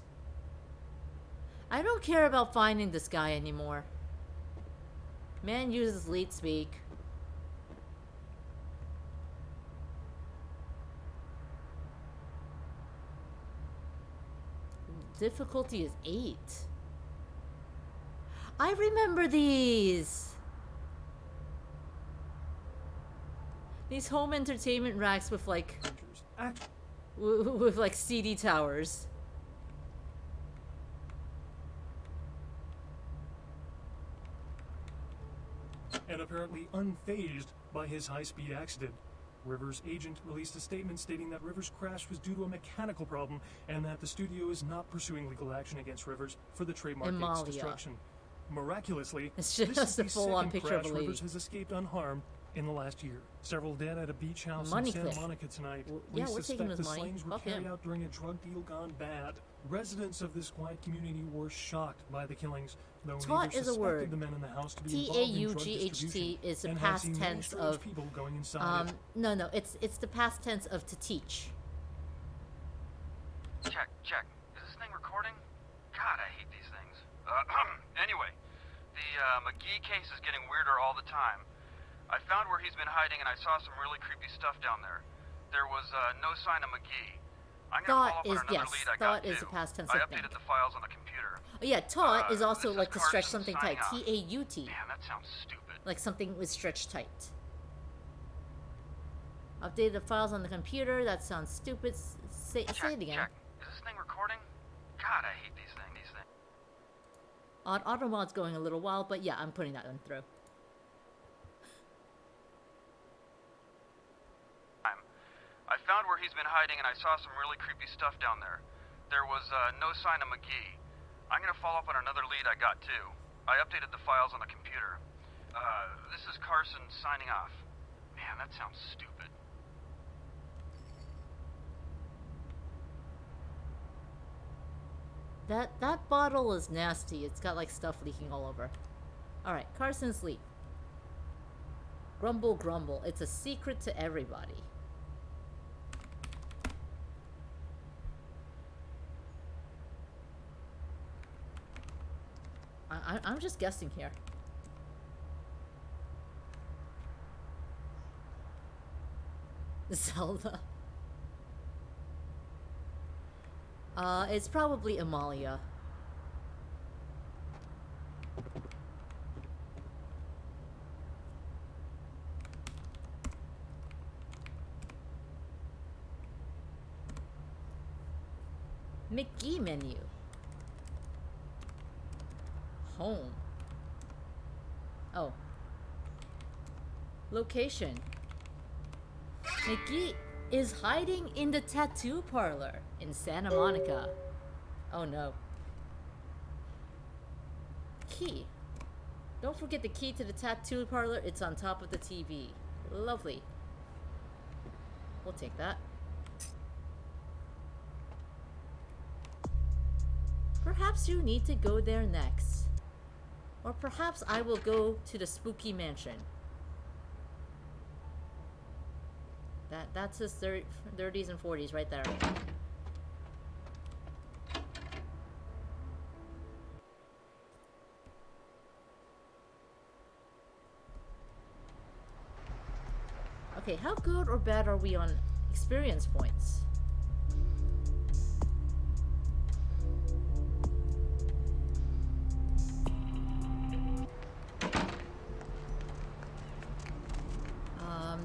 I don't care about finding this guy anymore. Man uses lead speak. Difficulty is 8. I remember these! These home entertainment racks with like... with like CD towers. And apparently unfazed by his high-speed accident. Rivers' agent released a statement stating that Rivers' crash was due to a mechanical problem and that the studio is not pursuing legal action against Rivers for the trademark game's Amalia. destruction. Miraculously, It's this just is a the full-on second picture of crash a lady. Rivers has escaped unharmed in the last year. Several dead at a beach house Money in Santa clip. Monica tonight. Yeah, Police we're taking suspect his the money. slayings were Fuck carried him. out during a drug deal gone bad. Residents of this quiet community were shocked by the killings, though Taut neither is a suspected word. the men in the house to be involved in drug distribution, T-A-U-G-H-T is the and have past seen many tense strange of people going inside it. no, it's the past tense of to teach. Check. Is this thing recording? God, I hate these things. Anyway, the McGee case is getting weirder all the time. I found where he's been hiding and I saw some really creepy stuff down there. There was no sign of McGee. I'm gonna follow up on another lead I got Thought is too. the past tense I of updated think. the files on the computer. Oh yeah, taut is also this like to Carson stretch something tight. signing off. T-A-U-T. Man, that sounds stupid. Like something was stretched tight. Updated the files on the computer. That sounds stupid. Say it again. Check. Is this thing recording? God, I hate these things. Auto mod's going a little wild, but yeah, I'm putting that one through. I found where he's been hiding and I saw some really creepy stuff down there. There was no sign of McGee. I'm gonna follow up on another lead I got too. I updated the files on the computer. This is Carson signing off. Man, that sounds stupid. That bottle is nasty. It's got like stuff leaking all over. Alright, Carson's leak. Grumble, grumble. It's a secret to everybody. I'm just guessing here. Zelda. It's probably Amalia. McGee menu. Home. Oh. Location. McGee is hiding in the tattoo parlor in Santa Monica. Oh no. Key. Don't forget the key to the tattoo parlor. It's on top of the TV. Lovely. We'll take that. Perhaps you need to go there next. Or perhaps I will go to the spooky mansion. That's his 30s and 40s right there. Okay, how good or bad are we on experience points?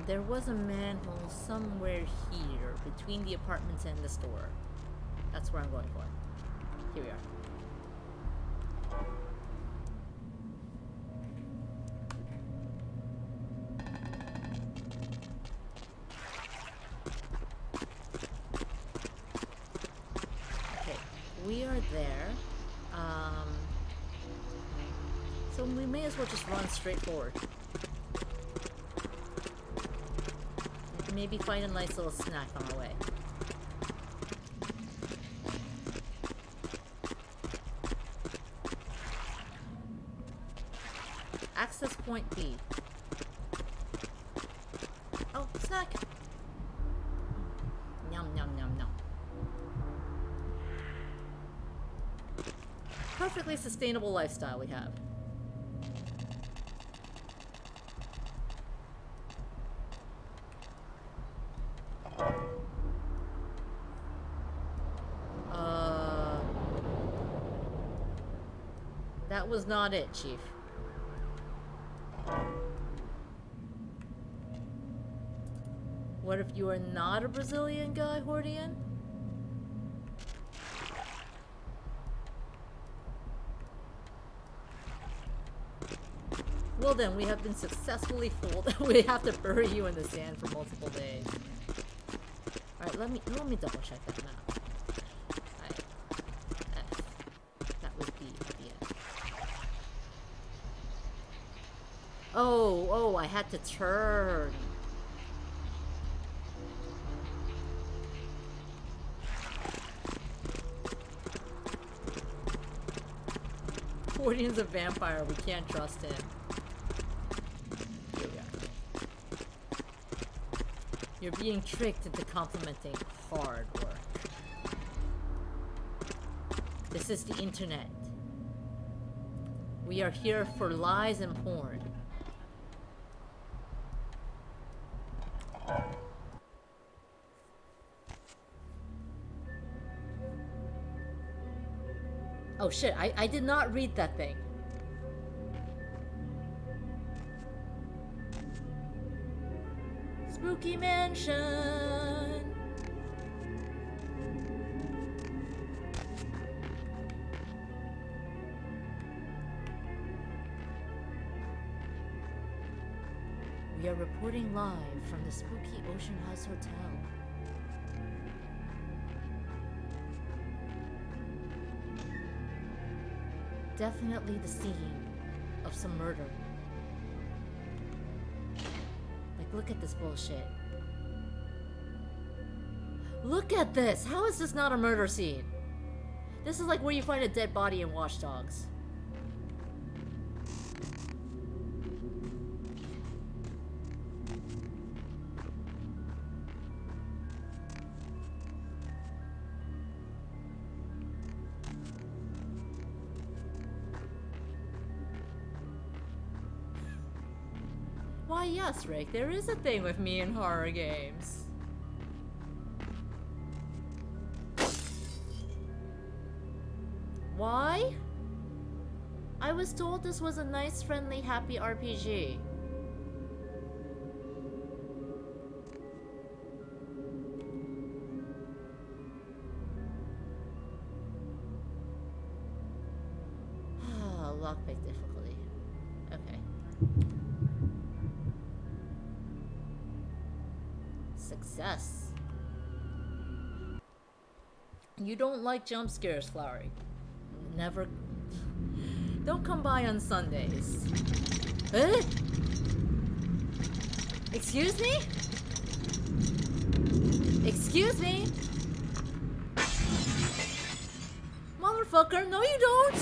There was a manhole somewhere here, between the apartments and the store. That's where I'm going for. Here we are. Okay, we are there. So we may as well just run straight forward. Maybe find a nice little snack on our way. Access point B. Oh, snack! Nom nom nom nom. Perfectly sustainable lifestyle we have. That was not it, Chief. What if you are not a Brazilian guy, Hordian? Well then, we have been successfully fooled. We have to bury you in the sand for multiple days. Alright, let me double check that map. F. That was B at the end. Oh, I had to turn. Guardian's a vampire, we can't trust him. Here we are. You're being tricked into complimenting hard work. This is the internet. We are here for lies and porn. Oh shit, I did not read that thing. Spooky Mansion. We are reporting live from the spooky Ocean House Hotel. Definitely the scene of some murder. Like, look at this bullshit. Look at this! How is this not a murder scene? This is like where you find a dead body in Watch Dogs. Why yes, Rick, there is a thing with me in horror games. Why? I was told this was a nice, friendly, happy RPG. Lockpick difficulty. Okay. Success. You don't like jump scares, Flowery. Never. Don't come by on Sundays. Eh? Excuse me? Excuse me? Motherfucker, no you don't!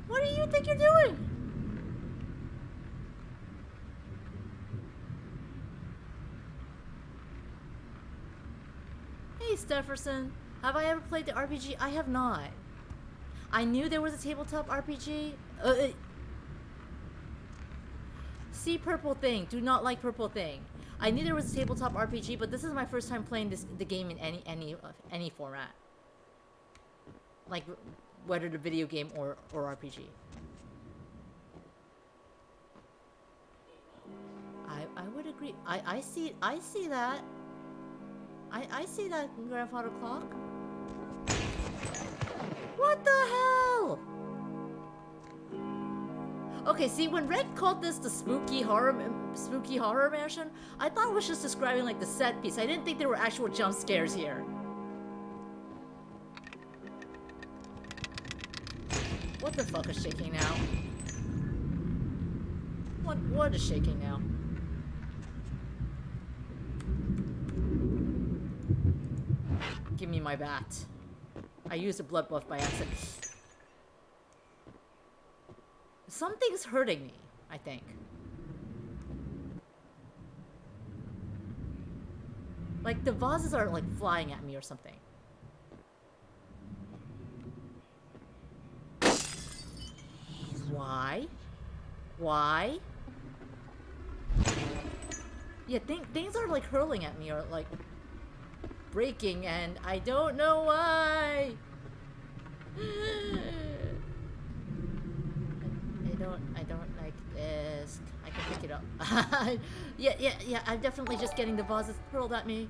What do you think you're doing? Hey, Stefferson. Have I ever played the RPG? I have not. I knew there was a tabletop RPG. See purple thing. Do not like purple thing. I knew there was a tabletop RPG, but this is my first time playing the game in any format. Like whether the video game or RPG. I would agree. I see that. I see that, Grandfather Clock. What the hell? Okay, see, when Red called this the spooky horror mansion, I thought it was just describing like the set piece. I didn't think there were actual jump scares here. What the fuck is shaking now? What is shaking now? Give me my bat. I used a blood buff by accident. Something's hurting me, I think. Like the vases are like flying at me or something. Why? Why? Yeah, things are like hurling at me or like breaking, and I don't know why. I don't like this. I can pick it up. Yeah, I'm definitely just getting the vases hurled at me.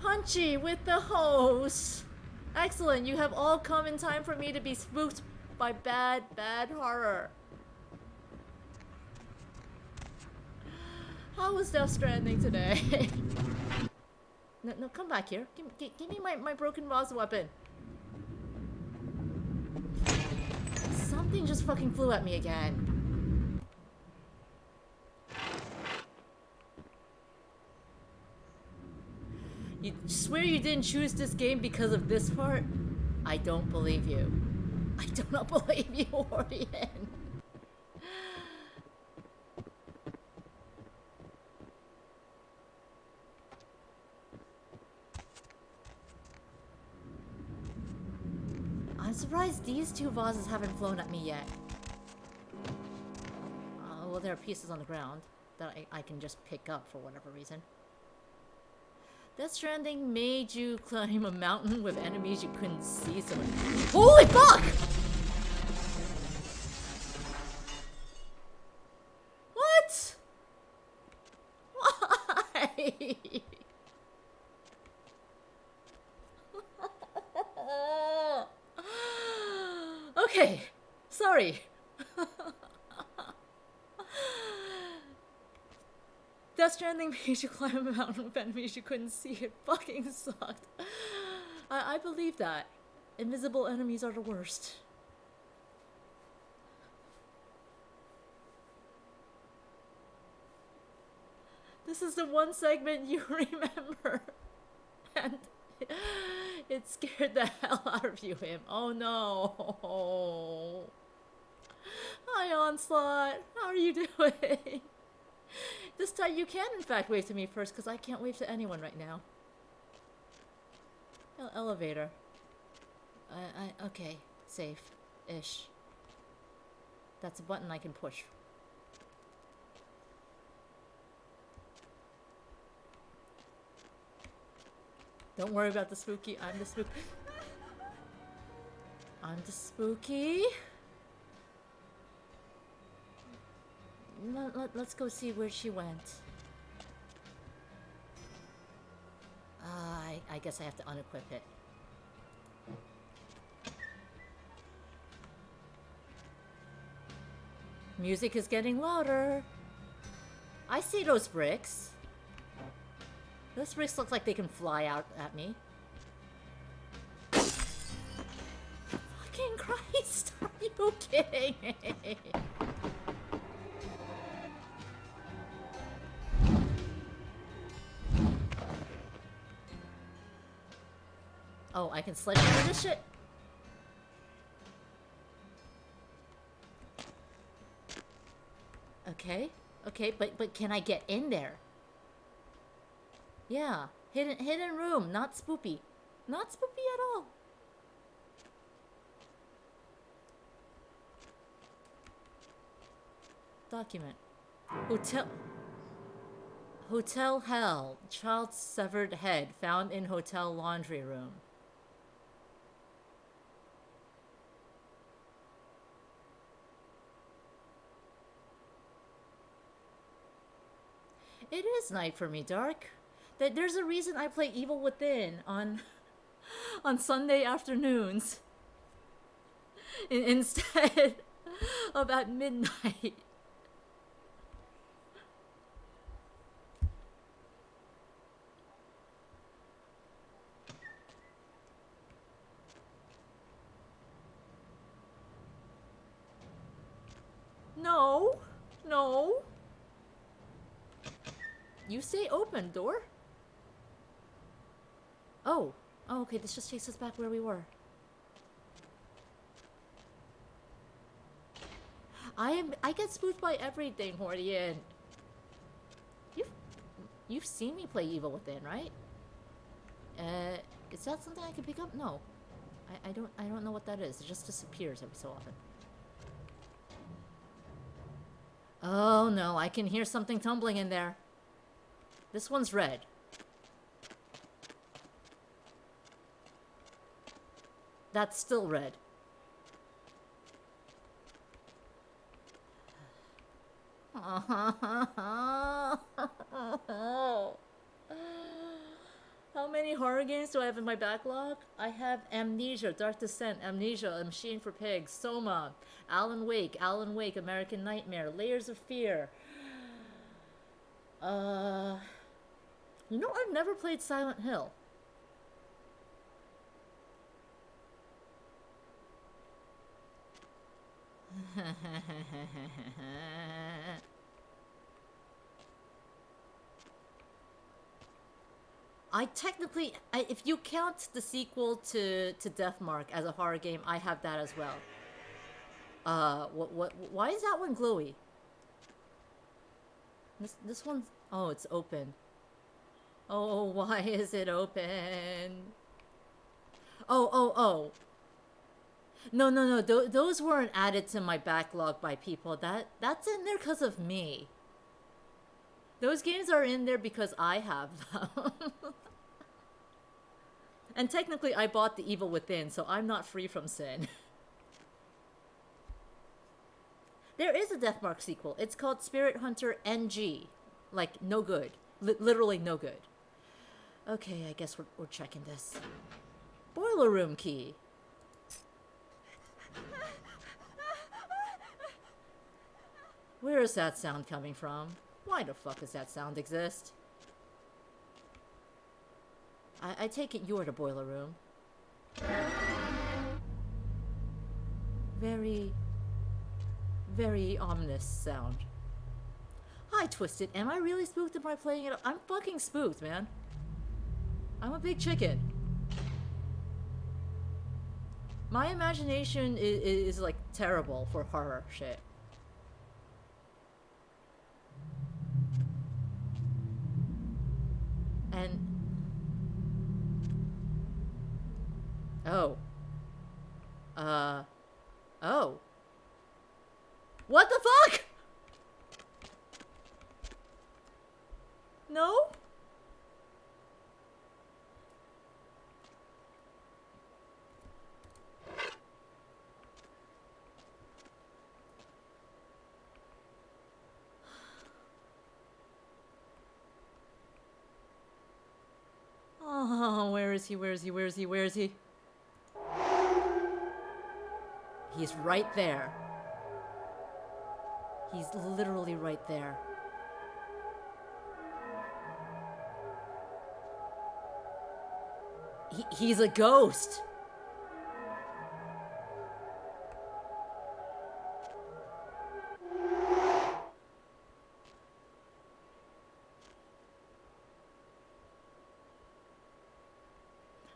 Punchy with the hose. Excellent, you have all come in time for me to be spooked by bad horror. How was Death Stranding today? No, come back here. Give me my broken vase weapon. Something just fucking flew at me again. You swear you didn't choose this game because of this part? I don't believe you. I do not believe you, Orion. I'm surprised these two vases haven't flown at me yet. Well, there are pieces on the ground that I can just pick up for whatever reason. Death Stranding made you climb a mountain with enemies you couldn't see, so... Holy fuck! What? Why? Okay, sorry. Death Stranding made you climb a mountain with enemies you couldn't see. It fucking sucked. I believe that. Invisible enemies are the worst. This is the one segment you remember. And it scared the hell out of you, him. Oh no. Hi, Onslaught. How are you doing? This time you can, in fact, wave to me first, because I can't wave to anyone right now. Elevator. Okay. Safe-ish. That's a button I can push. Don't worry about the spooky. I'm the spooky. I'm the spooky. Let's go see where she went. I guess I have to unequip it. Music is getting louder. I see those bricks. Those bricks look like they can fly out at me. Fucking Christ! Are you kidding me? Oh, I can sledgehammer this shit? Okay, but can I get in there? Yeah, hidden room, not spoopy. Not spoopy at all. Document. Hotel Hell. Child's severed head found in hotel laundry room. It is night for me, Dark. There's a reason I play Evil Within on Sunday afternoons instead of at midnight. No. You stay open, door. Oh, okay, this just takes us back where we were. I get spooked by everything, Hordian. You've seen me play Evil Within, right? Is that something I can pick up? No. I don't know what that is. It just disappears every so often. Oh no, I can hear something tumbling in there. This one's red. That's still red. How many horror games do I have in my backlog? I have Amnesia, Dark Descent, Amnesia, A Machine for Pigs, Soma, Alan Wake, American Nightmare, Layers of Fear. You know, I've never played Silent Hill. If you count the sequel to Deathmark as a horror game, I have that as well. Why is that one glowy? This one's, oh, it's open. Oh, why is it open? Oh. No. Those weren't added to my backlog by people. That's in there because of me. Those games are in there because I have them. And technically, I bought The Evil Within, so I'm not free from sin. There is a Deathmark sequel. It's called Spirit Hunter NG. Like, no good. Literally no good. Okay, I guess we're checking this. Boiler room key. Where is that sound coming from? Why the fuck does that sound exist? I take it you're the boiler room. Very, very ominous sound. Hi, Twisted. Am I really spooked? Am I playing it? I'm fucking spooked, man. I'm a big chicken. My imagination is like terrible for horror shit. And oh. Oh. What the fuck? No? Oh, where is he? Where is he? Where is he? Where is he? He's right there. He's literally right there. He's a ghost.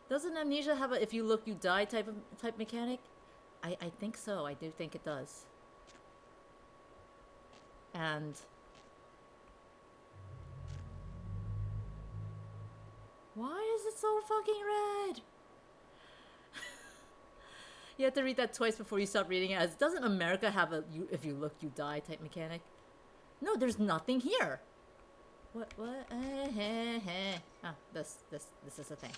Doesn't Amnesia have a if you look you die type mechanic? I think so. I do think it does. And why is it so fucking red? You have to read that twice before you stop reading it. Doesn't America have a you if you look you die type mechanic? No, there's nothing here. What? Oh, this is a thing.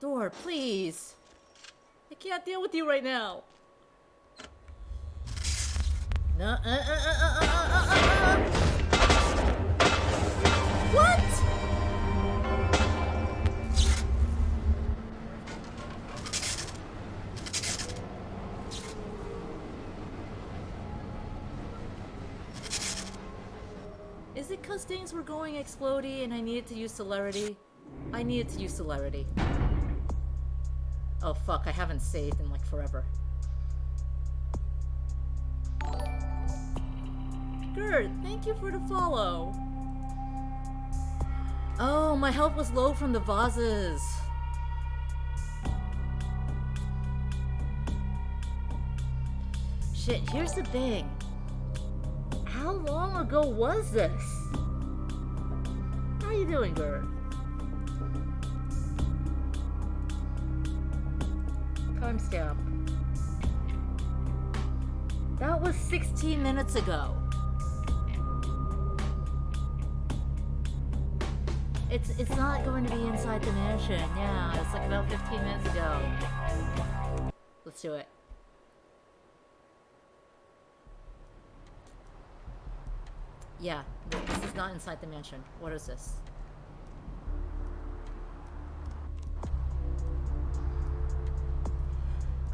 Door, please. I can't deal with you right now. No, What? Is it because things were going explodey and I needed to use celerity? I needed to use celerity. Oh fuck, I haven't saved in like forever. Gert, thank you for the follow. Oh, my health was low from the vases. Shit, here's the thing. How long ago was this? How you doing, Gert? Timestamp. That was 16 minutes ago. It's not going to be inside the mansion. Yeah, it's like about 15 minutes ago. Let's do it. Yeah, this is not inside the mansion. What is this?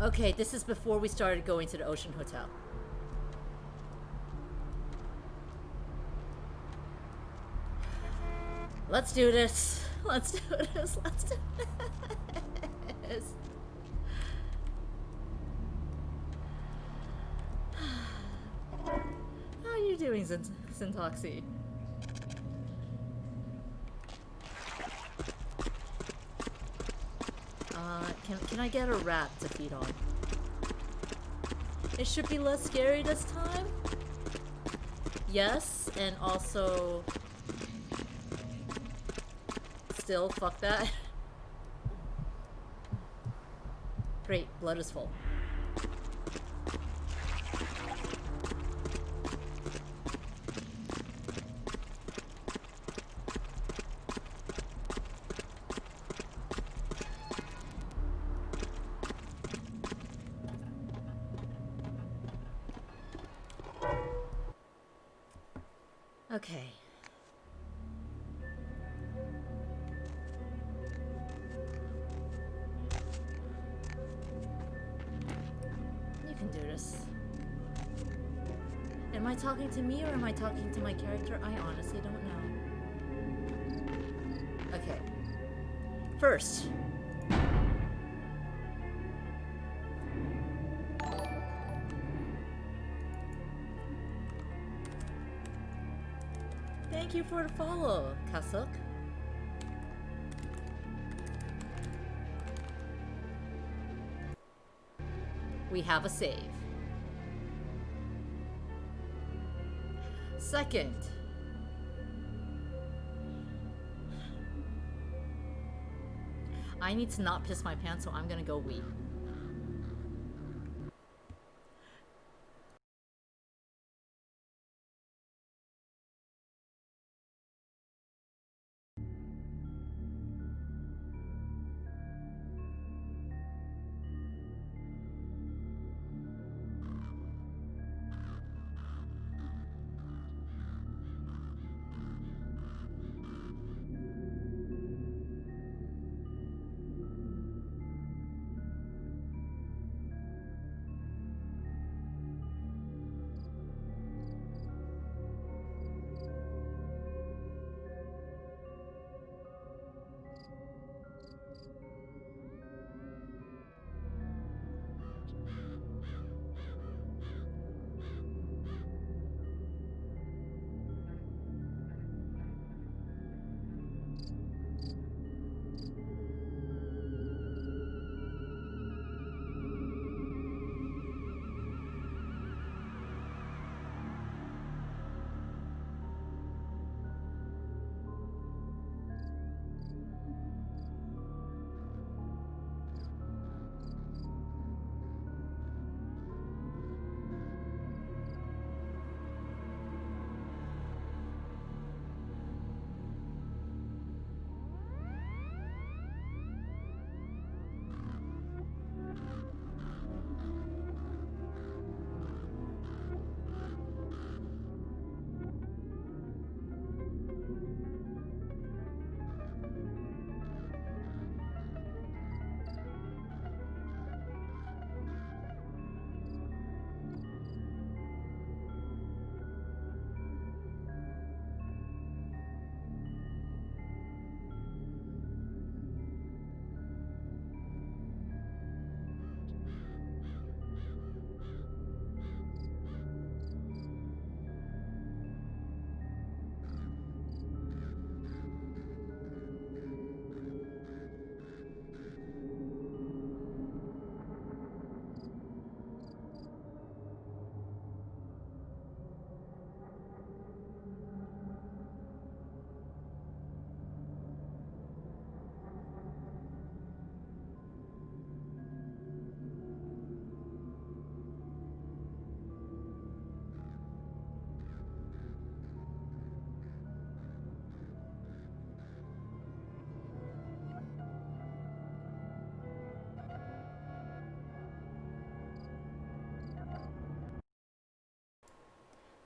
Okay, this is before we started going to the Ocean Hotel. Let's do this. Let's do this. Let's do this. How are you doing, Syntoxy? Can I get a rat to feed on? It should be less scary this time? Yes, and also... Still, fuck that. Great, blood is full. Okay. You can do this. Am I talking to me or am I talking to my character? I honestly don't know. Okay. First. Thank you for the follow, Kasuk. We have a save. Second. I need to not piss my pants, so I'm gonna go wee.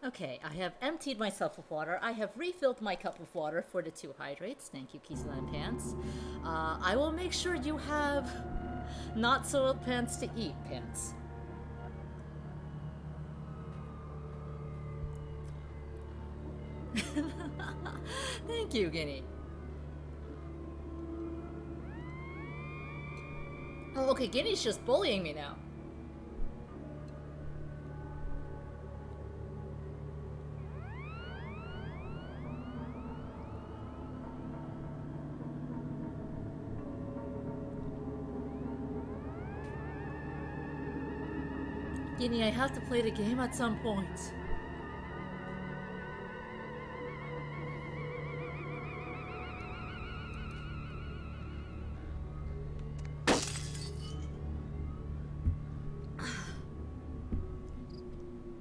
Okay, I have emptied myself of water. I have refilled my cup of water for the 2 hydrates. Thank you, Kisela and Pants. I will make sure you have not soiled pants to eat, Pants. Thank you, Guinea. Oh, okay, Guinea's just bullying me now. Guinea, I have to play the game at some point.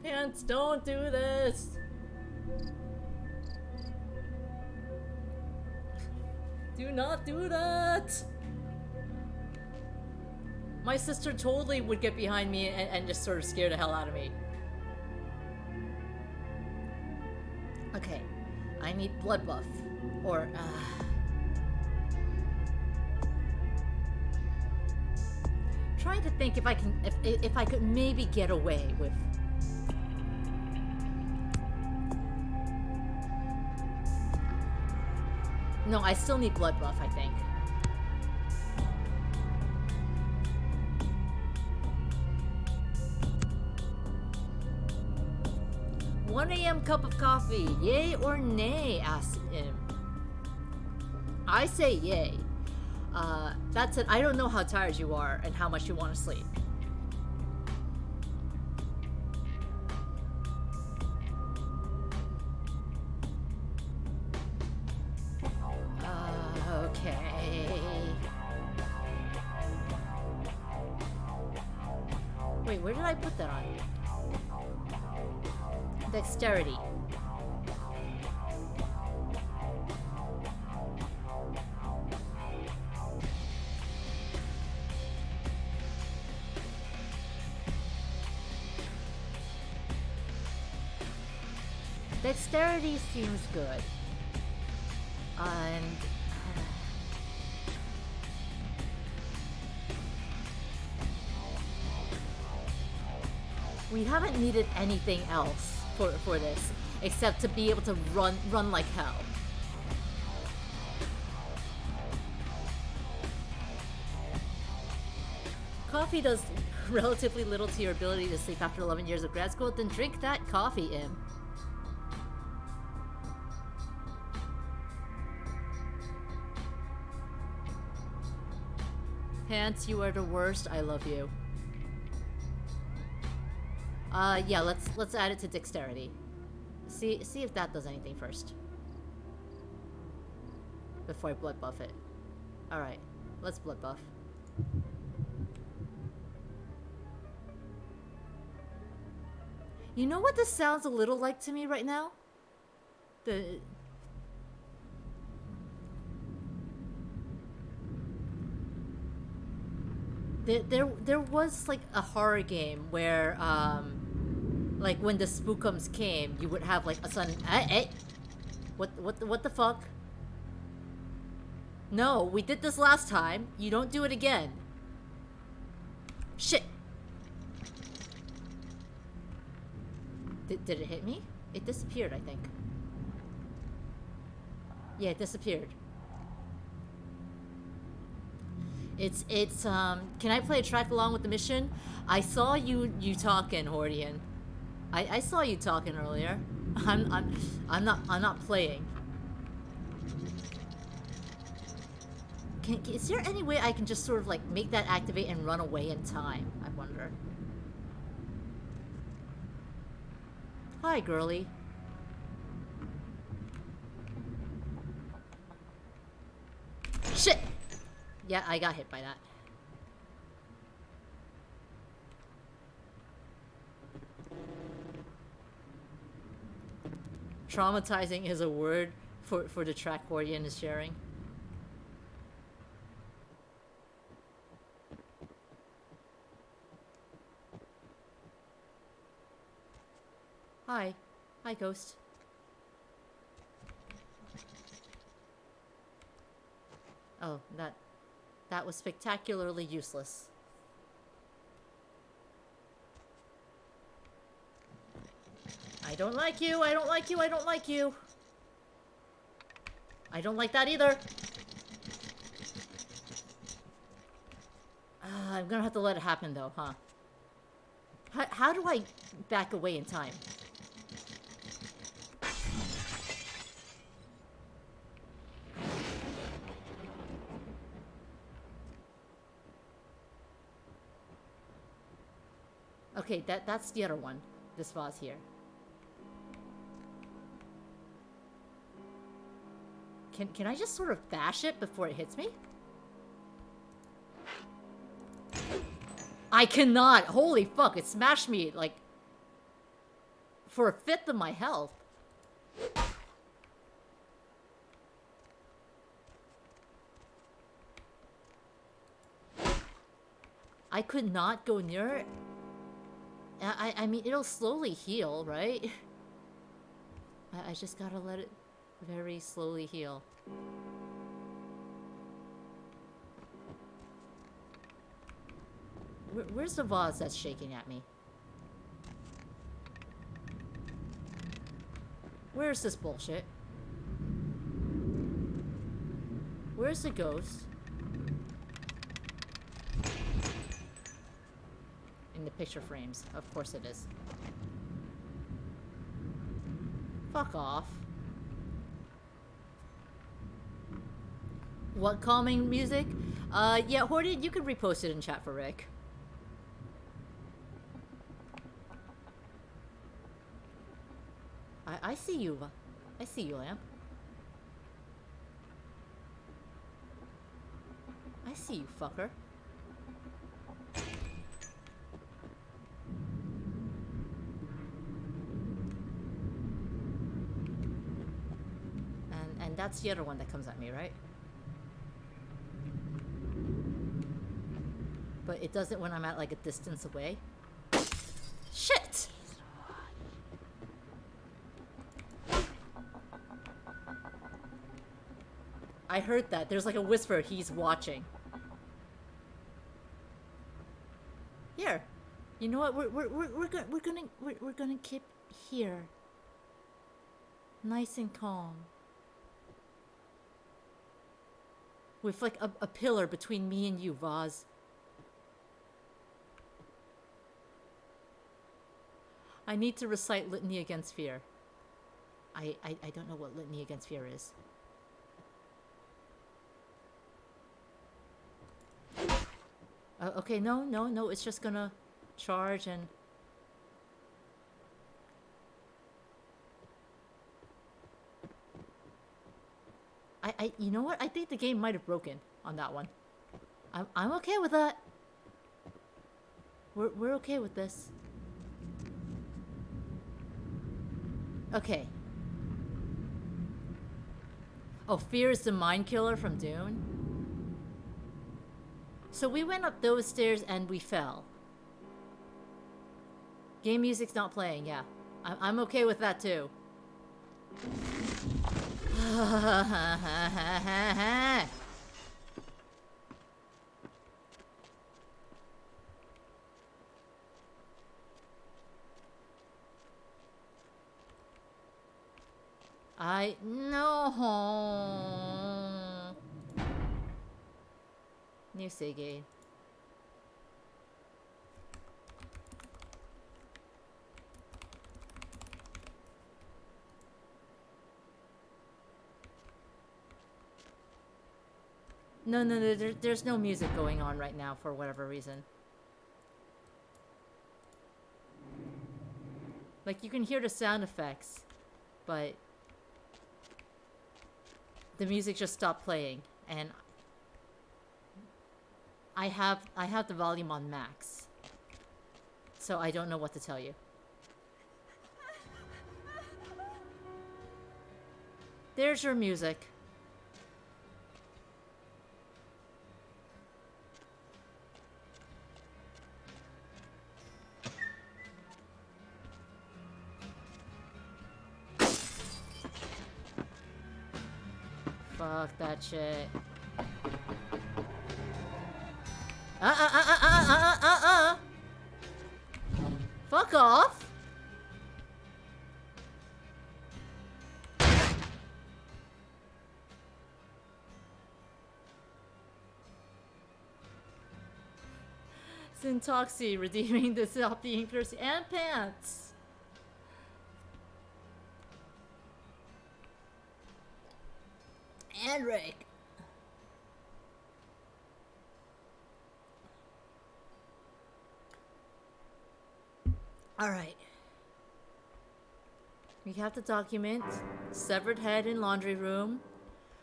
Pants, don't do this! Do not do that! My sister totally would get behind me and just sort of scare the hell out of me. Okay, I need blood buff. Or, trying to think if I can, if I could maybe get away with... No, I still need blood buff, I think. 1 a.m. cup of coffee, yay or nay? Asks him. I say yay. That's it. I don't know how tired you are and how much you want to sleep. Okay. Wait, where did I put that on? Dexterity. Dexterity seems good. And we haven't needed anything else for this, except to be able to run like hell. Coffee does relatively little to your ability to sleep after 11 years of grad school. Then drink that coffee, Im. Pants, you are the worst. I love you. Yeah, let's add it to dexterity. See if that does anything first. Before I blood buff it. Alright, let's blood buff. You know what this sounds a little like to me right now? There was like a horror game where like when the spookums came, you would have like a sudden what the fuck? No, we did this last time. You don't do it again. Shit. Did it hit me? It disappeared, I think. Yeah, it disappeared. It's can I play a track along with the mission? I saw you talking, Hordian. I saw you talking earlier. I'm not playing. Is there any way I can just sort of like make that activate and run away in time? I wonder. Hi, girly. Shit! Yeah, I got hit by that. Traumatizing is a word for the track Hordian is sharing. Hi. Hi, Ghost. Oh, that was spectacularly useless. I don't like you, I don't like you, I don't like you. I don't like that either. I'm gonna have to let it happen though, huh? How do I back away in time? Okay, that's the other one. This vase here. Can I just sort of bash it before it hits me? I cannot! Holy fuck, it smashed me, like, for a fifth of my health. I could not go near it. I mean, it'll slowly heal, right? I just gotta let it very slowly heal. Where's the vase that's shaking at me? Where's this bullshit? Where's the ghost? In the picture frames. Of course it is. Fuck off. What calming music? Yeah, Horny, you can repost it in chat for Rick. I see you. I see you, Lamp. I see you, fucker. And that's the other one that comes at me, right? But it doesn't when I'm at like a distance away. Shit! I heard that. There's like a whisper. He's watching. Here, you know what? We're gonna keep here, nice and calm, with like a pillar between me and you, Vaz. I need to recite Litany Against Fear. I don't know what Litany Against Fear is. Okay, no, it's just gonna charge and... you know what? I think the game might have broken on that one. I'm okay with that. We're okay with this. Okay. Oh, Fear is the mind killer from Dune? So we went up those stairs and we fell. Game music's not playing, yeah. I'm okay with that too. No. New Seagate. No, there's no music going on right now for whatever reason. Like, you can hear the sound effects, but the music just stopped playing, and I have the volume on max, so I don't know what to tell you. There's your music. Fuck that shit. Fuck off. Syntoxy redeeming the Stop Being Thirsty and pants. And Rick. Alright. We have the document. Severed head in laundry room.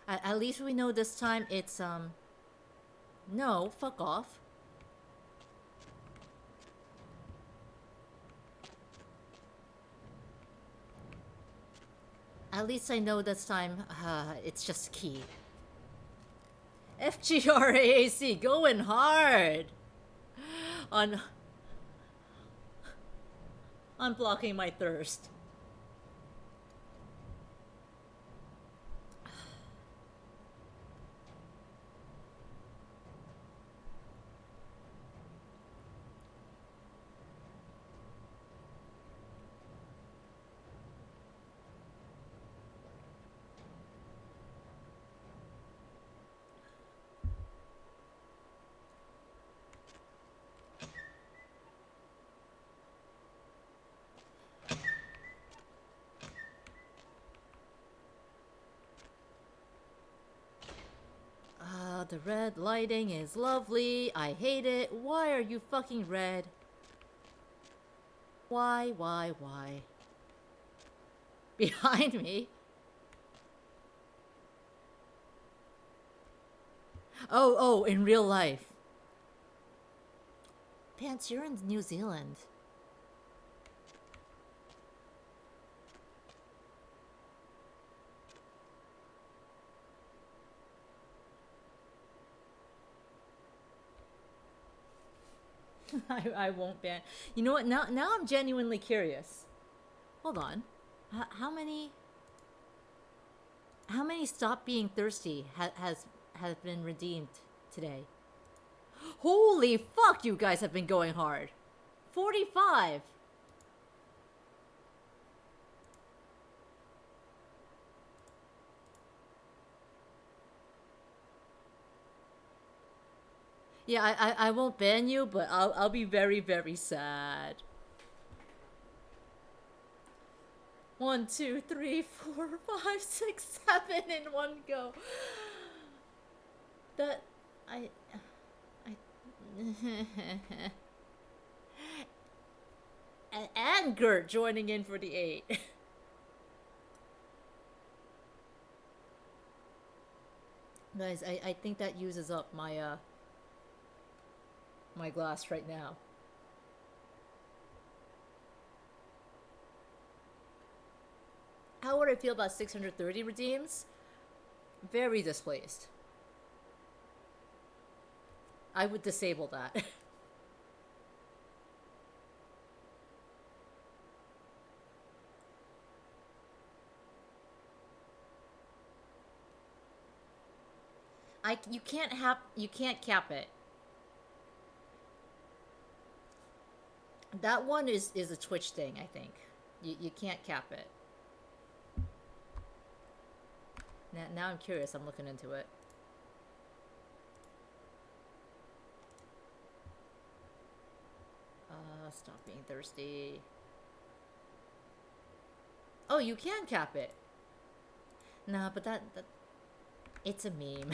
At least we know this time it's, no, fuck off. At least I know this time, it's just a key. FGRAAC, going hard! On blocking my thirst. The red lighting is lovely. I hate it. Why are you fucking red? Why? Behind me? Oh, in real life. Pants, you're in New Zealand. I won't ban. You know what? Now I'm genuinely curious. Hold on. How many Stop Being Thirsty has been redeemed today? Holy fuck! You guys have been going hard. 45. Yeah, I won't ban you, but I'll be very, very sad. 1, 2, 3, 4, 5, 6, 7 in one go. That and Gert joining in for the 8. Guys, I think that uses up my my glass right now. How would I feel about 630 redeems? Very displaced. I would disable that. You can't cap it. That one is a Twitch thing, I think. You can't cap it. Now I'm curious. I'm looking into it. Stop being thirsty. Oh, you can cap it. Nah, but that it's a meme.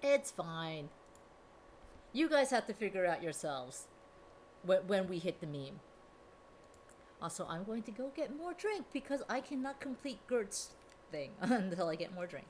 It's fine. You guys have to figure out yourselves when we hit the meme. Also, I'm going to go get more drink because I cannot complete Gert's thing until I get more drink.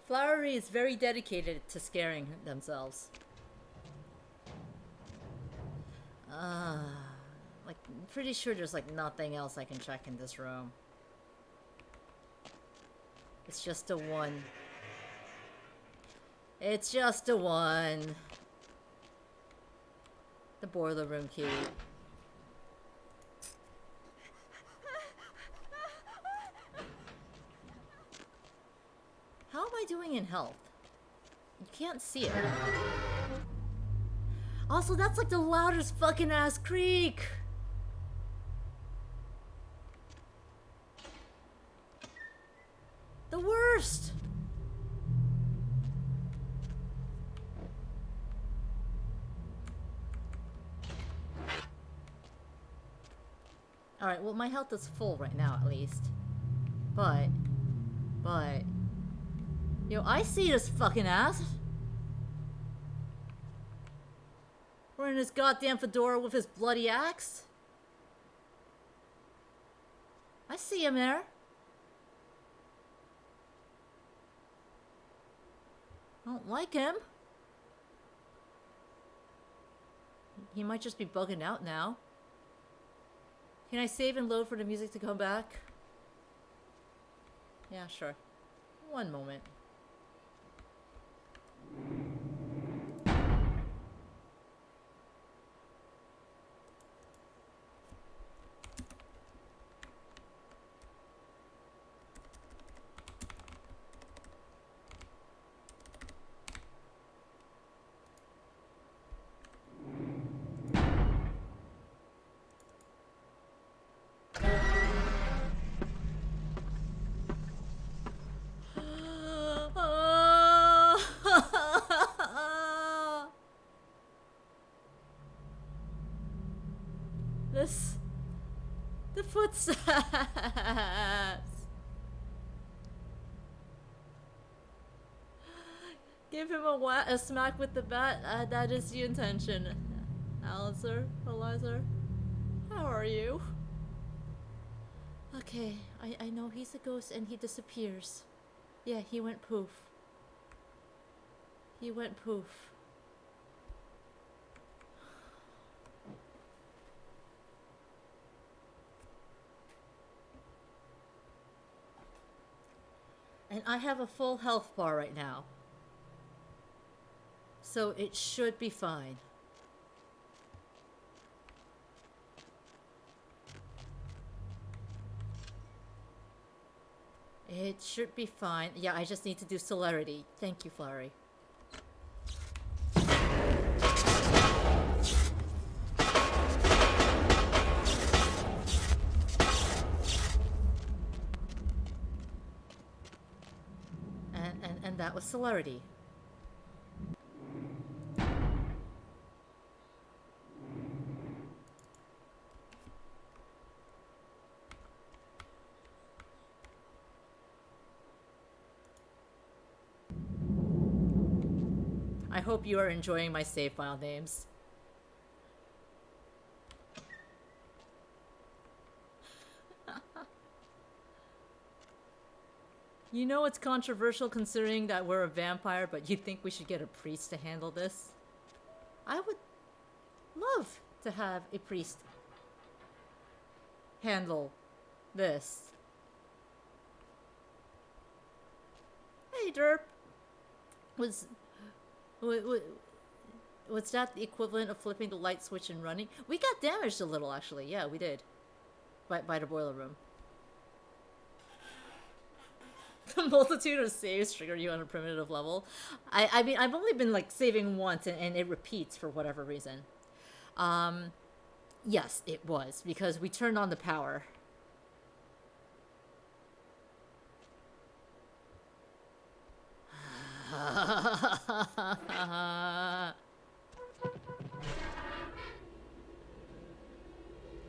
Flowery is very dedicated to scaring themselves. Like, I'm pretty sure there's like nothing else I can check in this room. It's just a 1. It's just a 1. The boiler room key. How am I doing in health? You can't see it. Also, that's like the loudest fucking ass creak. The worst. Alright, well my health is full right now at least. But... Yo, I see this fucking ass. Wearing his goddamn fedora with his bloody axe. I see him there. I don't like him. He might just be bugging out now. Can I save and load for the music to come back? Yeah, sure. One moment. The footsteps. Give him a smack with the bat. That is the intention. Eliza, how are you? Okay, I know he's a ghost and he disappears. Yeah, he went poof. He went poof. And I have a full health bar right now. So it should be fine. It should be fine. Yeah, I just need to do celerity. Thank you, Flowery. And that was celerity. I hope you are enjoying my save file names. You know it's controversial considering that we're a vampire, but you think we should get a priest to handle this? I would love to have a priest handle this. Hey, Derp. Was that the equivalent of flipping the light switch and running? We got damaged a little, actually. Yeah, we did. By the boiler room. The multitude of saves trigger you on a primitive level. I mean, I've only been, like, saving once, and it repeats for whatever reason. Yes, it was, because we turned on the power.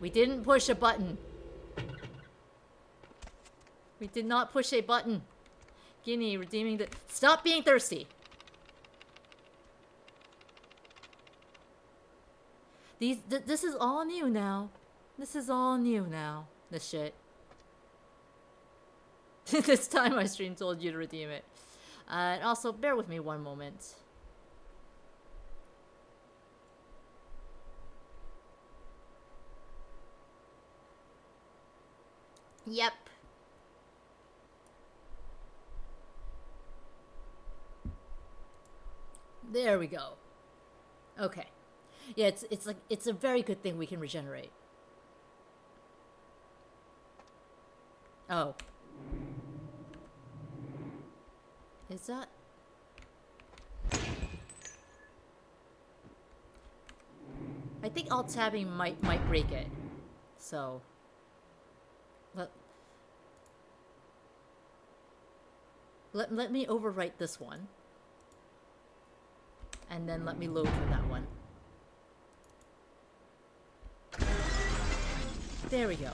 We didn't push a button. We did not push a button. Guinea redeeming the... Stop being thirsty. This is all new now. This is all new now. This shit. This time my stream told you to redeem it. And also, bear with me one moment. Yep. There we go. Okay. Yeah, it's like it's a very good thing we can regenerate. Oh. Is that? I think alt tabbing might break it. So let me overwrite this one. And then let me load from that one. There we go.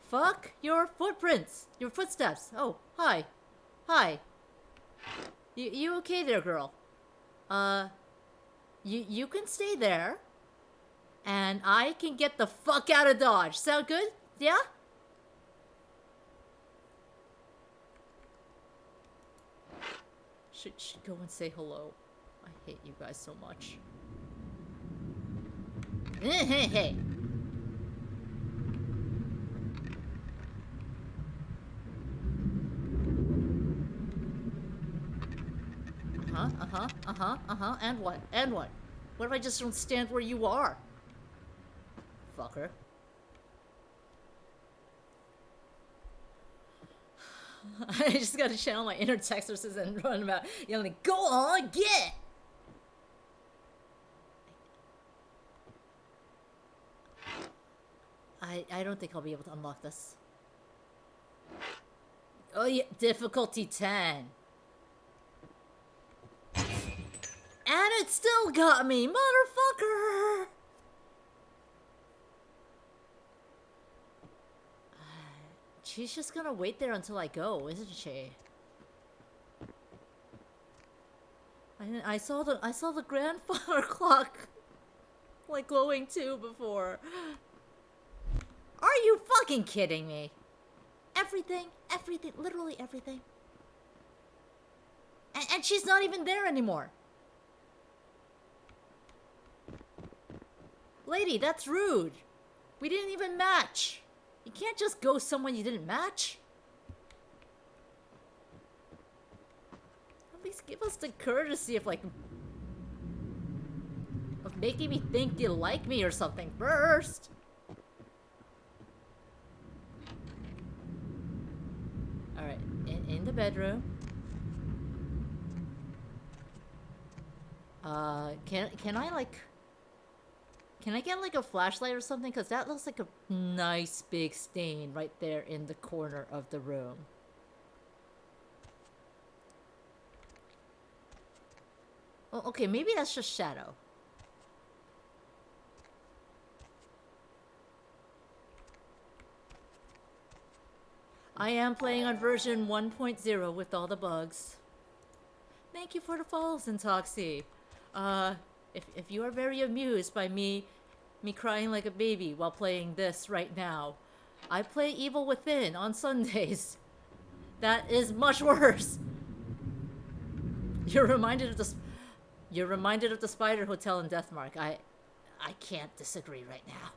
Fuck your footprints! Your footsteps! Oh, hi. Hi. You okay there, girl? You can stay there. And I can get the fuck out of Dodge. Sound good? Yeah? Should go and say hello. I hate you guys so much. Hey. And what? And what? What if I just don't stand where you are? Fucker. I just gotta channel my inner Texas and run about yelling, "Go on, get!" I don't think I'll be able to unlock this. Oh yeah, difficulty 10. And it still got me, motherfucker! She's just gonna wait there until I go, isn't she? I saw the grandfather clock like glowing too before. Are you fucking kidding me? Everything, literally everything. And she's not even there anymore. Lady, that's rude. We didn't even match. You can't just go someone you didn't match. At least give us the courtesy of like... of making me think you like me or something first. Alright, in the bedroom. Can I like... Can I get like a flashlight or something? Because that looks like a nice big stain right there in the corner of the room. Oh, okay, maybe that's just shadow. I am playing on version 1.0 with all the bugs. Thank you for the follows, Intoxy. If you are very amused by me crying like a baby while playing this right now, I play Evil Within on Sundays. That is much worse. You're reminded of the Spider Hotel in Deathmark. I can't disagree right now.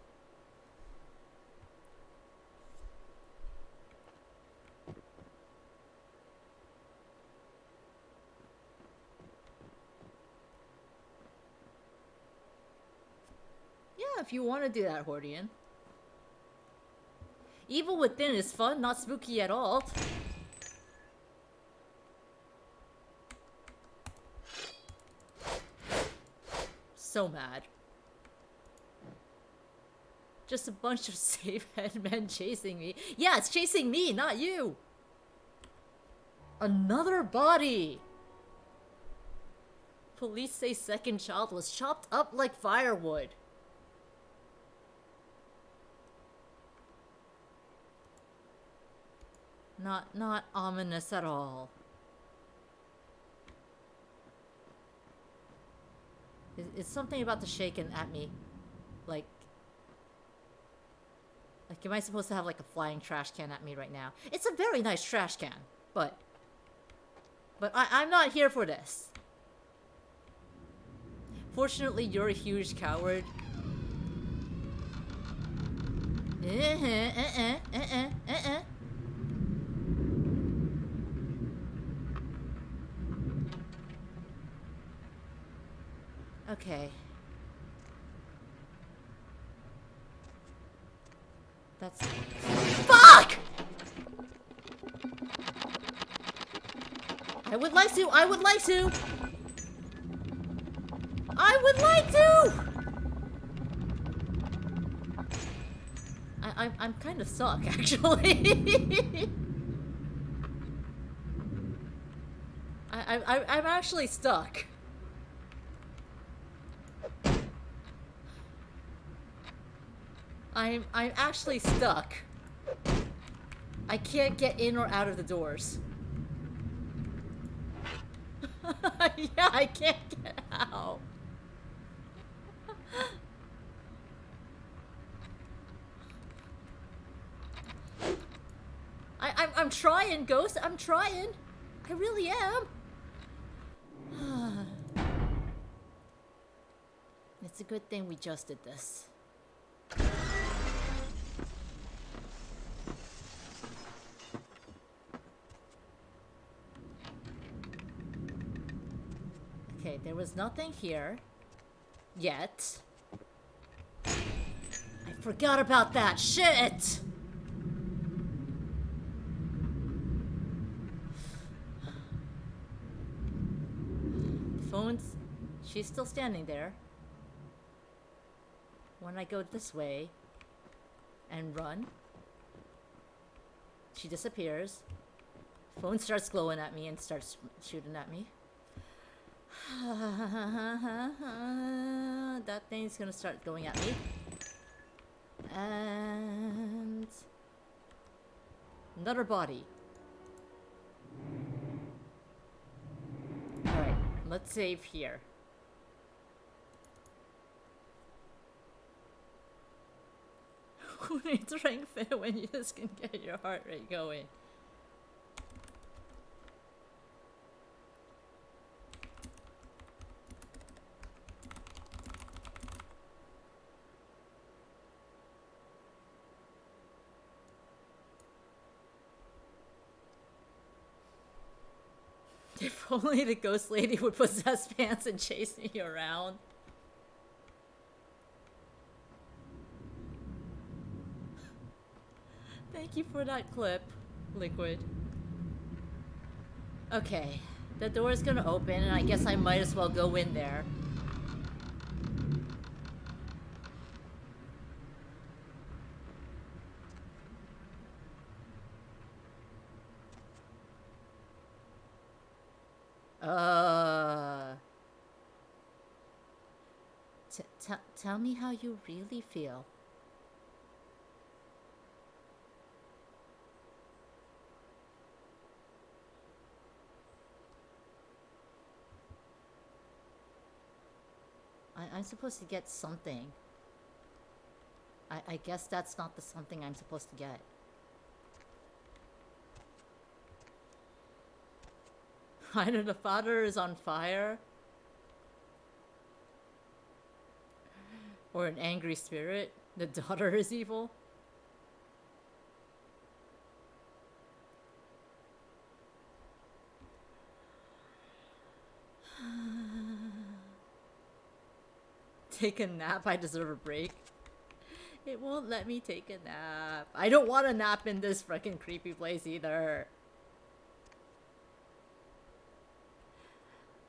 If you want to do that, Hordian. Evil Within is fun, not spooky at all. So mad. Just a bunch of safe-head men chasing me. Yeah, it's chasing me, not you! Another body! Police say second child was chopped up like firewood. Not ominous at all. It's something about the shaken at me. Like, am I supposed to have like a flying trash can at me right now? It's a very nice trash can. But I'm not here for this. Fortunately, you're a huge coward. Okay. That's... Fuck! I would like to! I would like to! I would like to! I'm kind of stuck, actually. I'm actually stuck. I'm actually stuck. I can't get in or out of the doors. Yeah, I can't get out. I'm trying, Ghost. I'm trying. I really am. It's a good thing we just did this. Okay, there was nothing here. Yet. I forgot about that. Shit! Phone's... She's still standing there. When I go this way and run, she disappears. Phone starts glowing at me and starts shooting at me. That thing's gonna start going at me. And... another body. Alright, let's save here. Who needs Ring Fit when you just can get your heart rate going? If only the ghost lady would possess pants and chase me around. Thank you for that clip, Liquid. Okay, the door is gonna open and I guess I might as well go in there. Tell me how you really feel. I'm supposed to get something. I guess that's not the something I'm supposed to get. Either the father is on fire, or an angry spirit. The daughter is evil. Take a nap. I deserve a break. It won't let me take a nap. I don't want a nap in this freaking creepy place either.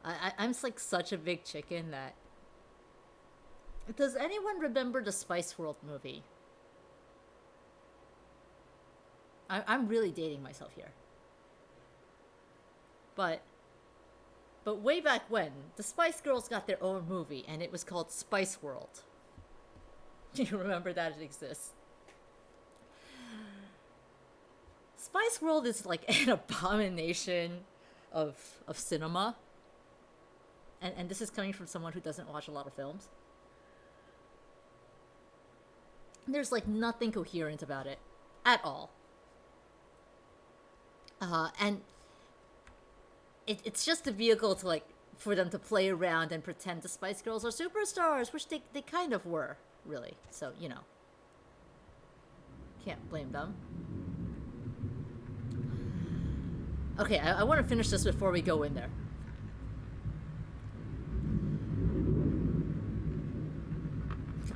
I'm like such a big chicken that... Does anyone remember the Spice World movie? I'm really dating myself here. But way back when, the Spice Girls got their own movie, and it was called Spice World. Do you remember that it exists? Spice World is like an abomination of cinema. And this is coming from someone who doesn't watch a lot of films. There's like nothing coherent about it. At all. And it's just a vehicle to like for them to play around and pretend the Spice Girls are superstars, which they kind of were, really. So, you know, can't blame them. Okay, I want to finish this before we go in there.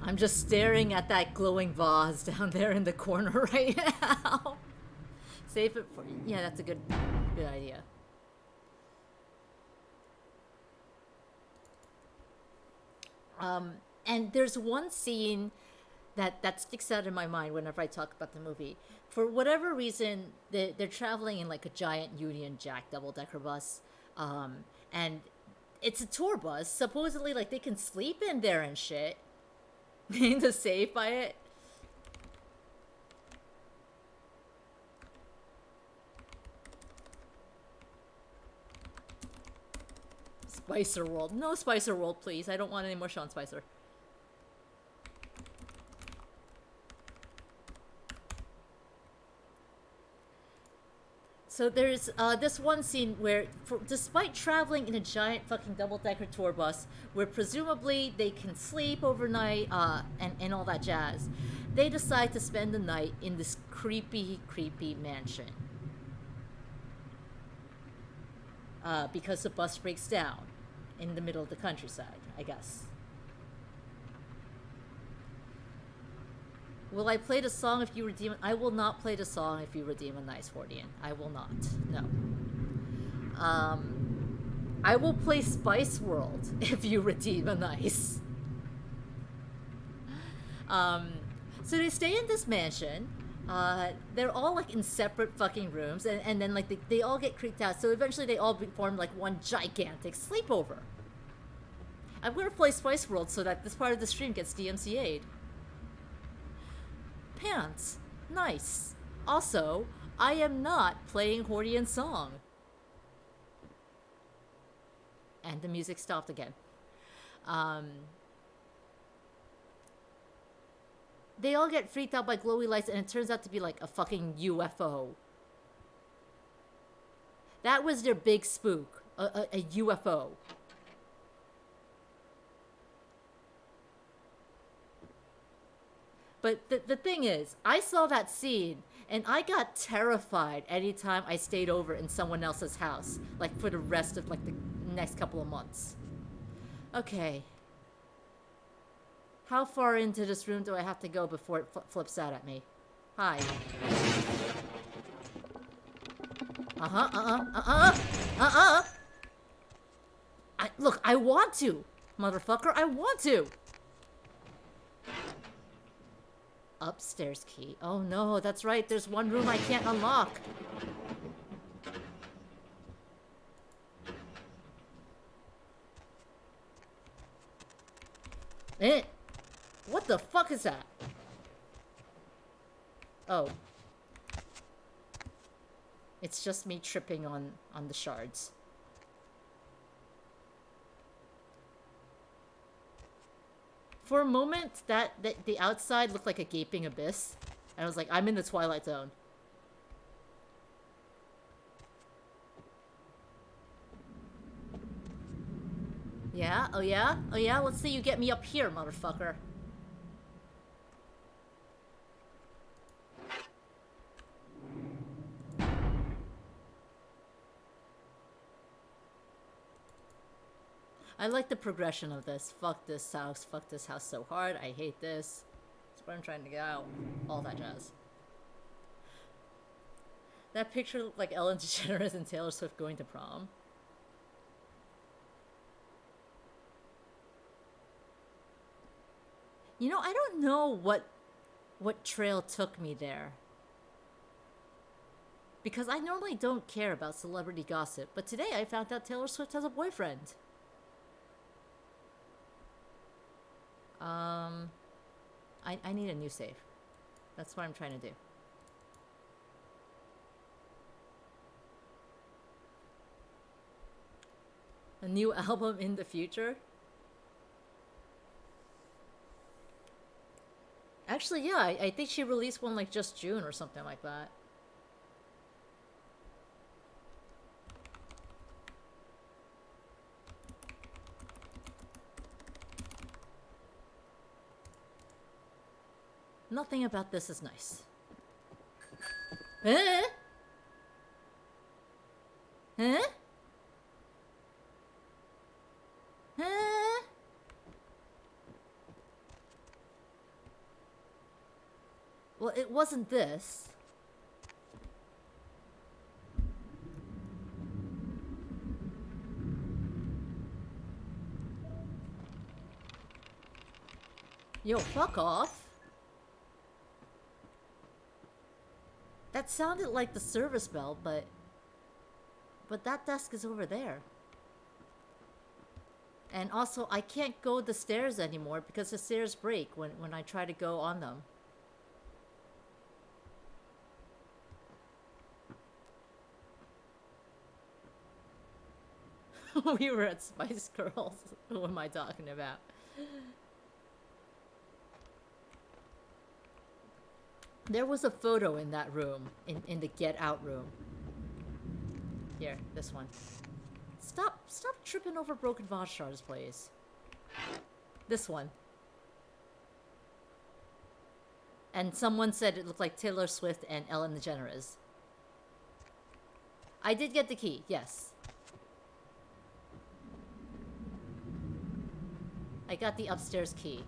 I'm just staring at that glowing vase down there in the corner right now. Save it for... Yeah, that's a good idea. And there's one scene that sticks out in my mind whenever I talk about the movie. For whatever reason, they're traveling in like a giant Union Jack double-decker bus. And it's a tour bus. Supposedly, like, they can sleep in there and shit. Being safe by it. Spicer World. No Spicer World, please. I don't want any more Sean Spicer. So there's this one scene where, despite traveling in a giant fucking double-decker tour bus, where presumably they can sleep overnight and all that jazz, they decide to spend the night in this creepy, creepy mansion. Because the bus breaks down in the middle of the countryside, I guess. Will I play the song if you redeem it? I will not play the song if you redeem a nice Hordian. I will not. No. I will play Spice World if you redeem a nice. So they stay in this mansion. They're all like in separate fucking rooms, and then like they all get creeped out. So eventually they all form like one gigantic sleepover. I'm gonna play Spice World so that this part of the stream gets DMCA'd. Pants. Nice. Also, I am not playing Hordian's song. And the music stopped again. They all get freaked out by glowy lights, and it turns out to be like a fucking UFO. That was their big spook. A UFO. But the thing is, I saw that scene, and I got terrified anytime I stayed over in someone else's house, like for the rest of like the next couple of months. Okay. How far into this room do I have to go before it flips out at me? Hi. Look, I want to, motherfucker, I want to. Upstairs key. Oh no, that's right. There's one room I can't unlock. What the fuck is that? Oh. It's just me tripping on the shards. For a moment, the outside looked like a gaping abyss. And I was like, I'm in the Twilight Zone. Yeah? Oh yeah? Oh yeah? Let's see you get me up here, motherfucker. I like the progression of this. Fuck this house so hard. I hate this. That's what I'm trying to get out. All that jazz. That picture looked like Ellen DeGeneres and Taylor Swift going to prom. You know, I don't know what trail took me there. Because I normally don't care about celebrity gossip, but today I found out Taylor Swift has a boyfriend. I need a new save. That's what I'm trying to do. A new album in the future? Actually, yeah, I think she released one like just June or something like that. Nothing about this is nice. Huh? Huh? Huh? Well, it wasn't this. Yo, fuck off. That sounded like the service bell, but that desk is over there. And also, I can't go the stairs anymore because the stairs break when I try to go on them. We were at Spice Girls. What am I talking about? There was a photo in that room, in the Get Out room. Here, this one. Stop tripping over broken vase shards, please. This one. And someone said it looked like Taylor Swift and Ellen DeGeneres. I did get the key, yes. I got the upstairs key.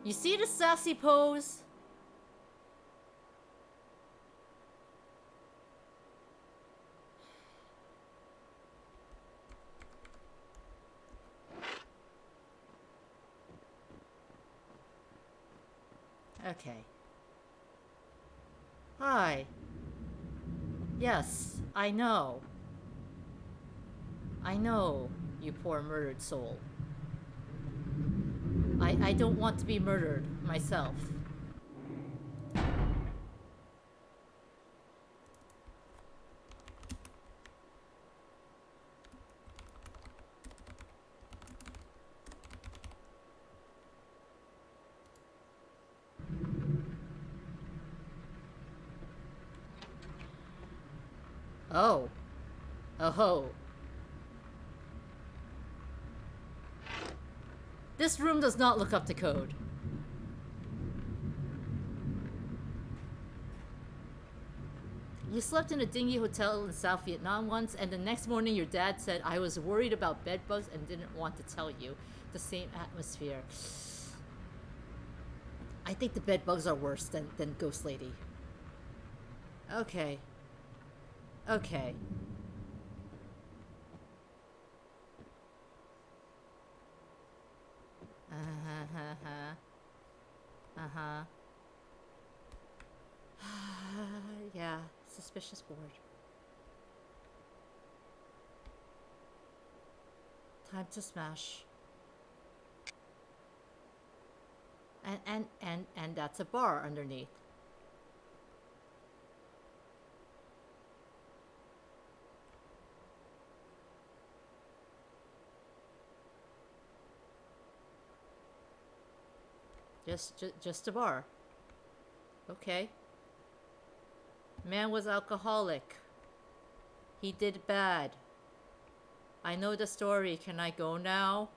You see the sassy pose? Okay. Hi. Yes, I know. I know, you poor murdered soul. I don't want to be murdered myself. Oh. Oh-ho. This room does not look up to code. You slept in a dingy hotel in South Vietnam once, and the next morning your dad said, I was worried about bedbugs and didn't want to tell you. The same atmosphere. I think the bedbugs are worse than Ghost Lady. Okay. Okay. Yeah, suspicious board. Time to smash. And that's a bar underneath. Just a bar. Okay. Man was alcoholic. He did bad. I know the story. Can I go now?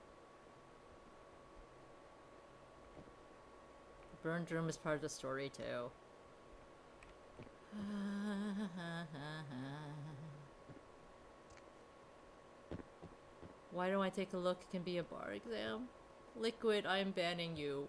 The burned room is part of the story too. Why don't I take a look? It can be a bar exam. Liquid, I'm banning you.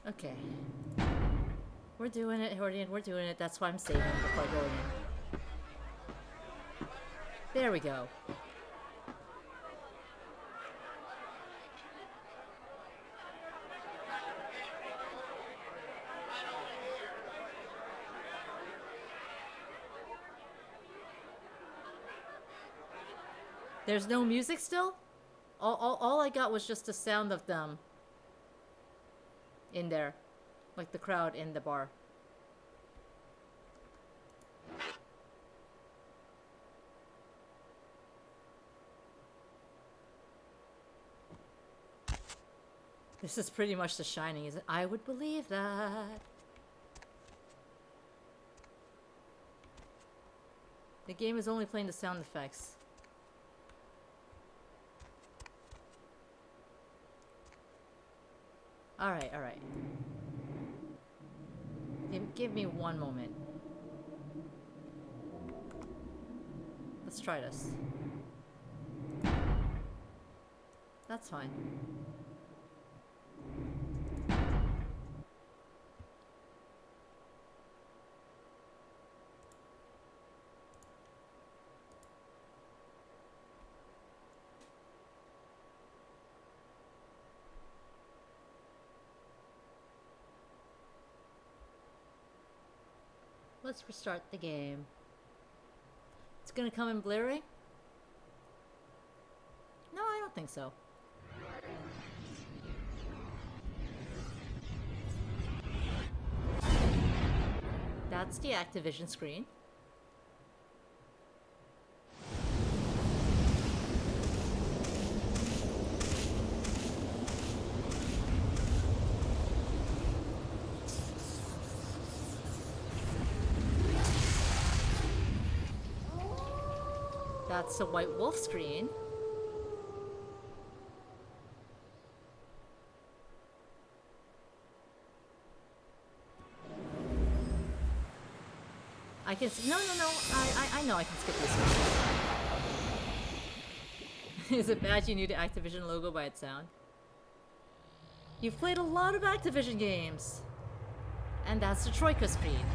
Okay. We're doing it, Hordian. We're doing it. That's why I'm saving before going in. There we go. There's no music still? all I got was just the sound of them in there. Like the crowd in the bar. This is pretty much The Shining, isn't it? I would believe that. The game is only playing the sound effects. Alright, alright. Give me one moment. Let's try this. That's fine. Let's restart the game. It's gonna come in blurry? No, I don't think so. That's the Activision screen. That's the White Wolf screen. I can no. I know I can skip this one. Is it bad you knew the Activision logo by its sound? You've played a lot of Activision games. And that's the Troika screen.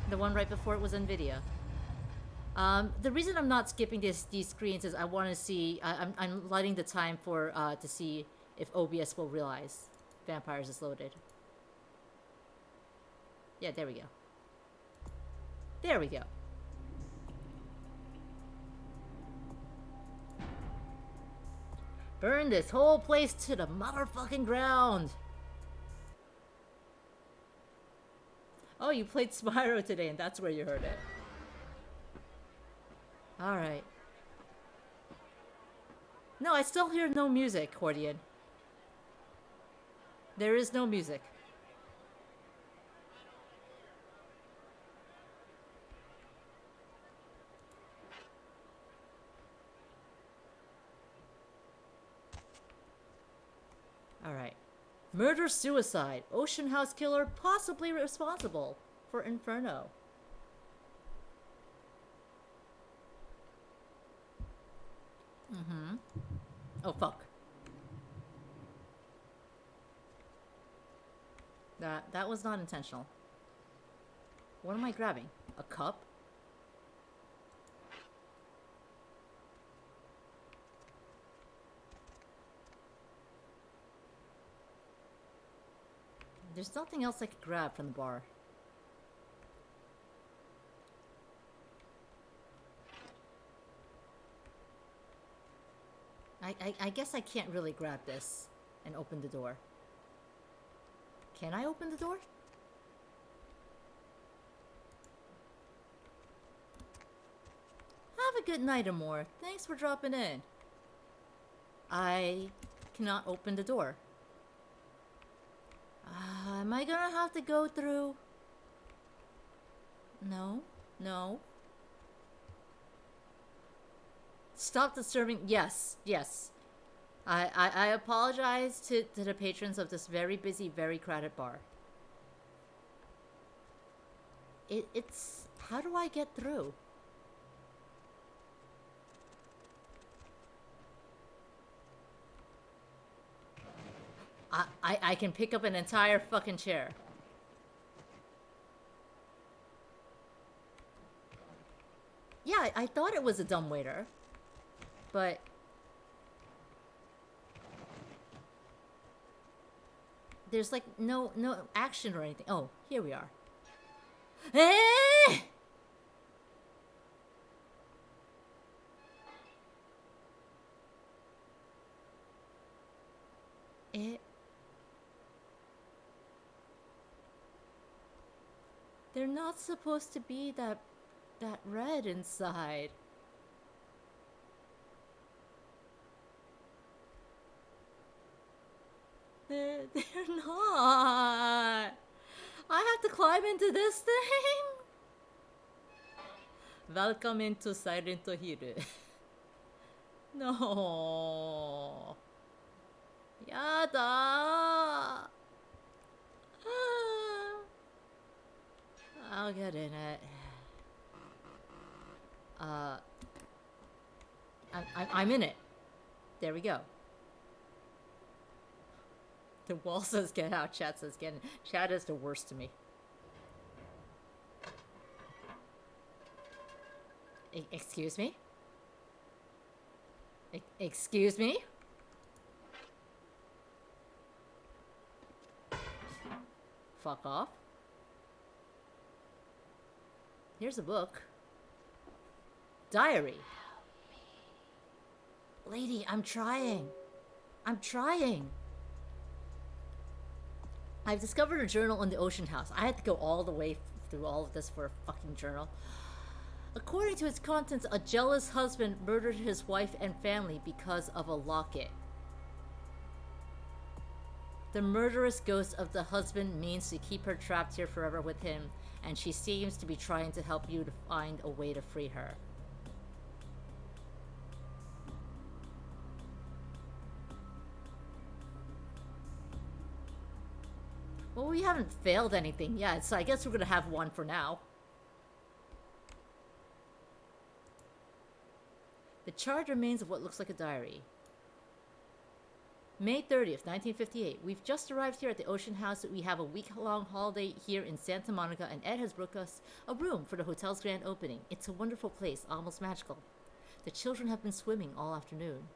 The one right before it was NVIDIA. The reason I'm not skipping these screens is I want to see. I'm letting the time for to see if OBS will realize Vampires is loaded. Yeah, there we go. There we go. Burn this whole place to the motherfucking ground. Oh, you played Spyro today, and that's where you heard it. Alright. No, I still hear no music, Cordian. There is no music. Alright. Murder-suicide. Ocean House killer possibly responsible for Inferno. Mm-hmm. Oh, fuck. That was not intentional. What am I grabbing? A cup? There's nothing else I could grab from the bar. I guess I can't really grab this and open the door. Can I open the door? Have a good night, Amor. Thanks for dropping in. I cannot open the door. Am I gonna have to go through? No, no. Stop disturbing. Yes, yes. I apologize to the patrons of this very busy, very crowded bar. It's... How do I get through? I can pick up an entire fucking chair. Yeah, I thought it was a dumbwaiter. But... there's like no action or anything. Oh, here we are. Eh! They're not supposed to be that red inside. They're not. I have to climb into this thing? Welcome into Silent Hill. No. Yada. I'll get in it. I'm in it. There we go. The wall says get out, chat says get in. Chat is the worst to me. Excuse me? Excuse me? Fuck off. Here's a book. Diary. Lady, I'm trying. I'm trying. I've discovered a journal in the ocean house. I had to go all the way through all of this for a fucking journal. According to its contents, a jealous husband murdered his wife and family because of a locket. The murderous ghost of the husband means to keep her trapped here forever with him, and she seems to be trying to help you to find a way to free her. Well, we haven't failed anything yet, so I guess we're gonna have one for now. The charred remains of what looks like a diary. May 30th, 1958. We've just arrived here at the Ocean House. We have a week-long holiday here in Santa Monica, and Ed has booked us a room for the hotel's grand opening. It's a wonderful place, almost magical. The children have been swimming all afternoon.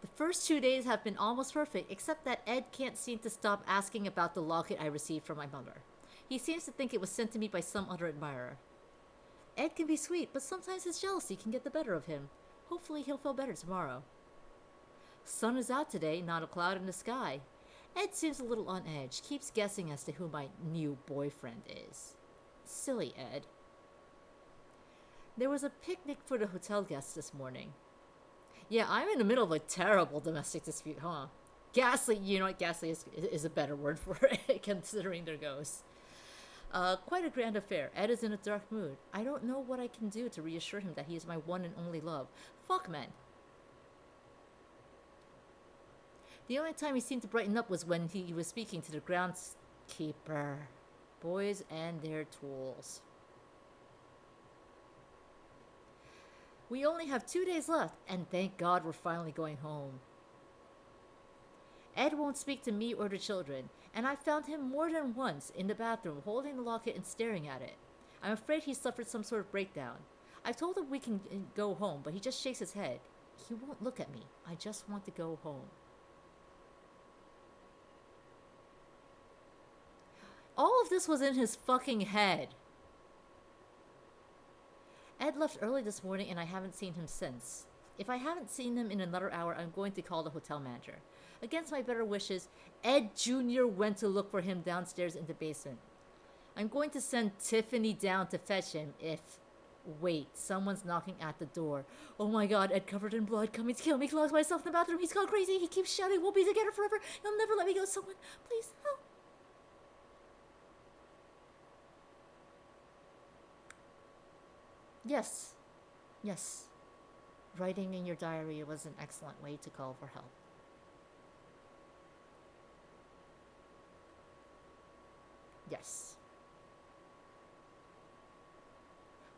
The first 2 days have been almost perfect, except that Ed can't seem to stop asking about the locket I received from my mother. He seems to think it was sent to me by some other admirer. Ed can be sweet, but sometimes his jealousy can get the better of him. Hopefully he'll feel better tomorrow. Sun is out today, not a cloud in the sky. Ed seems a little on edge, keeps guessing as to who my new boyfriend is. Silly Ed. There was a picnic for the hotel guests this morning. Yeah, I'm in the middle of a terrible domestic dispute, huh? Ghastly, you know what, ghastly is a better word for it, considering their ghosts. Quite a grand affair. Ed is in a dark mood. I don't know what I can do to reassure him that he is my one and only love. Fuck, man. The only time he seemed to brighten up was when he was speaking to the groundskeeper. Boys and their tools. We only have 2 days left, and thank God we're finally going home. Ed won't speak to me or the children, and I found him more than once in the bathroom holding the locket and staring at it. I'm afraid he suffered some sort of breakdown. I've told him we can go home, but he just shakes his head. He won't look at me. I just want to go home. All of this was in his fucking head. Ed left early this morning and I haven't seen him since. If I haven't seen him in another hour, I'm going to call the hotel manager. Against my better wishes, Ed Jr. went to look for him downstairs in the basement. I'm going to send Tiffany down to fetch him if... Wait, someone's knocking at the door. Oh my god, Ed covered in blood, coming to kill me, locked myself in the bathroom, he's gone crazy, he keeps shouting, we'll be together forever, he'll never let me go, someone, please help. Yes. Yes. Writing in your diary was an excellent way to call for help. Yes.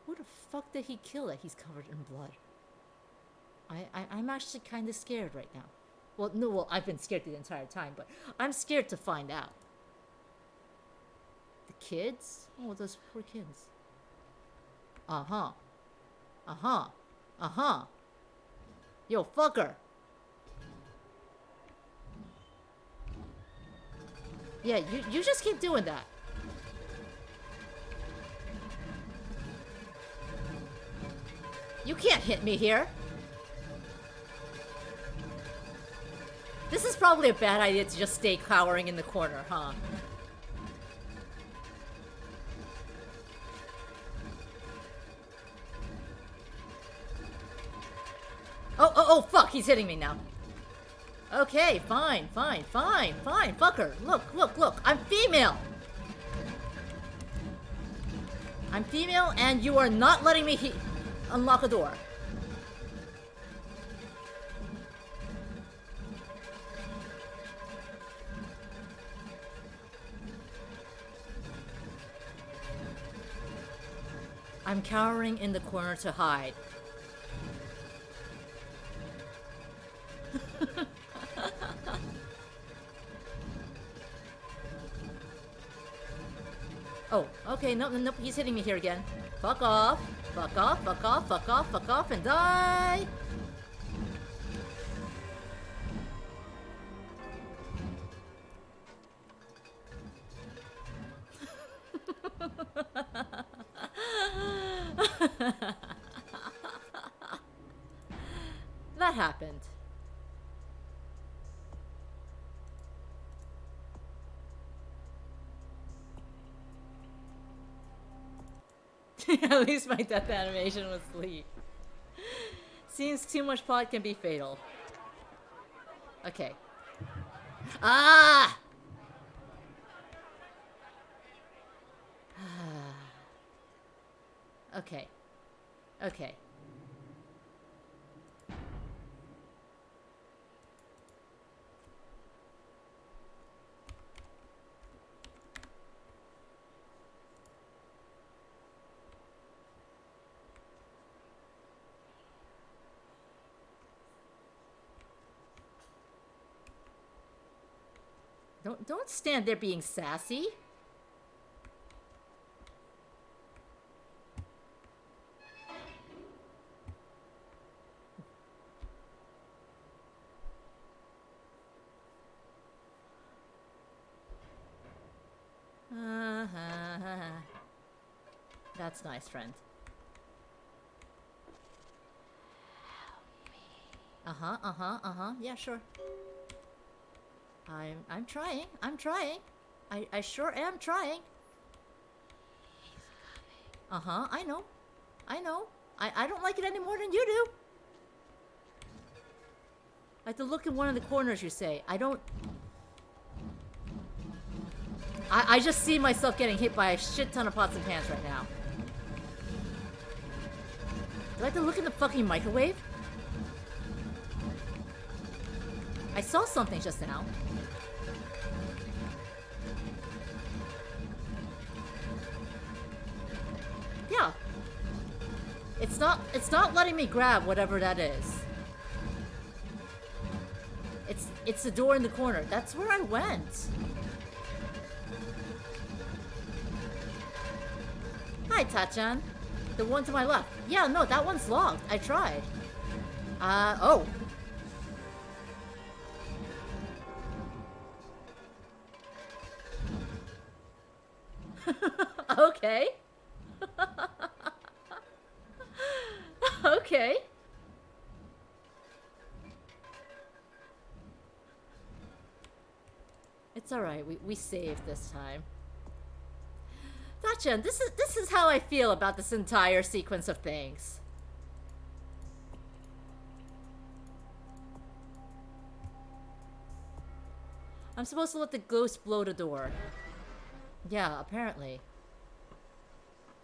Who the fuck did he kill that he's covered in blood? I'm actually kind of scared right now. Well, no, well, I've been scared the entire time, but I'm scared to find out. The kids? Oh, those poor kids. Uh-huh. Uh-huh. Uh-huh. Yo, fucker. Yeah, you just keep doing that. You can't hit me here. This is probably a bad idea to just stay cowering in the corner, huh? Oh, fuck, he's hitting me now. Okay, fine. Fucker, look, I'm female. I'm female, and you are not letting me unlock a door. I'm cowering in the corner to hide. Oh, okay, nope, he's hitting me here again. Fuck off, and die! That happened. At least my death animation was sleep. Seems too much plot can be fatal. Okay. Ah! Okay. Okay. Don't stand there being sassy. That's nice, friend. Yeah, sure. I'm trying. I sure am trying. I know. I don't like it any more than you do. I have to look in one of the corners, you say. I don't... I just see myself getting hit by a shit ton of pots and pans right now. Do I have to look in the fucking microwave? I saw something just now. Yeah. It's not letting me grab whatever that is. It's the door in the corner. That's where I went. Hi, Tachan. The one to my left. Yeah, no, that one's locked. I tried. Oh. Okay. Okay. It's alright, we saved this time. Gotcha, this is how I feel about this entire sequence of things. I'm supposed to let the ghost blow the door. Yeah, apparently.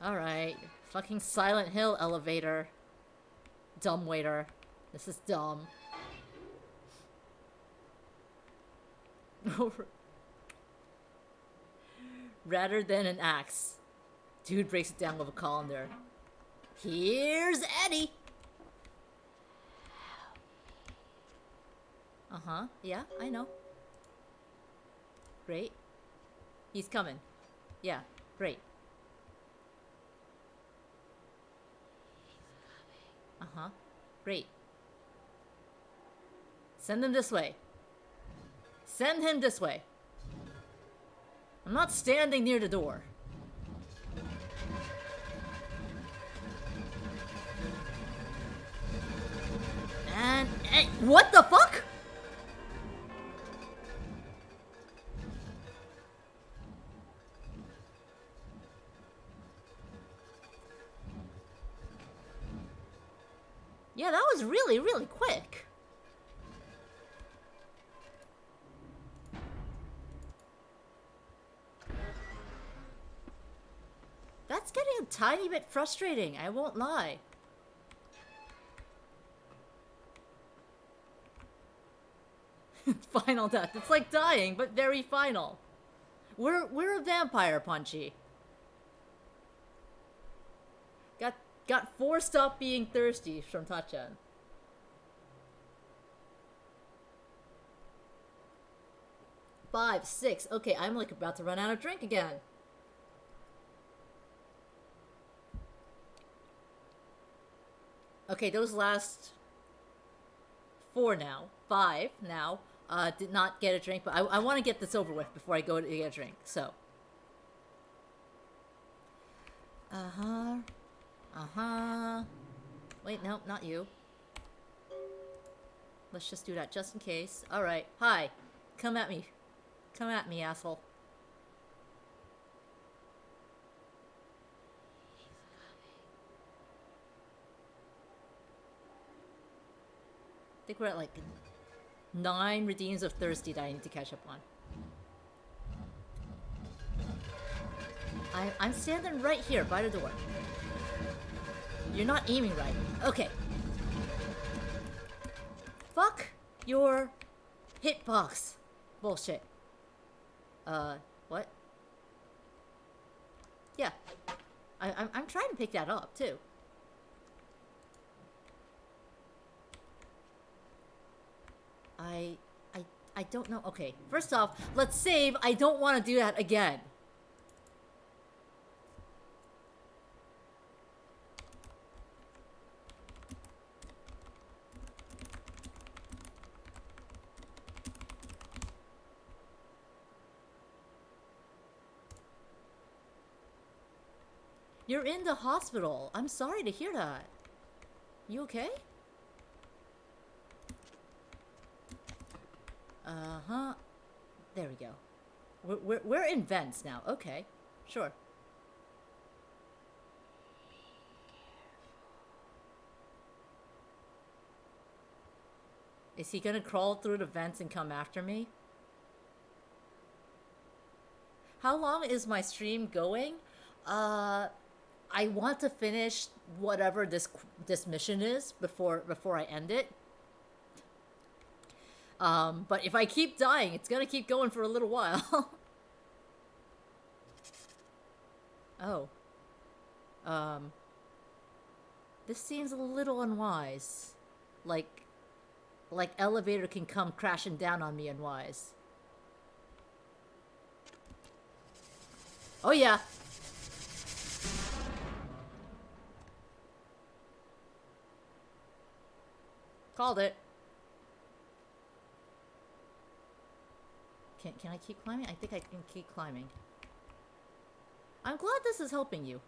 Alright. Fucking Silent Hill elevator. Dumb waiter. This is dumb. Rather than an axe. Dude breaks it down with a colander. Here's Eddie! Yeah, I know. Great. He's coming. Yeah, great. Great. Send him this way. Send him this way. I'm not standing near the door. And what the fuck? Yeah, that was really, really quick. That's getting a tiny bit frustrating, I won't lie. Final death. It's like dying, but very final. We're a vampire, Punchy. Got forced up being thirsty from Tachan. Five, six. Okay, I'm like about to run out of drink again. Okay, those last 4 now. 5 now. Did not get a drink, but I want to get this over with before I go to get a drink, so. Uh-huh. Uh-huh. Wait, no, not you. Let's just do that just in case. Alright, hi. Come at me. Come at me, asshole. I think we're at like 9 redeems of thirsty that I need to catch up on. I'm standing right here by the door. You're not aiming right. Okay. Fuck your hitbox. Bullshit. What? Yeah. I'm trying to pick that up, too. I don't know. Okay, first off, let's save. I don't want to do that again. You're in the hospital. I'm sorry to hear that. You okay? Uh-huh. There we go. We're in vents now. Okay. Sure. Is he gonna crawl through the vents and come after me? How long is my stream going? I want to finish whatever this mission is before I end it. But if I keep dying, it's gonna keep going for a little while. Oh. This seems a little unwise. Like elevator can come crashing down on me unwise. Oh yeah. Called it. Can I keep climbing? I think I can keep climbing. I'm glad this is helping you.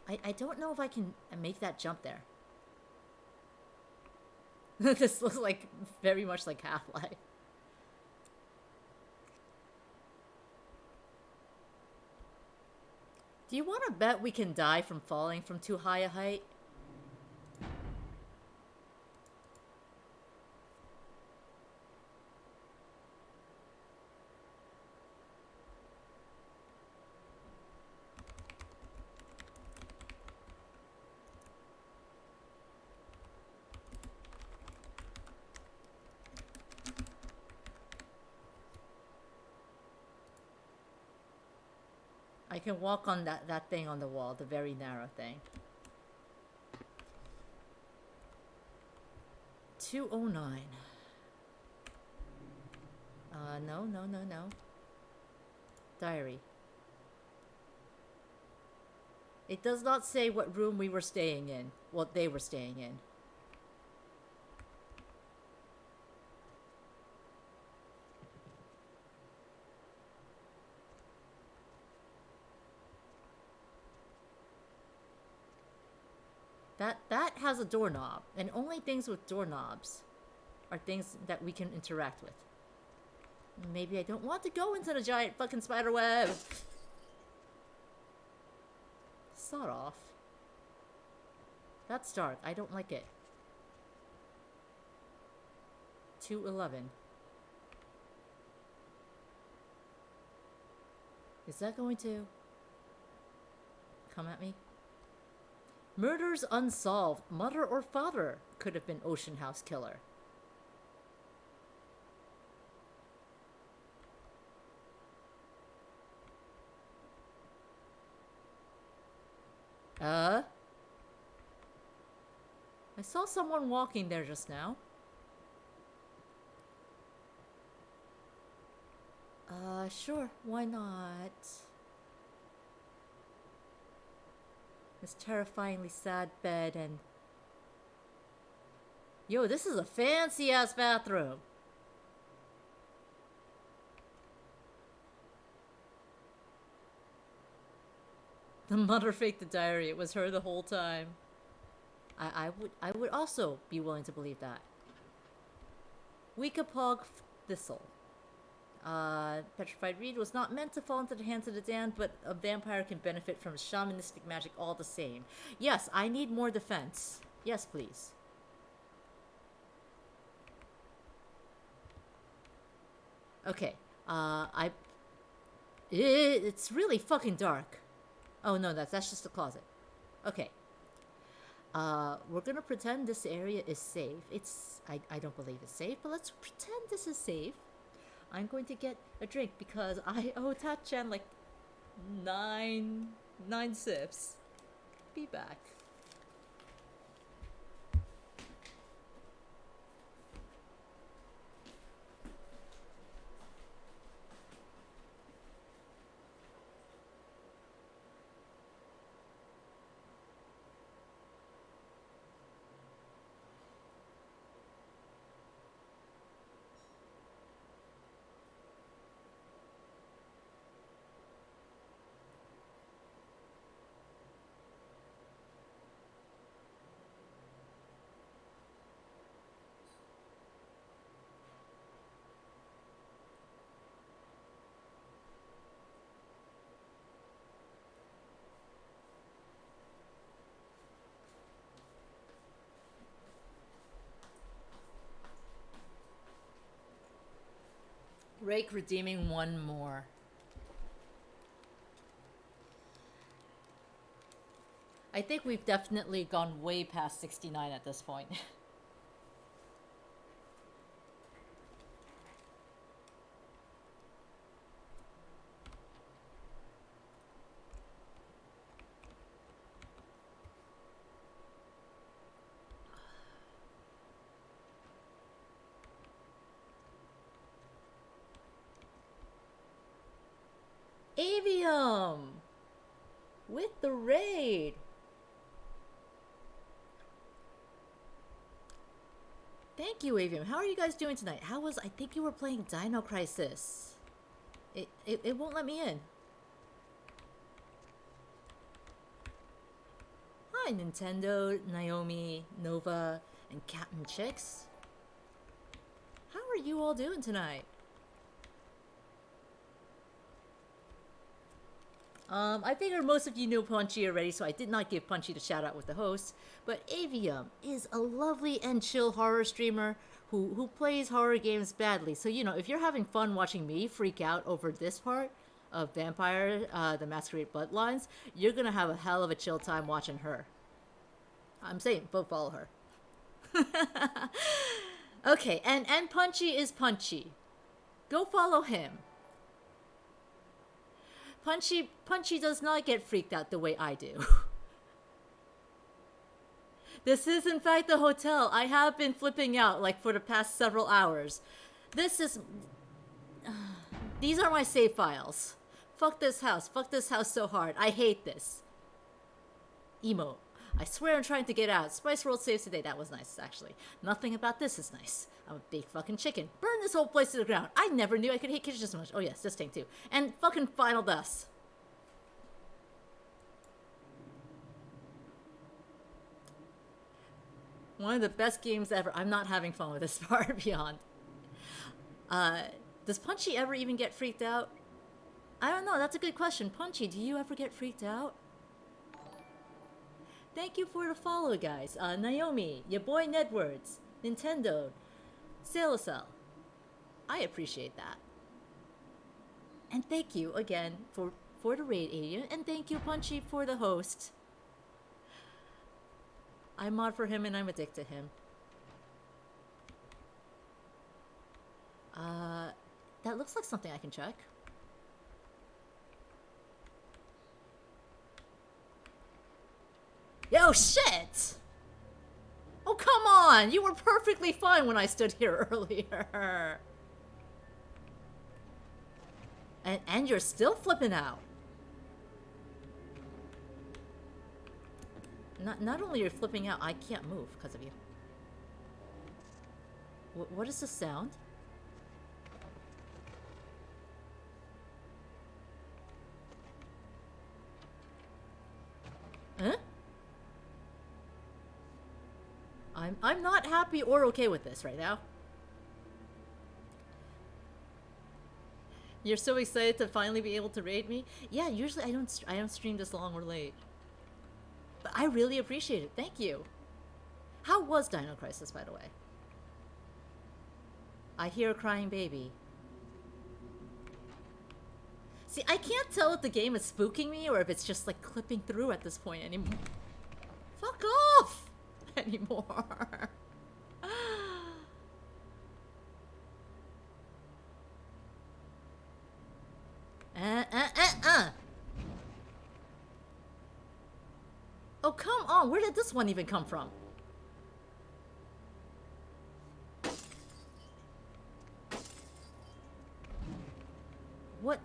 I don't know if I can make that jump there. This looks like very much like Half-Life. Do you want to bet we can die from falling from too high a height? I can walk on that thing on the wall, the very narrow thing. 209. No. Diary. It does not say what room we were staying in. What they were staying in. That has a doorknob, and only things with doorknobs are things that we can interact with. Maybe I don't want to go into the giant fucking spider web. Sawed off. That's dark. I don't like it. 211. Is that going to come at me? Murders unsolved. Mother or father could have been Ocean House Killer. I saw someone walking there just now. Sure, why not? This terrifyingly sad bed and... Yo, this is a fancy-ass bathroom. The mother faked the diary. It was her the whole time. I would also be willing to believe that. Weekapog Thistle. Petrified Reed was not meant to fall into the hands of the damned, but a vampire can benefit from shamanistic magic all the same. Yes, I need more defense. Yes, please. Okay. It's really fucking dark. Oh no, that's just a closet. Okay. We're gonna pretend this area is safe. I don't believe it's safe, but let's pretend this is safe. I'm going to get a drink because I owe Tat-chan like 9 sips. Be back. Rake redeeming one more. I think we've definitely gone way past 69 at this point. Avium! With the raid! Thank you, Avium. How are you guys doing tonight? I think you were playing Dino Crisis. It won't let me in. Hi, Nintendo, Naomi, Nova, and Captain Chicks. How are you all doing tonight? I figured most of you knew Punchy already, so I did not give Punchy the shout out with the host. But Avium is a lovely and chill horror streamer who plays horror games badly. So, you know, if you're having fun watching me freak out over this part of Vampire, the Masquerade Bloodlines, you're gonna have a hell of a chill time watching her. I'm saying, go follow her. Okay, and Punchy is Punchy. Go follow him. Punchy does not get freaked out the way I do. This is in fact the hotel. I have been flipping out like for the past several hours. These are my save files. Fuck this house. Fuck this house so hard. I hate this. Emo. I swear I'm trying to get out. Spice World saves today. That was nice, actually. Nothing about this is nice. I'm a big fucking chicken. Burn this whole place to the ground. I never knew I could hate kitchens so much. Oh yes, this tank too. And fucking Final Dust. One of the best games ever. I'm not having fun with this far beyond. Does Punchy ever even get freaked out? I don't know. That's a good question. Punchy, do you ever get freaked out? thank you for the follow, guys. Naomi, your boy Nedwards, Nintendo, Sailacel. I appreciate that. And thank you again for the raid, Adia. And thank you, Punchy, for the host. I mod for him and I'm addicted to him. That looks like something I can check. Yo, shit! Oh, come on! You were perfectly fine when I stood here earlier. And you're still flipping out. Not only you're flipping out, I can't move because of you. What is the sound? Huh? I'm not happy or okay with this right now. You're so excited to finally be able to raid me? Yeah, usually I don't stream this long or late. But I really appreciate it. Thank you. How was Dino Crisis, by the way? I hear a crying baby. See, I can't tell if the game is spooking me or if it's just like clipping through at this point anymore. Fuck off! Anymore. Oh, come on. Where did this one even come from? What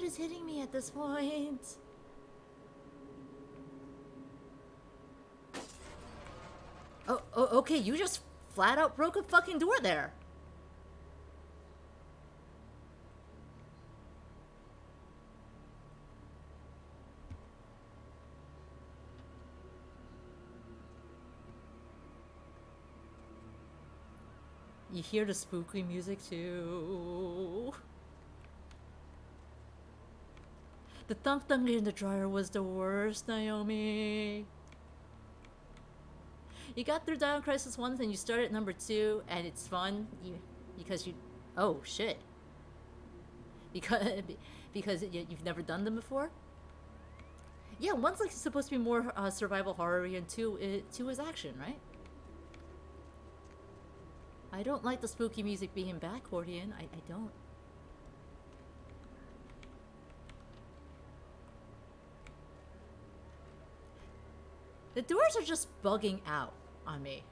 is hitting me at this point? Oh, okay, you just flat out broke a fucking door there. You hear the spooky music too. The thunk thunk in the dryer was the worst, Naomi. You got through Dino Crisis once and you started number 2 and it's fun because you... Oh, shit. Because you've never done them before? Yeah, one's like supposed to be more survival horror and 2 is action, right? I don't like the spooky music being back, Hordian. I don't. The doors are just bugging out on me.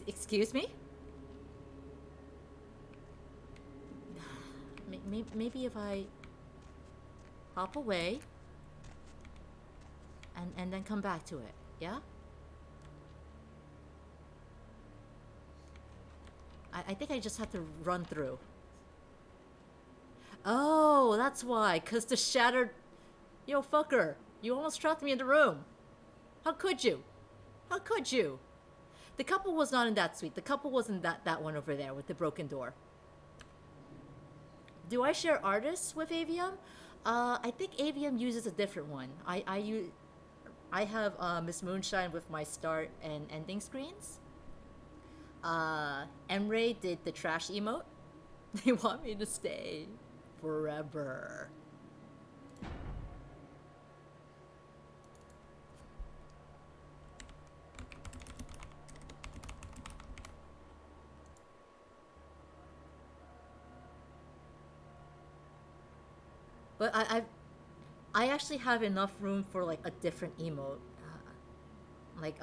Excuse me? Maybe if I hop away and then come back to it, yeah? I think I just have to run through. Oh, that's why. 'Cause the shattered... Yo, fucker. You almost trapped me in the room. How could you? How could you? The couple was not in that suite. The couple was in that one over there with the broken door. Do I share artists with Avium? I think Avium uses a different one. I have Miss Moonshine with my start and ending screens. Emre did the trash emote. They want me to stay forever. But I actually have enough room for like a different emote, like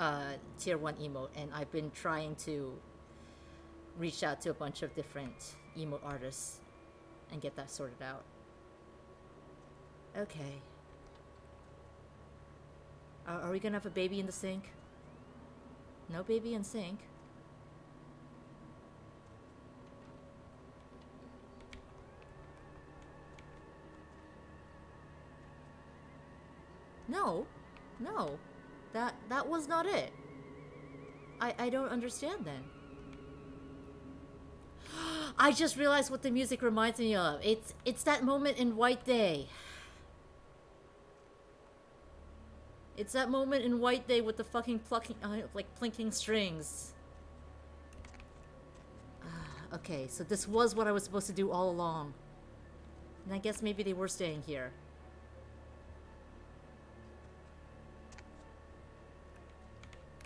tier 1 emote, and I've been trying to reach out to a bunch of different emote artists and get that sorted out. Okay. Are we gonna have a baby in the sink? No baby in sink. No, no, that was not it. I don't understand then. I just realized what the music reminds me of. It's that moment in White Day. It's that moment in White Day with the fucking plucking, like plinking strings. Okay, so this was what I was supposed to do all along. And I guess maybe they were staying here.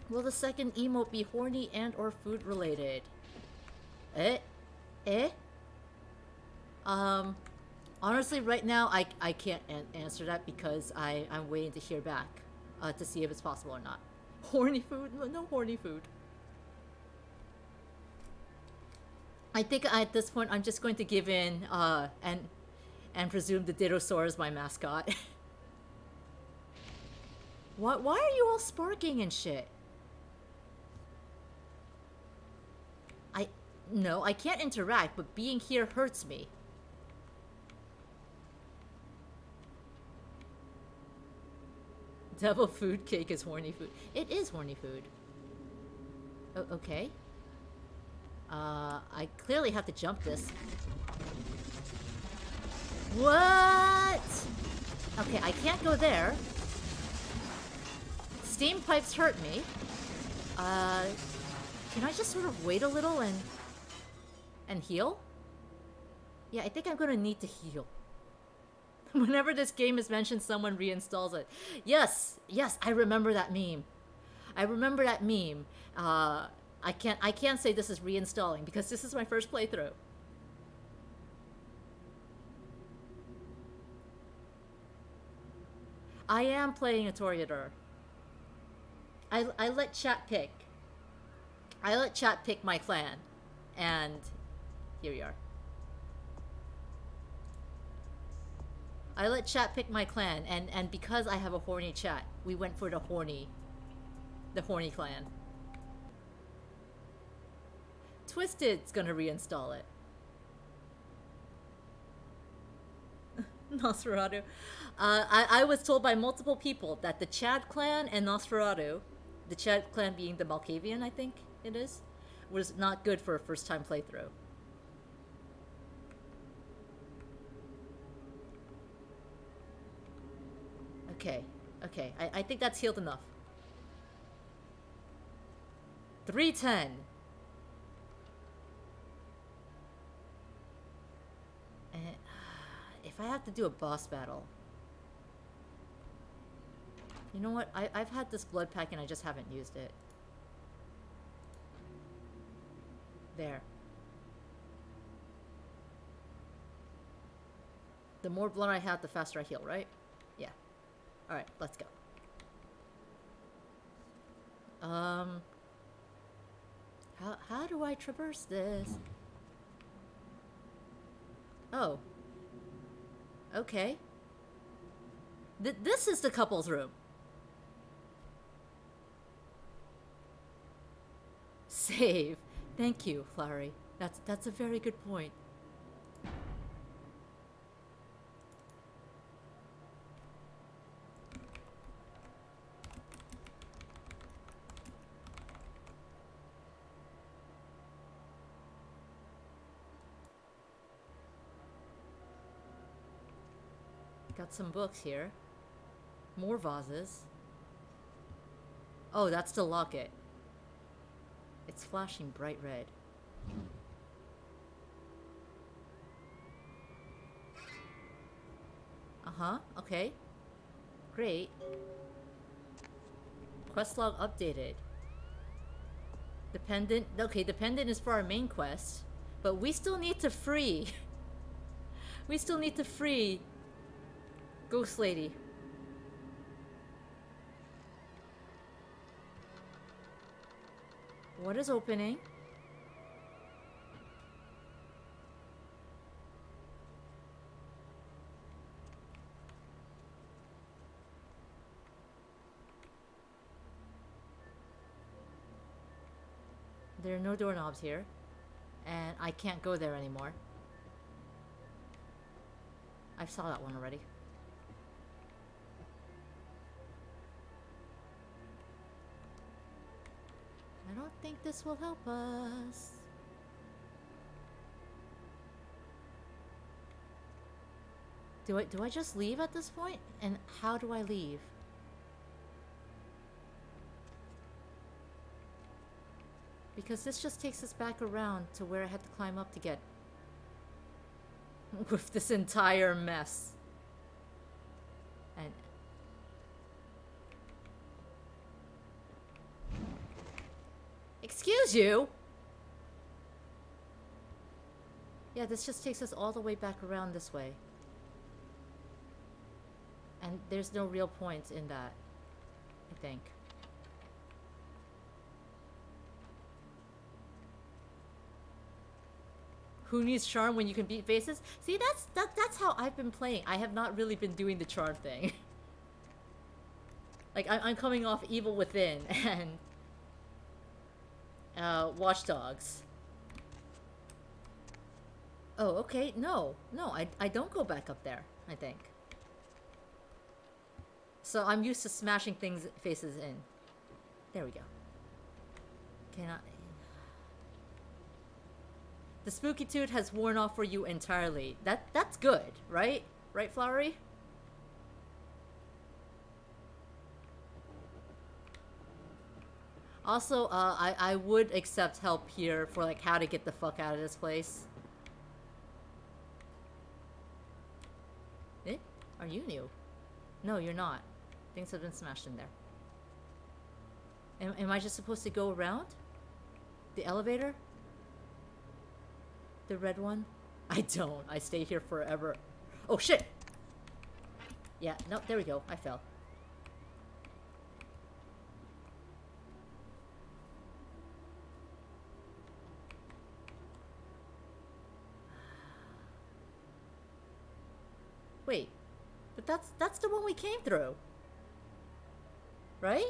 Will the second emote be horny and or food related? Eh? Honestly, right now, I can't answer that because I'm waiting to hear back to see if it's possible or not. Horny food? No horny food. I think at this point, I'm just going to give in and presume the Dittosaur is my mascot. Why are you all sparking and shit? No, I can't interact, but being here hurts me. Devil food cake is horny food. It is horny food. Okay. I clearly have to jump this. What? Okay, I can't go there. Steam pipes hurt me. Can I just sort of wait a little and heal? Yeah, I think I'm gonna need to heal. Whenever this game is mentioned, someone reinstalls it. Yes, I remember that meme. I can't say this is reinstalling because this is my first playthrough. I am playing a Toreador. I let chat pick. I let chat pick my clan, and here we are. I let chat pick my clan, and because I have a horny chat, we went for the horny clan. Twisted's gonna reinstall it. Nosferatu. I was told by multiple people that the Chad clan and Nosferatu, the Chad clan being the Malkavian, I think it is, was not good for a first-time playthrough. Okay, I think that's healed enough. 310. And if I have to do a boss battle, you know what? I've had this blood pack and I just haven't used it. There. The more blood I have, the faster I heal, right? Yeah. Alright, let's go. How do I traverse this? Oh. Okay. This is the couple's room. Save. Thank you, Flowery. That's a very good point. Got some books here. More vases. Oh, that's the locket. It's flashing bright red. Uh-huh, okay. Great. Quest log updated. Dependent. Okay, dependent is for our main quest. But we still need to free. We still need to free Ghost Lady. What is opening? There are no doorknobs here. And I can't go there anymore. I saw that one already. I don't think this will help us. Do I just leave at this point? And how do I leave? Because this just takes us back around to where I had to climb up to get with this entire mess. And excuse you? Yeah, this just takes us all the way back around this way. And there's no real point in that, I think. Who needs charm when you can beat faces? See, that's how I've been playing. I have not really been doing the charm thing. Like, I'm coming off Evil Within and Watch Dogs. Oh, okay. No, I don't go back up there, I think. So I'm used to smashing faces in. There we go. Cannot. The spooky-tude has worn off for you entirely. That's good, right? Right, Flowery? Also, I would accept help here for like how to get the fuck out of this place. Eh? Are you new? No, you're not. Things have been smashed in there. Am I just supposed to go around? The elevator? The red one? I don't. I stay here forever. Oh, shit! Yeah, no, there we go. I fell. Wait. But that's the one we came through. Right?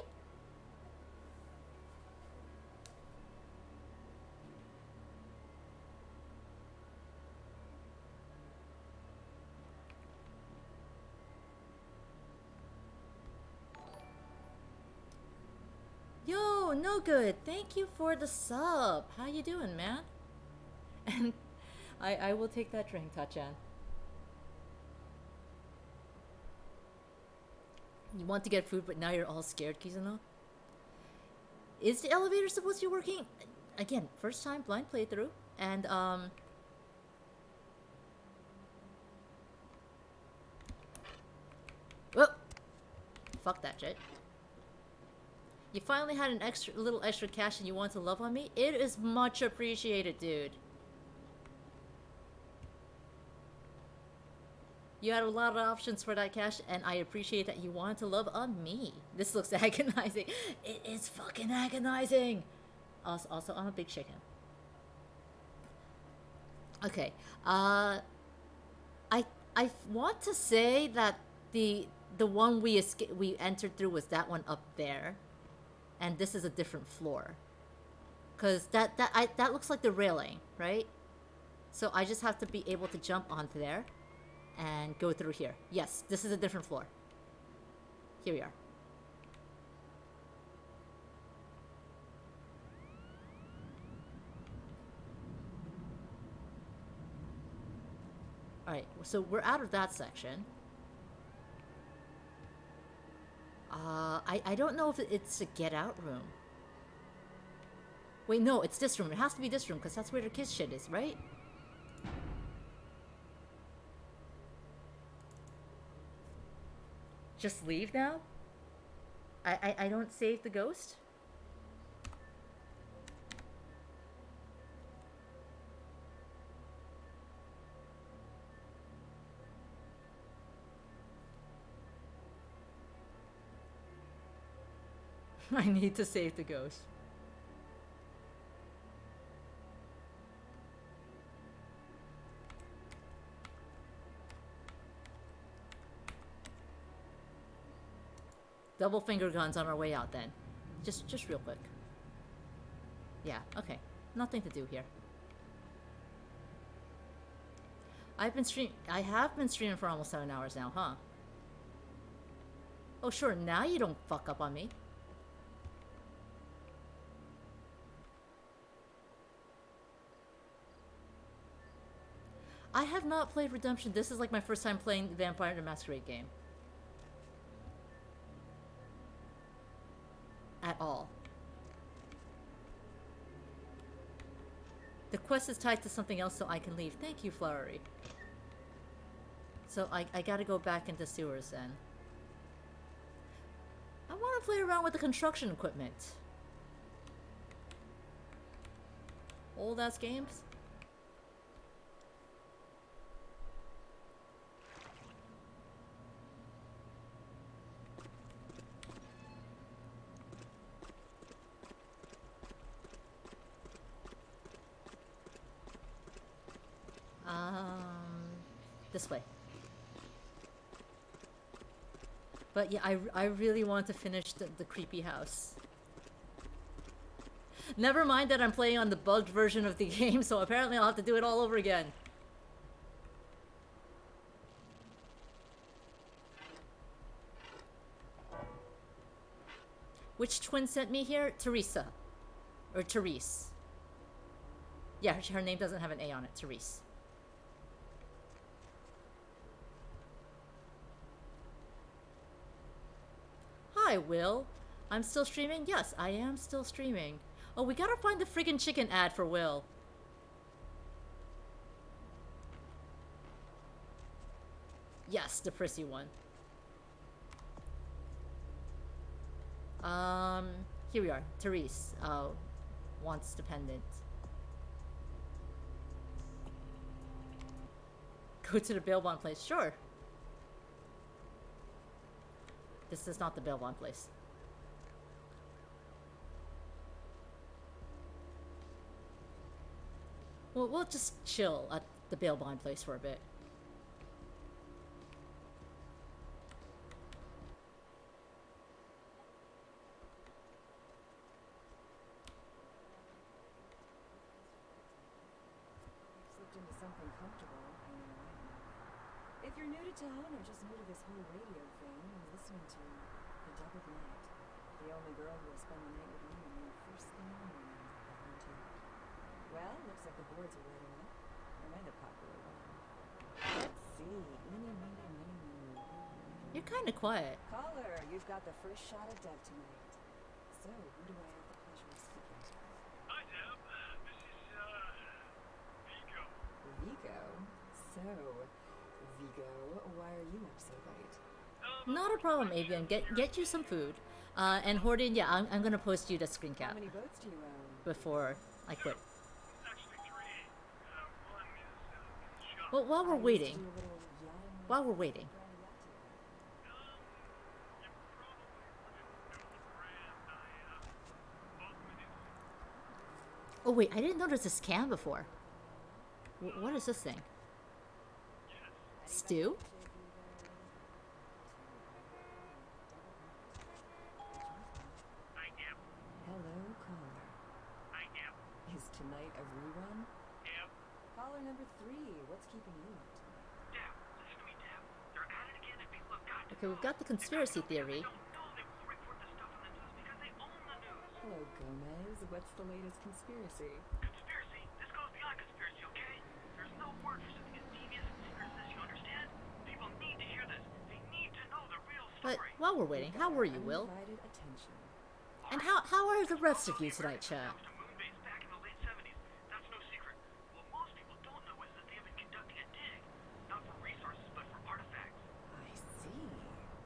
Yo, no good. Thank you for the sub. How you doing, man? And I will take that drink, Tachan. You want to get food, but now you're all scared, Kizuna? Is the elevator supposed to be working? Again, first time blind playthrough, and whoop! Fuck that shit. You finally had an little extra cash and you want to love on me? It is much appreciated, dude. You had a lot of options for that cash, and I appreciate that you wanted to love on me. This looks agonizing. It is fucking agonizing. Also, I'm a big chicken. Okay. I want to say that the one we entered through was that one up there, and this is a different floor. Cause that looks like the railing, right? So I just have to be able to jump onto there. And go through here. Yes, this is a different floor. Here we are. Alright, so we're out of that section. I don't know if it's a get out room. Wait, no, it's this room. It has to be this room, because that's where the kids shit is, right? Just leave now? I don't save the ghost? I need to save the ghost. Double finger guns on our way out then. Just real quick. Yeah, okay. Nothing to do here. I have been streaming for almost 7 hours now, huh? Oh sure, now you don't fuck up on me. I have not played Redemption. This is like my first time playing the Vampire the Masquerade game. At all. The quest is tied to something else, so I can leave. Thank you, Flowery. So I gotta go back into sewers then. I want to play around with the construction equipment. Old ass games. This way. But yeah, I really want to finish the creepy house. Never mind that I'm playing on the bugged version of the game, so apparently I'll have to do it all over again. Which twin sent me here? Teresa. Or Therese. Yeah, her name doesn't have an A on it. Therese. Hi, Will. I'm still streaming? Yes, I am still streaming. Oh, we gotta find the friggin' chicken ad for Will. Yes, the prissy one. Here we are. Therese, wants dependent. Go to the bail bond place. Sure. This is not the bail bond place. Well, we'll just chill at the bail bond place for a bit. Slipped into something comfortable. I know I am. If you're new to town or just new to this whole radio thing, I'm listening to The Doubled Night. The only girl who will spend the night with me and first thing in the morning. Guaranteed. Well, looks like the boards are lighting up. Am I the popular one? Let's see. Mini. You're kind of quiet. Caller, you've got the first shot at Deb tonight. So, who do I have the pleasure of speaking to? Hi, Deb. This is, Vigo. Vigo? So, Vigo, why are you up so late? Not a problem, Avian. Get you some food. And Horton, yeah, I'm gonna post you the screen cap. How many boats do you own? Before I quit. Actually, 3. One is in the shop. Well, while we're waiting. While we're waiting. Oh wait, I didn't notice this can before. What is this thing? Stew? Hello, caller. Is tonight a rerun? Caller number 3, what's keeping you up tonight? Okay, we've got the conspiracy theory. Hello, Gomez. What's the latest conspiracy? Conspiracy? This goes beyond conspiracy, okay? There's no word for something as devious and secret as this, you understand? People need to hear this. They need to know the real But story. while we're waiting, how were you, Will? Undivided attention. And how are the rest of you tonight, chat? Moonbase back in the late 70s. That's no secret. What most people don't know is that they have been conducting a dig. Not for resources, but for artifacts. I see.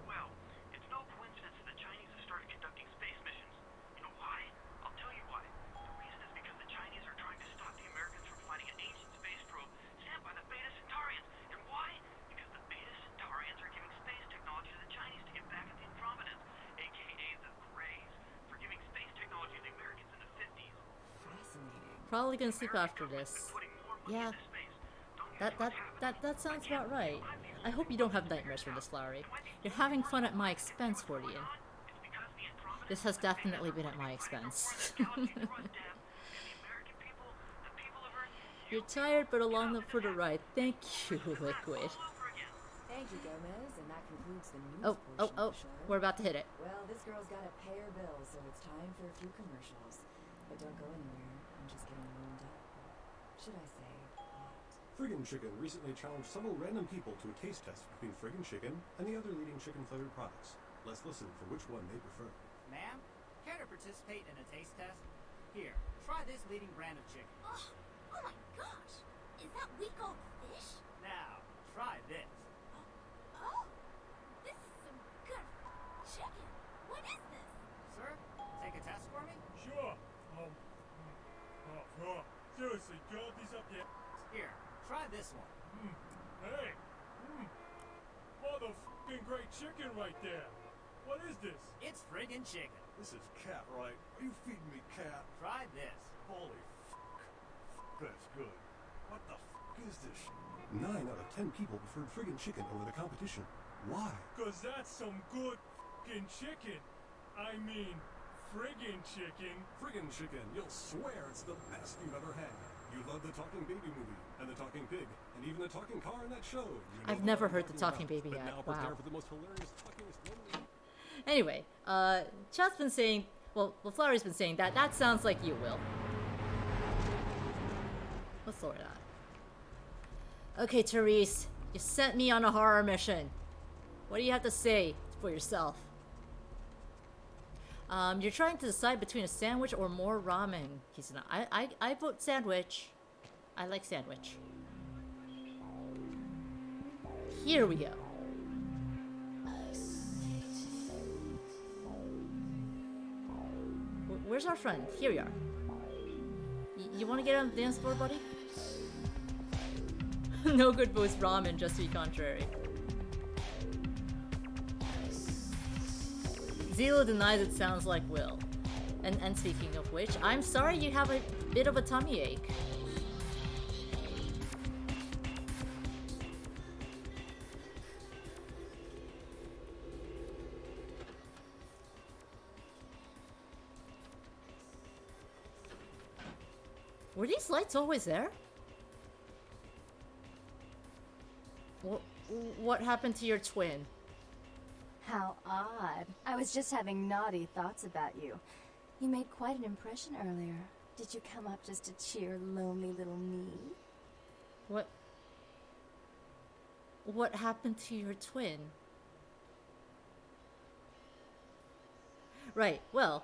Well, it's no coincidence that the Chinese have started conducting space missions. You know why? I'll tell you why. The reason is because the Chinese are trying to stop the Americans from finding an ancient space probe sent by the Beta Centaurians. And why? Because the Beta Centaurians are giving space technology to the Chinese to get back at the Andromedans, aka the Greys, for giving space technology to the Americans in the 50s. Fascinating. Probably gonna sleep after this. Yeah. That sounds about right. I hope you don't have nightmares from this, Flowery. You're having fun at my expense, Fordian. This has definitely been at my expense. You're tired, but along for the ride. Thank you, Liquid. Thank you, Gomez, and that concludes the news portion of the show. We're about to hit it. Well, this girl's got to pay her bills, so it's time for a few commercials. But don't go anywhere. I'm just getting warmed up. Should I say hot? Friggin' Chicken recently challenged several random people to a taste test between Friggin' Chicken and the other leading chicken-flavored products. Let's listen for which one they prefer. Ma'am, care to participate in a taste test? Here, try this leading brand of chicken. Oh, Oh my gosh! Is that weak old fish? Now, try this. Oh! This is some good chicken. What is this? Sir, take a test for me? Sure. Seriously, girl, these up here. Here, try this one. Hey. Motherfucking great chicken right there. What is this? It's friggin' chicken. This is cat, right? Are you feeding me cat? Try this. Holy fuck. That's good. What the fuck is this? 9 out of 10 people preferred friggin' chicken over the competition. Why? Cause that's some good fucking chicken. I mean, friggin' chicken. Friggin' chicken. You'll swear it's the best you've ever had. You love the Talking Baby movie, and the Talking Pig, and even the Talking Car in that show. You know I've what never I'm heard the Talking about. Baby But yet. now prepare Wow. for the most hilarious, fuckingest moment. Anyway, Chat's been saying, well, Flowery's been saying that sounds like you, Will. Let's lower that. Okay, Therese, you sent me on a horror mission. What do you have to say for yourself? You're trying to decide between a sandwich or more ramen. He's not. I vote sandwich. I like sandwich. Here we go. Where's our friend? Here we are. You want to get on the dance floor, buddy? No good votes ramen, just to be contrary. Zelo denies it sounds like Will. And speaking of which, I'm sorry you have a bit of a tummy ache. Were these lights always there? What happened to your twin? How odd. I was just having naughty thoughts about you. You made quite an impression earlier. Did you come up just to cheer lonely little me? What happened to your twin? Right, well,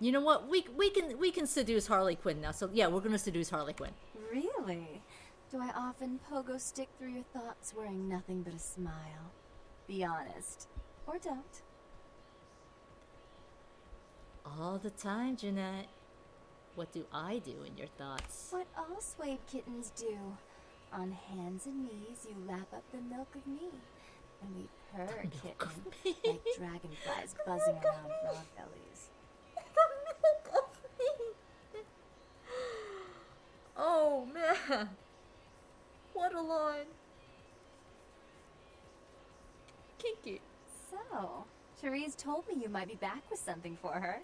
you know what? We can seduce Harley Quinn now. So yeah, we're gonna seduce Harley Quinn. Really? Do I often pogo stick through your thoughts wearing nothing but a smile? Be honest. Or don't. All the time, Jeanette. What do I do in your thoughts? What all suede kittens do. On hands and knees, you lap up the milk of me. And we purr, kitten, like dragonflies buzzing around frog bellies. Oh man, what a line. Kinky. So, Therese told me you might be back with something for her.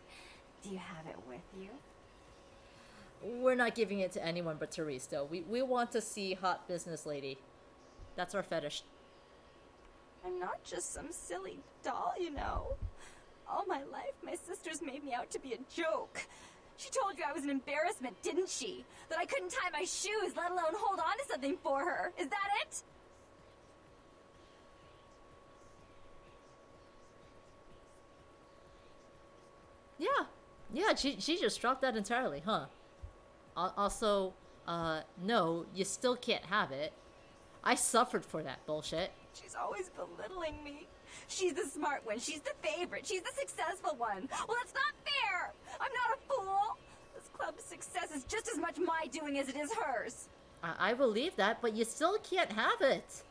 Do you have it with you? We're not giving it to anyone but Therese, though. We want to see hot business lady. That's our fetish. I'm not just some silly doll, you know. All my life, my sisters made me out to be a joke. She told you I was an embarrassment, didn't she? That I couldn't tie my shoes, let alone hold on to something for her. Is that it? Yeah, she just dropped that entirely, huh? Also, no, you still can't have it. I suffered for that bullshit. She's always belittling me. She's the smart one, she's the favorite, she's the successful one. Well, that's not fair! I'm not a fool! This club's success is just as much my doing as it is hers. I believe that, but you still can't have it.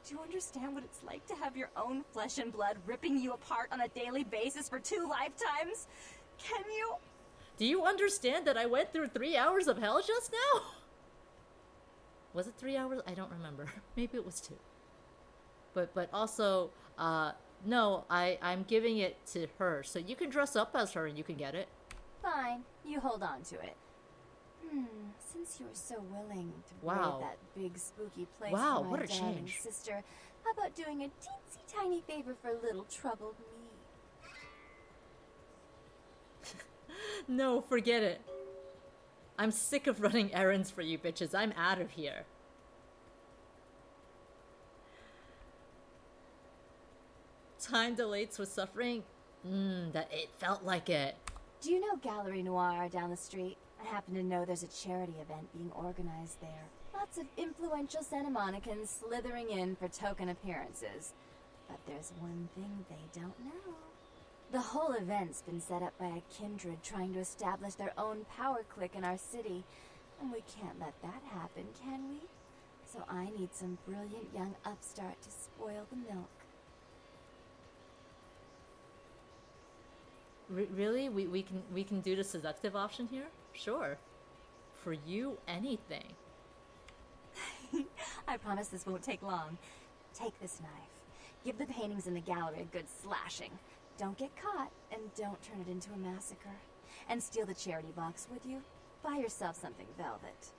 Do you understand what it's like to have your own flesh and blood ripping you apart on a daily basis for 2 lifetimes? Can you? Do you understand that I went through 3 hours of hell just now? Was it 3 hours? I don't remember. Maybe it was 2. But also, no, I'm giving it to her. So you can dress up as her and you can get it. Fine, you hold on to it. Since you're so willing to brave Wow. that big spooky place Wow, for my what a darling change. sister, how about doing a teensy tiny favor for little troubled me? No, forget it. I'm sick of running errands for you bitches. I'm out of here. Time delates with suffering? That it felt like it. Do you know Gallery Noir down the street? I happen to know there's a charity event being organized there. Lots of influential Santa Monicans slithering in for token appearances. But there's one thing they don't know. The whole event's been set up by a kindred trying to establish their own power clique in our city. And we can't let that happen, can we? So I need some brilliant young upstart to spoil the milk. Really? We can do the seductive option here? Sure. For you, anything. I promise this won't take long. Take this knife. Give the paintings in the gallery a good slashing. Don't get caught, and don't turn it into a massacre. And steal the charity box, would you? Buy yourself something velvet.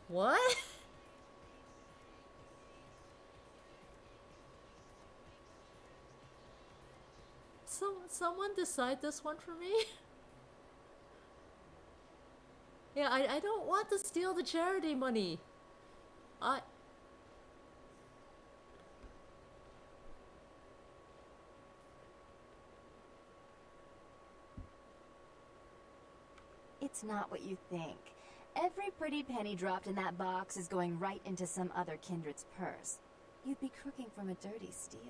What? Someone decide this one for me? Yeah, I don't want to steal the charity money. It's not what you think. Every pretty penny dropped in that box is going right into some other kindred's purse. You'd be crooking from a dirty steal.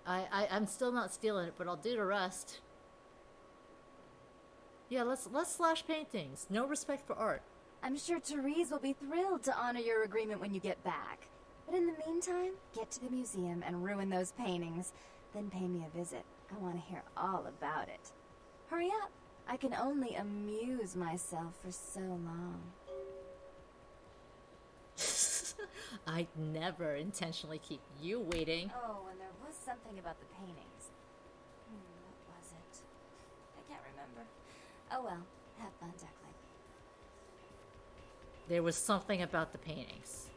I'm still not stealing it, but I'll do the rest. Yeah, let's slash paintings. No respect for art. I'm sure Therese will be thrilled to honor your agreement when you get back. But in the meantime, get to the museum and ruin those paintings. Then pay me a visit. I want to hear all about it. Hurry up. I can only amuse myself for so long. I'd never intentionally keep you waiting. Oh, and there was something about the paintings. What was it? I can't remember. Oh well, have fun, Duckling. There was something about the paintings.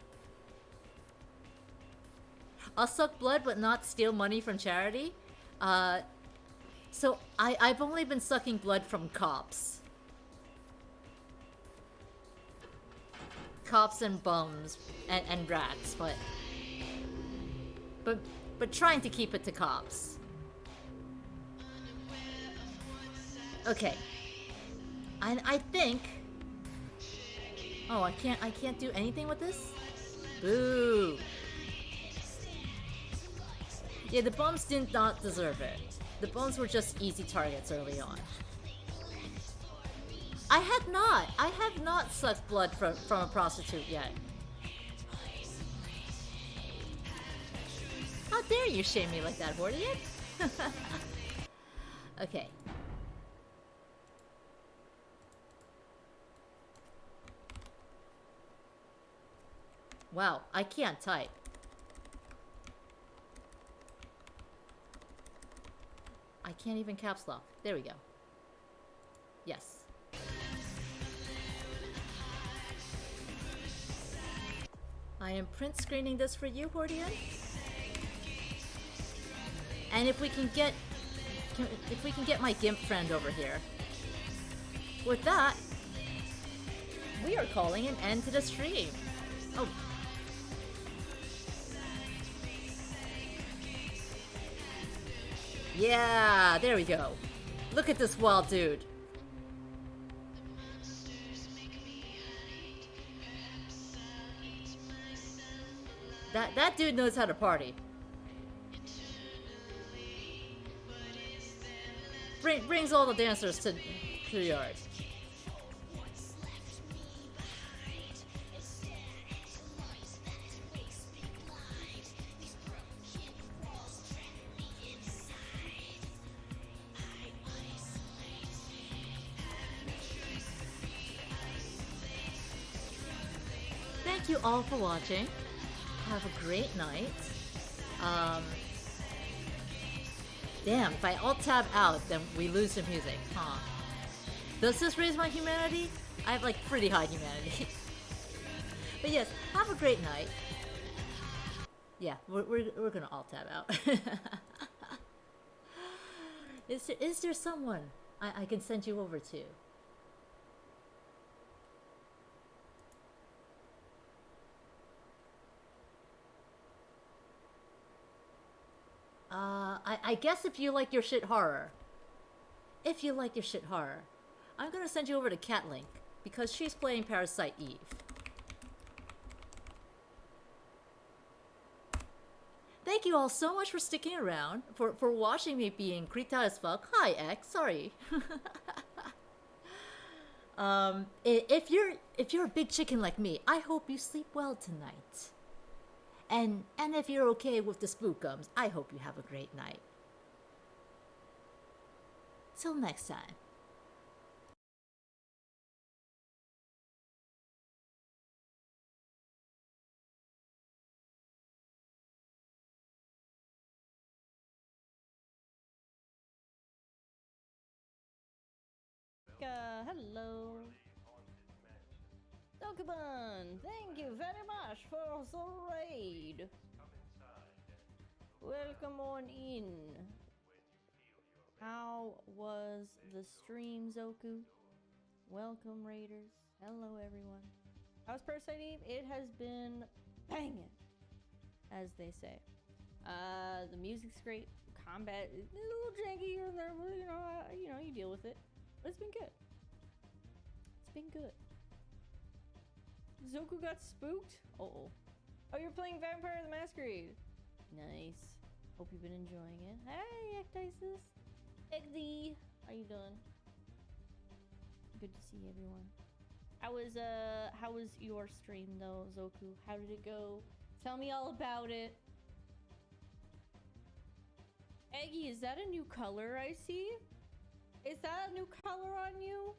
I'll suck blood but not steal money from charity? So I've only been sucking blood from cops. Cops and bums and rats, but trying to keep it to cops. Okay. I think. Oh, I can't do anything with this? Boo. Yeah, the bums did not deserve it. The bums were just easy targets early on. I have not sucked blood from a prostitute yet. How dare you shame me like that, Hordian? Okay. Wow, I can't type. I can't even caps lock. There we go. Yes. I am print screening this for you, Hordian. And if we can get my GIMP friend over here. With that, we are calling an end to the stream. Oh. Yeah, there we go. Look at this wild dude. That dude knows how to party. Brings all the dancers to the yard. Thank you all for watching. Have a great night. Damn, if I alt-tab out, then we lose the music, huh? Does this raise my humanity? I have, like, pretty high humanity. But yes, have a great night. Yeah, we're gonna alt-tab out. Is there someone I can send you over to? I guess if you like your shit horror, I'm gonna send you over to Catlink because she's playing Parasite Eve. Thank you all so much for sticking around, for watching me being creeped out as fuck. Hi, X. Sorry. If you're a big chicken like me, I hope you sleep well tonight. And if you're okay with the spookums, I hope you have a great night. Till next time. Hello. Dokubun, thank you very much for the raid. Welcome on in. How was the stream, Zoku? Welcome, raiders. Hello, everyone. How's Parasite Eve? It has been banging, as they say. The music's great. Combat is a little janky here and there, but you know, you deal with it. But it's been good. It's been good. Zoku got spooked? Uh-oh. Oh, you're playing Vampire the Masquerade. Nice. Hope you've been enjoying it. Hey, Ectisis. Eggsy. How you doing? Good to see everyone. How was your stream though, Zoku? How did it go? Tell me all about it. Eggy, is that a new color I see? Is that a new color on you?